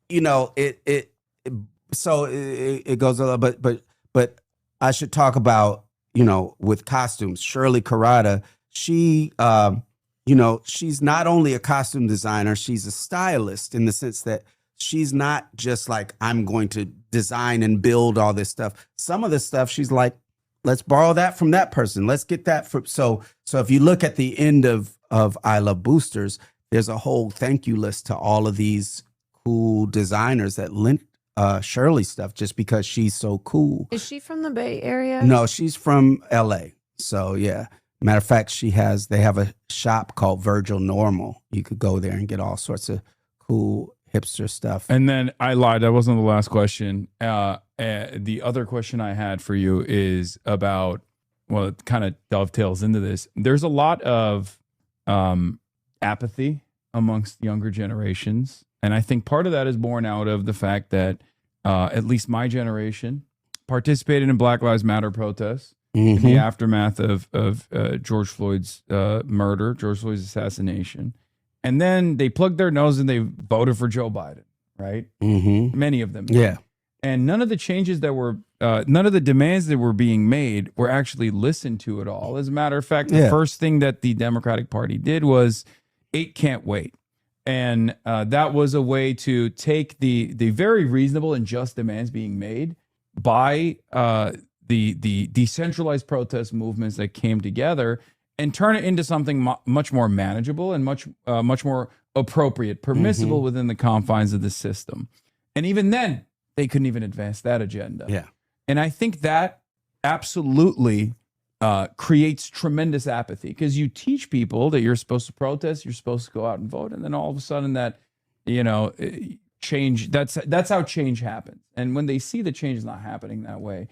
It goes a lot, but I should talk about, with costumes, Shirley Carrada, she, she's not only a costume designer, she's a stylist in the sense that she's not just like, I'm going to design and build all this stuff. Some of the stuff she's like, let's borrow that from that person. Let's get that from. So if you look at the end of I Love Boosters, there's a whole thank you list to all of these cool designers that lent Shirley stuff just because she's so cool. Is she from the Bay Area? No, she's from LA. So yeah. Matter of fact, they have a shop called Virgil Normal. You could go there and get all sorts of cool hipster stuff. And then I lied. That wasn't the last question. The other question I had for you is about, well, it kind of dovetails into this. There's a lot of apathy amongst younger generations. And I think part of that is born out of the fact that at least my generation participated in Black Lives Matter protests in the aftermath of George Floyd's murder, George Floyd's assassination. And then they plugged their nose and they voted for Joe Biden, right? Many of them. Yeah. And none of the changes that were, none of the demands that were being made were actually listened to at all. As a matter of fact, the first thing that the Democratic Party did was 8 can't wait. And that was a way to take the very reasonable and just demands being made by the decentralized protest movements that came together and turn it into something much more manageable and much more appropriate, permissible within the confines of the system. And even then, they couldn't even advance that agenda. Yeah. And I think that absolutely creates tremendous apathy because you teach people that you're supposed to protest, you're supposed to go out and vote, and then all of a sudden that, change, that's how change happens. And when they see the change is not happening that way,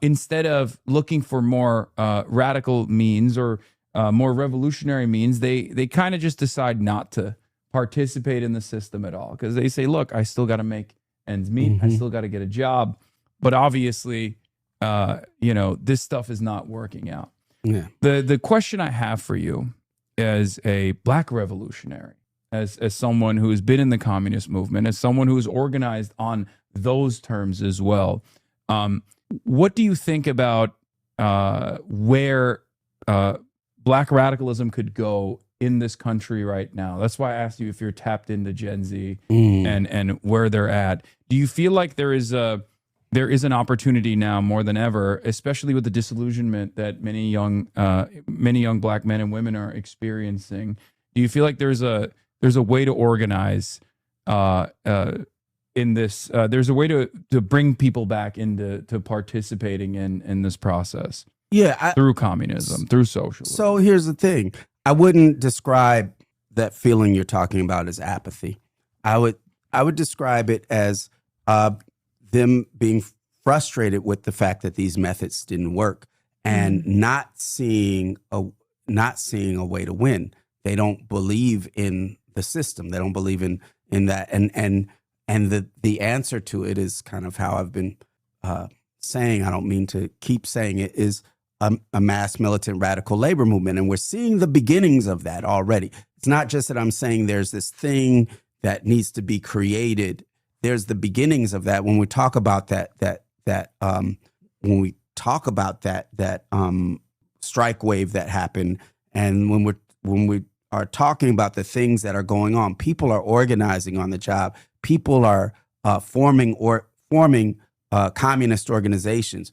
instead of looking for more radical means or more revolutionary means, they kind of just decide not to participate in the system at all because they say, look, I still got to make ends meet. I still got to get a job. But obviously, this stuff is not working out. Yeah. The question I have for you as a Black revolutionary, as someone who has been in the communist movement, as someone who is organized on those terms as well, what do you think about where Black radicalism could go in this country right now? That's why I asked you if you're tapped into Gen Z and where they're at. Do you feel like there is an opportunity now more than ever, especially with the disillusionment that many young Black men and women are experiencing? Do you feel like there's a way to organize in this? There's a way to bring people back into participating in this process. Yeah, through communism, through socialism. So here's the thing: I wouldn't describe that feeling you're talking about as apathy. I would describe it as them being frustrated with the fact that these methods didn't work and not seeing a way to win. They don't believe in the system. They don't believe in that. And the answer to it is kind of how I've been saying, I don't mean to keep saying it, is a mass militant radical labor movement. And we're seeing the beginnings of that already. It's not just that I'm saying there's this thing that needs to be created. There's the beginnings of that. When we talk about that strike wave that happened, and when we are talking about the things that are going on, people are organizing on the job. People are forming communist organizations,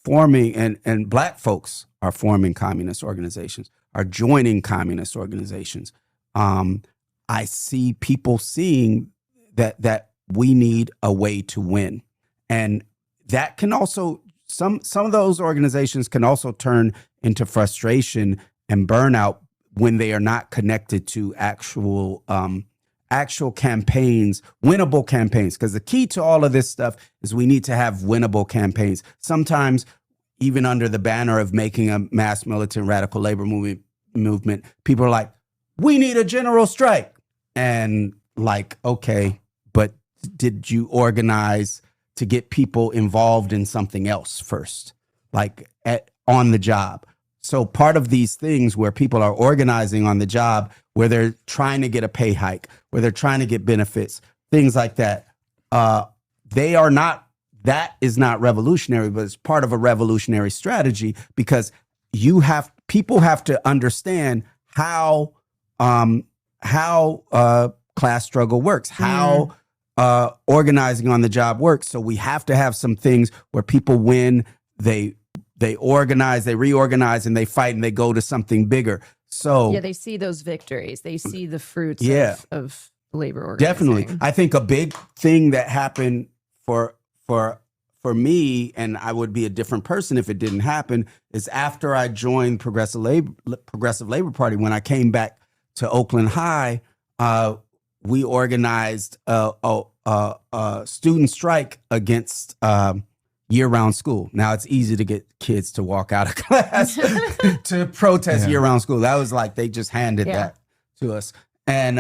forming and Black folks are forming communist organizations, are joining communist organizations. I see people seeing that we need a way to win. And that can also, some of those organizations can also turn into frustration and burnout when they are not connected to actual campaigns, winnable campaigns. Because the key to all of this stuff is we need to have winnable campaigns. Sometimes even under the banner of making a mass militant radical labor movement, people are like, we need a general strike. And like, okay, but did you organize to get people involved in something else first, like on the job. So part of these things where people are organizing on the job, where they're trying to get a pay hike, where they're trying to get benefits, things like that, they are not, that is not revolutionary, but it's part of a revolutionary strategy, because people have to understand how class struggle works, how organizing on the job works. So we have to have some things where people win, they organize, they reorganize, and they fight, and they go to something bigger. So yeah, they see those victories. They see the fruits of labor organizing. Definitely. I think a big thing that happened for me, and I would be a different person if it didn't happen, is after I joined Progressive Labor Party, when I came back to Oakland High, we organized a student strike against year-round school. Now, it's easy to get kids to walk out of class to protest year-round school. That was like they just handed that to us. And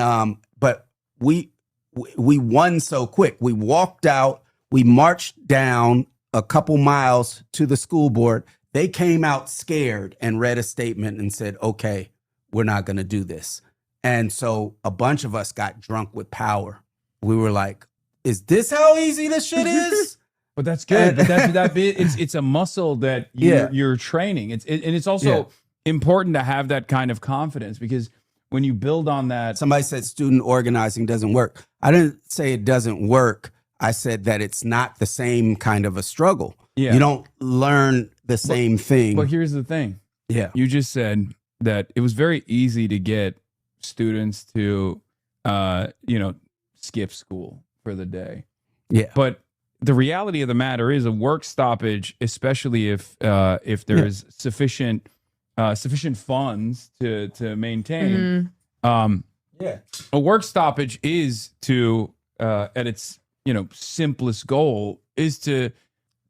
but we won so quick. We walked out. We marched down a couple miles to the school board. They came out scared and read a statement and said, okay, we're not going to do this. And so a bunch of us got drunk with power. We were like, is this how easy this shit is? But that's good. But that bit, it's a muscle that you're training. And it's also important to have that kind of confidence, because when you build on that. Somebody said student organizing doesn't work. I didn't say it doesn't work. I said that it's not the same kind of a struggle. Yeah. You don't learn the same thing. But here's the thing. Yeah. You just said that it was very easy to get students to, skip school for the day. Yeah. But the reality of the matter is a work stoppage, especially if there is sufficient funds to maintain. A work stoppage is to at its simplest goal is to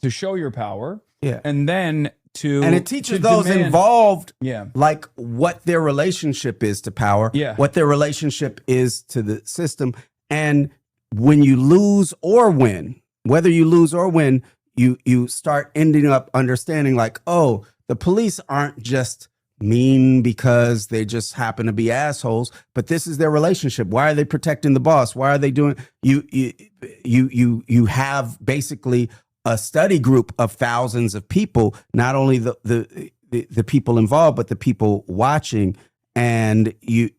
show your power. Yeah. And then and it teaches those involved like what their relationship is to power, what their relationship is to the system. And when you lose or win, whether you lose or win, you start ending up understanding like, oh, the police aren't just mean because they just happen to be assholes, but this is their relationship. Why are they protecting the boss? Why are they doing you have basically a study group of thousands of people, not only the people involved, but the people watching. And it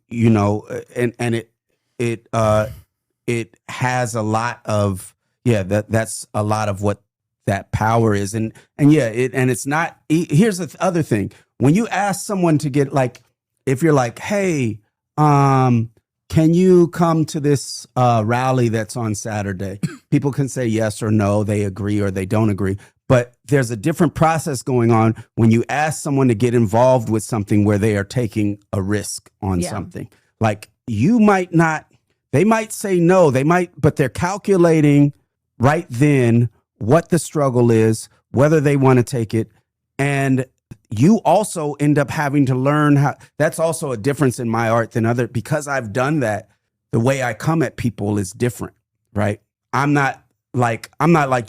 has a lot of that's a lot of what that power is. And it's not. Here's the other thing: when you ask someone to get, like, if you're like, hey, can you come to this rally that's on Saturday? People can say yes or no, they agree or they don't agree. But there's a different process going on when you ask someone to get involved with something where they are taking a risk on something. Like, you might not, they might say no, but they're calculating right then what the struggle is, whether they want to take it. And you also end up having to learn how. That's also a difference in my art than other, because I've done that. The way I come at people is different, right? I'm not like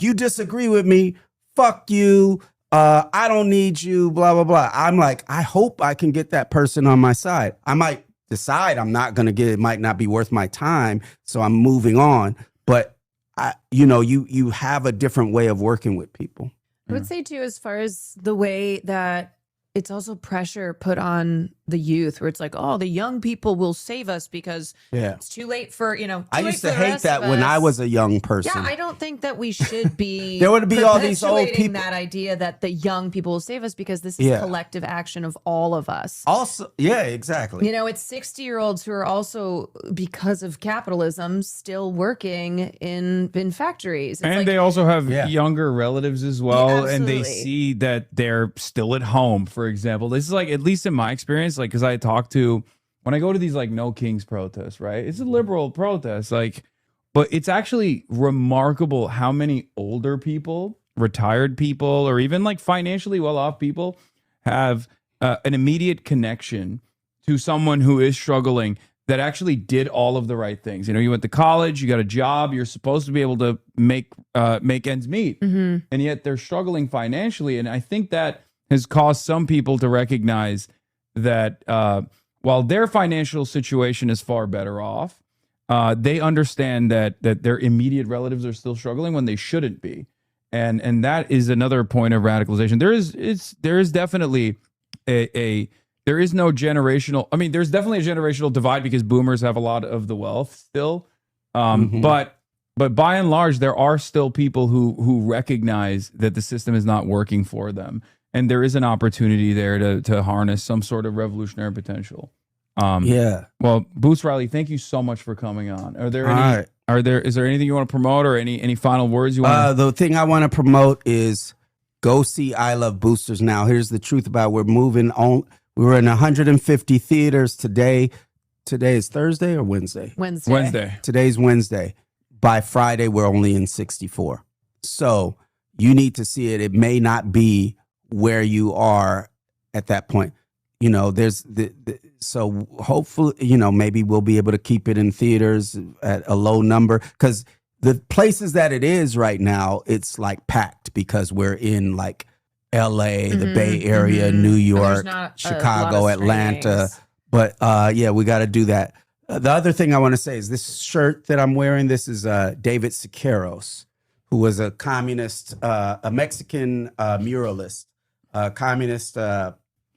you disagree with me, fuck you, I don't need you, blah blah blah. I'm like, I hope I can get that person on my side. I might decide I'm not going to get it, might not be worth my time, so I'm moving on. But you have a different way of working with people. I would say too, as far as the way that it's also pressure put on the youth, where it's like, oh, the young people will save us because it's too late for, I used to hate that when I was a young person. Yeah, I don't think that we should be there would be all these old people. That idea that the young people will save us, because this is collective action of all of us. Also, exactly. It's 60-year-olds who are also, because of capitalism, still working in factories. It's and they also have younger relatives as well, and they see that they're still at home, for example. This is like, at least in my experience, like, because I talk to, when I go to these like No Kings protests, right? It's a liberal protest, like, but it's actually remarkable how many older people, retired people, or even like financially well-off people have an immediate connection to someone who is struggling. that actually did all of the right things. You know, you went to college, you got a job, you're supposed to be able to make ends meet, and yet they're struggling financially. And I think that has caused some people to recognize that while their financial situation is far better off, they understand that their immediate relatives are still struggling when they shouldn't be. And that is another point of radicalization. There is definitely there is no generational. I mean, there's definitely a generational divide because boomers have a lot of the wealth still. But by and large, there are still people who recognize that the system is not working for them, and there is an opportunity there to harness some sort of revolutionary potential. Well, Boots Riley, thank you so much for coming on. Are there any? Is there anything you want to promote or any final words you want? The thing I want to promote is go see I Love Boosters now. Here's the truth about we're moving on. We were in 150 theaters today. Today is Thursday or Wednesday? Wednesday. Today's Wednesday. By Friday, we're only in 64. So you need to see it. It may not be where you are at that point. You know, so hopefully, you know, maybe we'll be able to keep it in theaters at a low number, because the places that it is right now, it's like packed because we're in like LA, the Bay Area, New York, Chicago, Atlanta. But yeah, we got to do that. The other thing I want to say is this shirt that I'm wearing, this is David Siqueiros, who was a communist, a Mexican muralist, communist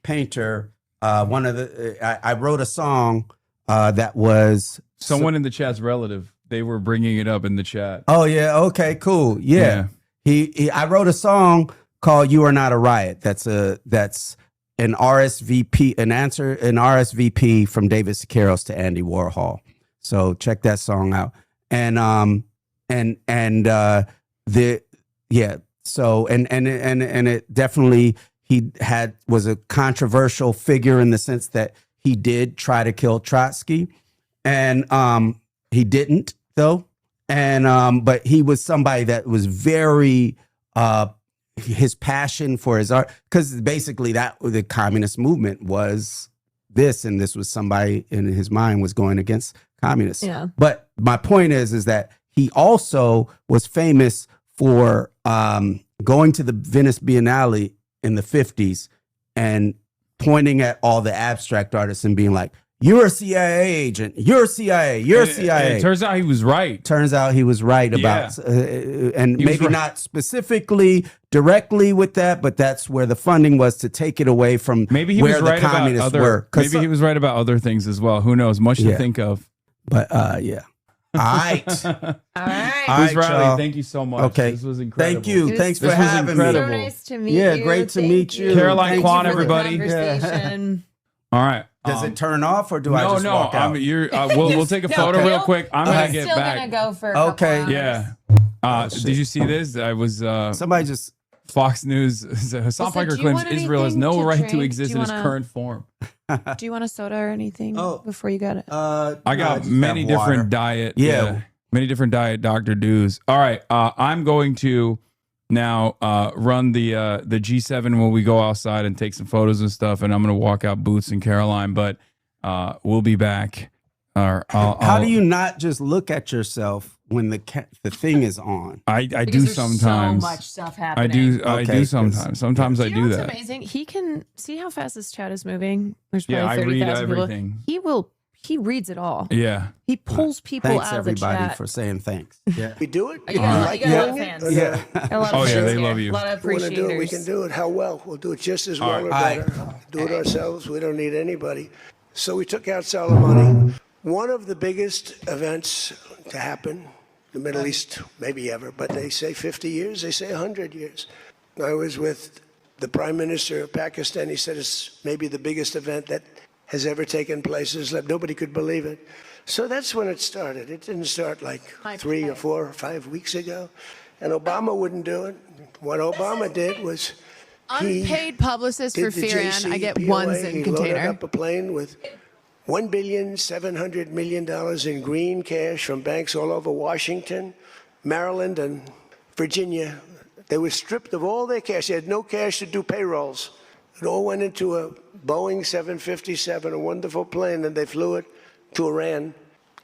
painter. One of the I wrote a song that was someone in the chat's relative. They were bringing it up in the chat. Oh yeah, okay, cool. Yeah. I wrote a song called "You Are Not a Riot." That's an RSVP, an RSVP from David Siqueiros to Andy Warhol. So check that song out. And it definitely, he was a controversial figure in the sense that he did try to kill Trotsky, and he didn't though. And but he was somebody that was very his passion for his art, because basically that the communist movement was this, and this was somebody in his mind was going against communists. Yeah. But my point is that he also was famous for going to the Venice Biennale in the 50s and pointing at all the abstract artists and being like, "You're a CIA agent. You're CIA. You're CIA." It turns out he was right. Turns out he was right about, and maybe not specifically directly with that, but that's where the funding was, to take it away from maybe he where was right the communists about were. Maybe he was right about other things as well. Who knows? Much to think of. But yeah. All right. Boots Riley, thank you so much. Okay. This was incredible. Thank you. Thanks for having me. So nice to meet you. Yeah, great to meet you. Caroline, Thank KWAN, you for the everybody. Conversation. All right. Does it turn off, or do I just walk out? We'll take a photo real quick. I'm gonna get back. Still gonna go for a couple hours. Yeah. Did you see this? I was somebody just Fox News. Hassan Piker claims Israel has no right to exist in its current form. Do you want a soda or anything before you got it? I got many different diet. Many different diet Dr. Dews. All right. I'm going to now run the G7 when we go outside and take some photos and stuff, and I'm going to walk out Boots and Caroline, but we'll be back. How do you not just look at yourself when the thing is on? I do sometimes. So much stuff happening. I do sometimes. Sometimes I do that. What's amazing? He can see how fast this chat is moving. There's probably I 30,000 read people. everything. He reads it all. Yeah. He pulls people Thanks out of the chat. everybody for saying thanks. Yeah. We do it? You got a lot of fans. Yeah. A lot of they fans love here. you. A lot of If we want to do it, we appreciators. can do it. How well? We'll do it just as All well or right. better. Do it ourselves. We don't need anybody. So we took out Soleimani. One of the biggest events to happen, the Middle East, maybe ever, but they say 50 years, they say 100 years. I was with the Prime Minister of Pakistan. He said it's maybe the biggest event that has ever taken place. Nobody could believe it. So that's when it started. It didn't start like 3 or 4 or 5 weeks ago. And Obama wouldn't do it. What Obama did was Unpaid publicist for Firan. I get ones in he container. loaded up a plane with $1.7 billion in green cash from banks all over Washington, Maryland, and Virginia. They were stripped of all their cash. They had no cash to do payrolls. It all went into a Boeing 757, a wonderful plane, and they flew it to Iran,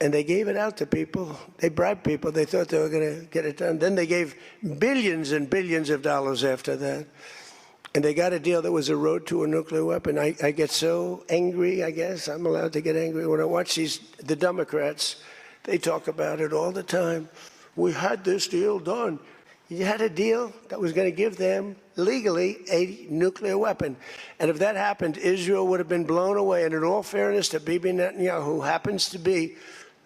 and they gave it out to people. They bribed people. They thought they were going to get it done. Then they gave billions and billions of dollars after that. And they got a deal that was a road to a nuclear weapon. I get so angry, I guess. I'm allowed to get angry. When I watch the Democrats, they talk about it all the time. We had this deal done. You had a deal that was going to give them legally a nuclear weapon. And if that happened, Israel would have been blown away. And in all fairness to Bibi Netanyahu, who happens to be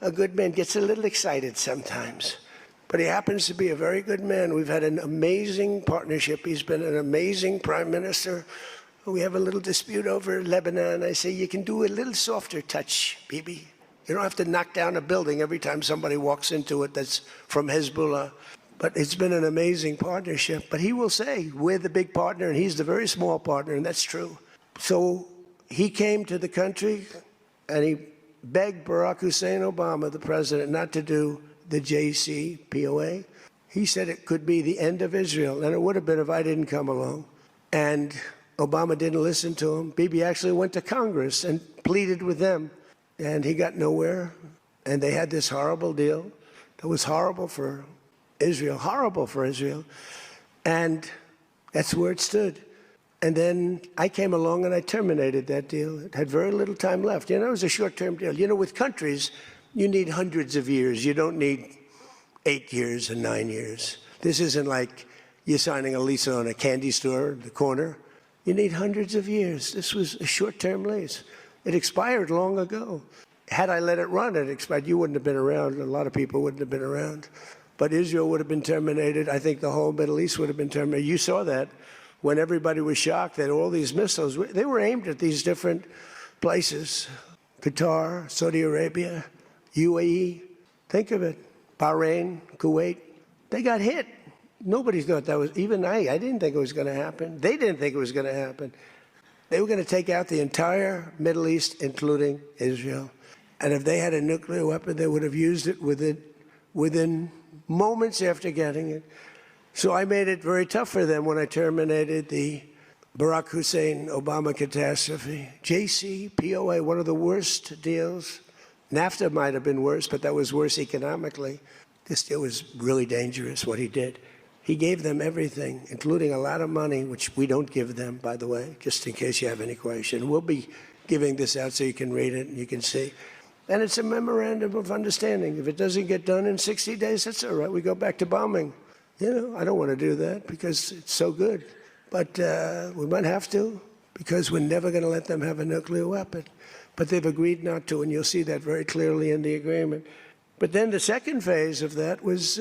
a good man, gets a little excited sometimes. But he happens to be a very good man. We've had an amazing partnership. He's been an amazing prime minister. We have a little dispute over Lebanon. I say, you can do a little softer touch, Bibi. You don't have to knock down a building every time somebody walks into it that's from Hezbollah. But it's been an amazing partnership. But he will say, we're the big partner, and he's the very small partner, and that's true. So he came to the country, and he begged Barack Hussein Obama, the president, not to do the JCPOA. He said it could be the end of Israel, and it would have been if I didn't come along. And Obama didn't listen to him. Bibi actually went to Congress and pleaded with them, and he got nowhere. And they had this horrible deal that was horrible for Israel, and that's where it stood. And then I came along and I terminated that deal. It had very little time left. You know, it was a short-term deal. You know, with countries, you need hundreds of years. You don't need 8 years and 9 years. This isn't like you're signing a lease on a candy store in the corner. You need hundreds of years. This was a short-term lease. It expired long ago. Had I let it run, it expired. You wouldn't have been around. A lot of people wouldn't have been around. But Israel would have been terminated. I think the whole Middle East would have been terminated. You saw that when everybody was shocked that all these missiles, they were aimed at these different places. Qatar, Saudi Arabia, UAE, think of it. Bahrain, Kuwait, they got hit. Nobody thought that was, even I didn't think it was going to happen. They didn't think it was going to happen. They were going to take out the entire Middle East, including Israel. And if they had a nuclear weapon, they would have used it within moments after getting it. So I made it very tough for them when I terminated the Barack Hussein Obama catastrophe. JCPOA, one of the worst deals. NAFTA might have been worse, but that was worse economically. This deal was really dangerous, what he did. He gave them everything, including a lot of money, which we don't give them, by the way, just in case you have any question. We'll be giving this out so you can read it and you can see. And it's a memorandum of understanding. If it doesn't get done in 60 days, that's all right. We go back to bombing. You know, I don't want to do that because it's so good. But we might have to because we're never going to let them have a nuclear weapon. But they've agreed not to, and you'll see that very clearly in the agreement. But then the second phase of that was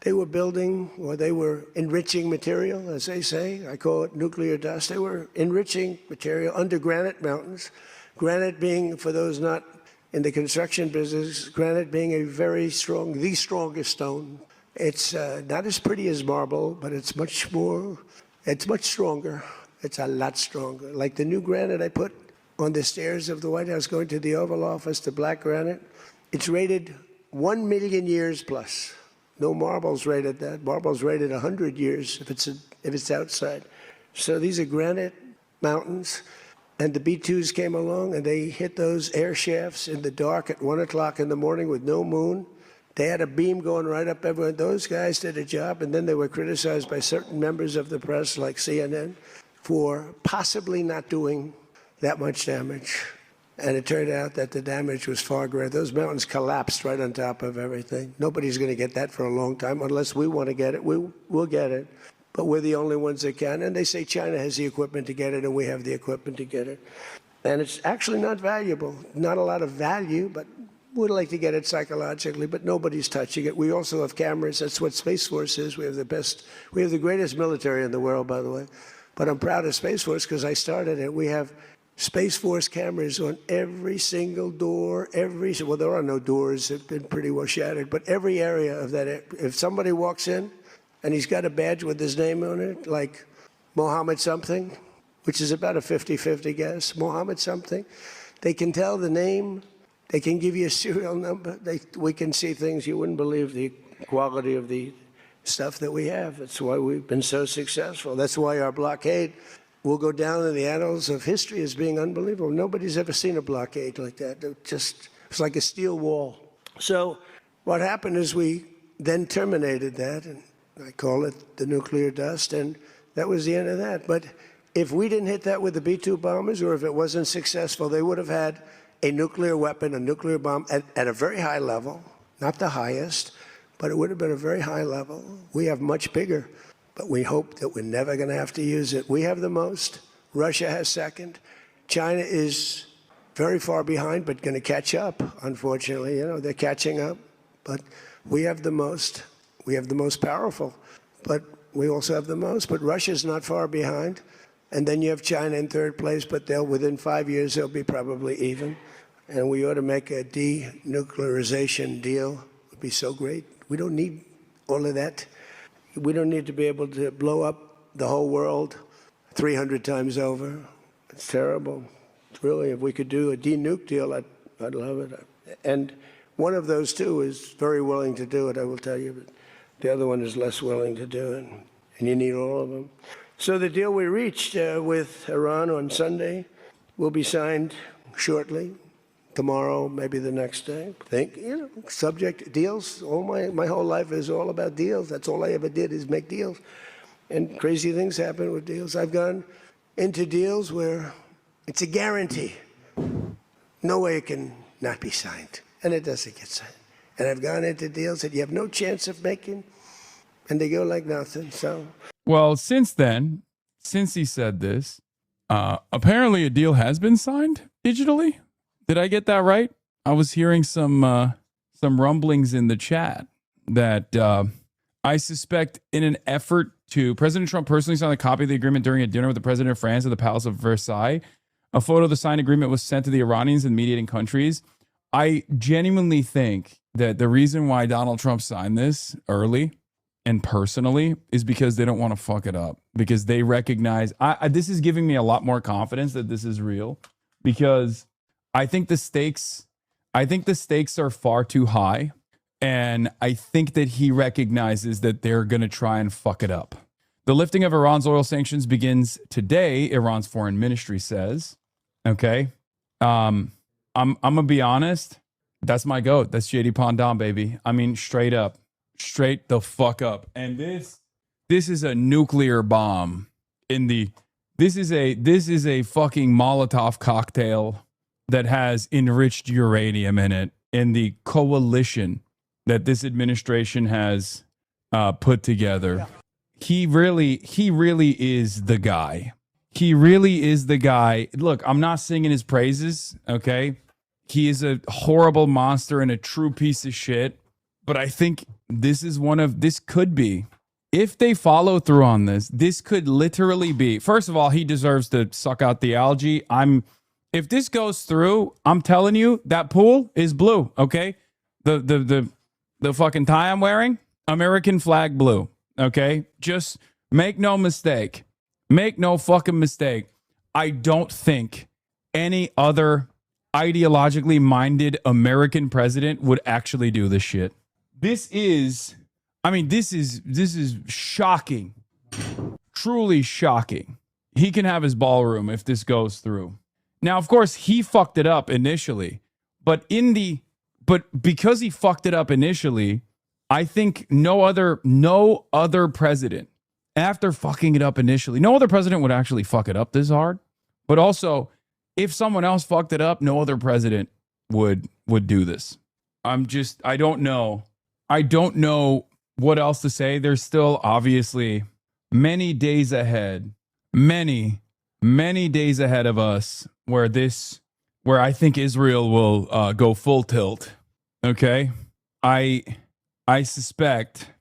they were building, or they were enriching material, as they say. I call it nuclear dust. They were enriching material under granite mountains. Granite being, for those not in the construction business, granite being a very strong, the strongest stone. It's not as pretty as marble, but it's much stronger. It's a lot stronger. Like the new granite I put on the stairs of the White House going to the Oval Office, the black granite, it's rated 1 million years plus. No marble's rated that. Marble's rated 100 years if it's outside. So these are granite mountains. And the B-2s came along and they hit those air shafts in the dark at 1 o'clock in the morning with no moon. They had a beam going right up everywhere. Those guys did a job, and then they were criticized by certain members of the press, like CNN, for possibly not doing that much damage. And it turned out that the damage was far greater. Those mountains collapsed right on top of everything. Nobody's going to get that for a long time unless we want to get it. We'll get it. But we're the only ones that can. And they say China has the equipment to get it, and we have the equipment to get it. And it's actually not valuable. Not a lot of value, but we'd like to get it psychologically, but nobody's touching it. We also have cameras. That's what Space Force is. We have the greatest military in the world, by the way. But I'm proud of Space Force because I started it. We have Space Force cameras on every single door, well, there are no doors. They've been pretty well shattered, but every area of that. If somebody walks in and he's got a badge with his name on it, like Mohammed something, which is about a 50-50 guess, Mohammed something, they can tell the name. They can give you a serial number. We can see things you wouldn't believe the quality of the stuff that we have. That's why we've been so successful. That's why our blockade will go down in the annals of history as being unbelievable. Nobody's ever seen a blockade like that. They're just It's like a steel wall. So what happened is we then terminated that, and I call it the nuclear dust, and that was the end of that. But if we didn't hit that with the B-2 bombers, or if it wasn't successful, they would have had a nuclear weapon, a nuclear bomb at a very high level, not the highest, but it would have been a very high level. We have much bigger, but we hope that we're never going to have to use it. We have the most. Russia has second. China is very far behind, but going to catch up, unfortunately. You know, they're catching up, but we have the most. We have the most powerful, but we also have the most. But Russia's not far behind. And then you have China in third place, but within 5 years, they'll be probably even. And we ought to make a denuclearization deal. It would be so great. We don't need all of that. We don't need to be able to blow up the whole world 300 times over. It's terrible. Really, if we could do a denuke deal, I'd love it. And one of those two is very willing to do it, I will tell you. But the other one is less willing to do it. And you need all of them. So the deal we reached with Iran on Sunday will be signed shortly, tomorrow, maybe the next day. Subject deals. My whole life is all about deals. That's all I ever did is make deals. And crazy things happen with deals. I've gone into deals where it's a guarantee. No way it can not be signed. And it doesn't get signed. And I've gone into deals that you have no chance of making, and they go like nothing. So. Well, since then, since he said this, apparently a deal has been signed digitally. Did I get that right? I was hearing some rumblings in the chat that I suspect in an effort to President Trump personally signed a copy of the agreement during a dinner with the president of France at the Palace of Versailles. A photo of the signed agreement was sent to the Iranians and mediating countries. I genuinely think that the reason why Donald Trump signed this early and personally is because they don't want to fuck it up, because they recognize this is giving me a lot more confidence that this is real, because I think the stakes are far too high, and I think that he recognizes that they're going to try and fuck it up. The lifting of Iran's oil sanctions begins today, Iran's foreign ministry says. Okay. I'm gonna be honest, that's my goat. That's JD Pondon, baby. I mean, straight up. Straight the fuck up. And this is a nuclear bomb this is a fucking Molotov cocktail that has enriched uranium in it, in the coalition that this administration has put together. He really is the guy. He really is the guy. Look, I'm not singing his praises, okay? He is a horrible monster and a true piece of shit. But I think this could be, if they follow through on this could literally be, first of all, he deserves to suck out the algae. If this goes through, I'm telling you, that pool is blue, okay? The fucking tie I'm wearing, American flag blue, okay? Just make no mistake. Make no fucking mistake. I don't think any other ideologically minded American president would actually do this shit. This is shocking. Truly shocking. He can have his ballroom if this goes through. Now, of course, he fucked it up initially, but because he fucked it up initially, I think no other president, after fucking it up initially, no other president would actually fuck it up this hard. But also, if someone else fucked it up, no other president would do this. I don't know. I don't know what else to say. There's still obviously many days ahead, many days ahead of us where I think Israel will go full tilt. Okay. I suspect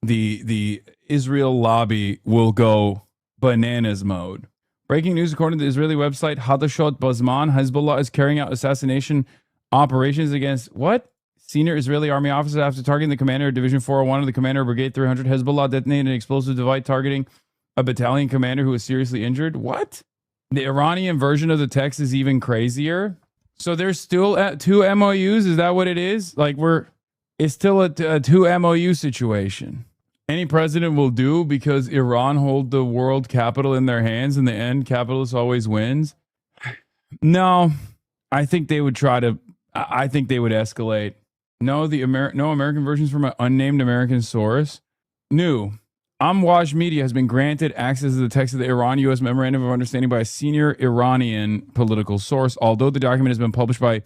the Israel lobby will go bananas mode. Breaking news, according to the Israeli website Hadashot Bazman, Hezbollah is carrying out assassination operations against what? Senior Israeli army officers after targeting the commander of Division 401 and the commander of Brigade 300. Hezbollah detonated an explosive device targeting a battalion commander who was seriously injured. What? The Iranian version of the text is even crazier. So there's still two MOUs? Is that what it is? Like it's still a two MOU situation. Any president will do because Iran hold the world capital in their hands. In the end, capitalist always wins. No, I think they would try to. I think they would escalate. No, no American versions from an unnamed American source. New. Unwatched Media has been granted access to the text of the Iran-U.S. Memorandum of Understanding by a senior Iranian political source. Although the document has been published by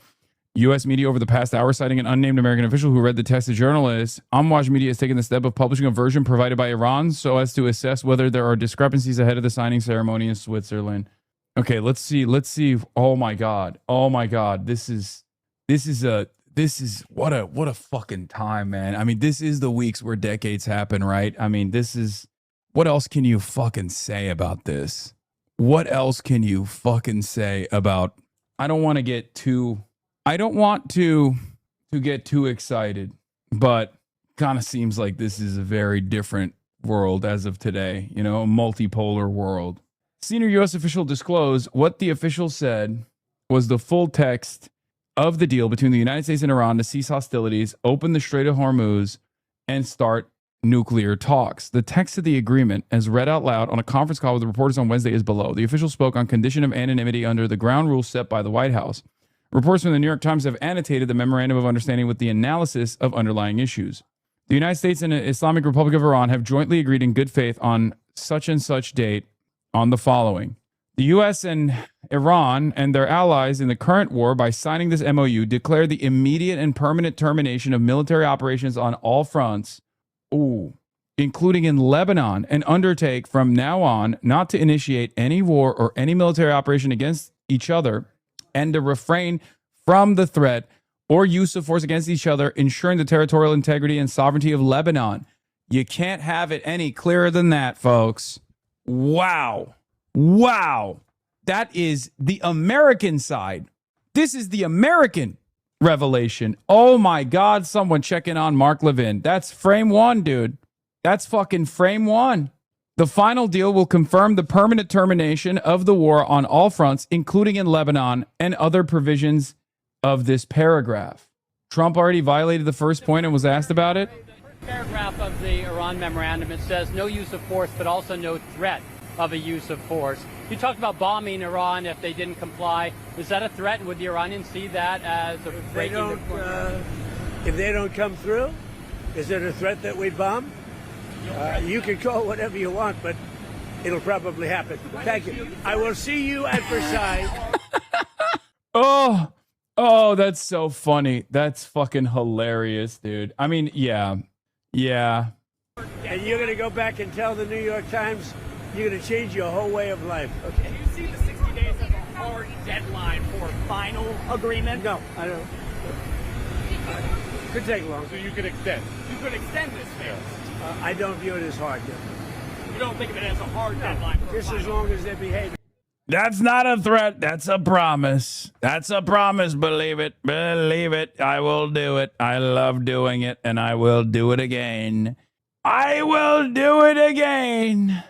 U.S. media over the past hour, citing an unnamed American official who read the text to journalists, Unwatched Media has taken the step of publishing a version provided by Iran so as to assess whether there are discrepancies ahead of the signing ceremony in Switzerland. Okay, let's see. Oh my God. This is what a fucking time, man. I mean, this is the weeks where decades happen, right? I mean, what else can you fucking say about this? What else can you fucking say about, I don't want to get too excited, but kind of seems like this is a very different world as of today, a multipolar world. Senior U.S. official disclosed what the official said was the full text of the deal between the United States and Iran to cease hostilities, open the Strait of Hormuz, and start nuclear talks. The text of the agreement, as read out loud on a conference call with reporters on Wednesday, is below. The official spoke on condition of anonymity under the ground rules set by the White House. Reports from the New York Times have annotated the Memorandum of Understanding with the analysis of underlying issues. The United States and the Islamic Republic of Iran have jointly agreed in good faith on such and such date on the following. The U.S. and Iran and their allies in the current war, by signing this MOU, declare the immediate and permanent termination of military operations on all fronts, including in Lebanon, and undertake from now on not to initiate any war or any military operation against each other, and to refrain from the threat or use of force against each other, ensuring the territorial integrity and sovereignty of Lebanon. You can't have it any clearer than that, folks. Wow. That is the American side. This is the American revelation. Oh my God, someone checking on Mark Levin. That's frame one, dude. That's fucking frame one. The final deal will confirm the permanent termination of the war on all fronts, including in Lebanon, and other provisions of this paragraph. Trump already violated the first point and was asked about it. Paragraph of the Iran memorandum, it says no use of force, but also no threat of a use of force. You talked about bombing Iran if they didn't comply. Is that a threat? Would the Iranians see that as a breaking? If they don't come through, is it a threat that we bomb? You can call whatever you want, but it'll probably happen. Thank you. I will see you at Versailles. Oh, that's so funny. That's fucking hilarious, dude. I mean, yeah. And you're going to go back and tell the New York Times you're going to change your whole way of life. Okay. Do you see the 60 days as a hard deadline for final agreement? No, I don't. Could take long. So you could extend. You could extend this phase. I don't view it as hard. You don't think of it as a hard deadline for just as long as they behave. That's not a threat. That's a promise. That's a promise. Believe it. Believe it. I will do it. I love doing it, and I will do it again. I will do it again.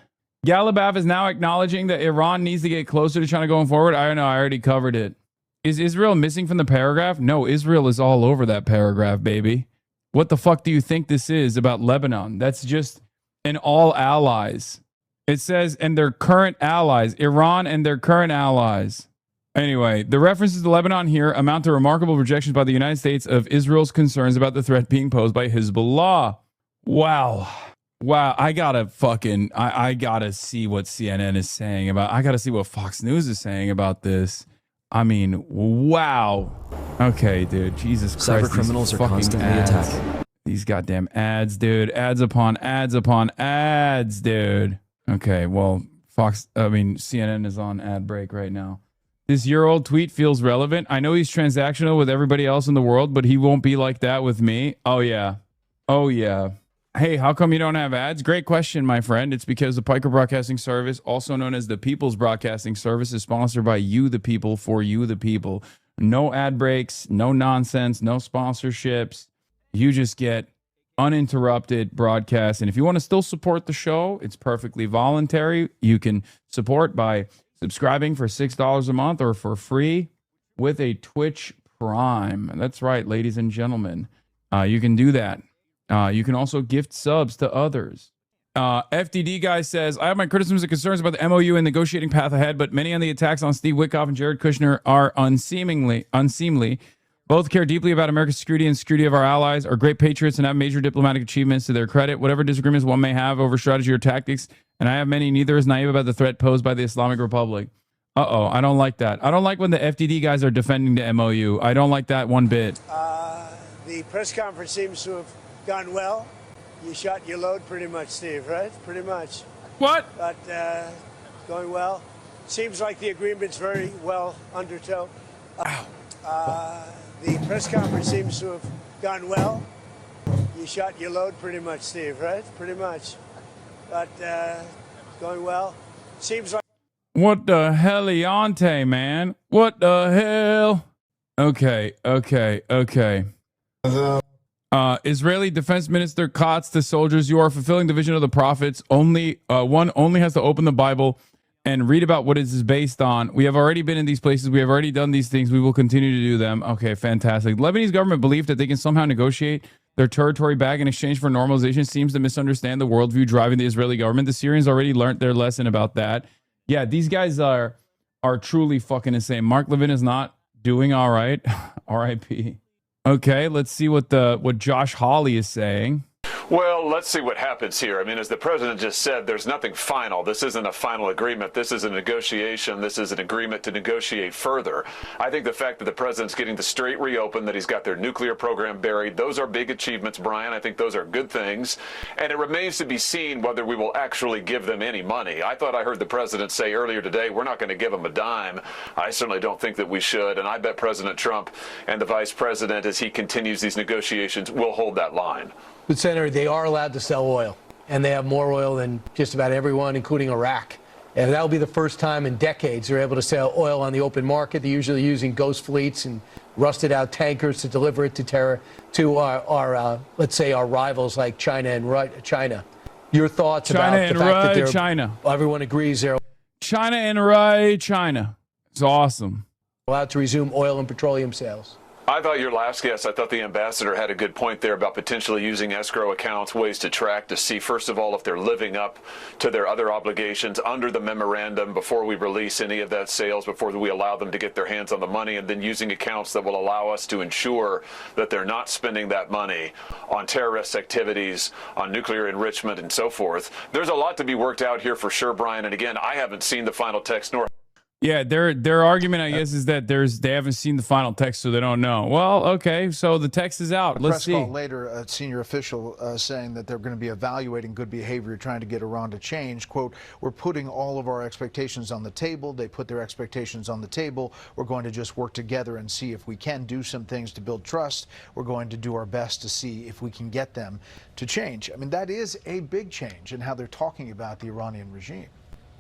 Galibaf is now acknowledging that Iran needs to get closer to China going forward. I don't know. I already covered it. Is Israel missing from the paragraph? No, Israel is all over that paragraph, baby. What the fuck do you think this is about Lebanon? That's just an all allies. It says, and their current allies, Iran and their current allies. Anyway, the references to Lebanon here amount to remarkable rejections by the United States of Israel's concerns about the threat being posed by Hezbollah. Wow. I gotta see what CNN is saying about, I gotta see what Fox News is saying about this. I mean, wow. Okay, dude, Jesus Christ. Cyber criminals are constantly attacking. These goddamn ads, dude. Ads upon ads upon ads, dude. Okay, well, CNN is on ad break right now. This year-old tweet feels relevant. I know he's transactional with everybody else in the world, but he won't be like that with me. Oh, yeah. Hey, how come you don't have ads? Great question, my friend. It's because the Piker Broadcasting Service, also known as the People's Broadcasting Service, is sponsored by you, the people, for you, the people. No ad breaks, no nonsense, no sponsorships. You just get uninterrupted broadcast. And if you want to still support the show, it's perfectly voluntary. You can support by subscribing for $6 a month or for free with a Twitch Prime. That's right, ladies and gentlemen. You can do that. You can also gift subs to others. FDD guy says, I have my criticisms and concerns about the MOU and negotiating path ahead, but many on the attacks on Steve Witkoff and Jared Kushner are unseemly. Both care deeply about America's security and security of our allies, are great patriots, and have major diplomatic achievements to their credit. Whatever disagreements one may have over strategy or tactics, and I have many, neither is naive about the threat posed by the Islamic Republic. Uh-oh, I don't like that. I don't like when the FDD guys are defending the MOU. I don't like that one bit. The press conference seems to have gone well. You shot your load pretty much, Steve, right? Pretty much. What? But going well. Seems like the agreement's very well undertow. The press conference seems to have gone well. You shot your load pretty much, Steve, right? Pretty much. But going well. Seems like... What the heliante, man? What the hell? Okay. Israeli Defense Minister Katz to soldiers, you are fulfilling the vision of the prophets. One only has to open the Bible and read about what it is based on. We have already been in these places. We have already done these things. We will continue to do them. Okay, fantastic. Lebanese government belief that they can somehow negotiate their territory back in exchange for normalization seems to misunderstand the worldview driving the Israeli government. The Syrians already learned their lesson about that. Yeah, these guys are truly fucking insane. Mark Levin is not doing all right. R.I.P. Okay, let's see what Josh Hawley is saying. Well, let's see what happens here. I mean, as the president just said, there's nothing final. This isn't a final agreement. This is a negotiation. This is an agreement to negotiate further. I think the fact that the president's getting the Strait reopened, that he's got their nuclear program buried, those are big achievements, Brian. I think those are good things. And it remains to be seen whether we will actually give them any money. I thought I heard the president say earlier today, we're not going to give them a dime. I certainly don't think that we should. And I bet President Trump and the vice president, as he continues these negotiations, will hold that line. But, Senator, they are allowed to sell oil, and they have more oil than just about everyone, including Iraq. And that will be the first time in decades they're able to sell oil on the open market. They're usually using ghost fleets and rusted-out tankers to deliver it to our let's say, our rivals like China and China. Your thoughts about the fact that China. Everyone agrees they're China and China. It's awesome. Allowed to resume oil and petroleum sales. I thought your last guest, I thought the ambassador had a good point there about potentially using escrow accounts, ways to track, to see, first of all, if they're living up to their other obligations under the memorandum before we release any of that sales, before we allow them to get their hands on the money, and then using accounts that will allow us to ensure that they're not spending that money on terrorist activities, on nuclear enrichment, and so forth. There's a lot to be worked out here for sure, Brian. And again, I haven't seen the final text nor... Yeah, their argument, I guess, is that they haven't seen the final text, so they don't know. Well, okay, so the text is out. Let's see. Press call later, a senior official saying that they're going to be evaluating good behavior, trying to get Iran to change. Quote, we're putting all of our expectations on the table. They put their expectations on the table. We're going to just work together and see if we can do some things to build trust. We're going to do our best to see if we can get them to change. I mean, that is a big change in how they're talking about the Iranian regime.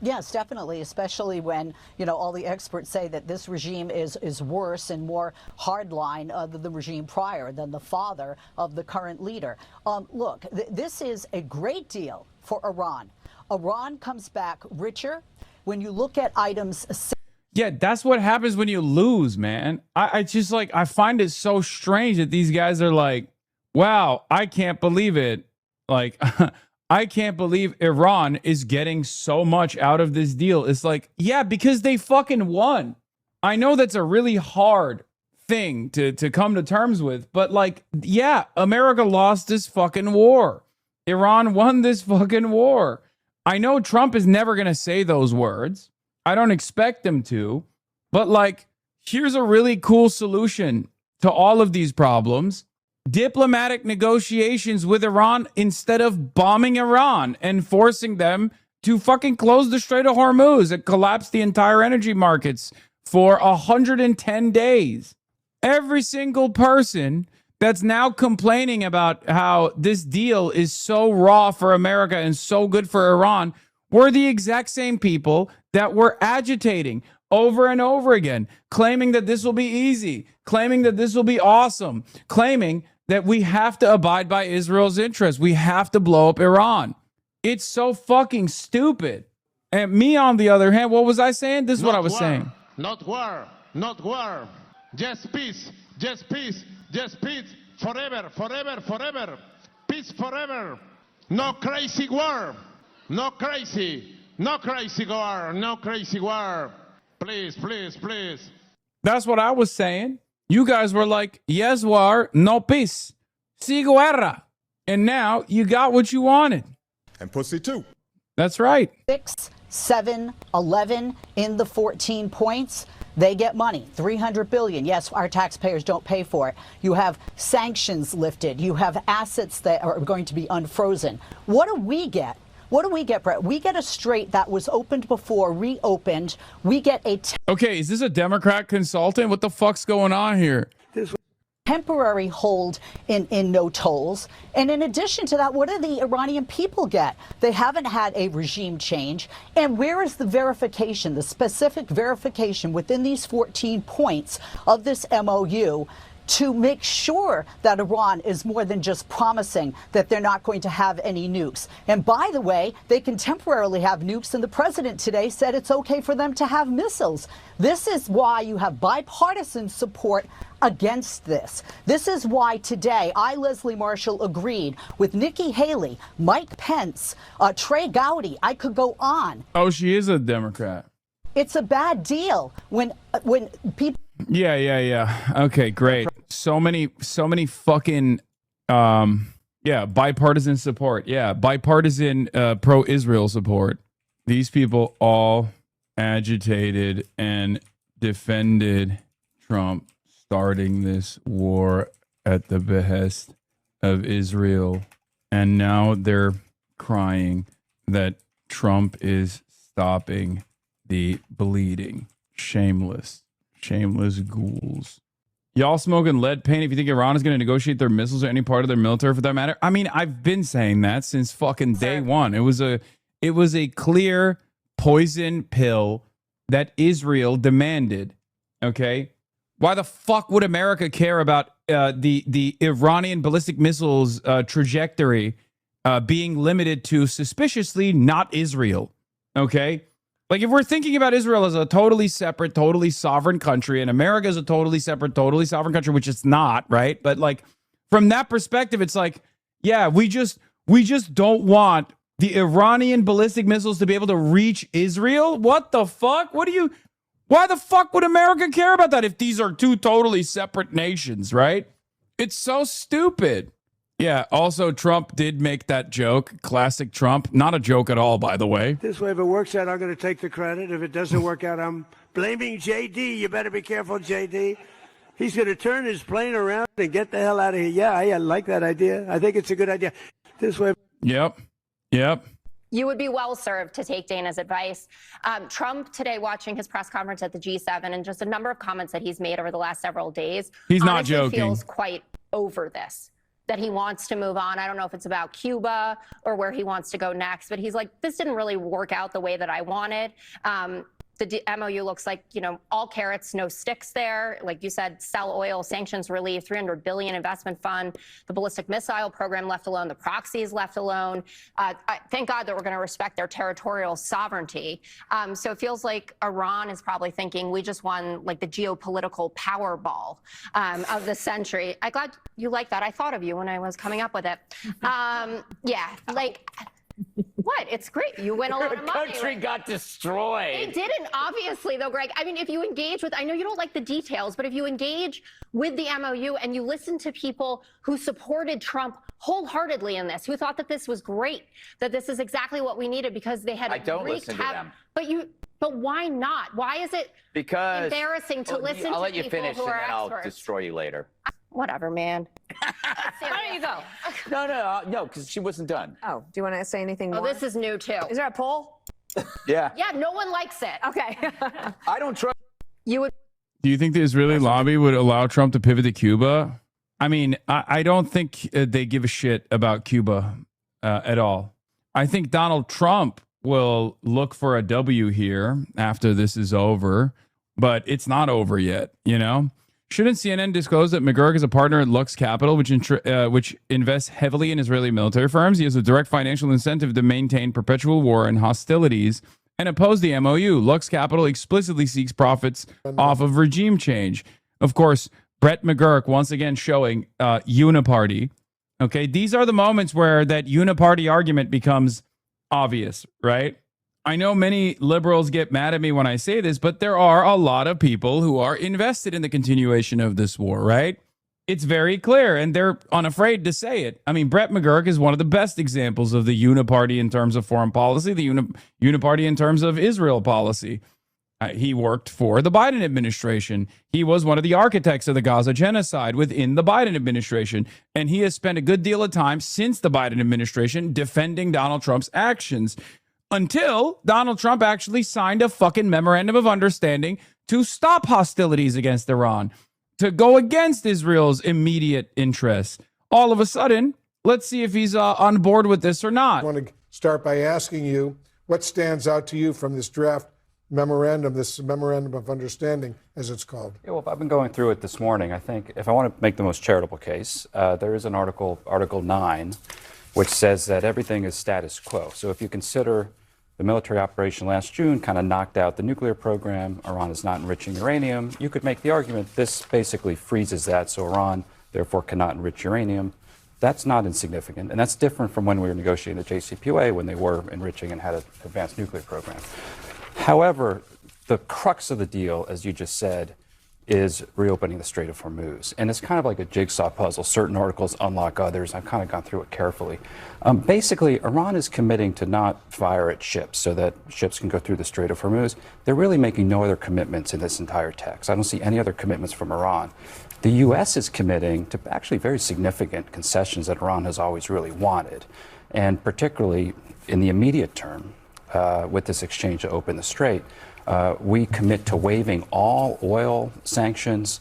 Yes, definitely, especially when, you know, all the experts say that this regime is worse and more hardline than the regime prior, than the father of the current leader. Look, this is a great deal for Iran. Iran comes back richer. When you look at items... Yeah, that's what happens when you lose, man. I just, like, I find it so strange that these guys are like, wow, I can't believe it. Like... I can't believe Iran is getting so much out of this deal. It's like, yeah, because they fucking won. I know that's a really hard thing to come to terms with, but like, yeah, America lost this fucking war. Iran won this fucking war. I know Trump is never going to say those words. I don't expect him to, but like, here's a really cool solution to all of these problems. Diplomatic negotiations with Iran instead of bombing Iran and forcing them to fucking close the Strait of Hormuz and collapse the entire energy markets for 110 days. Every single person that's now complaining about how this deal is so raw for America and so good for Iran were the exact same people that were agitating over and over again, claiming that this will be easy, claiming that this will be awesome, claiming that we have to abide by Israel's interests. We have to blow up Iran. It's so fucking stupid. And me, on the other hand, what was I saying? This is what I was saying. Not war, not war. Just peace, just peace, just peace. Forever, forever, forever. Peace forever. No crazy war. No crazy. No crazy war. No crazy war. Please, please, please. That's what I was saying. You guys were like, yes, war, no peace. Si guerra. And now you got what you wanted. And pussy too. That's right. 6, 7, 11 in the 14 points. They get money, $300 billion. Yes, our taxpayers don't pay for it. You have sanctions lifted. You have assets that are going to be unfrozen. What do we get? What do we get, Brett? We get a strait that was opened before, reopened. We get a okay, is this a Democrat consultant? What the fuck's going on here? temporary hold in no tolls. And in addition to that, what do the Iranian people get? They haven't had a regime change. And where is the verification, the specific verification within these 14 points of this MOU to make sure that Iran is more than just promising that they're not going to have any nukes? And by the way, they can temporarily have nukes, and the president today said it's okay for them to have missiles. This is why you have bipartisan support against this. This is why today I, Leslie Marshall, agreed with Nikki Haley, Mike Pence, Trey Gowdy. I could go on. Oh, she is a Democrat. It's a bad deal when people. Yeah. Okay, great. So many fucking bipartisan support. Yeah, bipartisan pro-Israel support. These people all agitated and defended Trump starting this war at the behest of Israel, and now they're crying that Trump is stopping the bleeding. Shameless ghouls. Y'all smoking lead paint if you think Iran is going to negotiate their missiles or any part of their military for that matter. I mean, I've been saying that since fucking day one. It was a clear poison pill that Israel demanded. Okay? Why the fuck would America care about the Iranian ballistic missiles trajectory being limited to suspiciously not Israel? Okay? Like, if we're thinking about Israel as a totally separate, totally sovereign country, and America is a totally separate, totally sovereign country, which it's not, right? But like, from that perspective, it's like, yeah, we just don't want the Iranian ballistic missiles to be able to reach Israel. What the fuck? Why the fuck would America care about that if these are two totally separate nations, right? It's so stupid. Yeah, also, Trump did make that joke. Classic Trump. Not a joke at all, by the way. This way, if it works out, I'm going to take the credit. If it doesn't work out, I'm blaming JD. You better be careful, JD. He's going to turn his plane around and get the hell out of here. Yeah, I like that idea. I think it's a good idea. This way. Yep. You would be well served to take Dana's advice. Trump today, watching his press conference at the G7 and just a number of comments that he's made over the last several days, he's not joking. Feels quite over this, that he wants to move on. I don't know if it's about Cuba or where he wants to go next, but he's like, this didn't really work out the way that I wanted. The MOU looks like, all carrots, no sticks there. Like you said, sell oil, sanctions relief, $300 billion investment fund, the ballistic missile program left alone, the proxies left alone. Thank God that we're going to respect their territorial sovereignty. So it feels like Iran is probably thinking we just won like the geopolitical Powerball of the century. I'm glad you like that. I thought of you when I was coming up with it. What? It's great. You win a lot of money. The country got destroyed. They didn't, obviously, though, Greg. I mean, if you engage with, I know you don't like the details, but if you engage with the MOU and you listen to people who supported Trump wholeheartedly in this, who thought that this was great, that this is exactly what we needed because they had. I don't listen to them. But why not? Why is it embarrassing to listen to people who are experts? I'll let you finish and then I'll destroy you later. Whatever, man. Why don't you go? No, because she wasn't done. Oh, do you want to say anything more? Oh, this is new, too. Is there a poll? Yeah. Yeah, no one likes it. Okay. I don't trust. You would. Do you think the Israeli lobby would allow Trump to pivot to Cuba? I mean, I don't think they give a shit about Cuba at all. I think Donald Trump will look for a W here after this is over, but it's not over yet, Shouldn't CNN disclose that McGurk is a partner at Lux Capital, which invests heavily in Israeli military firms? He has a direct financial incentive to maintain perpetual war and hostilities and oppose the MOU. Lux Capital explicitly seeks profits off of regime change. Of course, Brett McGurk once again showing uniparty Okay, these are the moments where that uniparty argument becomes obvious, right? I know many liberals get mad at me when I say this, but there are a lot of people who are invested in the continuation of this war, right? It's very clear, and they're unafraid to say it. I mean, Brett McGurk is one of the best examples of the uniparty in terms of foreign policy, the uniparty in terms of Israel policy. He worked for the Biden administration. He was one of the architects of the Gaza genocide within the Biden administration. And he has spent a good deal of time since the Biden administration defending Donald Trump's actions until Donald Trump actually signed a fucking memorandum of understanding to stop hostilities against Iran, to go against Israel's immediate interests. All of a sudden, let's see if he's on board with this or not. I want to start by asking you, what stands out to you from this draft memorandum, this memorandum of understanding, as it's called? Yeah, well, I've been going through it this morning. I think if I want to make the most charitable case, there is an article, Article 9, which says that everything is status quo. So if you consider the military operation last June kind of knocked out the nuclear program, Iran is not enriching uranium, you could make the argument this basically freezes that, so Iran therefore cannot enrich uranium. That's not insignificant, and that's different from when we were negotiating the JCPOA, when they were enriching and had an advanced nuclear program. However, the crux of the deal, as you just said, is reopening the Strait of Hormuz. And it's kind of like a jigsaw puzzle. Certain articles unlock others. I've kind of gone through it carefully. Basically, Iran is committing to not fire at ships so that ships can go through the Strait of Hormuz. They're really making no other commitments in this entire text. I don't see any other commitments from Iran. The U.S. is committing to actually very significant concessions that Iran has always really wanted, and particularly in the immediate term, with this exchange to open the strait, we commit to waiving all oil sanctions,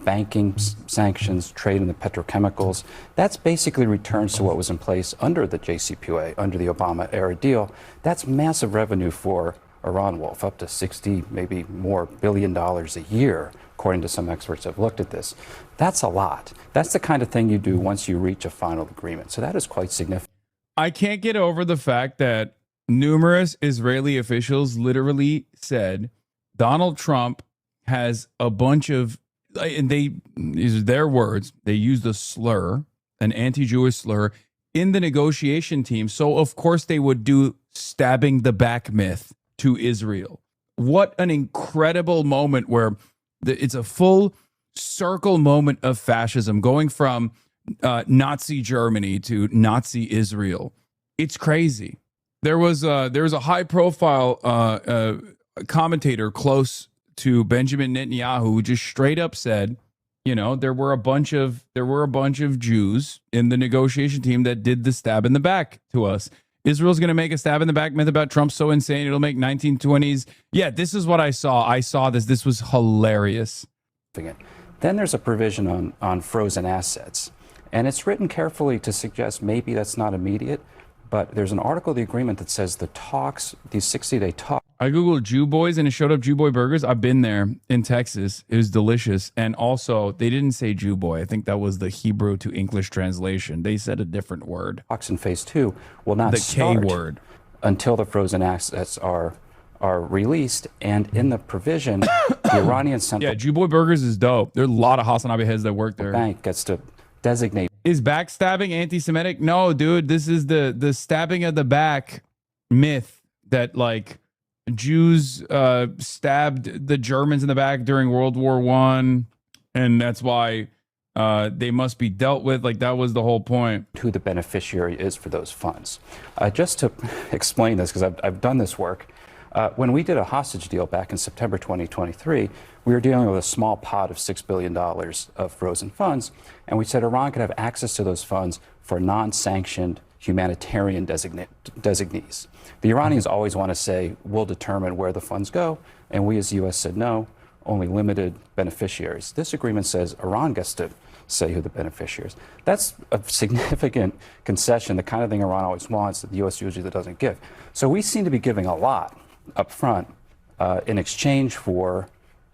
banking sanctions, trade in the petrochemicals. That's basically returns to what was in place under the JCPOA, under the Obama-era deal. That's massive revenue for Iran, Wolf, up to 60, maybe more $billion a year, according to some experts who have looked at this. That's a lot. That's the kind of thing you do once you reach a final agreement. So that is quite significant. I can't get over the fact that numerous Israeli officials literally said Donald Trump has a bunch of, and these are their words, they used a slur, an anti-Jewish slur, in the negotiation team. So, of course, they would do stabbing the back myth to Israel. What an incredible moment where it's a full circle moment of fascism, going from Nazi Germany to Nazi Israel. It's crazy. There was a high-profile commentator close to Benjamin Netanyahu who just straight up said, you know, there were a bunch of Jews in the negotiation team that did the stab in the back to us. Israel's going to make a stab in the back myth about Trump so insane it'll make 1920s. Yeah, this is what I saw. I saw this. This was hilarious. Then there's a provision on frozen assets, and it's written carefully to suggest maybe that's not immediate. But there's an article of the agreement that says the talks, these 60-day talks. I Googled Jew Boys and it showed up Jew Boy Burgers. I've been there in Texas. It was delicious. And also, they didn't say Jew Boy. I think that was the Hebrew to English translation. They said a different word. Talks in phase 2 will not start the K word until the frozen assets are released. And in the provision, the Iranian Central Jew Boy Burgers is dope. There are a lot of HasanAbi heads that work there. Bank gets to designate. Is backstabbing anti-Semitic? No, dude. This is the stabbing of the back myth that like Jews stabbed the Germans in the back during World War I, and that's why they must be dealt with. Like that was the whole point. Who the beneficiary is for those funds. Just to explain this, because I've done this work. When we did a hostage deal back in September 2023, we were dealing with a small pot of $6 billion of frozen funds, and we said Iran could have access to those funds for non-sanctioned humanitarian designees. The Iranians always want to say, we'll determine where the funds go, and we as the U.S. said no, only limited beneficiaries. This agreement says Iran gets to say who the beneficiaries. That's a significant concession, the kind of thing Iran always wants that the U.S. usually doesn't give. So we seem to be giving a lot up front in exchange for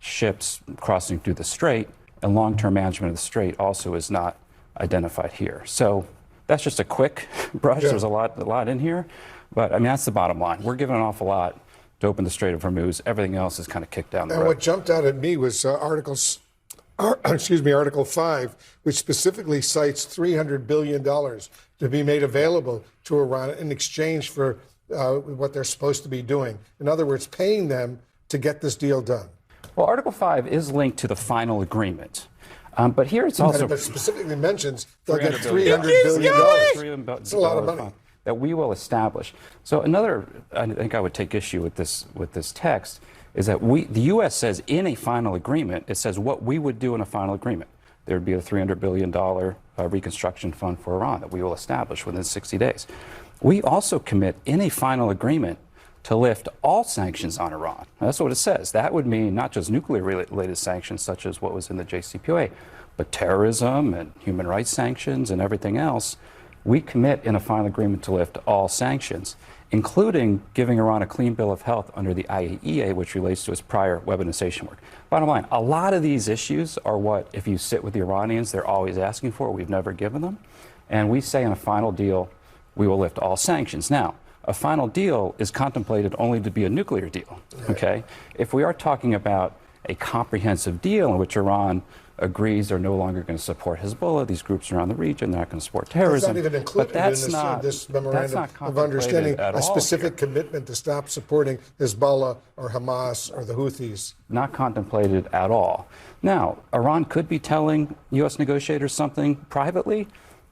ships crossing through the strait, and long-term management of the strait also is not identified here. So that's just a quick brush. Yeah. There's a lot in here, but I mean that's the bottom line. We're giving an awful lot to open the Strait of Hormuz. Everything else is kind of kicked down the road. And what jumped out at me was Article Article 5, which specifically cites $300 billion to be made available to Iran in exchange for what they're supposed to be doing. In other words, paying them to get this deal done. Well, Article 5 is linked to the final agreement. But here it's also... But specifically mentions they'll get $300 billion. That's a lot of money. That we will establish. So another, I think I would take issue with this text, is that the U.S. says in a final agreement, it says what we would do in a final agreement. There would be a $300 billion reconstruction fund for Iran that we will establish within 60 days. We also commit in a final agreement to lift all sanctions on Iran. Now, that's what it says. That would mean not just nuclear-related sanctions, such as what was in the JCPOA, but terrorism and human rights sanctions and everything else. We commit in a final agreement to lift all sanctions, including giving Iran a clean bill of health under the IAEA, which relates to its prior weaponization work. Bottom line, a lot of these issues are what, if you sit with the Iranians, they're always asking for. We've never given them. And we say in a final deal, we will lift all sanctions. Now, a final deal is contemplated only to be a nuclear deal, okay? If we are talking about a comprehensive deal in which Iran agrees they're no longer going to support Hezbollah, these groups around the region, they're not going to support terrorism. That's not even included in this memorandum of understanding, a specific commitment to stop supporting Hezbollah or Hamas or the Houthis. Not contemplated at all. Now, Iran could be telling U.S. negotiators something privately,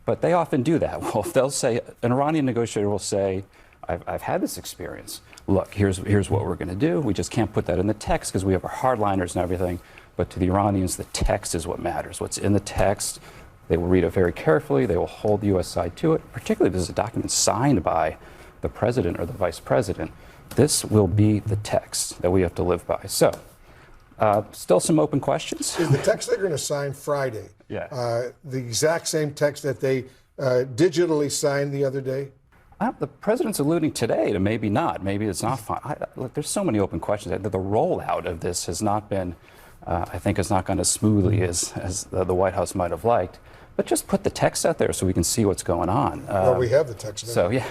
but they often do that. Well, if they'll say, an Iranian negotiator will say, I've had this experience. Look, here's what we're going to do. We just can't put that in the text because we have our hardliners and everything. But to the Iranians, the text is what matters. What's in the text, they will read it very carefully. They will hold the U.S. side to it, particularly if there's a document signed by the president or the vice president. This will be the text that we have to live by. So, still some open questions. Is the text they're going to sign Friday the exact same text that they digitally signed the other day? The president's alluding today to maybe not. Maybe it's not fine. Look, there's so many open questions. The rollout of this has not been, I think, has not gone as smoothly as the White House might have liked. But just put the text out there so we can see what's going on. Well, we have the text. So, yeah.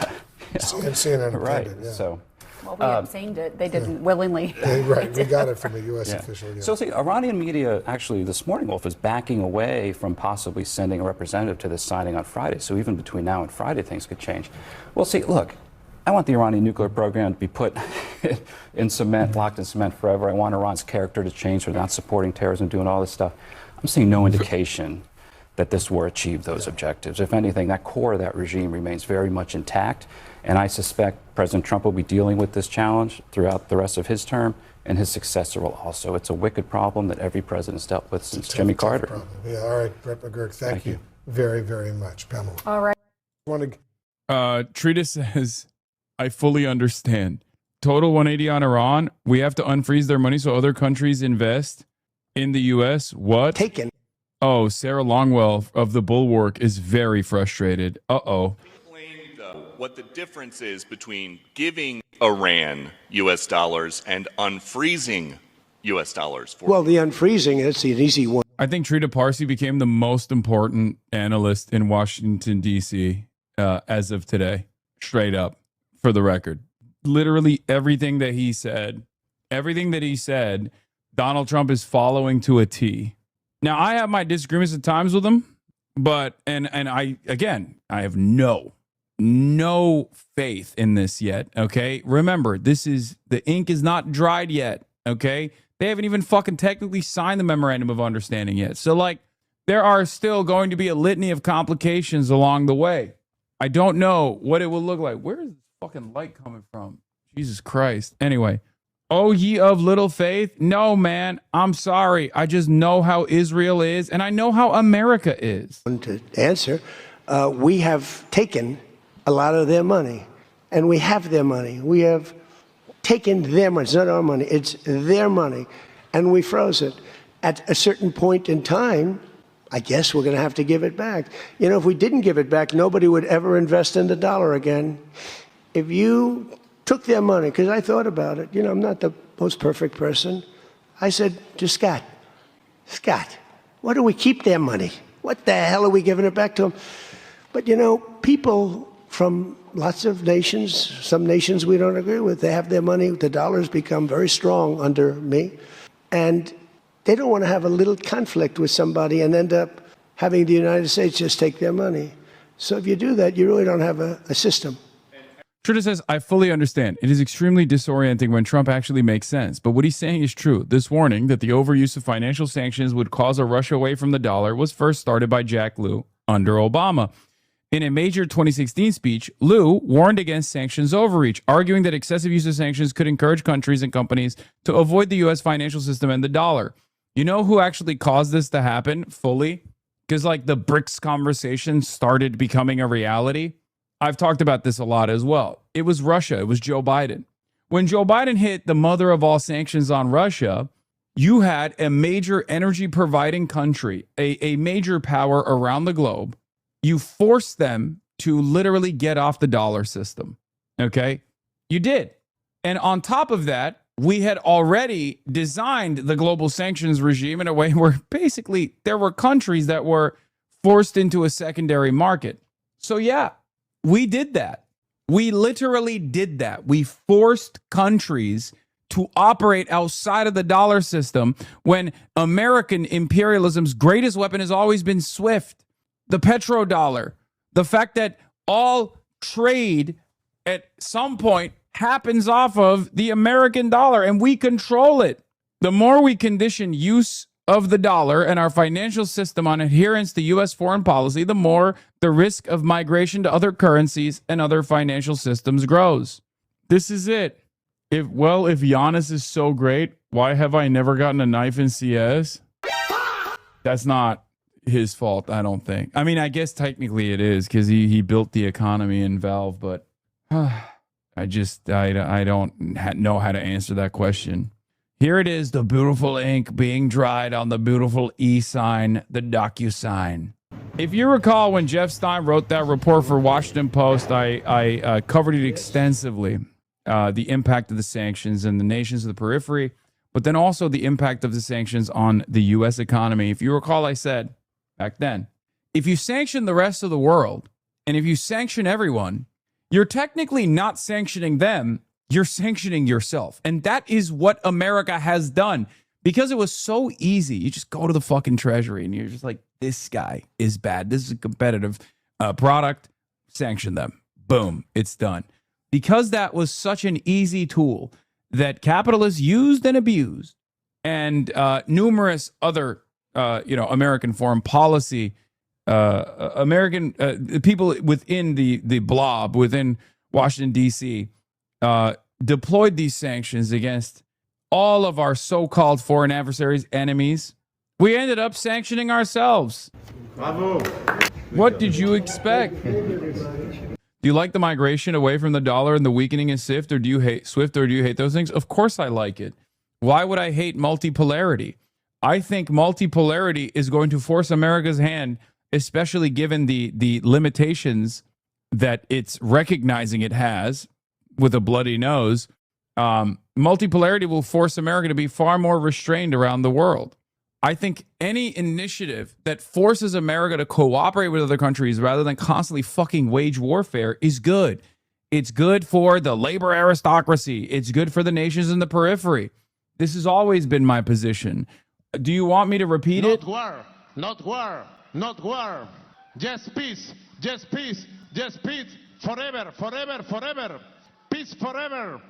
And CNN right. Yeah. So. Well, we obtained it. They didn't willingly. Right, we got it from a U.S. official. Yeah. So, see, Iranian media actually this morning, Wolf, is backing away from possibly sending a representative to this signing on Friday. So even between now and Friday, things could change. Well, see, look, I want the Iranian nuclear program to be put in cement, locked in cement forever. I want Iran's character to change for not supporting terrorism, doing all this stuff. I'm seeing no indication that this war achieved those objectives. If anything, that core of that regime remains very much intact. And I suspect President Trump will be dealing with this challenge throughout the rest of his term, and his successor will also. It's a wicked problem that every president's dealt with since Jimmy Carter. Problem. Yeah, all right, Brett McGurk, thank you very, very much. Pamela. All right. Trita says, I fully understand. Total 180 on Iran. We have to unfreeze their money so other countries invest in the U.S. What? Taken. Oh, Sarah Longwell of the Bulwark is very frustrated. Uh-oh. What the difference is between giving Iran U.S. dollars and unfreezing U.S. dollars. Well, the unfreezing is an easy one. I think Trita Parsi became the most important analyst in Washington, D.C. As of today, straight up, for the record. Literally everything that he said, Donald Trump is following to a T. Now, I have my disagreements at times with him, but, and I have no faith in this yet, okay? Remember, the ink is not dried yet, okay? They haven't even fucking technically signed the memorandum of understanding yet. So, like, there are still going to be a litany of complications along the way. I don't know what it will look like. Where is this fucking light coming from? Jesus Christ. Anyway, oh, ye of little faith? No, man, I'm sorry. I just know how Israel is, and I know how America is. To answer, we have taken a lot of their money, and we have their money. We have taken their money. It's not our money. It's their money, and we froze it. At a certain point in time, I guess we're going to have to give it back. You know, if we didn't give it back, nobody would ever invest in the dollar again. If you took their money, because I thought about it, you know, I'm not the most perfect person. I said to Scott, why do we keep their money? What the hell are we giving it back to them? But, you know, people from lots of nations, some nations we don't agree with, they have their money. The dollar's become very strong under me. And They don't want to have a little conflict with somebody and end up having the United States just take their money. So if you do that, you really don't have a system. Schroeder says, I fully understand. It is extremely disorienting when Trump actually makes sense. But what he's saying is true. This warning that the overuse of financial sanctions would cause a rush away from the dollar was first started by Jack Lew under Obama. In a major 2016 speech, Lew warned against sanctions overreach, arguing that excessive use of sanctions could encourage countries and companies to avoid the U.S. financial system and the dollar. You know who actually caused this to happen fully? Because like the BRICS conversation started becoming a reality. I've talked about this a lot as well. It was Russia. It was Joe Biden. When Joe Biden hit the mother of all sanctions on Russia, you had a major energy providing country, a major power around the globe. You forced them to literally get off the dollar system. Okay? You did. And on top of that, we had already designed the global sanctions regime in a way where basically there were countries that were forced into a secondary market. So yeah, we did that. We literally did that. We forced countries to operate outside of the dollar system when American imperialism's greatest weapon has always been SWIFT, the petrodollar, the fact that all trade at some point happens off of the American dollar and we control it. The more we condition use of the dollar and our financial system on adherence to U.S. foreign policy, the more the risk of migration to other currencies and other financial systems grows. This is it. If Giannis is so great, why have I never gotten a knife in CS? That's not his fault, I don't think. I mean, I guess technically it is because he built the economy in Valve, but I don't know how to answer that question. Here it is, the beautiful ink being dried on the beautiful e-sign, the DocuSign. If you recall, when Jeff Stein wrote that report for Washington Post, I covered it extensively, the impact of the sanctions and the nations of the periphery, but then also the impact of the sanctions on the U.S. economy. If you recall, I said back then, if you sanction the rest of the world, and if you sanction everyone, you're technically not sanctioning them, you're sanctioning yourself. And that is what America has done. Because it was so easy, you just go to the fucking treasury and you're just like, this guy is bad. This is a competitive product. Sanction them. Boom. It's done. Because that was such an easy tool that capitalists used and abused, and numerous other, American foreign policy, American people within the blob, within Washington, D.C., deployed these sanctions against all of our so-called foreign adversaries, enemies. We ended up sanctioning ourselves. Bravo. What did you expect? Do you like the migration away from the dollar and the weakening of SWIFT, or do you hate SWIFT, or do you hate those things? Of course I like it. Why would I hate multipolarity? I think multipolarity is going to force America's hand, especially given the limitations that it's recognizing it has with a bloody nose. Multipolarity will force America to be far more restrained around the world. I think any initiative that forces America to cooperate with other countries rather than constantly fucking wage warfare is good. It's good for the labor aristocracy. It's good for the nations in the periphery. This has always been my position. Do you want me to repeat it? Not war, not war, not war. Just peace, just peace, just peace. Forever, forever, forever. Peace forever.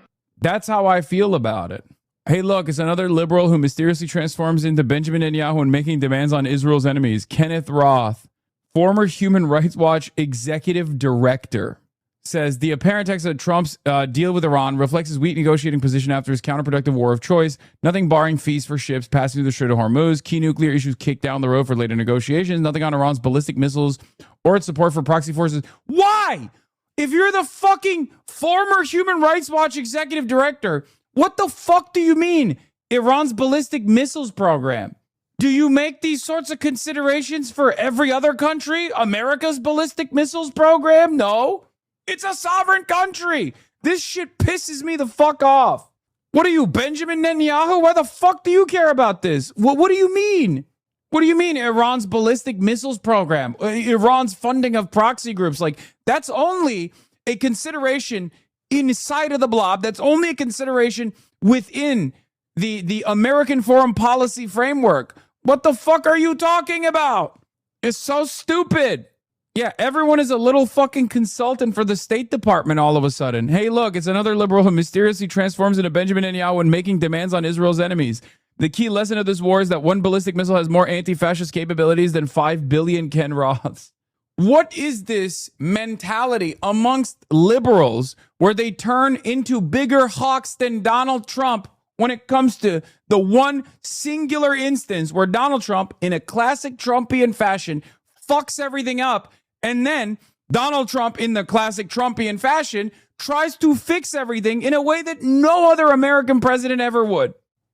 That's how I feel about it. Hey, look, it's another liberal who mysteriously transforms into Benjamin Netanyahu and making demands on Israel's enemies. Kenneth Roth, former Human Rights Watch executive director, says the apparent text of Trump's deal with Iran reflects his weak negotiating position after his counterproductive war of choice, nothing barring fees for ships passing through the Strait of Hormuz, key nuclear issues kicked down the road for later negotiations, nothing on Iran's ballistic missiles or its support for proxy forces. Why? If you're the fucking former Human Rights Watch executive director, what the fuck do you mean Iran's ballistic missiles program? Do you make these sorts of considerations for every other country? America's ballistic missiles program? No. It's a sovereign country. This shit pisses me the fuck off. What are you, Benjamin Netanyahu? Why the fuck do you care about this? What do you mean? What do you mean Iran's ballistic missiles program? Iran's funding of proxy groups? Like, that's only a consideration inside of the blob. That's only a consideration within the American foreign policy framework. What the fuck are you talking about? It's so stupid. Yeah, everyone is a little fucking consultant for the State Department all of a sudden. Hey, look, it's another liberal who mysteriously transforms into Benjamin Netanyahu when making demands on Israel's enemies. The key lesson of this war is that one ballistic missile has more anti-fascist capabilities than 5 billion Ken Roths. What is this mentality amongst liberals where they turn into bigger hawks than Donald Trump when it comes to the one singular instance where Donald Trump, in a classic Trumpian fashion, fucks everything up, and then Donald Trump, in the classic Trumpian fashion, tries to fix everything in a way that no other American president ever would.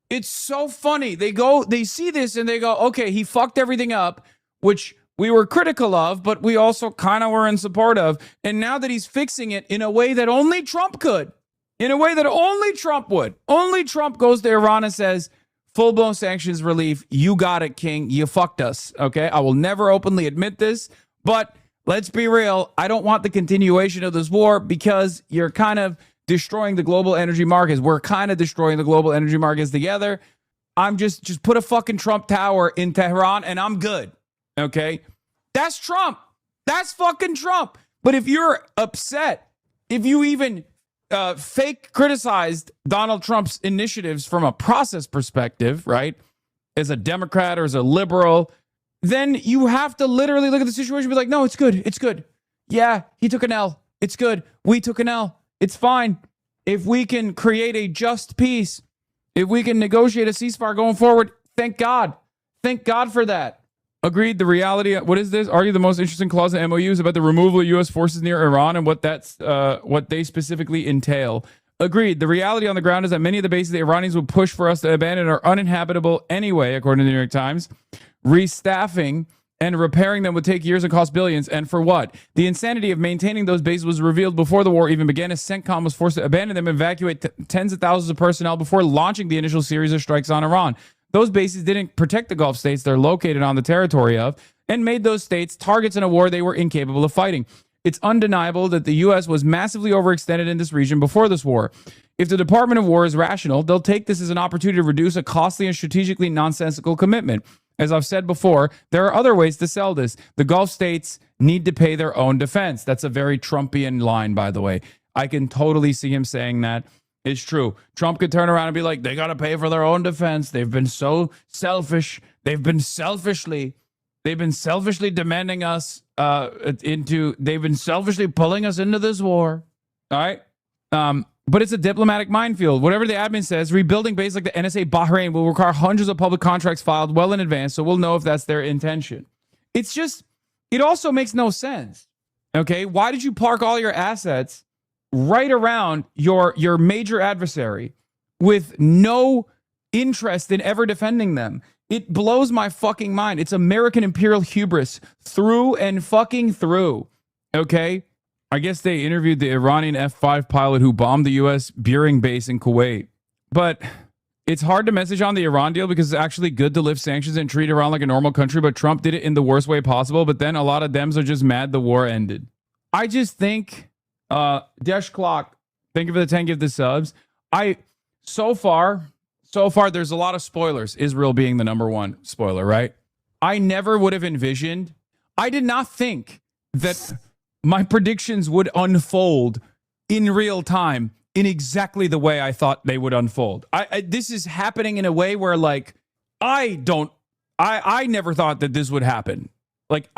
It's so funny. They see this and they go, okay, he fucked everything up, which we were critical of, but we also kind of were in support of. And now that he's fixing it in a way that only Trump could, in a way that only Trump would, only Trump goes to Iran and says, full-blown sanctions relief, you got it, King. You fucked us, okay? I will never openly admit this, but let's be real. I don't want the continuation of this war because you're kind of destroying the global energy markets. We're kind of destroying the global energy markets together. I'm just put a fucking Trump tower in Tehran and I'm good, okay? That's Trump. That's fucking Trump. But if you're upset, if you even fake criticized Donald Trump's initiatives from a process perspective, right, as a Democrat or as a liberal, then you have to literally look at the situation and be like, no, it's good. It's good. Yeah, he took an L. It's good. We took an L. It's fine. If we can create a just peace, if we can negotiate a ceasefire going forward, thank God. Thank God for that. Agreed. The reality, what is this? Argue the most interesting clause in MOU is about the removal of U.S. forces near Iran and what they specifically entail. Agreed. The reality on the ground is that many of the bases the Iranians would push for us to abandon are uninhabitable anyway, according to the New York Times. Restaffing and repairing them would take years and cost billions. And for what? The insanity of maintaining those bases was revealed before the war even began, as CENTCOM was forced to abandon them and evacuate tens of thousands of personnel before launching the initial series of strikes on Iran. Those bases didn't protect the Gulf states they're located on the territory of and made those states targets in a war they were incapable of fighting. It's undeniable that the U.S. was massively overextended in this region before this war. If the Department of War is rational, they'll take this as an opportunity to reduce a costly and strategically nonsensical commitment. As I've said before, there are other ways to sell this. The Gulf states need to pay their own defense. That's a very Trumpian line, by the way. I can totally see him saying that. It's true. Trump could turn around and be like, they got to pay for their own defense. They've been so selfish. They've been selfishly demanding us they've been selfishly pulling us into this war. All right. But it's a diplomatic minefield. Whatever the admin says, rebuilding bases like the NSA Bahrain will require hundreds of public contracts filed well in advance, so we'll know if that's their intention. It also makes no sense. Okay. Why did you park all your assets right around your major adversary with no interest in ever defending them? It blows my fucking mind. It's American imperial hubris through and fucking through. Okay? I guess they interviewed the Iranian F-5 pilot who bombed the U.S. Buring base in Kuwait. But it's hard to message on the Iran deal because it's actually good to lift sanctions and treat Iran like a normal country, but Trump did it in the worst way possible. But then a lot of Dems are just mad the war ended. I just think... Dash Clock, thank you for the 10 give the subs. So far, there's a lot of spoilers, Israel being the number one spoiler, right? I never would have envisioned, I did not think that my predictions would unfold in real time in exactly the way I thought they would unfold. This is happening in a way where, like, I never thought that this would happen. Like,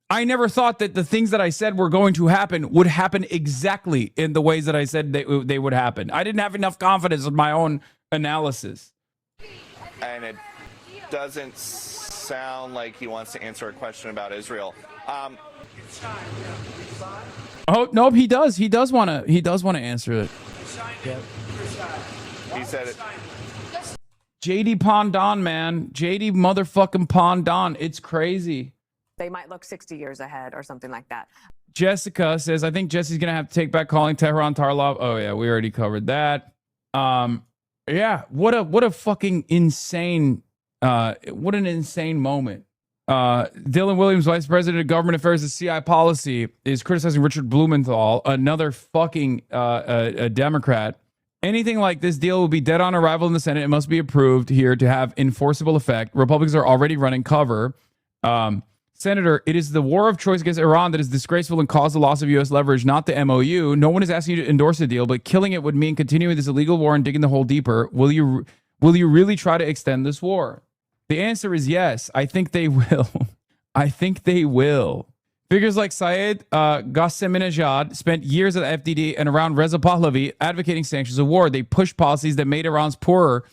I never thought that the things that I said were going to happen would happen exactly in the ways that I said they would happen. I didn't have enough confidence in my own analysis. And it doesn't sound like he wants to answer a question about Israel. Oh, nope, he does. He does want to answer it. Yeah. He said it. JD Pondon, man. JD motherfucking Pondon. It's crazy. They might look 60 years ahead or something like that. Jessica says, I think Jesse's going to have to take back calling Tehran Tarlov. Oh, yeah, we already covered that. Yeah, what a fucking insane, what an insane moment. Dylan Williams, Vice President of Government Affairs at CI Policy, is criticizing Richard Blumenthal, another fucking a Democrat, Anything like this deal will be dead on arrival in the Senate. It must be approved here to have enforceable effect. Republicans are already running cover. Senator, it is the war of choice against Iran that is disgraceful and caused the loss of U.S. leverage, not the MOU. No one is asking you to endorse the deal, but killing it would mean continuing this illegal war and digging the hole deeper. Will you really try to extend this war? The answer is yes. I think they will. I think they will. Figures like Syed Ghasseminejad spent years at the FDD and around Reza Pahlavi advocating sanctions of war. They pushed policies that made Iranians poor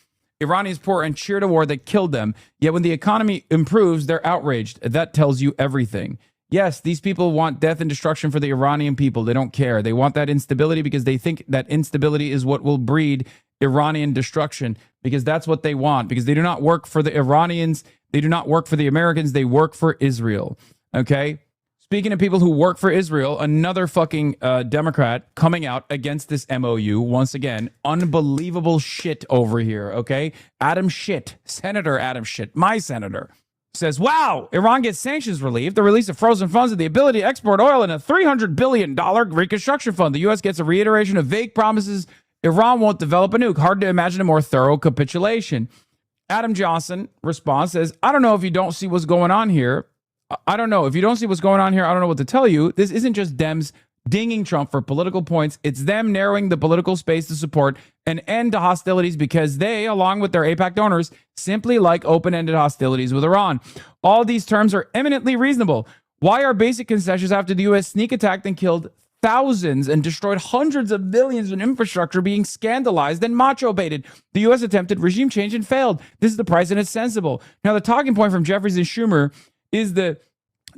and cheered a war that killed them. Yet when the economy improves, they're outraged. That tells you everything. Yes, these people want death and destruction for the Iranian people. They don't care. They want that instability because they think that instability is what will breed Iranian destruction, because that's what they want, because they do not work for the Iranians. They do not work for the Americans. They work for Israel. Okay? Speaking of people who work for Israel, another fucking Democrat coming out against this MOU. Once again, unbelievable shit over here, okay? Adam Schiff, Senator Adam Schiff, my senator, says, wow, Iran gets sanctions relief, the release of frozen funds, and the ability to export oil in a $300 billion reconstruction fund. The U.S. gets a reiteration of vague promises Iran won't develop a nuke. Hard to imagine a more thorough capitulation. Adam Johnson responds, says, I don't know if you don't see what's going on here. I don't know. If you don't see what's going on here, I don't know what to tell you. This isn't just Dems dinging Trump for political points. It's them narrowing the political space to support an end to hostilities because they, along with their AIPAC donors, simply like open-ended hostilities with Iran. All these terms are eminently reasonable. Why are basic concessions after the U.S. sneak attacked and killed thousands and destroyed hundreds of billions in infrastructure being scandalized and macho-baited? The U.S. attempted regime change and failed. This is the price and it's sensible. Now, the talking point from Jeffries and Schumer is the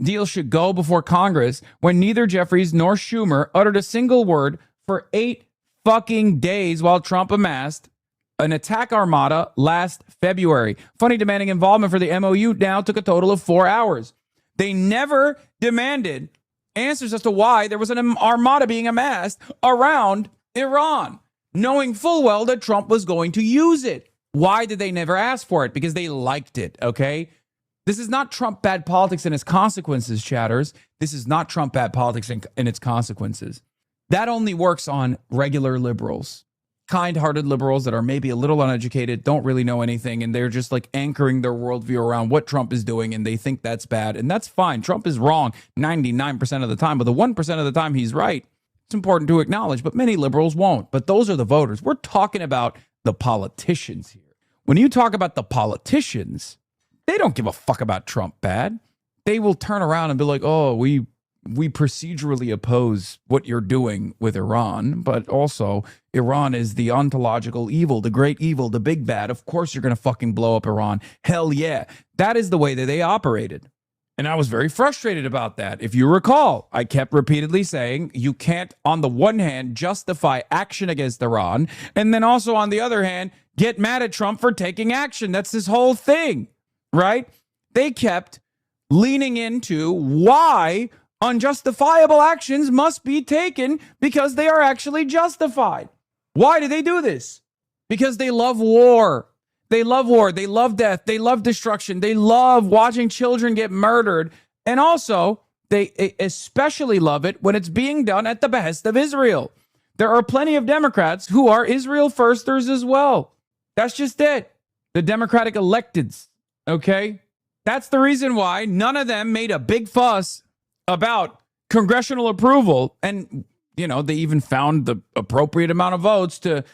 deal should go before Congress when neither Jeffries nor Schumer uttered a single word for 8 fucking days while Trump amassed an attack armada last February. Funny, demanding involvement for the MOU now took a total of 4 hours. They never demanded answers as to why there was an armada being amassed around Iran, knowing full well that Trump was going to use it. Why did they never ask for it? Because they liked it, okay? This is not Trump bad politics and its consequences, chatters. This is not Trump bad politics and its consequences. That only works on regular liberals, kind-hearted liberals that are maybe a little uneducated, don't really know anything, and they're just like anchoring their worldview around what Trump is doing, and they think that's bad, and that's fine. Trump is wrong 99% of the time, but the 1% of the time he's right. It's important to acknowledge, but many liberals won't. But those are the voters. We're talking about the politicians here. When you talk about the politicians, they don't give a fuck about Trump bad. They will turn around and be like, oh, we procedurally oppose what you're doing with Iran, but also Iran is the ontological evil, the great evil, the big bad. Of course you're going to fucking blow up Iran. Hell yeah. That is the way that they operated. And I was very frustrated about that. If you recall, I kept repeatedly saying you can't, on the one hand, justify action against Iran, and then also on the other hand, get mad at Trump for taking action. That's this whole thing. Right? They kept leaning into why unjustifiable actions must be taken because they are actually justified. Why do they do this? Because they love war. They love war. They love death. They love destruction. They love watching children get murdered. And also, they especially love it when it's being done at the behest of Israel. There are plenty of Democrats who are Israel firsters as well. That's just it. The Democratic electeds. Okay, that's the reason why none of them made a big fuss about congressional approval. And, you know, they even found the appropriate amount of votes to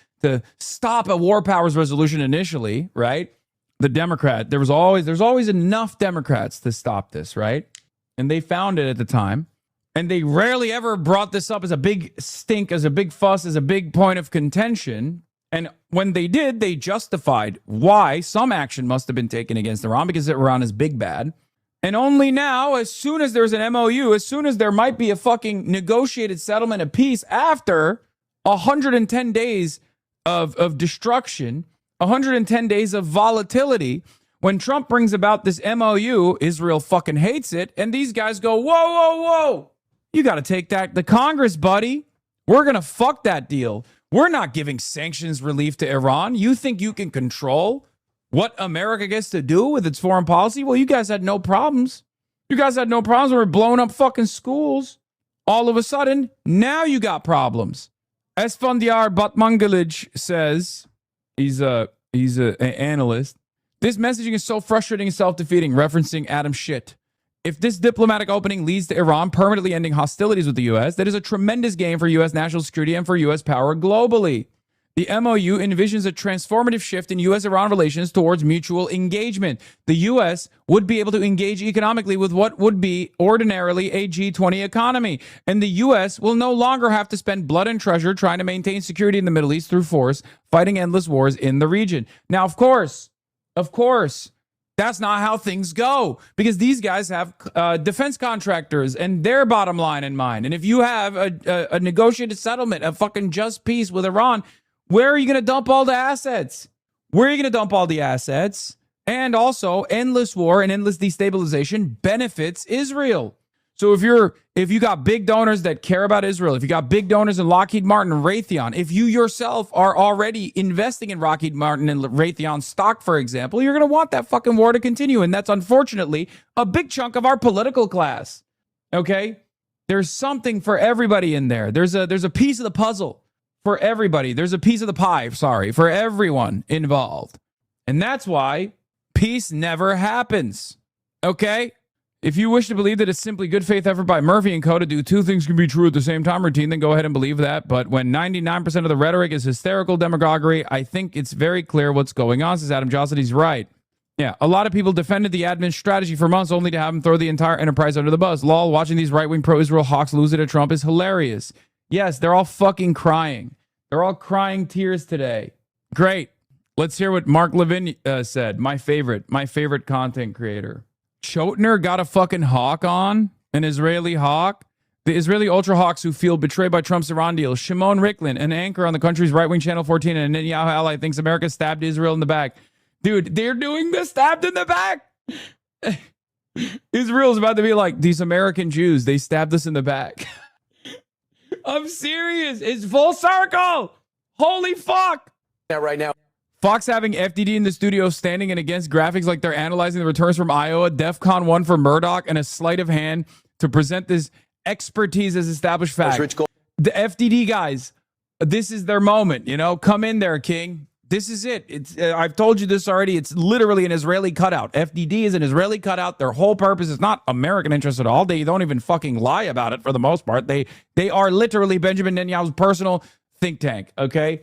stop a war powers resolution initially, right? The there's always enough Democrats to stop this, right? And they found it at the time. And they rarely ever brought this up as a big stink, as a big fuss, as a big point of contention. And when they did, they justified why some action must have been taken against Iran, because Iran is big bad. And only now, as soon as there's an MOU, as soon as there might be a fucking negotiated settlement of peace after 110 days of destruction, 110 days of volatility, when Trump brings about this MOU, Israel fucking hates it. And these guys go, whoa, whoa, whoa. You got to take that to Congress, buddy. We're going to fuck that deal. We're not giving sanctions relief to Iran. You think you can control what America gets to do with its foreign policy? Well, you guys had no problems. You guys had no problems when we were blowing up fucking schools. All of a sudden, now you got problems. Esfandyar Batmangalij says, he's an analyst, this messaging is so frustrating and self-defeating, referencing Adam Schiff. If this diplomatic opening leads to Iran permanently ending hostilities with the U.S., that is a tremendous gain for U.S. national security and for U.S. power globally. The MOU envisions a transformative shift in U.S.-Iran relations towards mutual engagement. The U.S. would be able to engage economically with what would be ordinarily a G20 economy. And the U.S. will no longer have to spend blood and treasure trying to maintain security in the Middle East through force, fighting endless wars in the region. Now, of course, that's not how things go, because these guys have defense contractors and their bottom line in mind. And if you have a negotiated settlement, a fucking just peace with Iran, where are you going to dump all the assets? Where are you going to dump all the assets? And also, endless war and endless destabilization benefits Israel. So if you got big donors that care about Israel, if you got big donors in Lockheed Martin and Raytheon, if you yourself are already investing in Lockheed Martin and Raytheon stock, for example, you're going to want that fucking war to continue. And that's unfortunately a big chunk of our political class. Okay? There's something for everybody in there. There's a piece of the puzzle for everybody. There's a piece of the pie, for everyone involved. And that's why peace never happens. Okay? If you wish to believe that it's simply good faith effort by Murphy and co. to do two things can be true at the same time routine, then go ahead and believe that. But when 99% of the rhetoric is hysterical demagoguery, I think it's very clear what's going on, says Adam Johnson. He's right. Yeah, a lot of people defended the admin strategy for months only to have him throw the entire enterprise under the bus. Lol, watching these right-wing pro-Israel hawks lose it to Trump is hilarious. Yes, they're all fucking crying. They're all crying tears today. Great. Let's hear what Mark Levin said. My favorite content creator. Chotner got a fucking hawk on, an Israeli hawk. The Israeli ultra hawks who feel betrayed by Trump's Iran deal. Shimon Ricklin, an anchor on the country's right-wing Channel 14 and a Netanyahu ally, thinks America stabbed Israel in the back. Dude, they're doing the stabbed in the back. Israel's about to be like, these American Jews, they stabbed us in the back. I'm serious. It's full circle. Holy fuck. Yeah, right now. Fox having FDD in the studio standing and against graphics like they're analyzing the returns from Iowa, DEFCON 1 for Murdoch, and a sleight of hand to present this expertise as established fact. The FDD guys, this is their moment, Come in there, King. This is it. I've told you this already. It's literally an Israeli cutout. FDD is an Israeli cutout. Their whole purpose is not American interest at all. They don't even fucking lie about it for the most part. They are literally Benjamin Netanyahu's personal think tank, okay?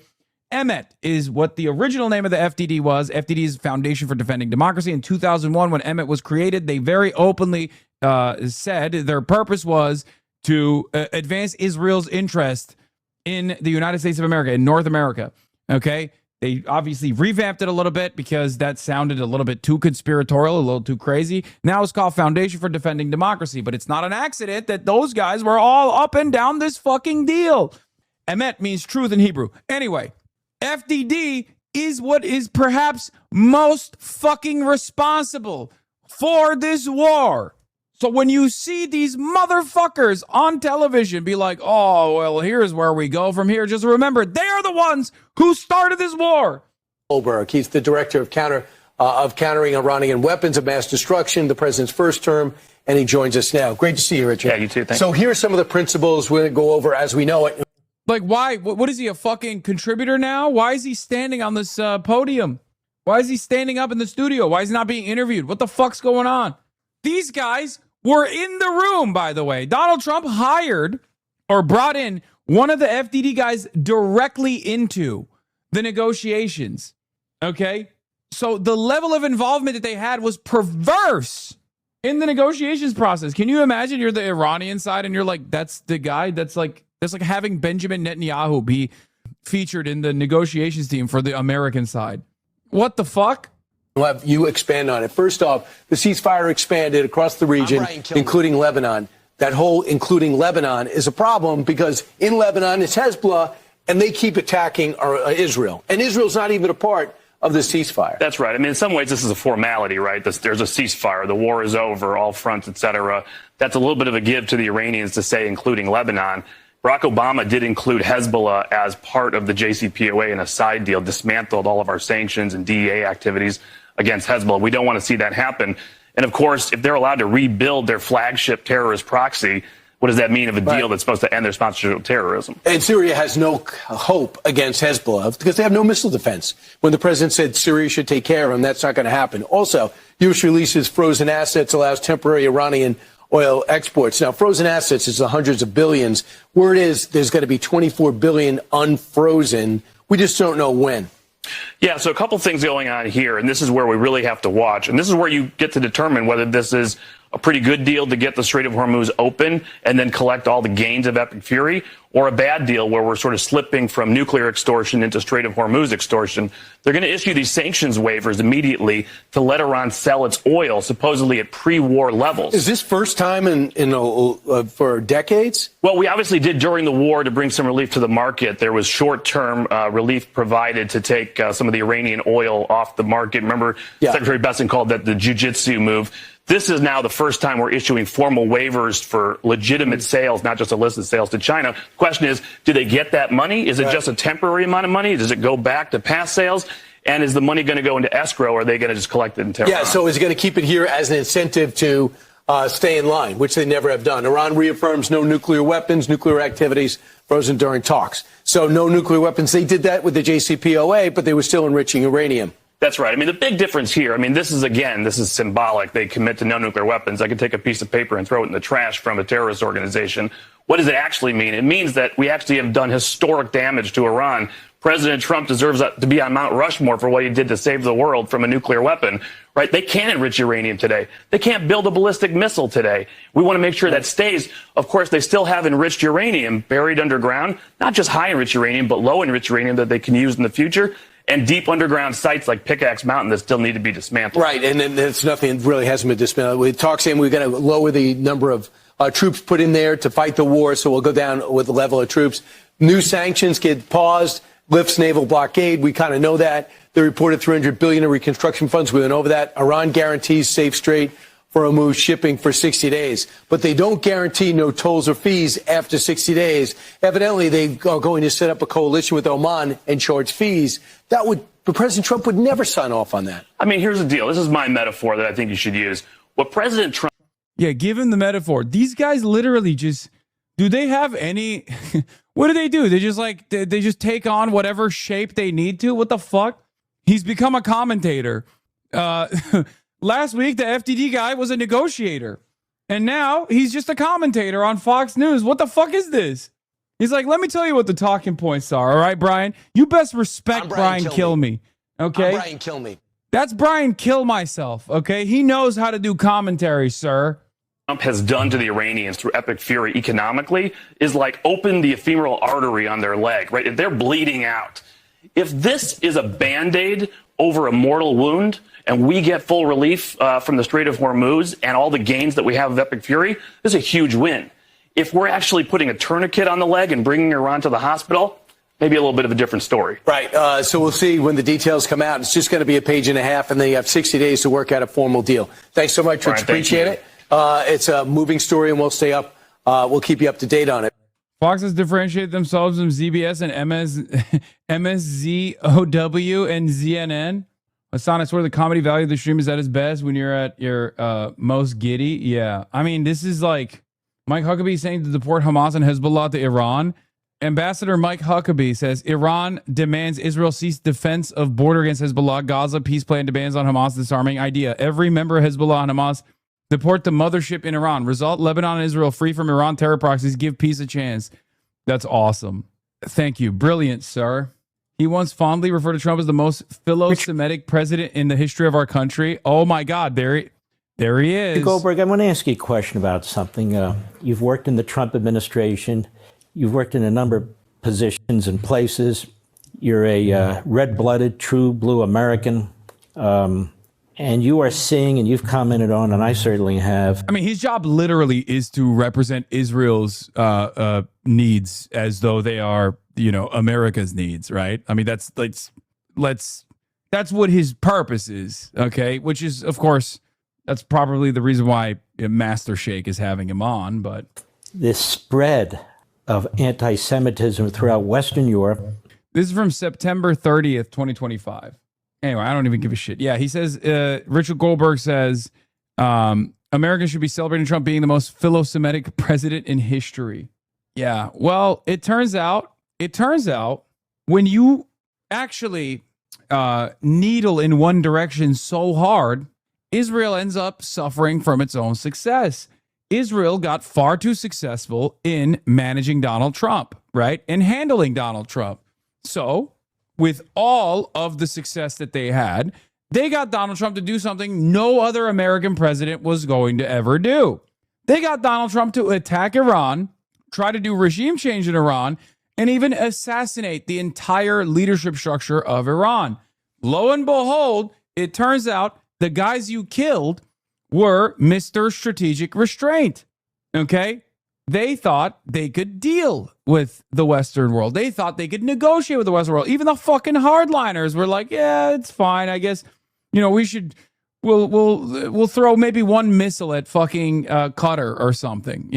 Emet is what the original name of the FDD was. FDD is Foundation for Defending Democracy. In 2001, when Emet was created, they very openly said their purpose was to advance Israel's interest in the United States of America, in North America. Okay? They obviously revamped it a little bit because that sounded a little bit too conspiratorial, a little too crazy. Now it's called Foundation for Defending Democracy, but it's not an accident that those guys were all up and down this fucking deal. Emet means truth in Hebrew. Anyway, FDD is what is perhaps most fucking responsible for this war. So when you see these motherfuckers on television be like, oh, well, here's where we go from here, just remember, they are the ones who started this war. Goldberg, he's the director of countering Iranian weapons of mass destruction, the president's first term, and he joins us now. Great to see you, Richard. Yeah, you too. Thanks. So here are some of the principles we're going to go over as we know it. Like, why? What is he, a fucking contributor now? Why is he standing on this podium? Why is he standing up in the studio? Why is he not being interviewed? What the fuck's going on? These guys were in the room, by the way. Donald Trump hired or brought in one of the FDD guys directly into the negotiations. Okay? So the level of involvement that they had was perverse in the negotiations process. Can you imagine you're the Iranian side and you're like, that's the guy that's like having Benjamin Netanyahu be featured in the negotiations team for the American side. What the fuck? We'll have you expand on it. First off, the ceasefire expanded across the region, including Lebanon. That whole including Lebanon is a problem because in Lebanon it's Hezbollah and they keep attacking Israel. And Israel's not even a part of the ceasefire. That's right. I mean, in some ways, this is a formality, right? There's a ceasefire. The war is over, all fronts, et cetera. That's a little bit of a give to the Iranians to say, including Lebanon. Barack Obama did include Hezbollah as part of the JCPOA in a side deal, dismantled all of our sanctions and DEA activities against Hezbollah. We don't want to see that happen. And of course, if they're allowed to rebuild their flagship terrorist proxy what does that mean of a deal that's supposed to end their sponsorship of terrorism? And Syria has no hope against Hezbollah because they have no missile defense. When the president said Syria should take care of them, that's not going to happen. Also, U.S. releases frozen assets, allows temporary Iranian oil exports. Now, frozen assets is the hundreds of billions. Word is there's going to be 24 billion unfrozen. We just don't know when. Yeah, so a couple things going on here, and this is where we really have to watch. And this is where you get to determine whether this is a pretty good deal to get the Strait of Hormuz open and then collect all the gains of Epic Fury, or a bad deal where we're sort of slipping from nuclear extortion into Strait of Hormuz extortion. They're going to issue these sanctions waivers immediately to let Iran sell its oil, supposedly at pre-war levels. Is this first time for decades? Well, we obviously did during the war to bring some relief to the market. There was short-term relief provided to take some of the Iranian oil off the market. Remember, Secretary Besson called that the jiu-jitsu move. This is now the first time we're issuing formal waivers for legitimate sales, not just illicit sales to China. The question is, do they get that money? Is it just a temporary amount of money? Does it go back to past sales? And is the money going to go into escrow, or are they going to just collect it in Tehran? Yeah, so is it going to keep it here as an incentive to stay in line, which they never have done? Iran reaffirms no nuclear weapons, nuclear activities frozen during talks. So no nuclear weapons. They did that with the JCPOA, but they were still enriching uranium. That's right. I mean, the big difference here, I mean, this is symbolic. They commit to no nuclear weapons. I could take a piece of paper and throw it in the trash from a terrorist organization. What does it actually mean? It means that we actually have done historic damage to Iran. President Trump deserves to be on Mount Rushmore for what he did to save the world from a nuclear weapon, right? They can't enrich uranium today. They can't build a ballistic missile today. We want to make sure that stays. Of course, they still have enriched uranium buried underground, not just high enriched uranium, but low enriched uranium that they can use in the future. And deep underground sites like Pickaxe Mountain that still need to be dismantled. Right, and then there's nothing really hasn't been dismantled. We talk saying we're going to lower the number of troops put in there to fight the war, so we'll go down with the level of troops. New sanctions get paused, lifts naval blockade. We kind of know that. They reported $300 billion in reconstruction funds. We went over that. Iran guarantees safe strait for Hormuz shipping for 60 days. But they don't guarantee no tolls or fees after 60 days. Evidently, they are going to set up a coalition with Oman and charge fees. But President Trump would never sign off on that. I mean, here's the deal. This is my metaphor that I think you should use. What President Trump... Yeah, give him the metaphor. These guys literally just... Do they have any... What do? They they just take on whatever shape they need to? What the fuck? He's become a commentator. Last week, the FDD guy was a negotiator. And now he's just a commentator on Fox News. What the fuck is this? He's like, let me tell you what the talking points are. All right, Brian? You best respect Brian Kilmeade. Okay? I'm Brian Kilmeade. That's Brian Kill Myself. Okay? He knows how to do commentary, sir. Trump has done to the Iranians through Epic Fury economically is like open the ephemeral artery on their leg, right? They're bleeding out. If this is a Band-Aid over a mortal wound and we get full relief from the Strait of Hormuz and all the gains that we have of Epic Fury, this is a huge win. If we're actually putting a tourniquet on the leg and bringing Iran to the hospital, maybe a little bit of a different story. Right. So we'll see when the details come out. It's just going to be a page and a half, and then you have 60 days to work out a formal deal. Thanks so much, Rich. Right, appreciate it. It's a moving story, and we'll stay up. We'll keep you up to date on it. Fox has differentiated themselves from ZBS and MSZOW and CNN. Hasan, I swear the comedy value of the stream is at its best when you're at your most giddy. Yeah. I mean, this is like Mike Huckabee saying to deport Hamas and Hezbollah to Iran. Ambassador Mike Huckabee says Iran demands Israel cease defense of border against Hezbollah. Gaza peace plan demands on Hamas disarming idea. Every member of Hezbollah and Hamas deport the mothership in Iran. Result, Lebanon and Israel free from Iran terror proxies. Give peace a chance. That's awesome. Thank you. Brilliant, sir. He once fondly referred to Trump as the most philo-Semitic president in the history of our country. Oh, my God. There he is. Goldberg, I want to ask you a question about something. You've worked in the Trump administration. You've worked in a number of positions and places. You're a red-blooded, true blue American. And you are seeing, and you've commented on, and I certainly have. I mean, his job literally is to represent Israel's needs as though they are, America's needs, right? I mean, that's what his purpose is, okay? Which is, of course, that's probably the reason why Master Shake is having him on, but... This spread of anti-Semitism throughout Western Europe. This is from September 30th, 2025. Anyway, I don't even give a shit. Yeah, he says, Richard Goldberg says, Americans should be celebrating Trump being the most philo-Semitic president in history. Yeah, well, it turns out when you actually needle in one direction so hard, Israel ends up suffering from its own success. Israel got far too successful in managing Donald Trump, right? And handling Donald Trump. So, with all of the success that they had, they got Donald Trump to do something no other American president was going to ever do. They got Donald Trump to attack Iran, try to do regime change in Iran, and even assassinate the entire leadership structure of Iran. Lo and behold, it turns out the guys you killed were Mr. Strategic Restraint. Okay? They thought they could deal with the Western world. They thought they could negotiate with the Western world. Even the fucking hardliners were like, yeah, it's fine. I guess, we'll throw maybe one missile at fucking Qatar or something,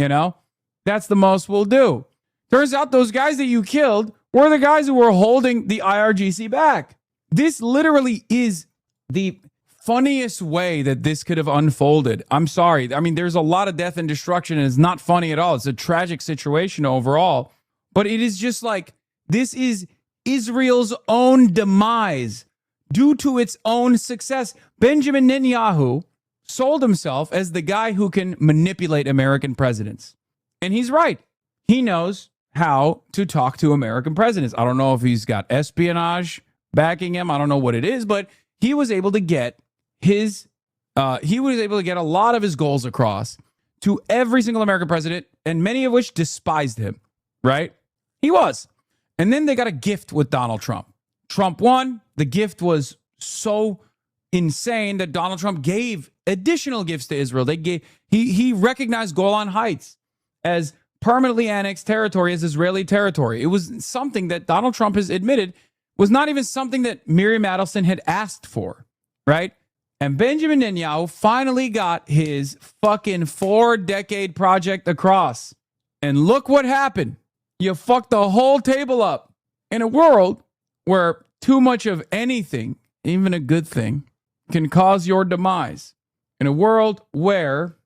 That's the most we'll do. Turns out those guys that you killed were the guys who were holding the IRGC back. This literally is the funniest way that this could have unfolded. I'm sorry. I mean, there's a lot of death and destruction, and it's not funny at all. It's a tragic situation overall. But it is just like, this is Israel's own demise due to its own success. Benjamin Netanyahu sold himself as the guy who can manipulate American presidents. And he's right. He knows how to talk to American presidents. I don't know if he's got espionage backing him. I don't know what it is, but he was able to get a lot of his goals across to every single American president, and many of which despised him, right? He was. And then they got a gift with Donald Trump. Trump won. The gift was so insane that Donald Trump gave additional gifts to Israel. He recognized Golan Heights as permanently annexed territory, as Israeli territory. It was something that Donald Trump has admitted was not even something that Miriam Adelson had asked for, right? And Benjamin Netanyahu finally got his fucking 4-decade project across. And look what happened. You fucked the whole table up in a world where too much of anything, even a good thing, can cause your demise. In a world where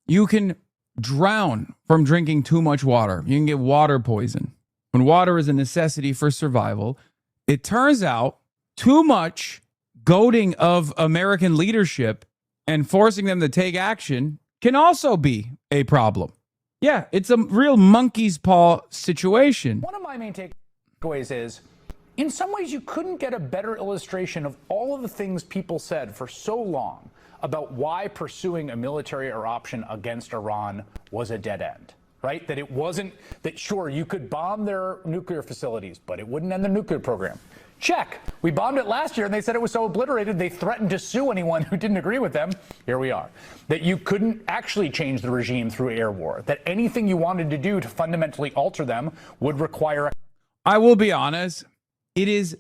you can drown from drinking too much water. You can get water poison. When water is a necessity for survival, it turns out too much goading of American leadership and forcing them to take action can also be a problem. Yeah, it's a real monkey's paw situation. One of my main takeaways is, in some ways, you couldn't get a better illustration of all of the things people said for so long about why pursuing a military option against Iran was a dead end, right? That it wasn't, that sure, you could bomb their nuclear facilities, but it wouldn't end the nuclear program. Check. We bombed it last year and they said it was so obliterated they threatened to sue anyone who didn't agree with them. Here we are. That you couldn't actually change the regime through air war. That anything you wanted to do to fundamentally alter them would require... I will be honest, it is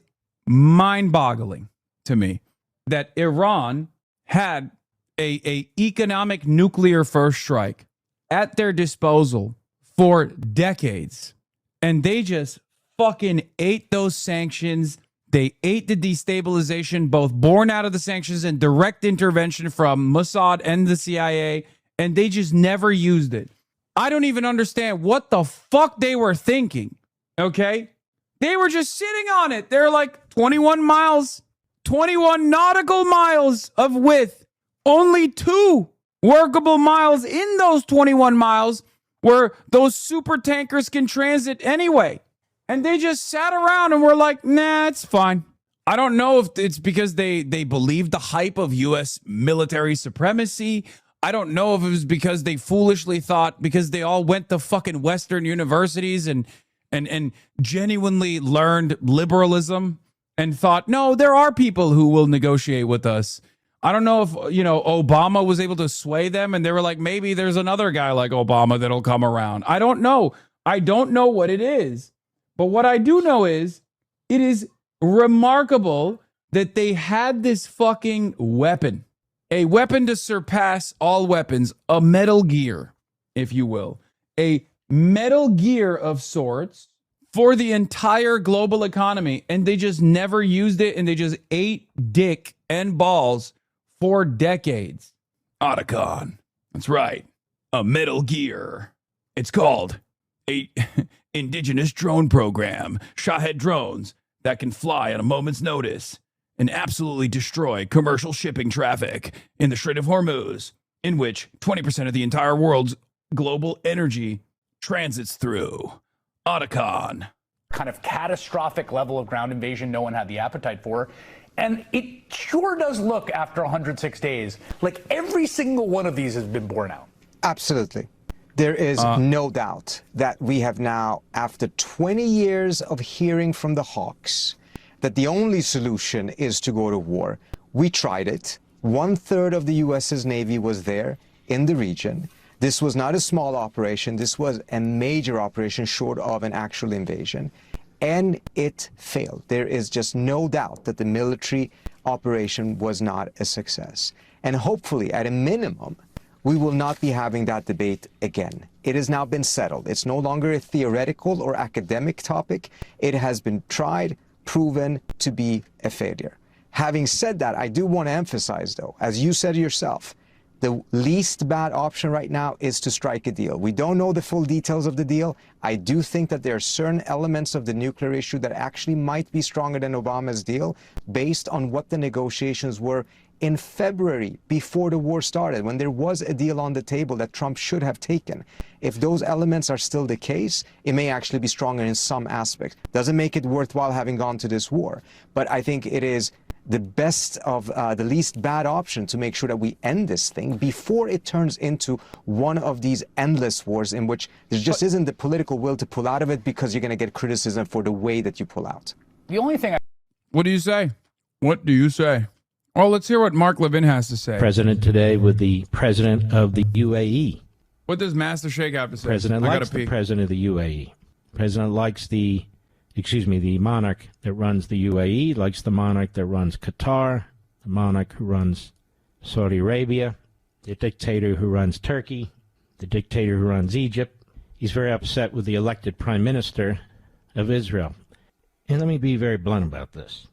mind-boggling to me that Iran had a economic nuclear first strike at their disposal for decades. And they just fucking ate those sanctions. They ate the destabilization, both born out of the sanctions and direct intervention from Mossad and the CIA, and they just never used it. I don't even understand what the fuck they were thinking, okay? They were just sitting on it. They're like 21 miles, 21 nautical miles of width. Only 2 workable miles in those 21 miles where those super tankers can transit anyway. And they just sat around and were like, nah, it's fine. I don't know if it's because they believed the hype of U.S. military supremacy. I don't know if it was because they foolishly thought, because they all went to fucking Western universities and genuinely learned liberalism and thought, no, there are people who will negotiate with us. I don't know if, Obama was able to sway them and they were like, maybe there's another guy like Obama that'll come around. I don't know. I don't know what it is. But what I do know is it is remarkable that they had this fucking weapon, a weapon to surpass all weapons, a Metal Gear, if you will, a Metal Gear of sorts for the entire global economy. And they just never used it. And they just ate dick and balls for decades. Otacon. That's right. A Metal Gear. It's called a indigenous drone program. Shahed drones that can fly at a moment's notice and absolutely destroy commercial shipping traffic in the Strait of Hormuz, in which 20% of the entire world's global energy transits through. Otacon. Kind of catastrophic level of ground invasion no one had the appetite for. And it sure does look, after 106 days, like every single one of these has been borne out. Absolutely. There is no doubt that we have now, after 20 years of hearing from the hawks, that the only solution is to go to war. We tried it. 1/3 of the U.S.'s Navy was there in the region. This was not a small operation. This was a major operation short of an actual invasion. And it failed. There is just no doubt that the military operation was not a success. And hopefully, at a minimum, we will not be having that debate again. It has now been settled. It's no longer a theoretical or academic topic. It has been tried, proven to be a failure. Having said that, I do want to emphasize, though, as you said yourself, the least bad option right now is to strike a deal. We don't know the full details of the deal. I do think that there are certain elements of the nuclear issue that actually might be stronger than Obama's deal based on what the negotiations were in February before the war started, when there was a deal on the table that Trump should have taken. If those elements are still the case, it may actually be stronger in some aspects. Doesn't make it worthwhile having gone to this war. But I think it is the best of the least bad option to make sure that we end this thing before it turns into one of these endless wars in which there just isn't the political will to pull out of it because you're going to get criticism for the way that you pull out. The only thing What do you say? What do you say? Oh, let's hear what Mark Levin has to say. President today with the president of the UAE. What does Master Sheikh have to say? President I likes gotta the pee. president of the UAE. President likes the monarch that runs the UAE, likes the monarch that runs Qatar, the monarch who runs Saudi Arabia, the dictator who runs Turkey, the dictator who runs Egypt. He's very upset with the elected prime minister of Israel. And let me be very blunt about this.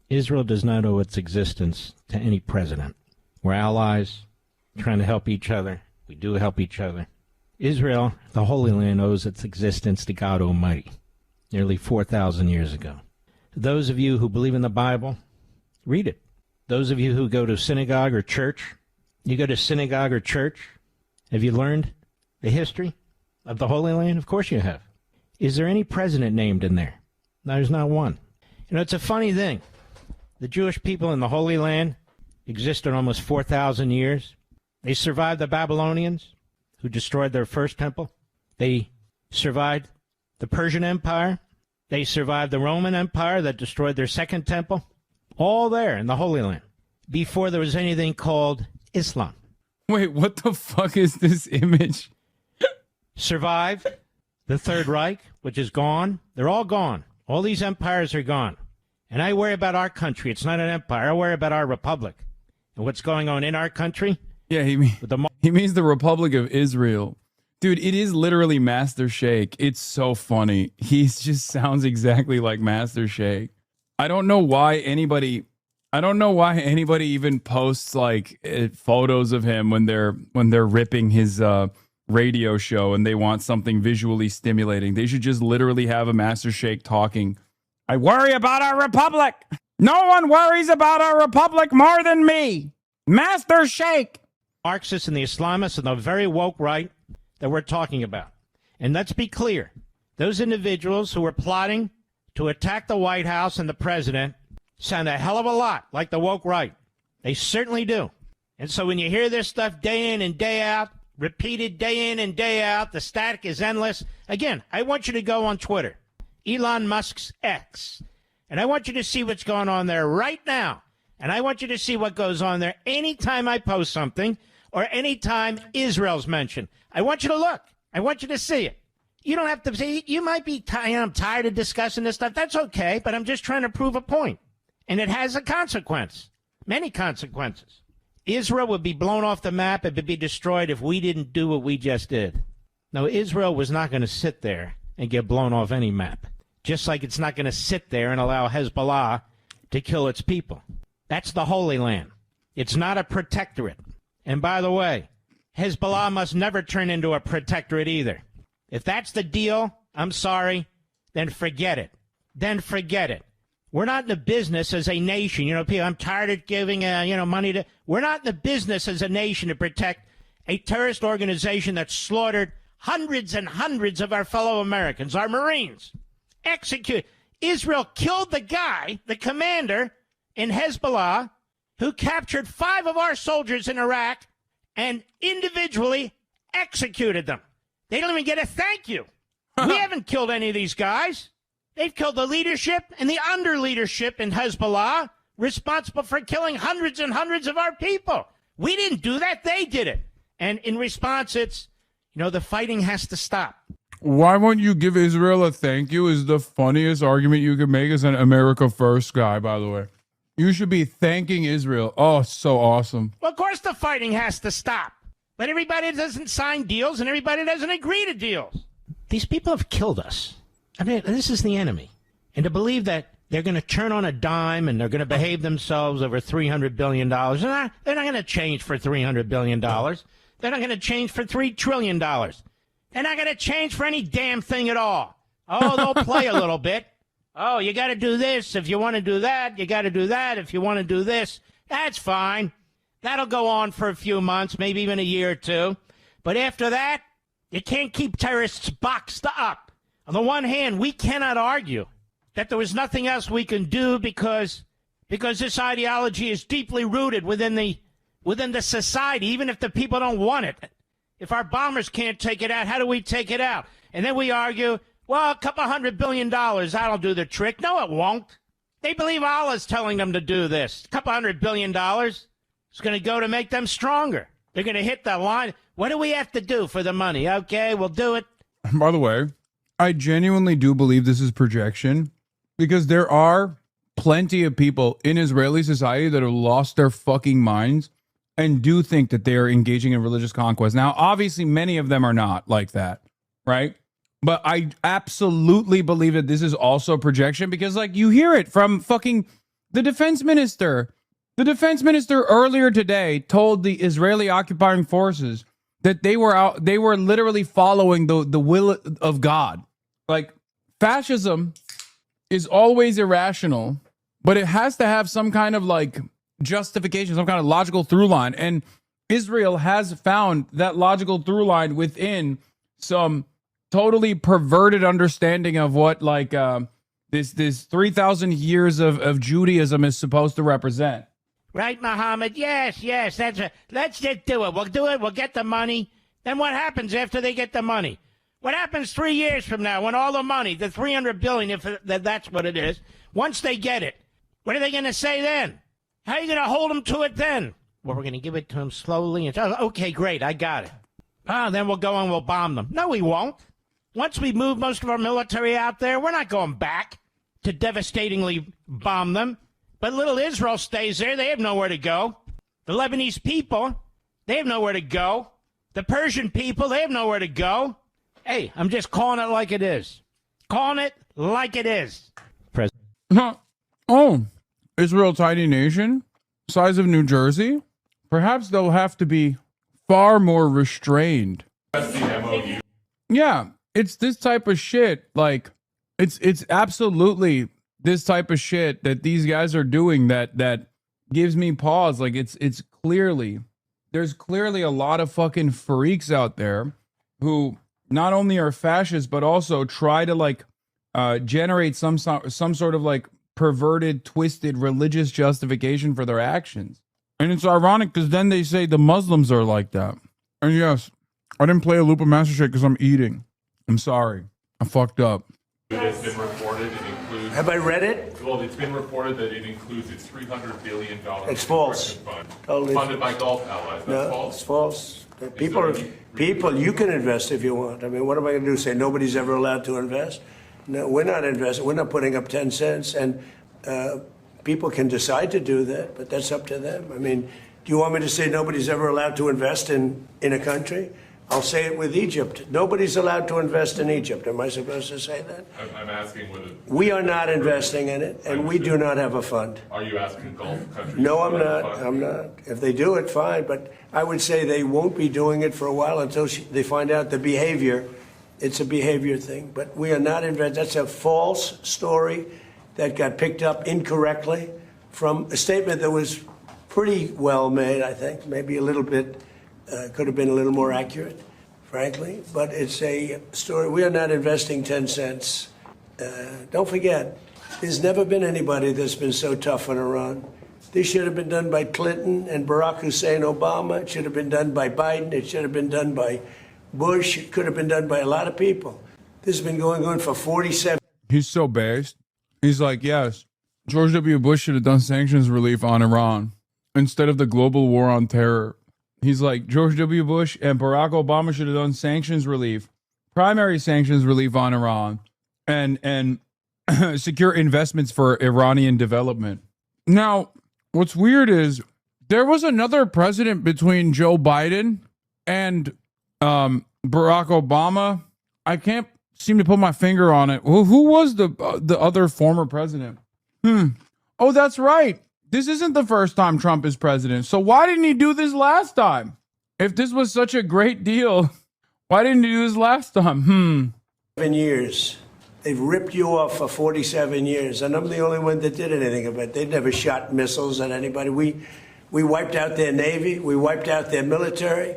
Israel does not owe its existence to any president. We're allies, trying to help each other. We do help each other. Israel, the Holy Land, owes its existence to God Almighty, nearly 4,000 years ago. Those of you who believe in the Bible, read it. Those of you who go to synagogue or church, you go to synagogue or church, have you learned the history of the Holy Land? Of course you have. Is there any president named in there? No, there's not one. You know, it's a funny thing. The Jewish people in the Holy Land existed almost 4,000 years. They survived the Babylonians, who destroyed their first temple. They survived the Persian Empire. They survived the Roman Empire that destroyed their second temple. All there in the Holy Land, before there was anything called Islam. Wait, what the fuck is this image? Survived the Third Reich, which is gone. They're all gone. All these empires are gone. And I worry about our country. It's not an empire. I worry about our republic and what's going on in our country. Yeah, he means the Republic of Israel. Dude, it is literally Master Sheikh. It's so funny. He just sounds exactly like Master Sheikh. I don't know why anybody even posts like photos of him when they're ripping his radio show and they want something visually stimulating. They should just literally have a Master Sheikh talking. I worry about our republic. No one worries about our republic more than me. Master Sheikh. Marxists and the Islamists and the very woke right that we're talking about. And let's be clear. Those individuals who are plotting to attack the White House and the president sound a hell of a lot like the woke right. They certainly do. And so when you hear this stuff day in and day out, repeated day in and day out, the static is endless. Again, I want you to go on Twitter, Elon Musk's X, and I want you to see what's going on there right now. And I want you to see what goes on there anytime I post something or anytime Israel's mentioned. I want you to look. I want you to see it. You don't have to see. You might be I'm tired of discussing this stuff. That's okay, but I'm just trying to prove a point. And it has a consequence, many consequences. Israel would be blown off the map. It would be destroyed if we didn't do what we just did. Now, Israel was not going to sit there and get blown off any map, just like it's not going to sit there and allow Hezbollah to kill its people. That's the Holy Land. It's not a protectorate. And by the way, Hezbollah must never turn into a protectorate either. If that's the deal, I'm sorry, then forget it. Then forget it. We're not in the business as a nation. You know, people, I'm tired of giving, money to. We're not in the business as a nation to protect a terrorist organization that slaughtered hundreds and hundreds of our fellow Americans, our Marines. Execute. Israel killed the guy, the commander in Hezbollah, who captured 5 of our soldiers in Iraq and individually executed them. They don't even get a thank you. We haven't killed any of these guys. They've killed the leadership and the under leadership in Hezbollah, responsible for killing hundreds and hundreds of our people. We didn't do that. They did it. And in response, it's, the fighting has to stop. Why won't you give Israel a thank you is the funniest argument you could make as an America First guy, by the way. You should be thanking Israel. Oh, so awesome. Well, of course the fighting has to stop. But everybody doesn't sign deals and everybody doesn't agree to deals. These people have killed us. I mean, this is the enemy. And to believe that they're going to turn on a dime and they're going to behave themselves over $300 billion, they're not going to change for $300 billion. They're not going to change for $3 trillion. They're not going to change for any damn thing at all. Oh, they'll play a little bit. Oh, you got to do this if you want to do that. You got to do that if you want to do this. That's fine. That'll go on for a few months, maybe even a year or two. But after that, you can't keep terrorists boxed up. On the one hand, we cannot argue that there was nothing else we can do because this ideology is deeply rooted within the society, even if the people don't want it. If our bombers can't take it out, how do we take it out? And then we argue, well, a couple $100 billion, that'll do the trick. No, it won't. They believe Allah's telling them to do this. A couple $100 billion is going to go to make them stronger. They're going to hit the line. What do we have to do for the money? Okay, we'll do it. By the way, I genuinely do believe this is projection because there are plenty of people in Israeli society that have lost their fucking minds and do think that they are engaging in religious conquest. Now, obviously, many of them are not like that, right? But I absolutely believe that this is also projection because, you hear it from fucking the defense minister. The defense minister earlier today told the Israeli occupying forces that they were literally following the will of God. Fascism is always irrational, but it has to have some kind of justification, some kind of logical through line. And Israel has found that logical through line within some totally perverted understanding of what this 3,000 years of Judaism is supposed to represent. Right, Muhammad? Yes, that's it. Let's just do it. We'll get the money. Then what happens after they get the money? What happens 3 years from now when all the money, the $300 billion, if that's what it is, once they get it, what are they going to say then? How are you going to hold them to it then? Well, we're going to give it to them slowly. And okay, great, I got it. Then we'll go and we'll bomb them. No, we won't. Once we move most of our military out there, we're not going back to devastatingly bomb them. But little Israel stays there. They have nowhere to go. The Lebanese people, they have nowhere to go. The Persian people, they have nowhere to go. Hey, I'm just calling it like it is. Calling it like it is. President. Oh, Israel, tiny nation, size of New Jersey. Perhaps they'll have to be far more restrained. That's the MOU. Yeah, it's this type of shit. It's absolutely this type of shit that these guys are doing that gives me pause. It's clearly, there's clearly a lot of fucking freaks out there who not only are fascists but also try to generate some sort of perverted, twisted religious justification for their actions. And it's ironic because then they say the Muslims are like that. And yes, I didn't play a loop of Master Shake because I'm eating. I'm sorry. I fucked up. It's been reported it includes... Have I read it? Well, it's been reported that it includes its $300 billion It's false. fund Totally funded by Gulf allies. That's No, false? it's false. People, you can invest if you want. I mean, what am I going to do? Say nobody's ever allowed to invest? No, we're not investing. We're not putting up 10 cents. And people can decide to do that, but that's up to them. I mean, do you want me to say nobody's ever allowed to invest in a country? I'll say it with Egypt. Nobody's allowed to invest in Egypt. Am I supposed to say that? I'm asking whether... We are not investing in it, and we do not have a fund. Are you asking Gulf countries? No, I'm not. I'm not. If they do it, fine. But I would say they won't be doing it for a while until they find out the behavior. It's a behavior thing. But we are not investing. That's a false story that got picked up incorrectly from a statement that was pretty well made, I think. Maybe a little bit, could have been a little more accurate, frankly. But it's a story. We are not investing 10 cents. Don't forget, there's never been anybody that's been so tough on Iran. This should have been done by Clinton and Barack Hussein Obama. It should have been done by Biden. It should have been done by Bush. It could have been done by a lot of people. This has been going on for 47. He's so based. He's like, yes, George W. Bush should have done sanctions relief on Iran instead of the global war on terror. He's like, George W. Bush and Barack Obama should have done sanctions relief, primary sanctions relief on Iran, and secure investments for Iranian development. Now, what's weird is there was another president between Joe Biden and Barack Obama. I can't seem to put my finger on it. Who was the other former president? Oh, that's right. This isn't the first time Trump is president. So why didn't he do this last time? If this was such a great deal, why didn't he do this last time? 7 years. They've ripped you off for 47 years, and I'm the only one that did anything about it. They never shot missiles at anybody. We wiped out their Navy. We wiped out their military.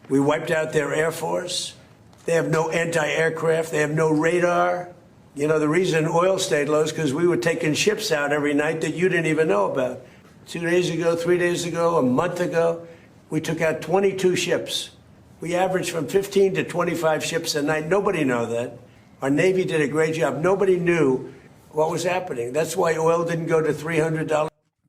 We wiped out their Air Force. They have no anti-aircraft. They have no radar. You know, the reason oil stayed low is because we were taking ships out every night that you didn't even know about. 2 days ago, 3 days ago, a month ago, we took out 22 ships. We averaged from 15 to 25 ships a night. Nobody knew that. Our Navy did a great job. Nobody knew what was happening. That's why oil didn't go to $300.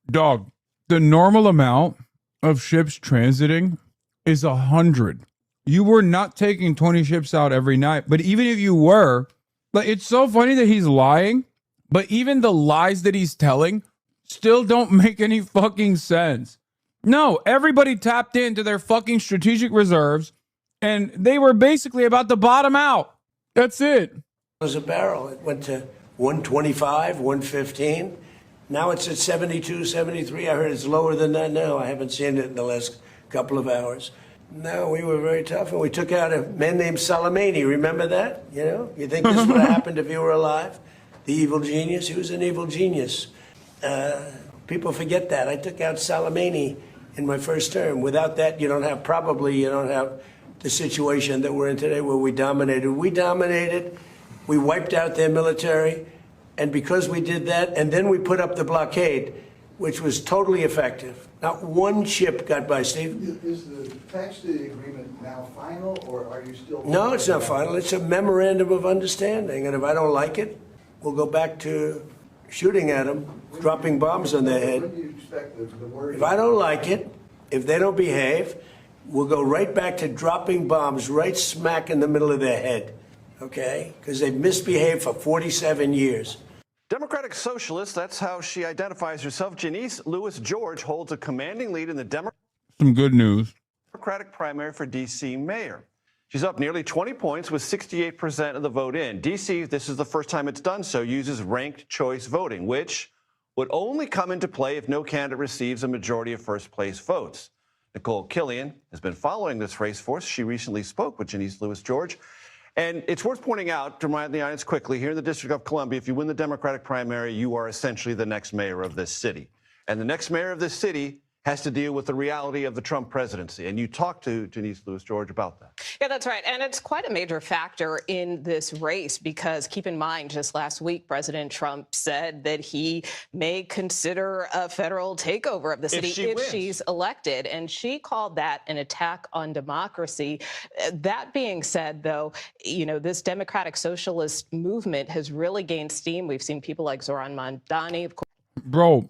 Dog, the normal amount of ships transiting is 100. You were not taking 20 ships out every night. But even if you were, like, it's so funny that he's lying, but even the lies that he's telling still don't make any fucking sense. No, everybody tapped into their fucking strategic reserves, and they were basically about to bottom out. That's it. A barrel. It went to 125, 115. Now it's at 72, 73. I heard it's lower than that now. I haven't seen it in the last couple of hours. No, we were very tough, and we took out a man named Soleimani. Remember that? You know, you think this would have happened if you were alive? The evil genius. He was an evil genius. People forget that. I took out Soleimani in my first term. Without that, you don't have the situation that we're in today, where we dominated. We wiped out their military, and because we did that, and then we put up the blockade, which was totally effective. Not one ship got by, Steve. Is the text of the agreement now final, or are you still... No, it's not final. It's a memorandum of understanding, and if I don't like it, we'll go back to shooting at them, dropping bombs on their head. When do you expect the word... If I don't like it, if they don't behave, we'll go right back to dropping bombs right smack in the middle of their head, okay? Because they've misbehaved for 47 years. Democratic socialist, that's how she identifies herself. Janice Lewis-George holds a commanding lead in the Some good news. Democratic primary for D.C. mayor. She's up nearly 20 points with 68% of the vote in. D.C., this is the first time it's done so, uses ranked choice voting, which would only come into play if no candidate receives a majority of first-place votes. Nicole Killian has been following this race for us. She recently spoke with Janice Lewis-George. And it's worth pointing out, to remind the audience quickly, here in the District of Columbia, if you win the Democratic primary, you are essentially the next mayor of this city. And the next mayor of this city has to deal with the reality of the Trump presidency. And you talked to Janice Lewis-George about that. Yeah, that's right. And it's quite a major factor in this race because keep in mind, just last week, President Trump said that he may consider a federal takeover of the city if she's elected. And she called that an attack on democracy. That being said, though, you know, this democratic socialist movement has really gained steam. We've seen people like Zoran Mamdani, of course. Bro,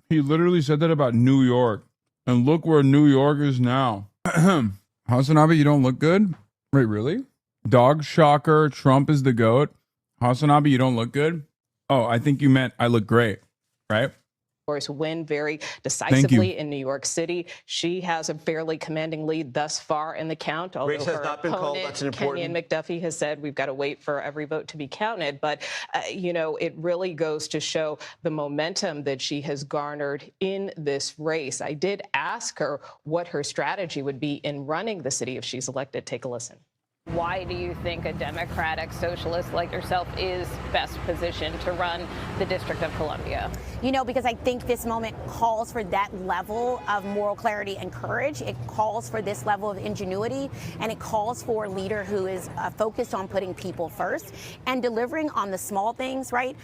he literally said that about New York. And look where New York is now. HasanAbi, you don't look good? Wait, really? Dog shocker, Trump is the GOAT. HasanAbi, you don't look good? Oh, I think you meant I look great, right? course, win very decisively in New York City. She has a fairly commanding lead thus far in the count, although Race has her not been called. opponent, That's an important. Kenyon McDuffie, has said we've got to wait for every vote to be counted. But, you know, it really goes to show the momentum that she has garnered in this race. I did ask her what her strategy would be in running the city if she's elected. Take a listen. Why do you think a Democratic socialist like yourself is best positioned to run the District of Columbia? You know, because I think this moment calls for that level of moral clarity and courage. It calls for this level of ingenuity, and it calls for a leader who is focused on putting people first and delivering on the small things, right?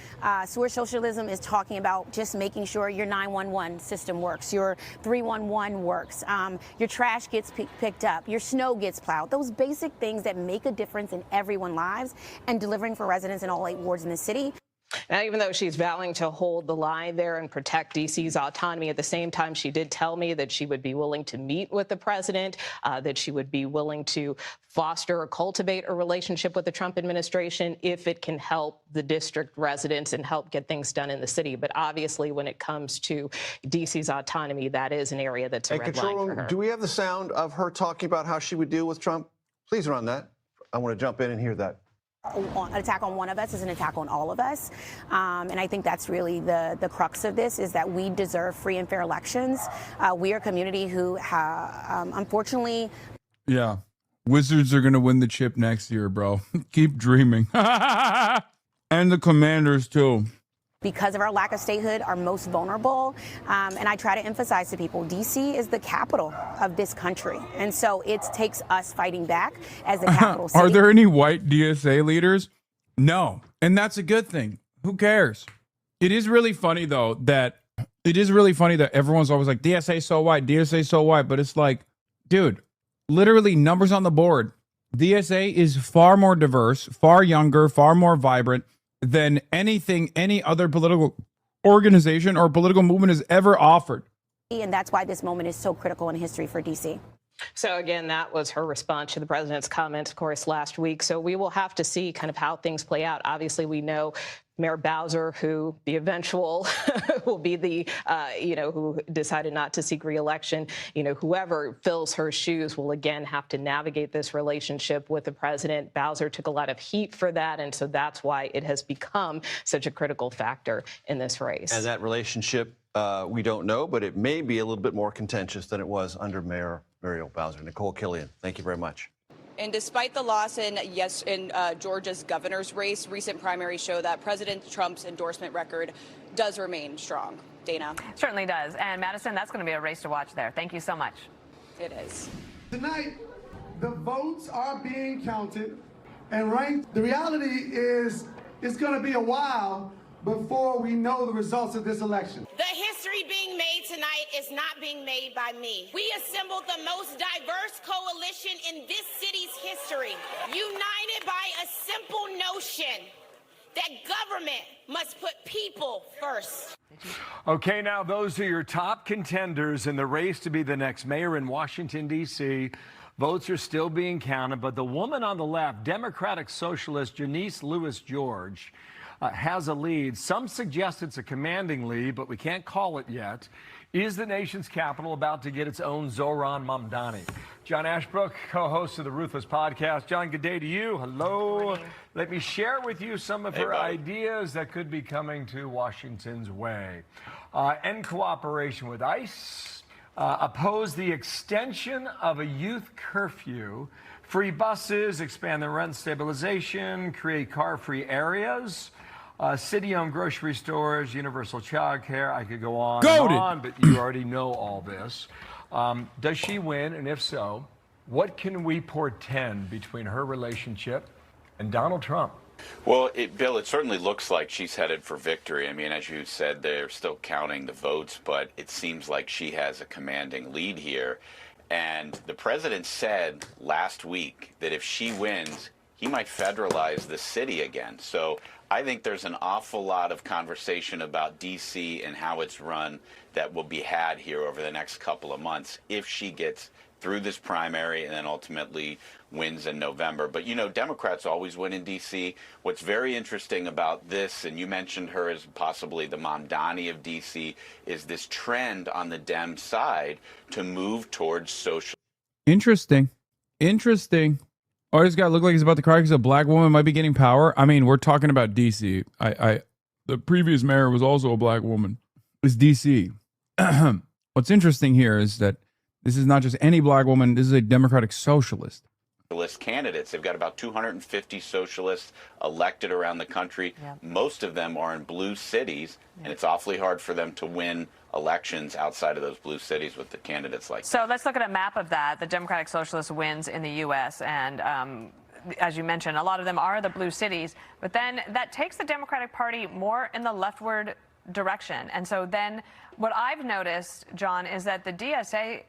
Sewer socialism is talking about just making sure your 911 system works, your 311 works, your trash gets picked up, your snow gets plowed. Those basic things that make a difference in everyone's lives, and delivering for residents in all 8 wards in the city. Now, even though she's vowing to hold the line there and protect D.C.'s autonomy, at the same time, she did tell me that she would be willing to meet with the president, that she would be willing to foster or cultivate a relationship with the Trump administration if it can help the district residents and help get things done in the city. But obviously, when it comes to D.C.'s autonomy, that is an area that's a red line for her. Do we have the sound of her talking about how she would deal with Trump? Please run that. I want to jump in and hear that. An attack on one of us is an attack on all of us. And I think that's really the crux of this, is that we deserve free and fair elections. We are a community who, unfortunately... Yeah. Wizards are going to win the chip next year, bro. Keep dreaming. And the Commanders, too. Because of our lack of statehood, are most vulnerable. And I try to emphasize to people, D.C. is the capital of this country. And so it takes us fighting back as the capital city. Are there any white DSA leaders? No. And that's a good thing. Who cares? It is really funny, though, that everyone's always like, DSA so white, DSA so white. But it's like, dude, literally numbers on the board. DSA is far more diverse, far younger, far more vibrant than anything any other political organization or political movement has ever offered. And that's why this moment is so critical in history for D.C. So again, that was her response to the president's comments, of course, last week. So we will have to see kind of how things play out. Obviously, we know Mayor Bowser, who the eventual will be the, who decided not to seek re-election. Whoever fills her shoes will again have to navigate this relationship with the president. Bowser took a lot of heat for that, and so that's why it has become such a critical factor in this race. And that relationship, we don't know, but it may be a little bit more contentious than it was under Mayor Muriel Bowser. Nicole Killian, thank you very much. And despite the loss in Georgia's governor's race, recent primaries show that President Trump's endorsement record does remain strong. Dana? Certainly does. And Madison, that's going to be a race to watch there. Thank you so much. It is. Tonight, the votes are being counted and ranked. The reality is it's going to be a while before we know the results of this election. The history being made tonight is not being made by me. We assembled the most diverse coalition in this city's history, united by a simple notion that government must put people first. Okay, now those are your top contenders in the race to be the next mayor in Washington, D.C. Votes are still being counted, but the woman on the left, Democratic Socialist Janice Lewis-George, has a lead. Some suggest it's a commanding lead, but we can't call it yet. Is the nation's capital about to get its own Zohran Mamdani? John Ashbrook, co-host of the Ruthless podcast. John, good day to you. Hello. Let me share with you some of her ideas that could be coming to Washington's way. End cooperation with ICE. Oppose the extension of a youth curfew. Free buses, expand the rent stabilization, create car-free areas. City-owned grocery stores, universal child care. I could go on and on, but you already know all this. Does she win? And if so, what can we portend between her relationship and Donald Trump? Well, Bill, it certainly looks like she's headed for victory. I mean, as you said, they're still counting the votes, but it seems like she has a commanding lead here. And the president said last week that if she wins, he might federalize the city again. So I think there's an awful lot of conversation about D.C. and how it's run that will be had here over the next couple of months if she gets through this primary and then ultimately wins in November. But, you know, Democrats always win in D.C. What's very interesting about this, and you mentioned her as possibly the Mamdani of D.C., is this trend on the Dem side to move towards social. Interesting. Interesting. Oh, this guy look like he's about to cry because a black woman might be getting power. I mean, we're talking about D.C. The previous mayor was also a black woman. It's D.C. What's interesting here is that this is not just any black woman. This is a Democratic socialist. Candidates. They've got about 250 socialists elected around the country. Yeah. Most of them are in blue cities, and it's awfully hard for them to win elections outside of those blue cities with the candidates like. So let's look at a map of that. The Democratic Socialist wins in the U.S. and as you mentioned, a lot of them are the blue cities. But then that takes the Democratic Party more in the leftward direction. And so then what I've noticed, John, is that the DSA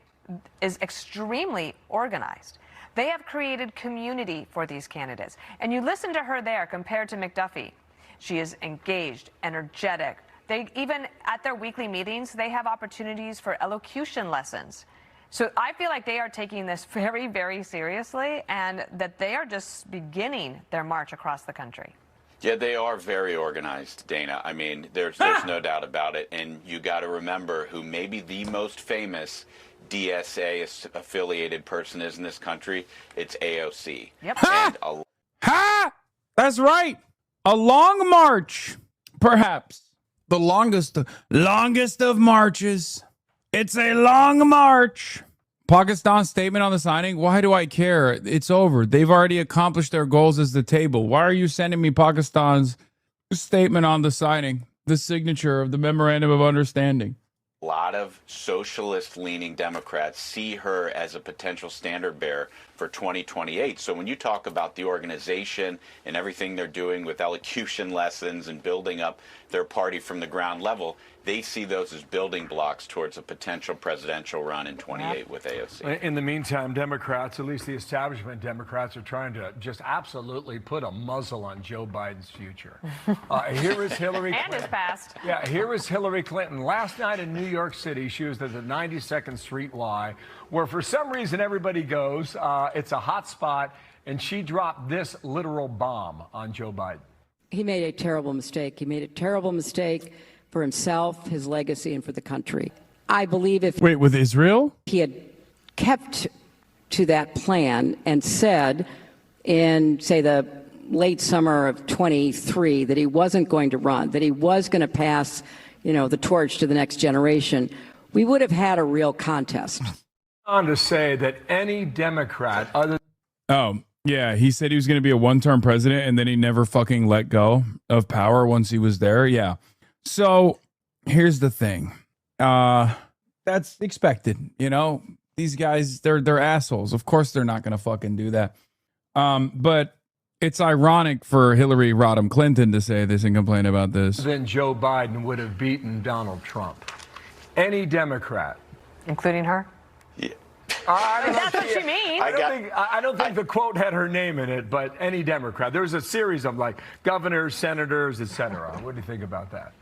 is extremely organized. They have created community for these candidates. And you listen to her there compared to McDuffie. She is engaged, energetic. They even at their weekly meetings, they have opportunities for elocution lessons. So I feel like they are taking this very, very seriously and that they are just beginning their march across the country. Yeah, they are very organized, Dana. I mean, there's no doubt about it. And you got to remember who maybe the most famous DSA affiliated person is in this country. It's AOC. Yep. Ha! That's right. A long march, perhaps the longest of marches. It's a long march. Pakistan's statement on the signing. Why do I care? It's over. They've already accomplished their goals as the table. Why are you sending me Pakistan's statement on the signing, the signature of the memorandum of understanding? A lot of socialist-leaning Democrats see her as a potential standard bearer for 2028. So when you talk about the organization and everything they're doing with elocution lessons and building up their party from the ground level, they see those as building blocks towards a potential presidential run in 28 with AOC. In the meantime, Democrats, at least the establishment Democrats, are trying to just absolutely put a muzzle on Joe Biden's future. Here is Hillary Clinton. And his past. Yeah, here is Hillary Clinton. Last night in New York City, she was at the 92nd Street Y, where for some reason everybody goes. It's a hot spot, and she dropped this literal bomb on Joe Biden. He made a terrible mistake. He made a terrible mistake for himself, his legacy, and for the country. I believe if Wait, with Israel? he had kept to that plan and said in, say, the late summer of 23 that he wasn't going to run, that he was going to pass, the torch to the next generation, we would have had a real contest. On to say that any Democrat other Oh, yeah. He said he was going to be a one-term president, and then he never fucking let go of power once he was there. Yeah. So here's the thing. That's expected. These guys, they're assholes. Of course, they're not going to fucking do that. But it's ironic for Hillary Rodham Clinton to say this and complain about this. then Joe Biden would have beaten Donald Trump. Any Democrat. Including her? That's what she means. I don't think the quote had her name in it, but any Democrat. There was a series of governors, senators, etc. What do you think about that?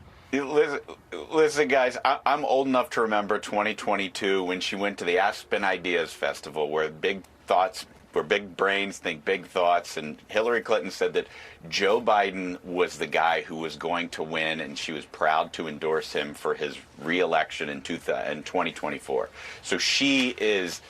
Listen, guys, I'm old enough to remember 2022 when she went to the Aspen Ideas Festival, where big brains think big thoughts, and Hillary Clinton said that Joe Biden was the guy who was going to win, and she was proud to endorse him for his re-election in 2024. So she is.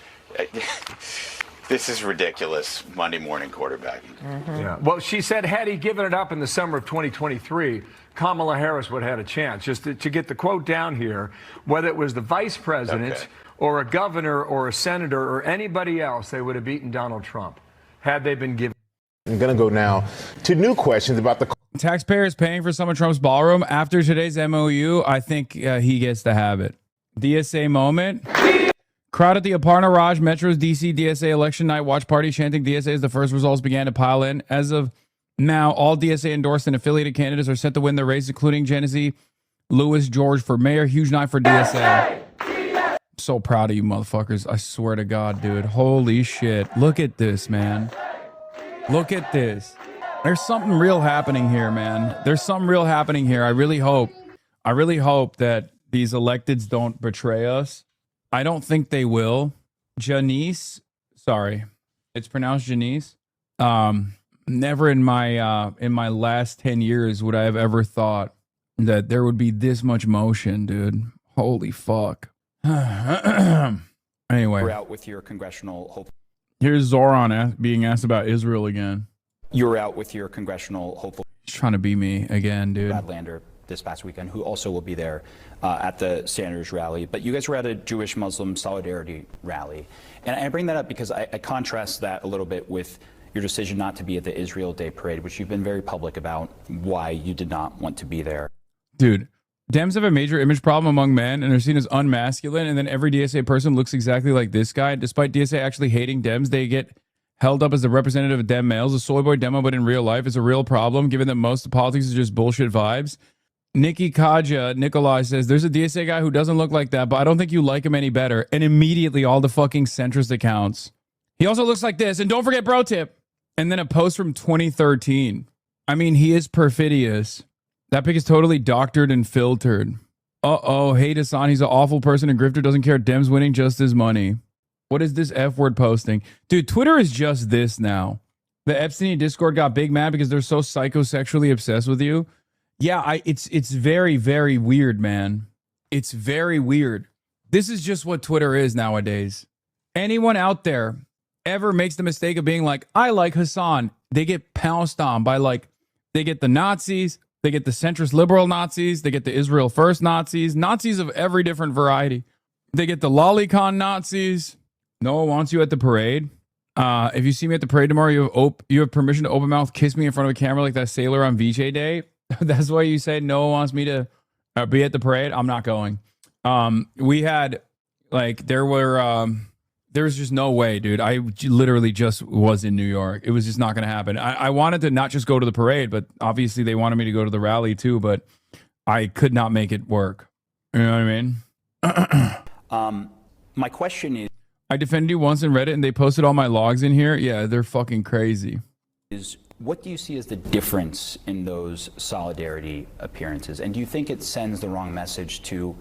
This is ridiculous Monday morning quarterbacking. Mm-hmm. Yeah. Well, she said had he given it up in the summer of 2023, Kamala Harris would have had a chance. Just to get the quote down here, whether it was the vice president or a governor or a senator or anybody else, they would have beaten Donald Trump had they been given. I'm going to go now to new questions about the taxpayers paying for some of Trump's ballroom. After today's MOU, I think he gets to have it. DSA moment. Crowd at the Aparna Raj Metro's DC DSA election night watch party chanting DSA as the first results began to pile in. As of now, all DSA endorsed and affiliated candidates are set to win the race, including Genesee Lewis George for mayor. Huge night for DSA. I'm so proud of you motherfuckers. I swear to God, dude. Holy shit. Look at this, man. Look at this. There's something real happening here, man. There's something real happening here. I really hope that these electeds don't betray us. I don't think they will. Janice, sorry, it's pronounced Janice. Never in my last 10 years would I have ever thought that there would be this much motion, dude. Holy fuck. Anyway, We're out with your congressional hope. Here's Zoran being asked about Israel again. You were out with your congressional hopeful. He's trying to be me again, dude. Brad Lander this past weekend, who also will be there at the Sanders rally. But you guys were at a Jewish-Muslim solidarity rally. And I bring that up because I contrast that a little bit with your decision not to be at the Israel Day Parade, which you've been very public about why you did not want to be there. Dude, Dems have a major image problem among men and are seen as unmasculine, and then every DSA person looks exactly like this guy. Despite DSA actually hating Dems, they get held up as the representative of Dem males. A soy boy demo, but in real life, is a real problem, given that most of politics is just bullshit vibes. Nikki Kaja Nikolai says, there's a DSA guy who doesn't look like that, but I don't think you like him any better. And immediately all the fucking centrist accounts. He also looks like this. And don't forget bro tip. And then a post from 2013. I mean, he is perfidious. That pic is totally doctored and filtered. Uh-oh, hate Hasan. He's an awful person and grifter doesn't care. Dems winning just his money. What is this F-word posting? Dude, Twitter is just this now. The Epstein Discord got big mad because they're so psychosexually obsessed with you. Yeah, it's very, very weird, man. It's very weird. This is just what Twitter is nowadays. Anyone out there ever makes the mistake of being like, I like Hasan, they get pounced on by like, they get the Nazis, they get the centrist liberal Nazis, they get the Israel First Nazis, Nazis of every different variety. They get the lolicon Nazis. No one wants you at the parade. If you see me at the parade tomorrow, you have permission to open mouth kiss me in front of a camera like that sailor on VJ Day. That's why you say no one wants me to be at the parade. I'm not going. We had like there was just no way, dude. I literally just was in New York. It was just not going to happen. I wanted to not just go to the parade, but obviously they wanted me to go to the rally too. But I could not make it work. You know what I mean? My question I defended you once in Reddit, and they posted all my logs in here. Yeah, they're fucking crazy. What do you see as the difference in those solidarity appearances? And do you think it sends the wrong message to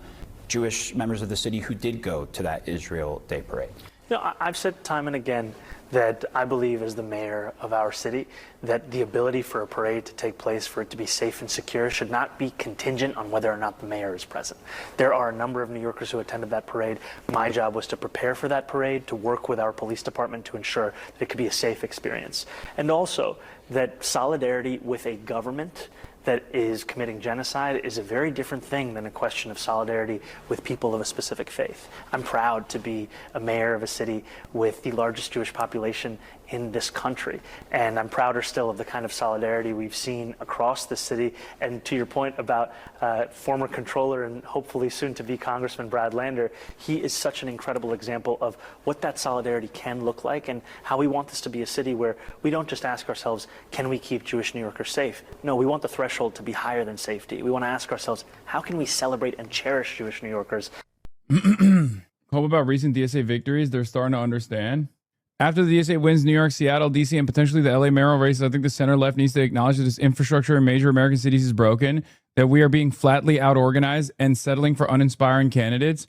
Jewish members of the city who did go to that Israel Day Parade? You know, I've said time and again that I believe as the mayor of our city that the ability for a parade to take place, for it to be safe and secure, should not be contingent on whether or not the mayor is present. There are a number of New Yorkers who attended that parade. My job was to prepare for that parade, to work with our police department to ensure that it could be a safe experience. And also that solidarity with a government that is committing genocide is a very different thing than a question of solidarity with people of a specific faith. I'm proud to be a mayor of a city with the largest Jewish population in this country, and I'm prouder still of the kind of solidarity we've seen across the city. And to your point about former controller and hopefully soon to be Congressman Brad Lander, he is such an incredible example of what that solidarity can look like and how we want this to be a city where we don't just ask ourselves, can we keep Jewish New Yorkers safe? No, we want the threshold to be higher than safety. We want to ask ourselves, how can we celebrate and cherish Jewish New Yorkers? Hope about recent DSA victories. They're starting to understand. After the DSA wins New York, Seattle, DC, and potentially the LA mayoral races, I think the center left needs to acknowledge that this infrastructure in major American cities is broken, that we are being flatly out-organized and settling for uninspiring candidates.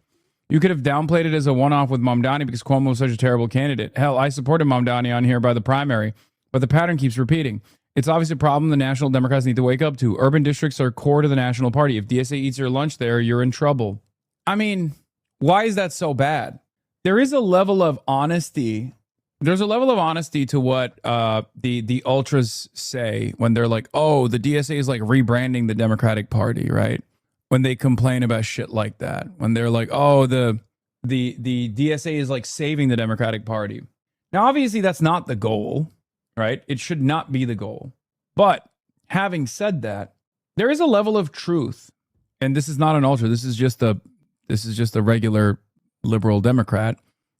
You could have downplayed it as a one-off with Mamdani because Cuomo was such a terrible candidate. Hell, I supported Mamdani on here by the primary, but the pattern keeps repeating. It's obviously a problem the national Democrats need to wake up to. Urban districts are core to the national party. If DSA eats your lunch there, you're in trouble. I mean, why is that so bad? There is a level of honesty. There's a level of honesty to what the ultras say when they're like, oh, the DSA is like rebranding the Democratic Party, right? When they complain about shit like that. When they're like, oh, the DSA is like saving the Democratic Party. Now, obviously, that's not the goal, right? It should not be the goal. But having said that, there is a level of truth. And this is not an ultra. This is just a regular liberal Democrat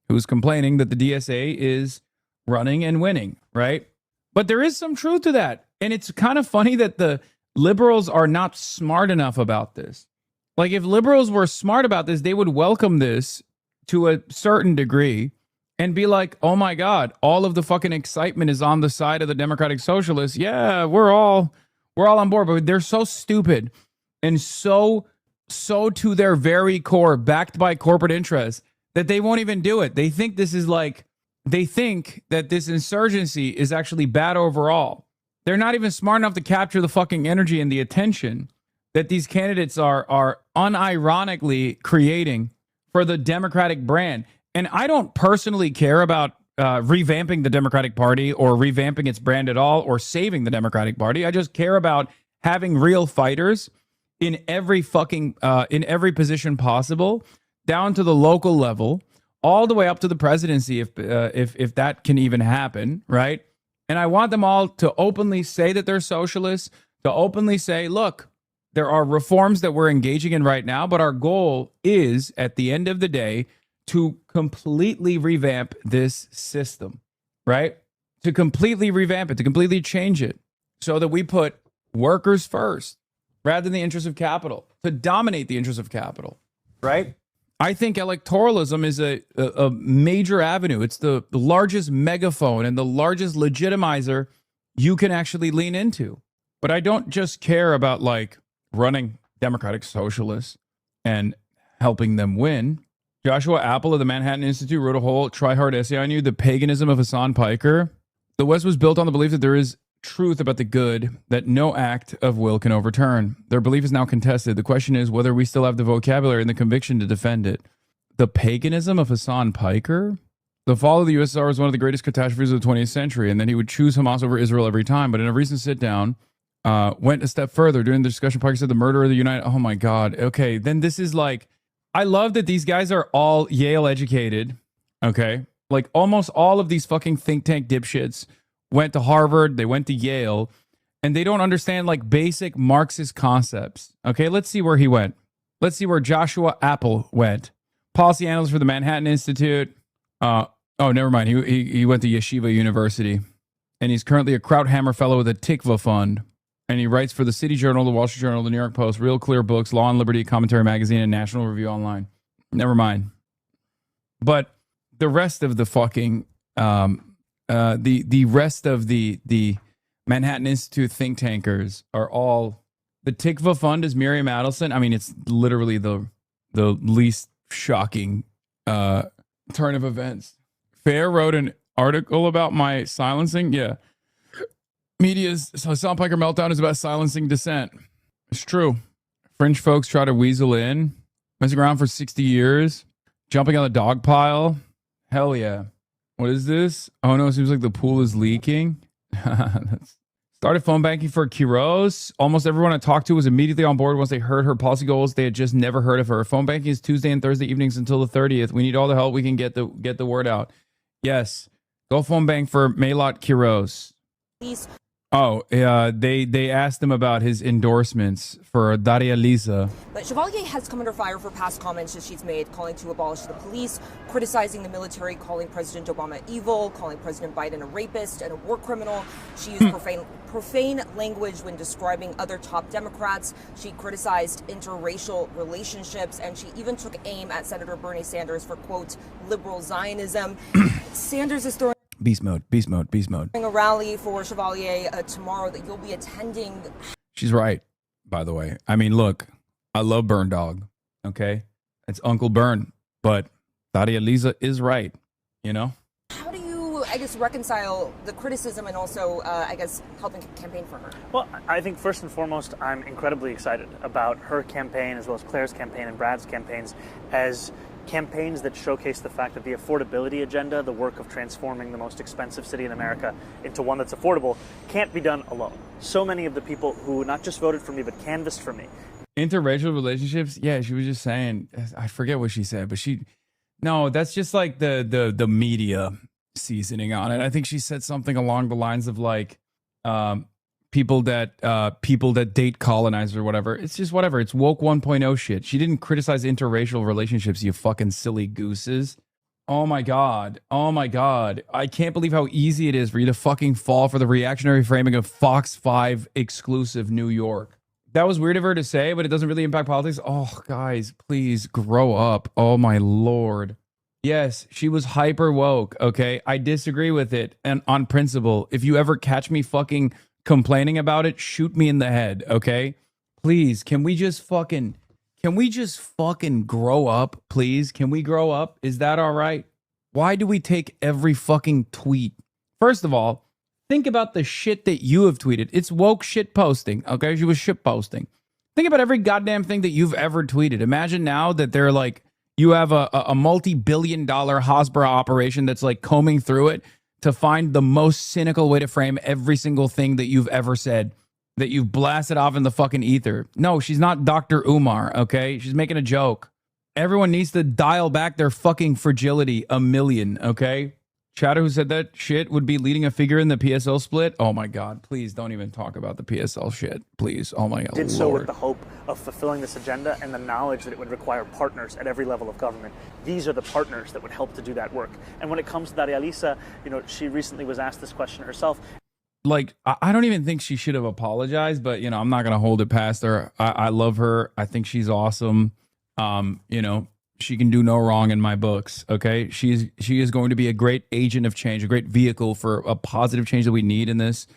who's complaining that the DSA is running and winning, right? But there is some truth to that. And it's kind of funny that the liberals are not smart enough about this. Like, if liberals were smart about this, they would welcome this to a certain degree and be like, oh my God, all of the fucking excitement is on the side of the Democratic Socialists. Yeah, we're all on board. But they're so stupid and so to their very core, backed by corporate interests, that they won't even do it. They think this is like, they think that this insurgency is actually bad overall. They're not even smart enough to capture the fucking energy and the attention that these candidates are unironically creating for the Democratic brand. And I don't personally care about revamping the Democratic Party or revamping its brand at all or saving the Democratic Party. I just care about having real fighters in every fucking in every position possible, down to the local level, all the way up to the presidency, if that can even happen, right? And I want them all to openly say that they're socialists, to openly say, look, there are reforms that we're engaging in right now, but our goal is, at the end of the day, to completely revamp this system, right? To completely revamp it, to completely change it, so that we put workers first rather than the interest of capital, to dominate the interest of capital, right? I think electoralism is a major avenue. It's the largest megaphone and the largest legitimizer you can actually lean into. But I don't just care about like running Democratic Socialists and helping them win. Joshua Apple of the Manhattan Institute wrote a whole try-hard essay on you, The Paganism of Hasan Piker. The West was built on the belief that there is truth about the good that no act of will can overturn. Their belief is now contested. The question is whether we still have the vocabulary and the conviction to defend it. The paganism of Hasan Piker? The fall of the USSR was one of the greatest catastrophes of the 20th century, and then he would choose Hamas over Israel every time. But in a recent sit-down, went a step further. During the discussion, Piker said the murder of the United... Oh, my God. Okay, then this is like... I love that these guys are all Yale educated, okay? Like almost all of these fucking think tank dipshits went to Harvard, they went to Yale, and they don't understand like basic Marxist concepts. Okay, let's see where he went. Let's see where Joshua Apple went. Policy analyst for the Manhattan Institute. Oh, never mind. He went to Yeshiva University, and he's currently a Krauthammer Fellow with the Tikva Fund. And he writes for the City Journal, the Wall Street Journal, the New York Post, Real Clear Books, Law and Liberty, Commentary Magazine, and National Review Online. Never mind. But the rest of the fucking the rest of the Manhattan Institute think tankers are all... The Tikva Fund is Miriam Adelson. I mean, it's literally the least shocking turn of events. Fair wrote an article about my silencing. Yeah. Media's Hasan Piker meltdown is about silencing dissent. It's true. Fringe folks try to weasel in, messing around for 60 years, jumping on the dog pile. Hell yeah. What is this? Oh no, it seems like the pool is leaking. Started phone banking for Quiroz. Almost everyone I talked to was immediately on board once they heard her policy goals. They had just never heard of her. Phone banking is Tuesday and Thursday evenings until the 30th. We need all the help we can get the word out. Yes. Go phone bank for Maylot Quiroz. Oh, they asked him about his endorsements for Daria Lisa. But Chevalier has come under fire for past comments that she's made, calling to abolish the police, criticizing the military, calling President Obama evil, calling President Biden a rapist and a war criminal. She used profane language when describing other top Democrats. She criticized interracial relationships, and she even took aim at Senator Bernie Sanders for, quote, liberal Zionism. Sanders is throwing Beast mode, beast mode, beast mode. a rally for Chevalier tomorrow that you'll be attending. She's right, by the way. I mean, look, I love Burn Dog, okay? It's Uncle Burn, but Daria Lisa is right, you know? How do you, I guess, reconcile the criticism and also, I guess, helping campaign for her? Well, I think first and foremost, I'm incredibly excited about her campaign as well as Claire's campaign and Brad's campaigns as campaigns that showcase the fact that the affordability agenda, the work of transforming the most expensive city in America into one that's affordable, can't be done alone. So many of the people who not just voted for me, but canvassed for me. Interracial relationships? Yeah, she was just saying, I forget what she said, but no, that's just like the media seasoning on it. I think she said something along the lines of like, people that date colonizers or whatever. It's just whatever. It's woke 1.0 shit. She didn't criticize interracial relationships, you fucking silly gooses. Oh my God. Oh my God. I can't believe how easy it is for you to fucking fall for the reactionary framing of Fox 5 exclusive New York. That was weird of her to say, but it doesn't really impact politics. Oh, guys, please grow up. Oh my Lord. Yes, she was hyper woke. Okay. I disagree with it. And on principle, if you ever catch me fucking complaining about it, shoot me in the head, okay? Please, can we Can we just fucking grow up, please? Can we grow up? Is that all right? Why do we take every fucking tweet? First of all, think about the shit that you have tweeted. It's woke shit posting, okay? She was shit posting. Think about every goddamn thing that you've ever tweeted. Imagine now that they're like, you have a multi-billion-dollar Hasbara operation that's like combing through it to find the most cynical way to frame every single thing that you've ever said, that you've blasted off in the fucking ether. No, she's not Dr. Umar, okay? She's making a joke. Everyone needs to dial back their fucking fragility a million, okay? Chatter, who said that shit would be leading a figure in the PSL split. Oh my God, please don't even talk about the PSL shit. Please, oh my God. Did so with the hope of fulfilling this agenda and the knowledge that it would require partners at every level of government. These are the partners that would help to do that work. And when it comes to Daria Lisa, you know, she recently was asked this question herself. Like, I don't even think she should have apologized, but, you know, I'm not going to hold it past her. I love her. I think she's awesome. You know, she can do no wrong in my books. Okay. She is going to be a great agent of change, a great vehicle for a positive change that we need in this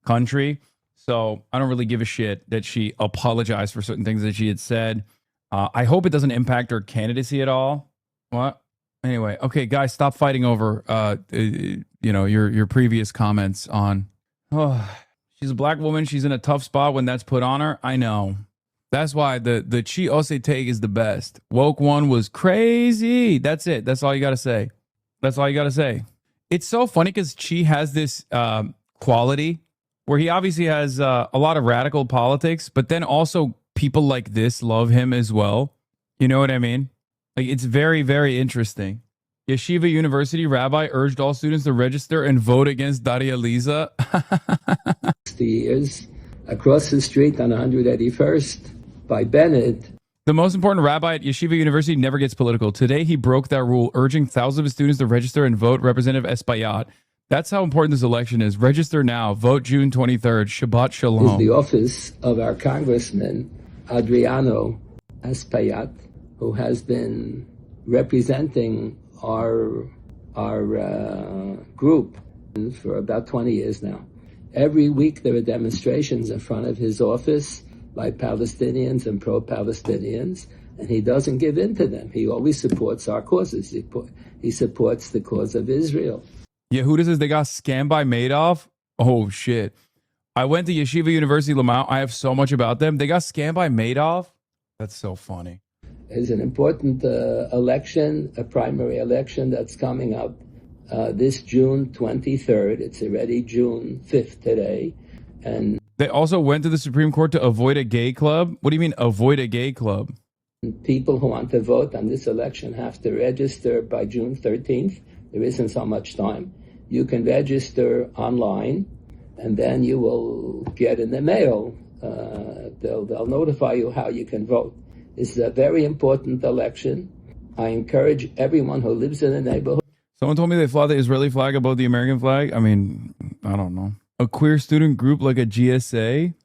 country. So I don't really give a shit that she apologized for certain things that she had said. I hope it doesn't impact her candidacy at all. What? Anyway. Okay, guys, stop fighting over, you know, your previous comments on, oh, she's a black woman. She's in a tough spot when that's put on her. I know. That's why the Chi Ose take is the best. Woke one was crazy. That's it. That's all you got to say. That's all you got to say. It's so funny because Chi has this quality where he obviously has a lot of radical politics, but then also people like this love him as well. You know what I mean? Like, it's very, very interesting. Yeshiva University rabbi urged all students to register and vote against Daria Lisa. 60 years across the street on 181st. By Bennett. The most important rabbi at Yeshiva University never gets political. Today, he broke that rule, urging thousands of students to register and vote. Representative Espaillat. That's how important this election is. Register now. Vote June 23rd. Shabbat Shalom. Is the office of our Congressman, Adriano Espaillat, who has been representing our group for about 20 years now. Every week, there are demonstrations in front of his office by Palestinians and pro-Palestinians, and he doesn't give in to them. He always supports our causes. He supports the cause of Israel. Yehuda says they got scammed by Madoff. Oh, shit. I went to Yeshiva University Lamont. I have so much about them. They got scammed by Madoff? That's so funny. There's an important election, a primary election that's coming up this June 23rd. It's already June 5th today. And they also went to the Supreme Court to avoid a gay club? What do you mean, avoid a gay club? People who want to vote on this election have to register by June 13th. There isn't so much time. You can register online, and then you will get in the mail. They'll notify you how you can vote. This is a very important election. I encourage everyone who lives in the neighborhood. Someone told me they fly the Israeli flag above the American flag. I mean, I don't know. A queer student group like a GSA?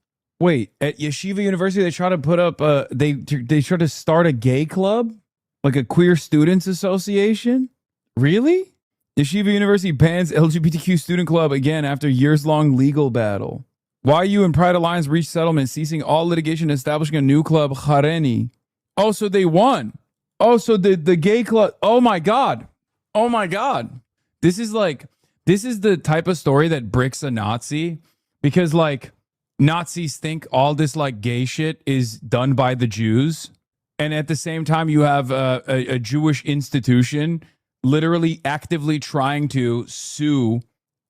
Wait, at Yeshiva University, they try to put up, they try to start a gay club? Like a queer students association? Really? Yeshiva University bans LGBTQ student club again after years-long legal battle. YU and Pride Alliance reached settlement, ceasing all litigation, establishing a new club, Hareni. Oh, so they won. Oh, so the gay club, oh my God. Oh my God. This is the type of story that bricks a Nazi, because like Nazis think all this like gay shit is done by the Jews. And at the same time, you have a Jewish institution literally actively trying to sue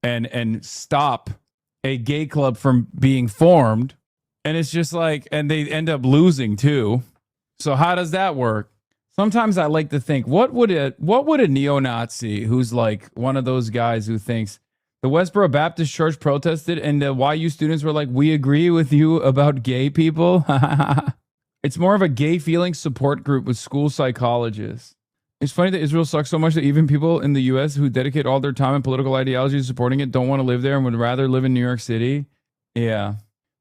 and stop a gay club from being formed. And it's just like, and they end up losing too. So how does that work? Sometimes I like to think, what would a neo-Nazi who's like one of those guys who thinks the Westboro Baptist Church protested and the YU students were like, we agree with you about gay people? It's more of a gay feeling support group with school psychologists. It's funny that Israel sucks so much that even people in the U.S. who dedicate all their time and political ideology to supporting it don't want to live there and would rather live in New York City. Yeah.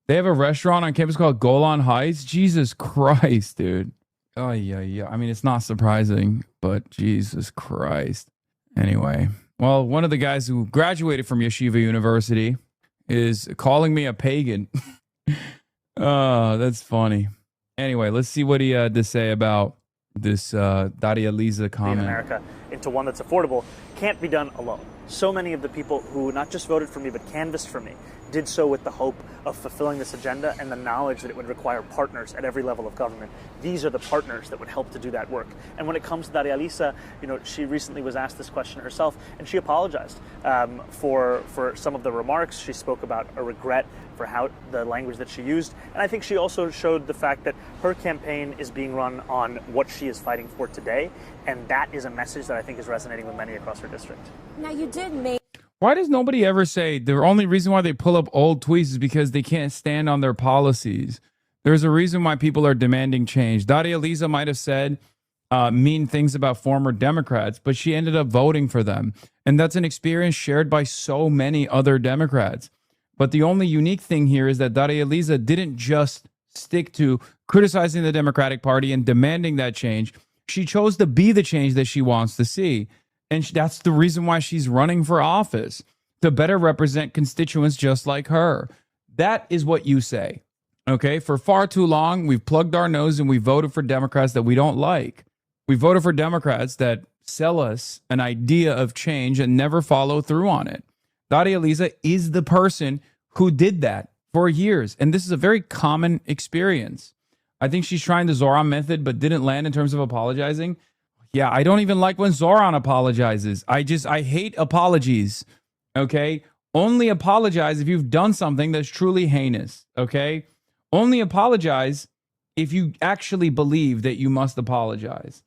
They have a restaurant on campus called Golan Heights. Jesus Christ, dude. Oh, yeah. I mean, it's not surprising, but Jesus Christ. Anyway, well, one of the guys who graduated from Yeshiva University is calling me a pagan. Oh, that's funny. Anyway, let's see what he had to say about this Daria Lisa in comment. America into one that's affordable can't be done alone. So many of the people who not just voted for me but canvassed for me did so with the hope of fulfilling this agenda and the knowledge that it would require partners at every level of government. These are the partners that would help to do that work. And when it comes to Daria Lisa, she recently was asked this question herself, and she apologized for some of the remarks. She spoke about a regret for how the language that she used, and I think she also showed the fact that her campaign is being run on what she is fighting for today, and that is a message that I think is resonating with many across her district. Now, you did make... Why does nobody ever say the only reason why they pull up old tweets is because they can't stand on their policies? There's a reason why people are demanding change. Daria Lisa might have said mean things about former Democrats, but she ended up voting for them. And that's an experience shared by so many other Democrats. But the only unique thing here is that Daria Lisa didn't just stick to criticizing the Democratic Party and demanding that change. She chose to be the change that she wants to see. And that's the reason why she's running for office, to better represent constituents just like her. That is what you say. Okay, for far too long, we've plugged our nose and we voted for Democrats that we don't like. We voted for Democrats that sell us an idea of change and never follow through on it. Daria Lisa is the person who did that for years. And this is a very common experience. I think she's trying the Zoran method, but didn't land in terms of apologizing. Yeah, I don't even like when Zoran apologizes. I hate apologies. Okay? Only apologize if you've done something that's truly heinous. Okay? Only apologize if you actually believe that you must apologize.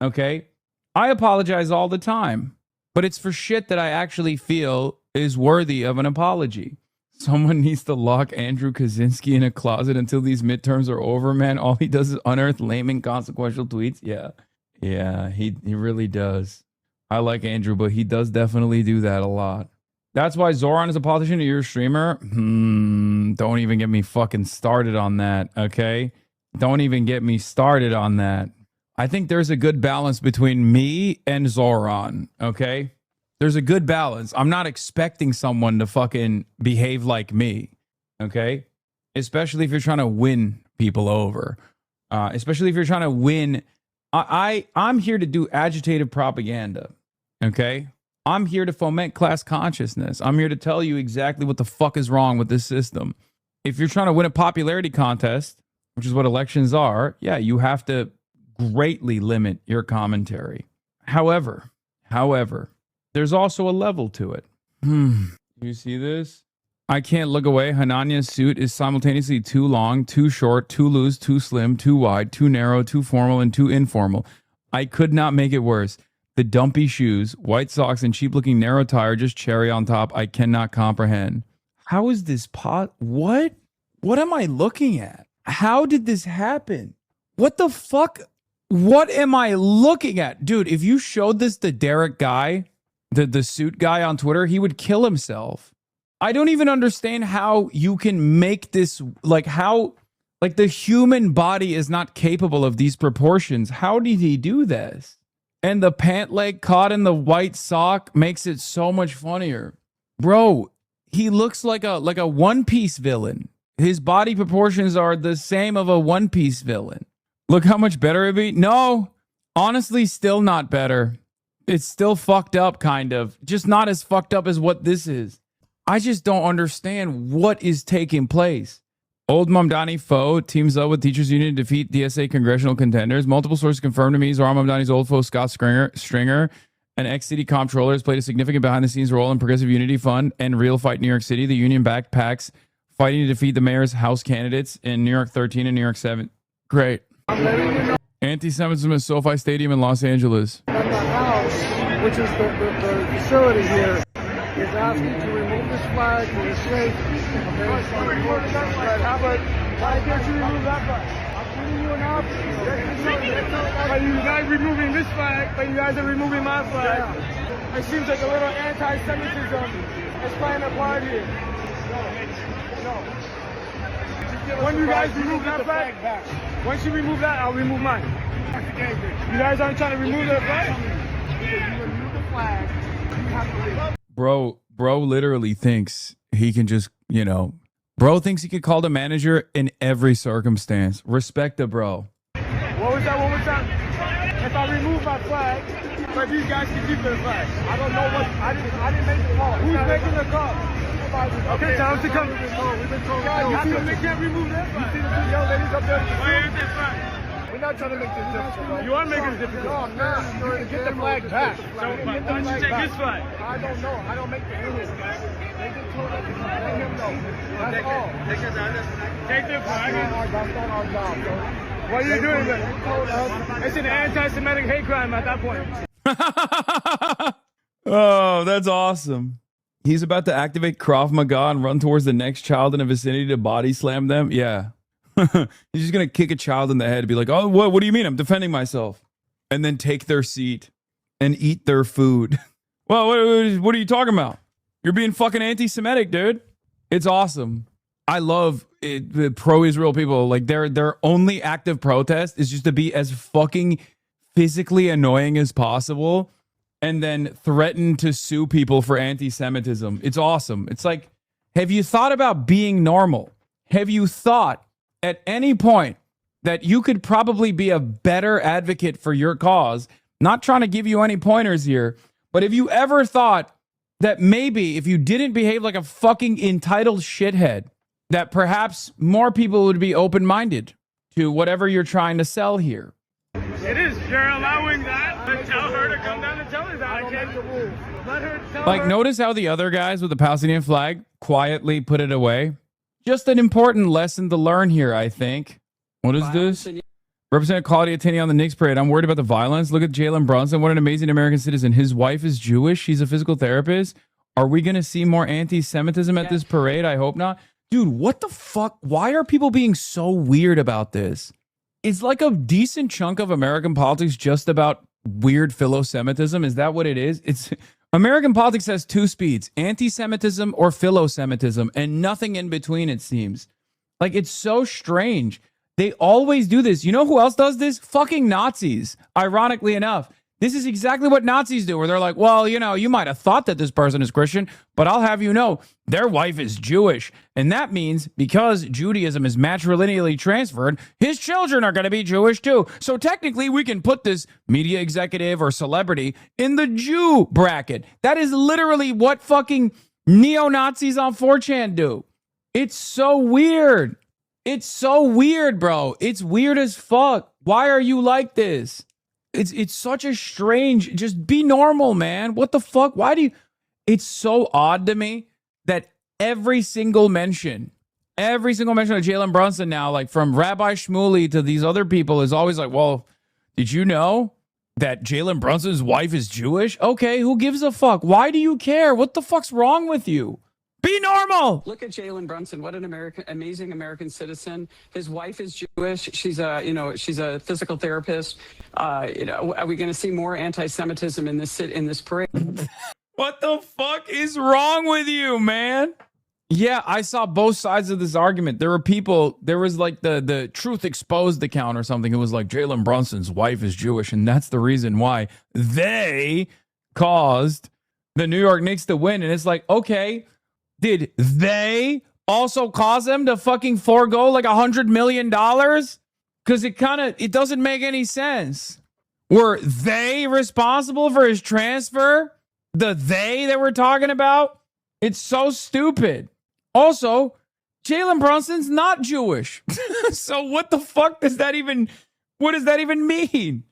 Okay? I apologize all the time, but it's for shit that I actually feel is worthy of an apology. Someone needs to lock Andrew Kaczynski in a closet until these midterms are over, man. All he does is unearth lame, inconsequential tweets. Yeah, he really does. I like Andrew, but he does definitely do that a lot. That's why Zoran is a politician and you're a streamer? Don't even get me fucking started on that, okay? Don't even get me started on that. I think there's a good balance between me and Zoran, okay? There's a good balance. I'm not expecting someone to fucking behave like me, okay? Especially if you're trying to win people over. Especially if you're trying to win. I'm here to do agitative propaganda, okay? I'm here to foment class consciousness. I'm here to tell you exactly what the fuck is wrong with this system. If you're trying to win a popularity contest, which is what elections are, yeah, you have to greatly limit your commentary. However, there's also a level to it. You see this? I can't look away. Hanania's suit is simultaneously too long, too short, too loose, too slim, too wide, too narrow, too formal, and too informal. I could not make it worse. The dumpy shoes, white socks, and cheap-looking narrow tie are just cherry on top. I cannot comprehend. How is this What? What am I looking at? How did this happen? What the fuck? What am I looking at? Dude, if you showed this to Derek Guy, the suit guy on Twitter, he would kill himself. I don't even understand how you can make this, the human body is not capable of these proportions. How did he do this? And the pant leg caught in the white sock makes it so much funnier. Bro, he looks like a One Piece villain. His body proportions are the same of a One Piece villain. Look how much better it'd be. No, honestly, still not better. It's still fucked up, kind of. Just not as fucked up as what this is. I just don't understand what is taking place. Old Mamdani foe teams up with teachers union to defeat DSA congressional contenders. Multiple sources confirmed to me Zoran Mamdani's old foe Scott Stringer, an ex-city comptroller, has played a significant behind-the-scenes role in Progressive Unity Fund and Real Fight New York City, the union-backed PACs fighting to defeat the mayor's House candidates in New York 13 and New York 7. Great. Anti-Semitism at SoFi Stadium in Los Angeles. At the house, which is the facility here, is asking to remove this flag for the sake of their How about, why can't you remove that flag? I'm giving you an option. You guys removing this flag, but you guys are removing my flag. Yeah. It seems like a little anti-Semitism is playing a part here. No. When you guys remove that flag, once you remove that, I'll remove mine. You guys aren't trying to remove the flag? If you remove the flag, you have to leave. Bro literally thinks he can just, Bro thinks he could call the manager in every circumstance. Respect the bro. What was that one more time? If I remove my flag, but these guys can keep their flag. I don't know what. I didn't make the call. Who's making the call? Okay, tell us to come. We've been told. They can't remove their flag. You see the two young ladies up there? Why aren't they flag? We're not trying to make this difficult. You are making it difficult. No, I'm not. Get the flag back. So why don't you take his flag? I don't know. I don't make the rules. They just told us to let him know. That's all. Take their flag. That's not our job, bro. What are you doing then? It's an anti-Semitic hate crime at that point. Oh, that's awesome. He's about to activate Krav Maga and run towards the next child in the vicinity to body slam them. Yeah. He's just going to kick a child in the head and be like, oh, what do you mean? I'm defending myself. And then take their seat and eat their food. Well, what are you talking about? You're being fucking anti-Semitic, dude. It's awesome. I love it, the pro-Israel people. Like their only active protest is just to be as fucking physically annoying as possible and then threaten to sue people for anti-Semitism. It's awesome. It's like, have you thought about being normal? Have you thought at any point that you could probably be a better advocate for your cause? Not trying to give you any pointers here, but have you ever thought that maybe if you didn't behave like a fucking entitled shithead, that perhaps more people would be open-minded to whatever you're trying to sell here? It is. You're allowing that. Tell her to come down and tell her that. I can't the rules. Let her tell Like, her. notice how the other guys with the Palestinian flag quietly put it away? Just an important lesson to learn here, I think. What is this? Representative Claudia Tenney on the Knicks parade. I'm worried about the violence. Look at Jalen Brunson. What an amazing American citizen. His wife is Jewish. She's a physical therapist. Are we going to see more anti-Semitism at this parade? I hope not. Dude, what the fuck? Why are people being so weird about this? Is like a decent chunk of American politics just about weird philo-Semitism? Is that what it is? It's American politics has two speeds, anti-Semitism or philo-Semitism, and nothing in between, it seems. Like, it's so strange. They always do this. You know who else does this? Fucking Nazis, ironically enough. This is exactly what Nazis do, where they're like, well, you know, you might have thought that this person is Christian, but I'll have you know, their wife is Jewish. And that means because Judaism is matrilineally transferred, his children are going to be Jewish too. So technically, we can put this media executive or celebrity in the Jew bracket. That is literally what fucking neo-Nazis on 4chan do. It's so weird. It's so weird, bro. It's weird as fuck. Why are you like this? It's such a strange, just be normal, man. What the fuck? Why do you? It's so odd to me that every single mention of Jalen Brunson now, like from Rabbi Shmuley to these other people, is always like, well, did you know that Jalen Brunson's wife is Jewish? Okay, who gives a fuck? Why do you care? What the fuck's wrong with you? Be normal. Look at Jalen Brunson. What an amazing American citizen. His wife is Jewish. She's a physical therapist. Are we going to see more anti-Semitism in this parade? What the fuck is wrong with you, man? Yeah, I saw both sides of this argument. There was like the Truth Exposed account or something. It was like Jalen Brunson's wife is Jewish, and that's the reason why they caused the New York Knicks to win. And it's like, okay, did they also cause them to fucking forego like $100 million? Because it doesn't make any sense. Were they responsible for his transfer? The they that we're talking about? It's so stupid. Also, Jalen Brunson's not Jewish. So what the fuck does that even mean?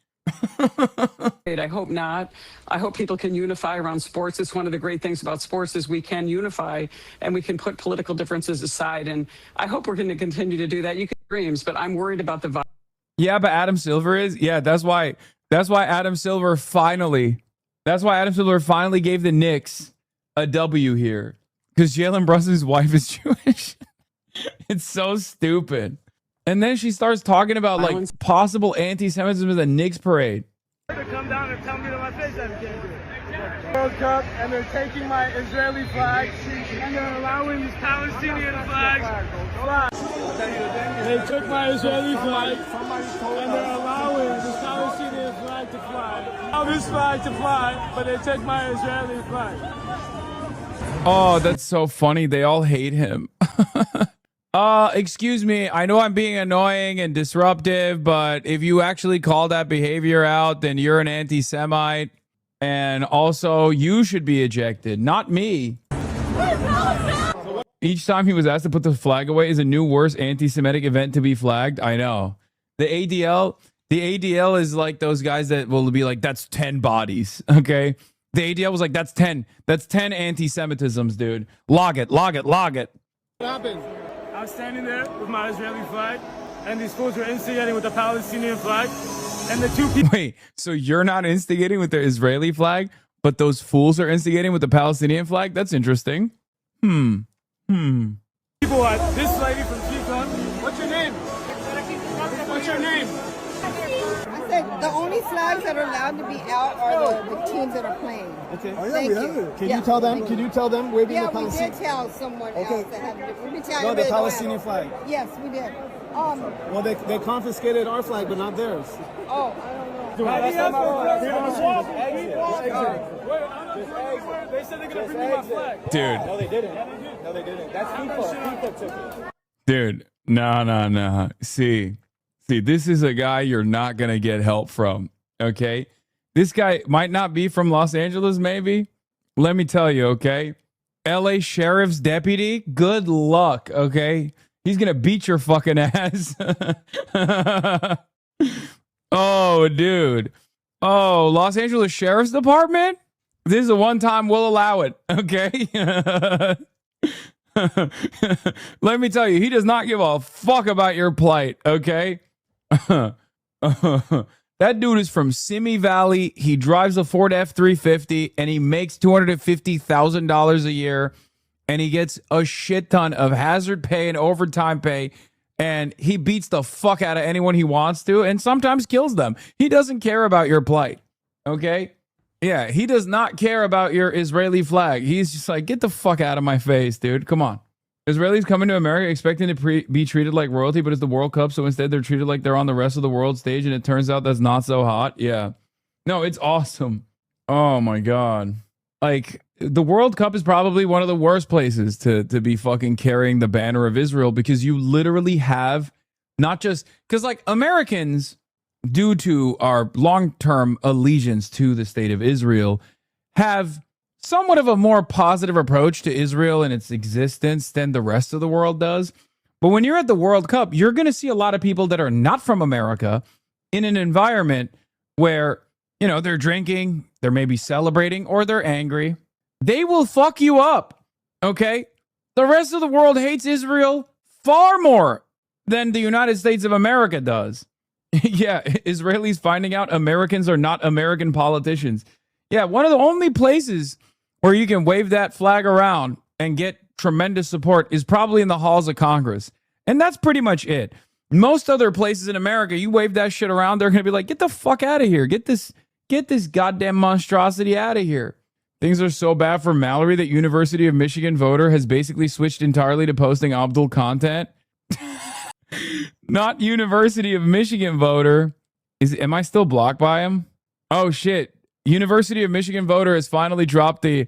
I hope not. I hope people can unify around sports. It's one of the great things about sports is we can unify and we can put political differences aside. And I hope we're going to continue to do that. You can dreams, but I'm worried about the violence. Yeah, but Adam Silver is. Yeah, that's why Adam Silver finally gave the Knicks a W here. Because Jalen Brunson's wife is Jewish. It's so stupid. And then she starts talking about like possible anti-Semitism in the Knicks parade. To come down and tell me to my face that we can't do it. World Cup, and they're taking my Israeli flag, and they're allowing these Palestinian flags fly. They took my Israeli flag, and they're allowing this Palestinian flag to fly. Allow this flag to fly, but they took my Israeli flag. Oh, that's so funny. They all hate him. Excuse me, I know I'm being annoying and disruptive, but if you actually call that behavior out, then you're an anti-Semite, and also you should be ejected, not me. Each time he was asked to put the flag away is a new worse anti-Semitic event to be flagged. I know. The ADL is like those guys that will be like, that's 10 bodies, okay? The ADL was like, that's 10 anti-Semitisms, dude. Log it. What happened? I was standing there with my Israeli flag, and these fools were instigating with the Palestinian flag, and the two people... Wait, so you're not instigating with the Israeli flag, but those fools are instigating with the Palestinian flag? That's interesting. People are, this lady from Chicago, what's your name? What's your name? I said the only flags that are allowed to be out are the teams that are playing. Okay. Thank you. Can you tell them? Can you tell them waving the we Palestinian? did tell someone else that had to. Let me tell you. No, the Palestinian flag. Yes, we did. Well, they confiscated our flag, but not theirs. Oh, I don't know. They said they're gonna bring me my flag. Dude. No, they didn't. That's FIFA. FIFA took it. Dude, no. See, this is a guy you're not going to get help from, okay? This guy might not be from Los Angeles, maybe. Let me tell you, okay? LA Sheriff's deputy, good luck, okay? He's going to beat your fucking ass. Oh, dude. Oh, Los Angeles Sheriff's Department? This is a one-time, we'll allow it, okay? Let me tell you, he does not give a fuck about your plight, okay? That dude is from Simi Valley. He drives a Ford F-350, and he makes $250,000 a year, and he gets a shit ton of hazard pay and overtime pay, and he beats the fuck out of anyone he wants to, and sometimes kills them. He doesn't care about your plight, okay? Yeah, he does not care about your Israeli flag. He's just like, get the fuck out of my face, dude. Come on. Israelis coming to America expecting to be treated like royalty, but it's the World Cup, so instead they're treated like they're on the rest of the world stage, and it turns out that's not so hot. Yeah. No, it's awesome. Oh, my God. Like, the World Cup is probably one of the worst places to be fucking carrying the banner of Israel, because you literally have not just... Because, like, Americans, due to our long-term allegiance to the state of Israel, have somewhat of a more positive approach to Israel and its existence than the rest of the world does. But when you're at the World Cup, you're going to see a lot of people that are not from America in an environment where, you know, they're drinking, they're maybe celebrating, or they're angry. They will fuck you up, okay? The rest of the world hates Israel far more than the United States of America does. Yeah, Israelis finding out Americans are not American politicians. Yeah, one of the only places where you can wave that flag around and get tremendous support is probably in the halls of Congress. And that's pretty much it. Most other places in America, you wave that shit around, they're going to be like, get the fuck out of here. Get this goddamn monstrosity out of here. Things are so bad for Mallory that University of Michigan voter has basically switched entirely to posting Abdul content. Not University of Michigan voter. Am I still blocked by him? Oh, shit. University of Michigan voter has finally dropped the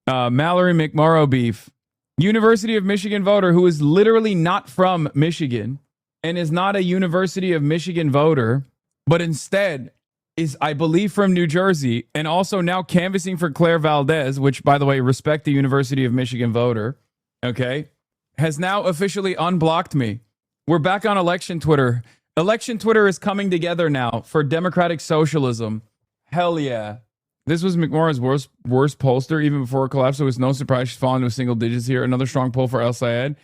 Mallory McMorrow beef. University of Michigan voter who is literally not from Michigan and is not a University of Michigan voter, but instead is, I believe, from New Jersey, and also now canvassing for Claire Valdez, which, by the way, respect the University of Michigan voter, okay, has now officially unblocked me. We're back on election Twitter. Election Twitter is coming together now for democratic socialism. Hell yeah. This was McMorrow's worst pollster even before it collapsed, so it's no surprise she's fallen to single digits here. Another strong poll for El Sayed.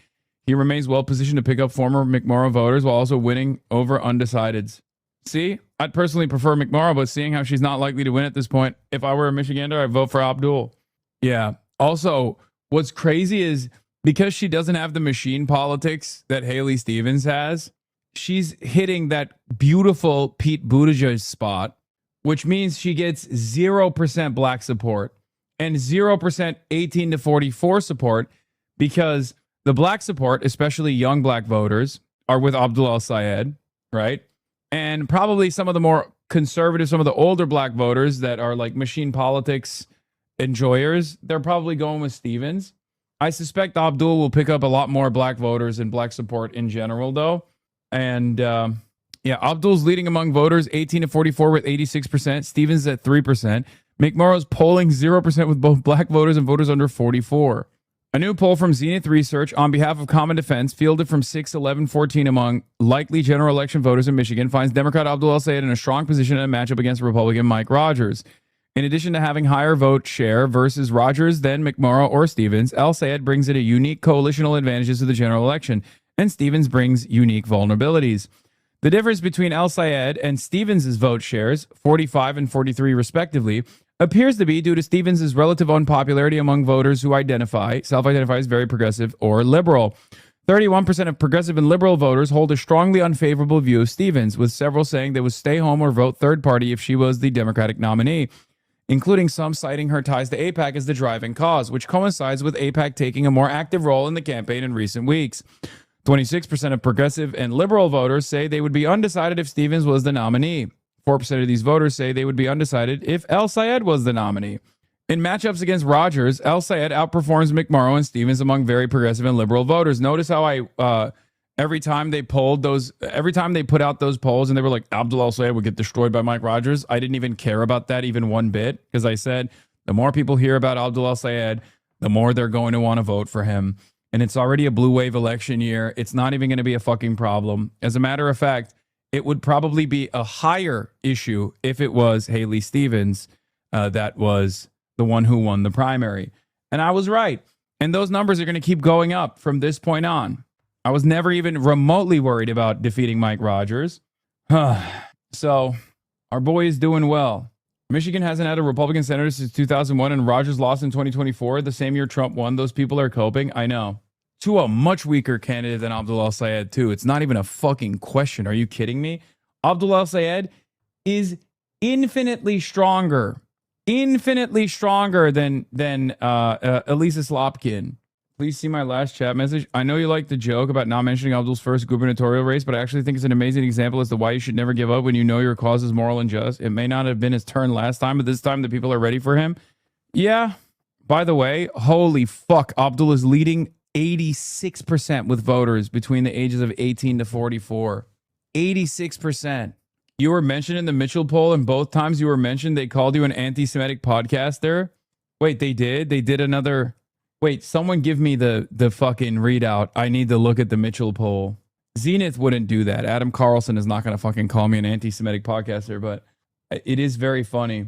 He remains well positioned to pick up former McMorrow voters while also winning over undecideds. See, I'd personally prefer McMorrow, but seeing how she's not likely to win at this point, if I were a Michigander, I'd vote for Abdul. Yeah. Also, what's crazy is because she doesn't have the machine politics that Haley Stevens has, she's hitting that beautiful Pete Buttigieg spot, which means she gets 0% black support and 0% 18 to 44 support, because the black support, especially young black voters, are with Abdul El-Sayed, right? And probably some of the more conservative, some of the older black voters that are like machine politics enjoyers, they're probably going with Stevens. I suspect Abdul will pick up a lot more black voters and black support in general, though. And yeah, Abdul's leading among voters 18 to 44 with 86%. Stevens at 3%. McMurrow's polling 0% with both black voters and voters under 44. A new poll from Zenith Research on behalf of Common Defense, fielded from 6/11/14 among likely general election voters in Michigan, finds Democrat Abdul El-Sayed in a strong position in a matchup against Republican Mike Rogers. In addition to having higher vote share versus Rogers than McMurrow or Stevens, El-Sayed brings in a unique coalitional advantages to the general election, and Stevens brings unique vulnerabilities. The difference between El-Sayed and Stevens' vote shares, 45 and 43 respectively, appears to be due to Stevens' relative unpopularity among voters who self-identify as very progressive or liberal. 31% of progressive and liberal voters hold a strongly unfavorable view of Stevens, with several saying they would stay home or vote third party if she was the Democratic nominee, including some citing her ties to AIPAC as the driving cause, which coincides with AIPAC taking a more active role in the campaign in recent weeks. 26% of progressive and liberal voters say they would be undecided if Stevens was the nominee. 4% of these voters say they would be undecided if El-Sayed was the nominee. In matchups against Rogers, El-Sayed outperforms McMurrow and Stevens among very progressive and liberal voters. Notice how every time they put out those polls and they were like, Abdul El-Sayed would get destroyed by Mike Rogers, I didn't even care about that even one bit, because I said the more people hear about Abdul El-Sayed, the more they're going to want to vote for him. And it's already a blue wave election year. It's not even going to be a fucking problem. As a matter of fact, it would probably be a higher issue if it was Haley Stevens that was the one who won the primary. And I was right. And those numbers are going to keep going up from this point on. I was never even remotely worried about defeating Mike Rogers. So our boy is doing well. Michigan hasn't had a Republican senator since 2001, and Rogers lost in 2024, the same year Trump won. Those people are coping. I know. To a much weaker candidate than Abdul El-Sayed, too. It's not even a fucking question. Are you kidding me? Abdul El-Sayed is infinitely stronger than Elisa Slotkin. Please see my last chat message. I know you like the joke about not mentioning Abdul's first gubernatorial race, but I actually think it's an amazing example as to why you should never give up when you know your cause is moral and just. It may not have been his turn last time, but this time the people are ready for him. Yeah. By the way, holy fuck, Abdul is leading 86% with voters between the ages of 18 to 44. 86%. You were mentioned in the Mitchell poll, and both times you were mentioned, they called you an anti-Semitic podcaster. Wait, they did? They did another... Wait, someone give me the fucking readout. I need to look at the Mitchell poll. Zenith wouldn't do that. Adam Carlson is not going to fucking call me an anti-Semitic podcaster, but it is very funny.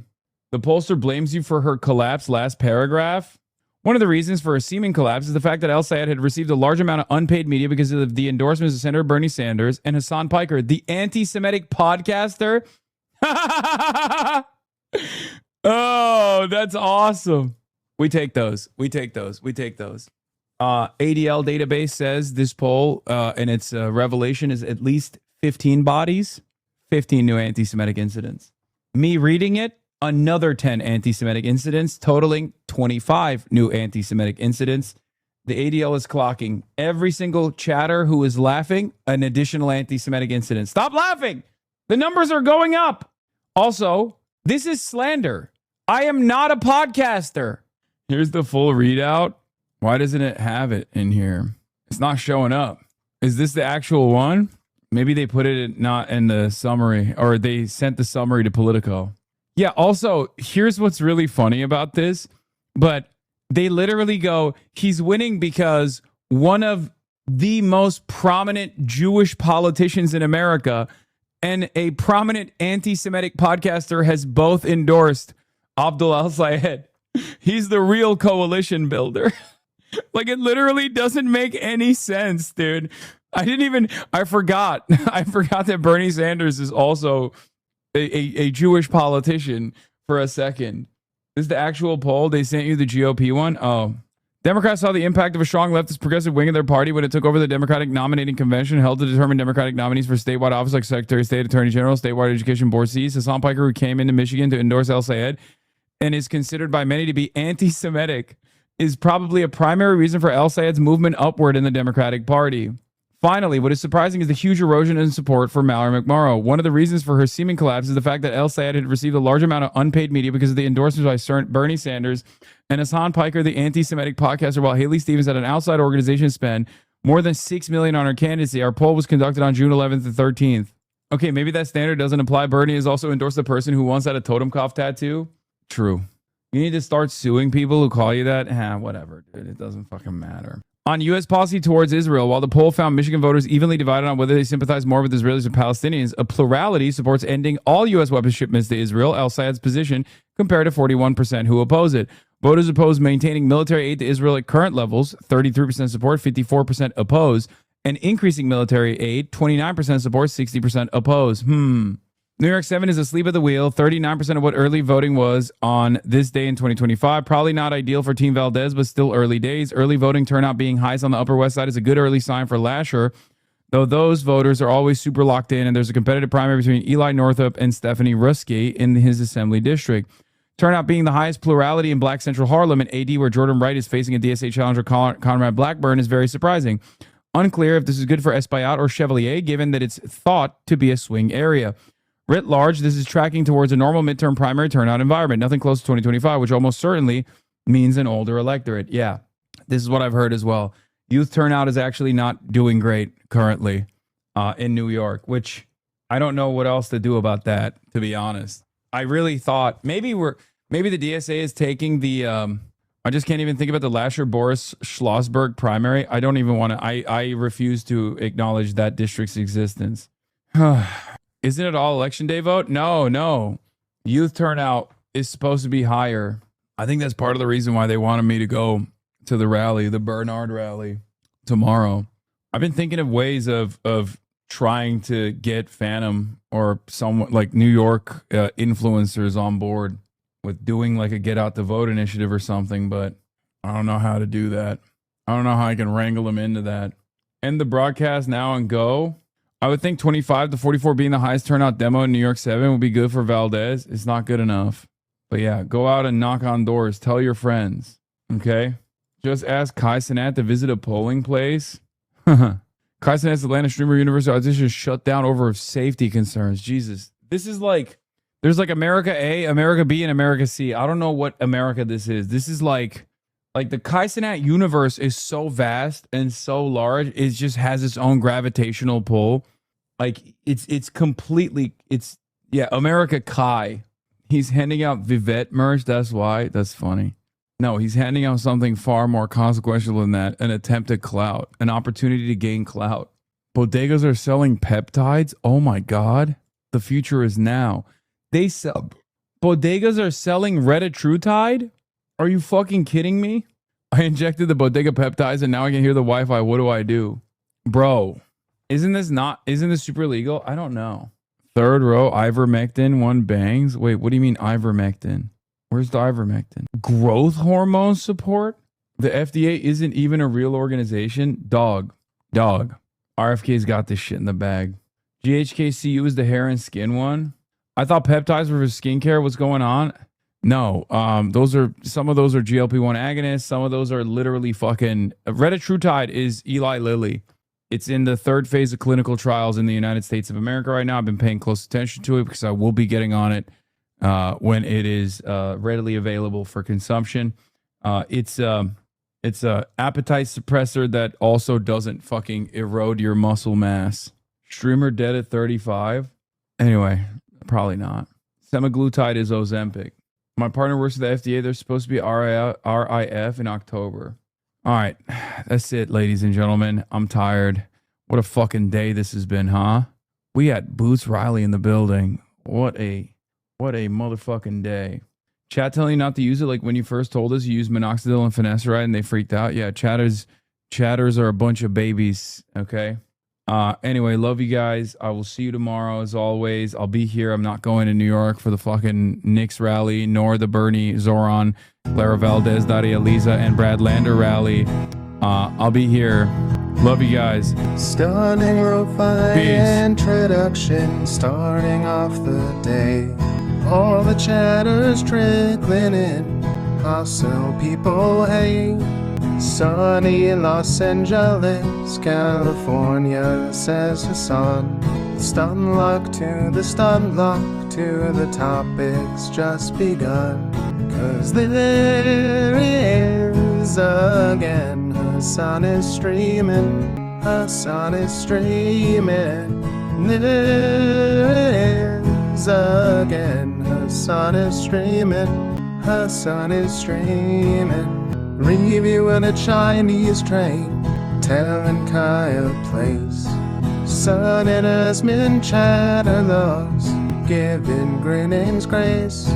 The pollster blames you for her collapse last paragraph. One of the reasons for a seeming collapse is the fact that El-Sayed had received a large amount of unpaid media because of the endorsements of Senator Bernie Sanders and Hassan Piker, the anti-Semitic podcaster. Oh, that's awesome. We take those. ADL database says this poll and its revelation is at least 15 bodies, 15 new anti-Semitic incidents. Me reading it, another 10 anti-Semitic incidents, totaling 25 new anti-Semitic incidents. The ADL is clocking every single chatter who is laughing an additional anti-Semitic incident. Stop laughing. The numbers are going up. Also, this is slander. I am not a podcaster. Here's the full readout. Why doesn't it have it in here? It's not showing up. Is this the actual one? Maybe they put it not in the summary, or they sent the summary to Politico. Yeah, also, here's what's really funny about this. But they literally go, he's winning because one of the most prominent Jewish politicians in America and a prominent anti-Semitic podcaster has both endorsed Abdul El-Sayed. He's the real coalition builder. Like, it literally doesn't make any sense, dude. I forgot that Bernie Sanders is also a Jewish politician for a second. This is the actual poll. They sent you the GOP one. Oh. Democrats saw the impact of a strong leftist progressive wing of their party when it took over the Democratic nominating convention held to determine Democratic nominees for statewide office like Secretary of State, Attorney General, statewide education board seats. Hassan Piker, who came into Michigan to endorse El-Sayed and is considered by many to be anti-Semitic, is probably a primary reason for El-Sayed's movement upward in the Democratic Party. Finally, what is surprising is the huge erosion in support for Mallory McMorrow. One of the reasons for her seeming collapse is the fact that El Sayed had received a large amount of unpaid media because of the endorsements by Bernie Sanders and Hassan Piker, the anti-Semitic podcaster, while Haley Stevens had an outside organization spend more than $6 million on her candidacy. Our poll was conducted on June 11th and 13th. Okay, maybe that standard doesn't apply. Bernie has also endorsed the person who once had a totem cough tattoo. True. You need to start suing people who call you that. Whatever, dude. It doesn't fucking matter. On U.S. policy towards Israel, while the poll found Michigan voters evenly divided on whether they sympathize more with Israelis or Palestinians, a plurality supports ending all U.S. weapons shipments to Israel, El Sayed's position, compared to 41% who oppose it. Voters oppose maintaining military aid to Israel at current levels, 33% support, 54% oppose, and increasing military aid, 29% support, 60% oppose. New York 7 is asleep at the wheel. 39% of what early voting was on this day in 2025. Probably not ideal for Team Valdez, but still early days. Early voting turnout being highest on the Upper West Side is a good early sign for Lasher, though those voters are always super locked in, and there's a competitive primary between Eli Northup and Stephanie Ruski in his assembly district. Turnout being the highest plurality in Black Central Harlem and AD, where Jordan Wright is facing a DSA challenger, Conrad Blackburn, is very surprising. Unclear if this is good for Espaillat or Chevalier, given that it's thought to be a swing area. Writ large, this is tracking towards a normal midterm primary turnout environment, nothing close to 2025, which almost certainly means an older electorate. Yeah, this is what I've heard as well. Youth turnout is actually not doing great currently in New York, which I don't know what else to do about that, to be honest. I really thought maybe the DSA is taking the, I just can't even think about the Lasher-Boris Schlossberg primary. I don't even want to, I refuse to acknowledge that district's existence. Isn't it all election day vote? No. Youth turnout is supposed to be higher. I think that's part of the reason why they wanted me to go to the rally, the Bernard rally tomorrow. I've been thinking of ways of trying to get Phantom or someone like New York influencers on board with doing like a get out the vote initiative or something, but I don't know how to do that. I don't know how I can wrangle them into that. End the broadcast now and go. I would think 25 to 44 being the highest turnout demo in New York 7 would be good for Valdez. It's not good enough. But yeah, go out and knock on doors. Tell your friends. Okay? Just ask Kai Cenat to visit a polling place. Kai Cenat's Atlanta Streamer University audition shut down over safety concerns. Jesus. This is like, there's like America A, America B, and America C. I don't know what America this is. This is like the Kai Cenat universe is so vast and so large. It just has its own gravitational pull. Like it's completely, America Kai. He's handing out Vivette merch. That's why. That's funny. No, he's handing out something far more consequential than that. An attempt at clout, an opportunity to gain clout. Bodegas are selling peptides. Oh my God. The future is now. Bodegas are selling Retatrutide? Are you fucking kidding me? I injected the Bodega peptides and now I can hear the Wi-Fi. What do I do? Bro, isn't this super legal? I don't know. Third row, ivermectin, one bangs. Wait, what do you mean ivermectin? Where's the ivermectin? Growth hormone support? The FDA isn't even a real organization? Dog. RFK's got this shit in the bag. GHKCU is the hair and skin one? I thought peptides were for skincare. What's going on? No, some of those are GLP-1 agonists. Some of those are literally fucking Retatrutide is Eli Lilly. It's in the third phase of clinical trials in the United States of America right now. I've been paying close attention to it because I will be getting on it when it is readily available for consumption. It's a appetite suppressor that also doesn't fucking erode your muscle mass. Streamer dead at 35. Anyway, probably not. Semaglutide is Ozempic. My partner works at the FDA. They're supposed to be RIF in October. All right. That's it, ladies and gentlemen. I'm tired. What a fucking day this has been, huh? We had Boots Riley in the building. What a motherfucking day. Chat telling you not to use it like when you first told us you used minoxidil and finasteride and they freaked out. Yeah, chatters are a bunch of babies, okay? Anyway, love you guys. I will see you tomorrow as always. I'll be here. I'm not going to New York for the fucking Knicks rally, nor the Bernie, Zoran, Clara Valdez, Daria Liza, and Brad Lander rally. I'll be here. Love you guys. Stunning Ro-Fi introduction, starting off the day. All the chatters trickling in, hostile people hate. Sunny Los Angeles, California, says Hasan. Stun luck to the stun luck to the topic's just begun. 'Cause there he is again. Hasan is streaming. Hasan is streaming. There it is again. Hasan is streaming. Hasan is streaming. Reviewing a Chinese train, telling Kaya place. Sun and Asmin Chatterloss, giving Grinning's grace.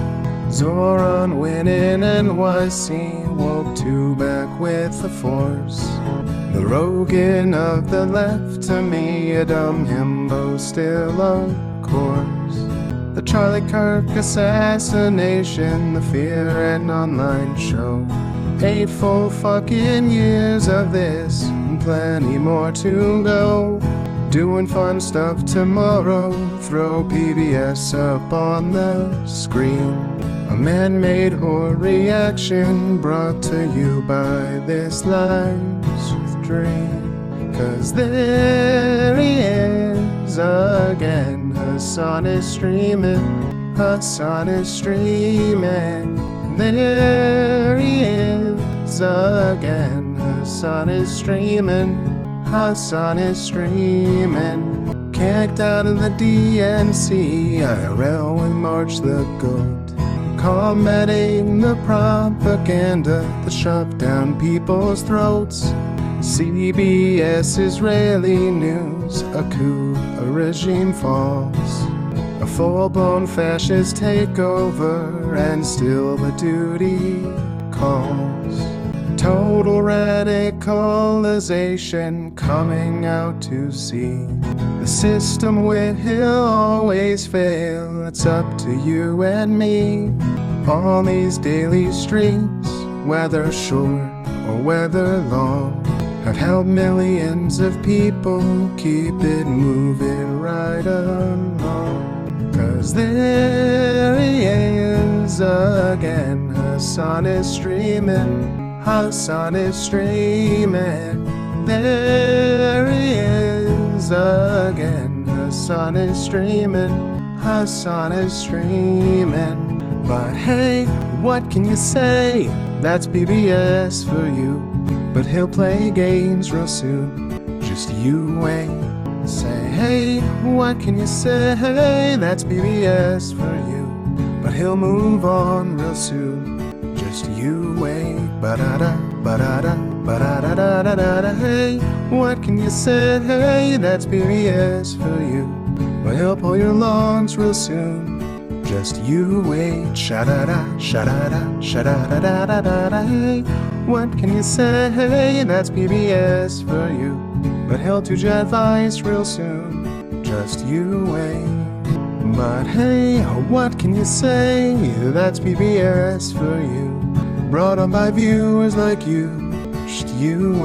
Zoran winning NYC, woke two back with the force. The Rogan of the left, to me a dumb himbo still of course. The Charlie Kirk assassination, the Fear and Online show. 8 full fucking years of this, and plenty more to go. Doing fun stuff tomorrow, throw PBS up on the screen. A man-made horror reaction brought to you by this Lives with Dream. 'Cause there he is again. Hasan is streaming. Hasan is streaming. There he is again. Hasan is streaming. Hasan is streaming. Kicked out of the DNC, IRL we march the goat. Combating the propaganda that shoved down people's throats. CBS Israeli news, a coup, a regime falls. A full-blown fascist takeover, and still the duty calls. Total radicalization coming out to sea. The system will always fail, it's up to you and me. On these daily streets, whether short or whether long, have helped millions of people keep it moving right along. 'Cause there he is again. Hasan is streaming. Hasan is streaming. There he is again. Hasan is streaming. Hasan is streaming. But hey, what can you say? That's PBS for you. But he'll play games real soon. Just you wait. Say, hey, what can you say? That's PBS for you. But he'll move on real soon. Just you wait. Ba-da-da, ba-da-da, ba-da-da-da-da-da. Hey, what can you say? That's PBS for you. But he'll pull your lawns real soon. Just you wait. Sha-da-da, sha-da-da, sha-da-da-da-da-da. Hey, what can you say? That's PBS for you. But he'll do jet vice real soon. Just you wait. But hey, what can you say? That's PBS for you. Brought on by viewers like you. Just you wait.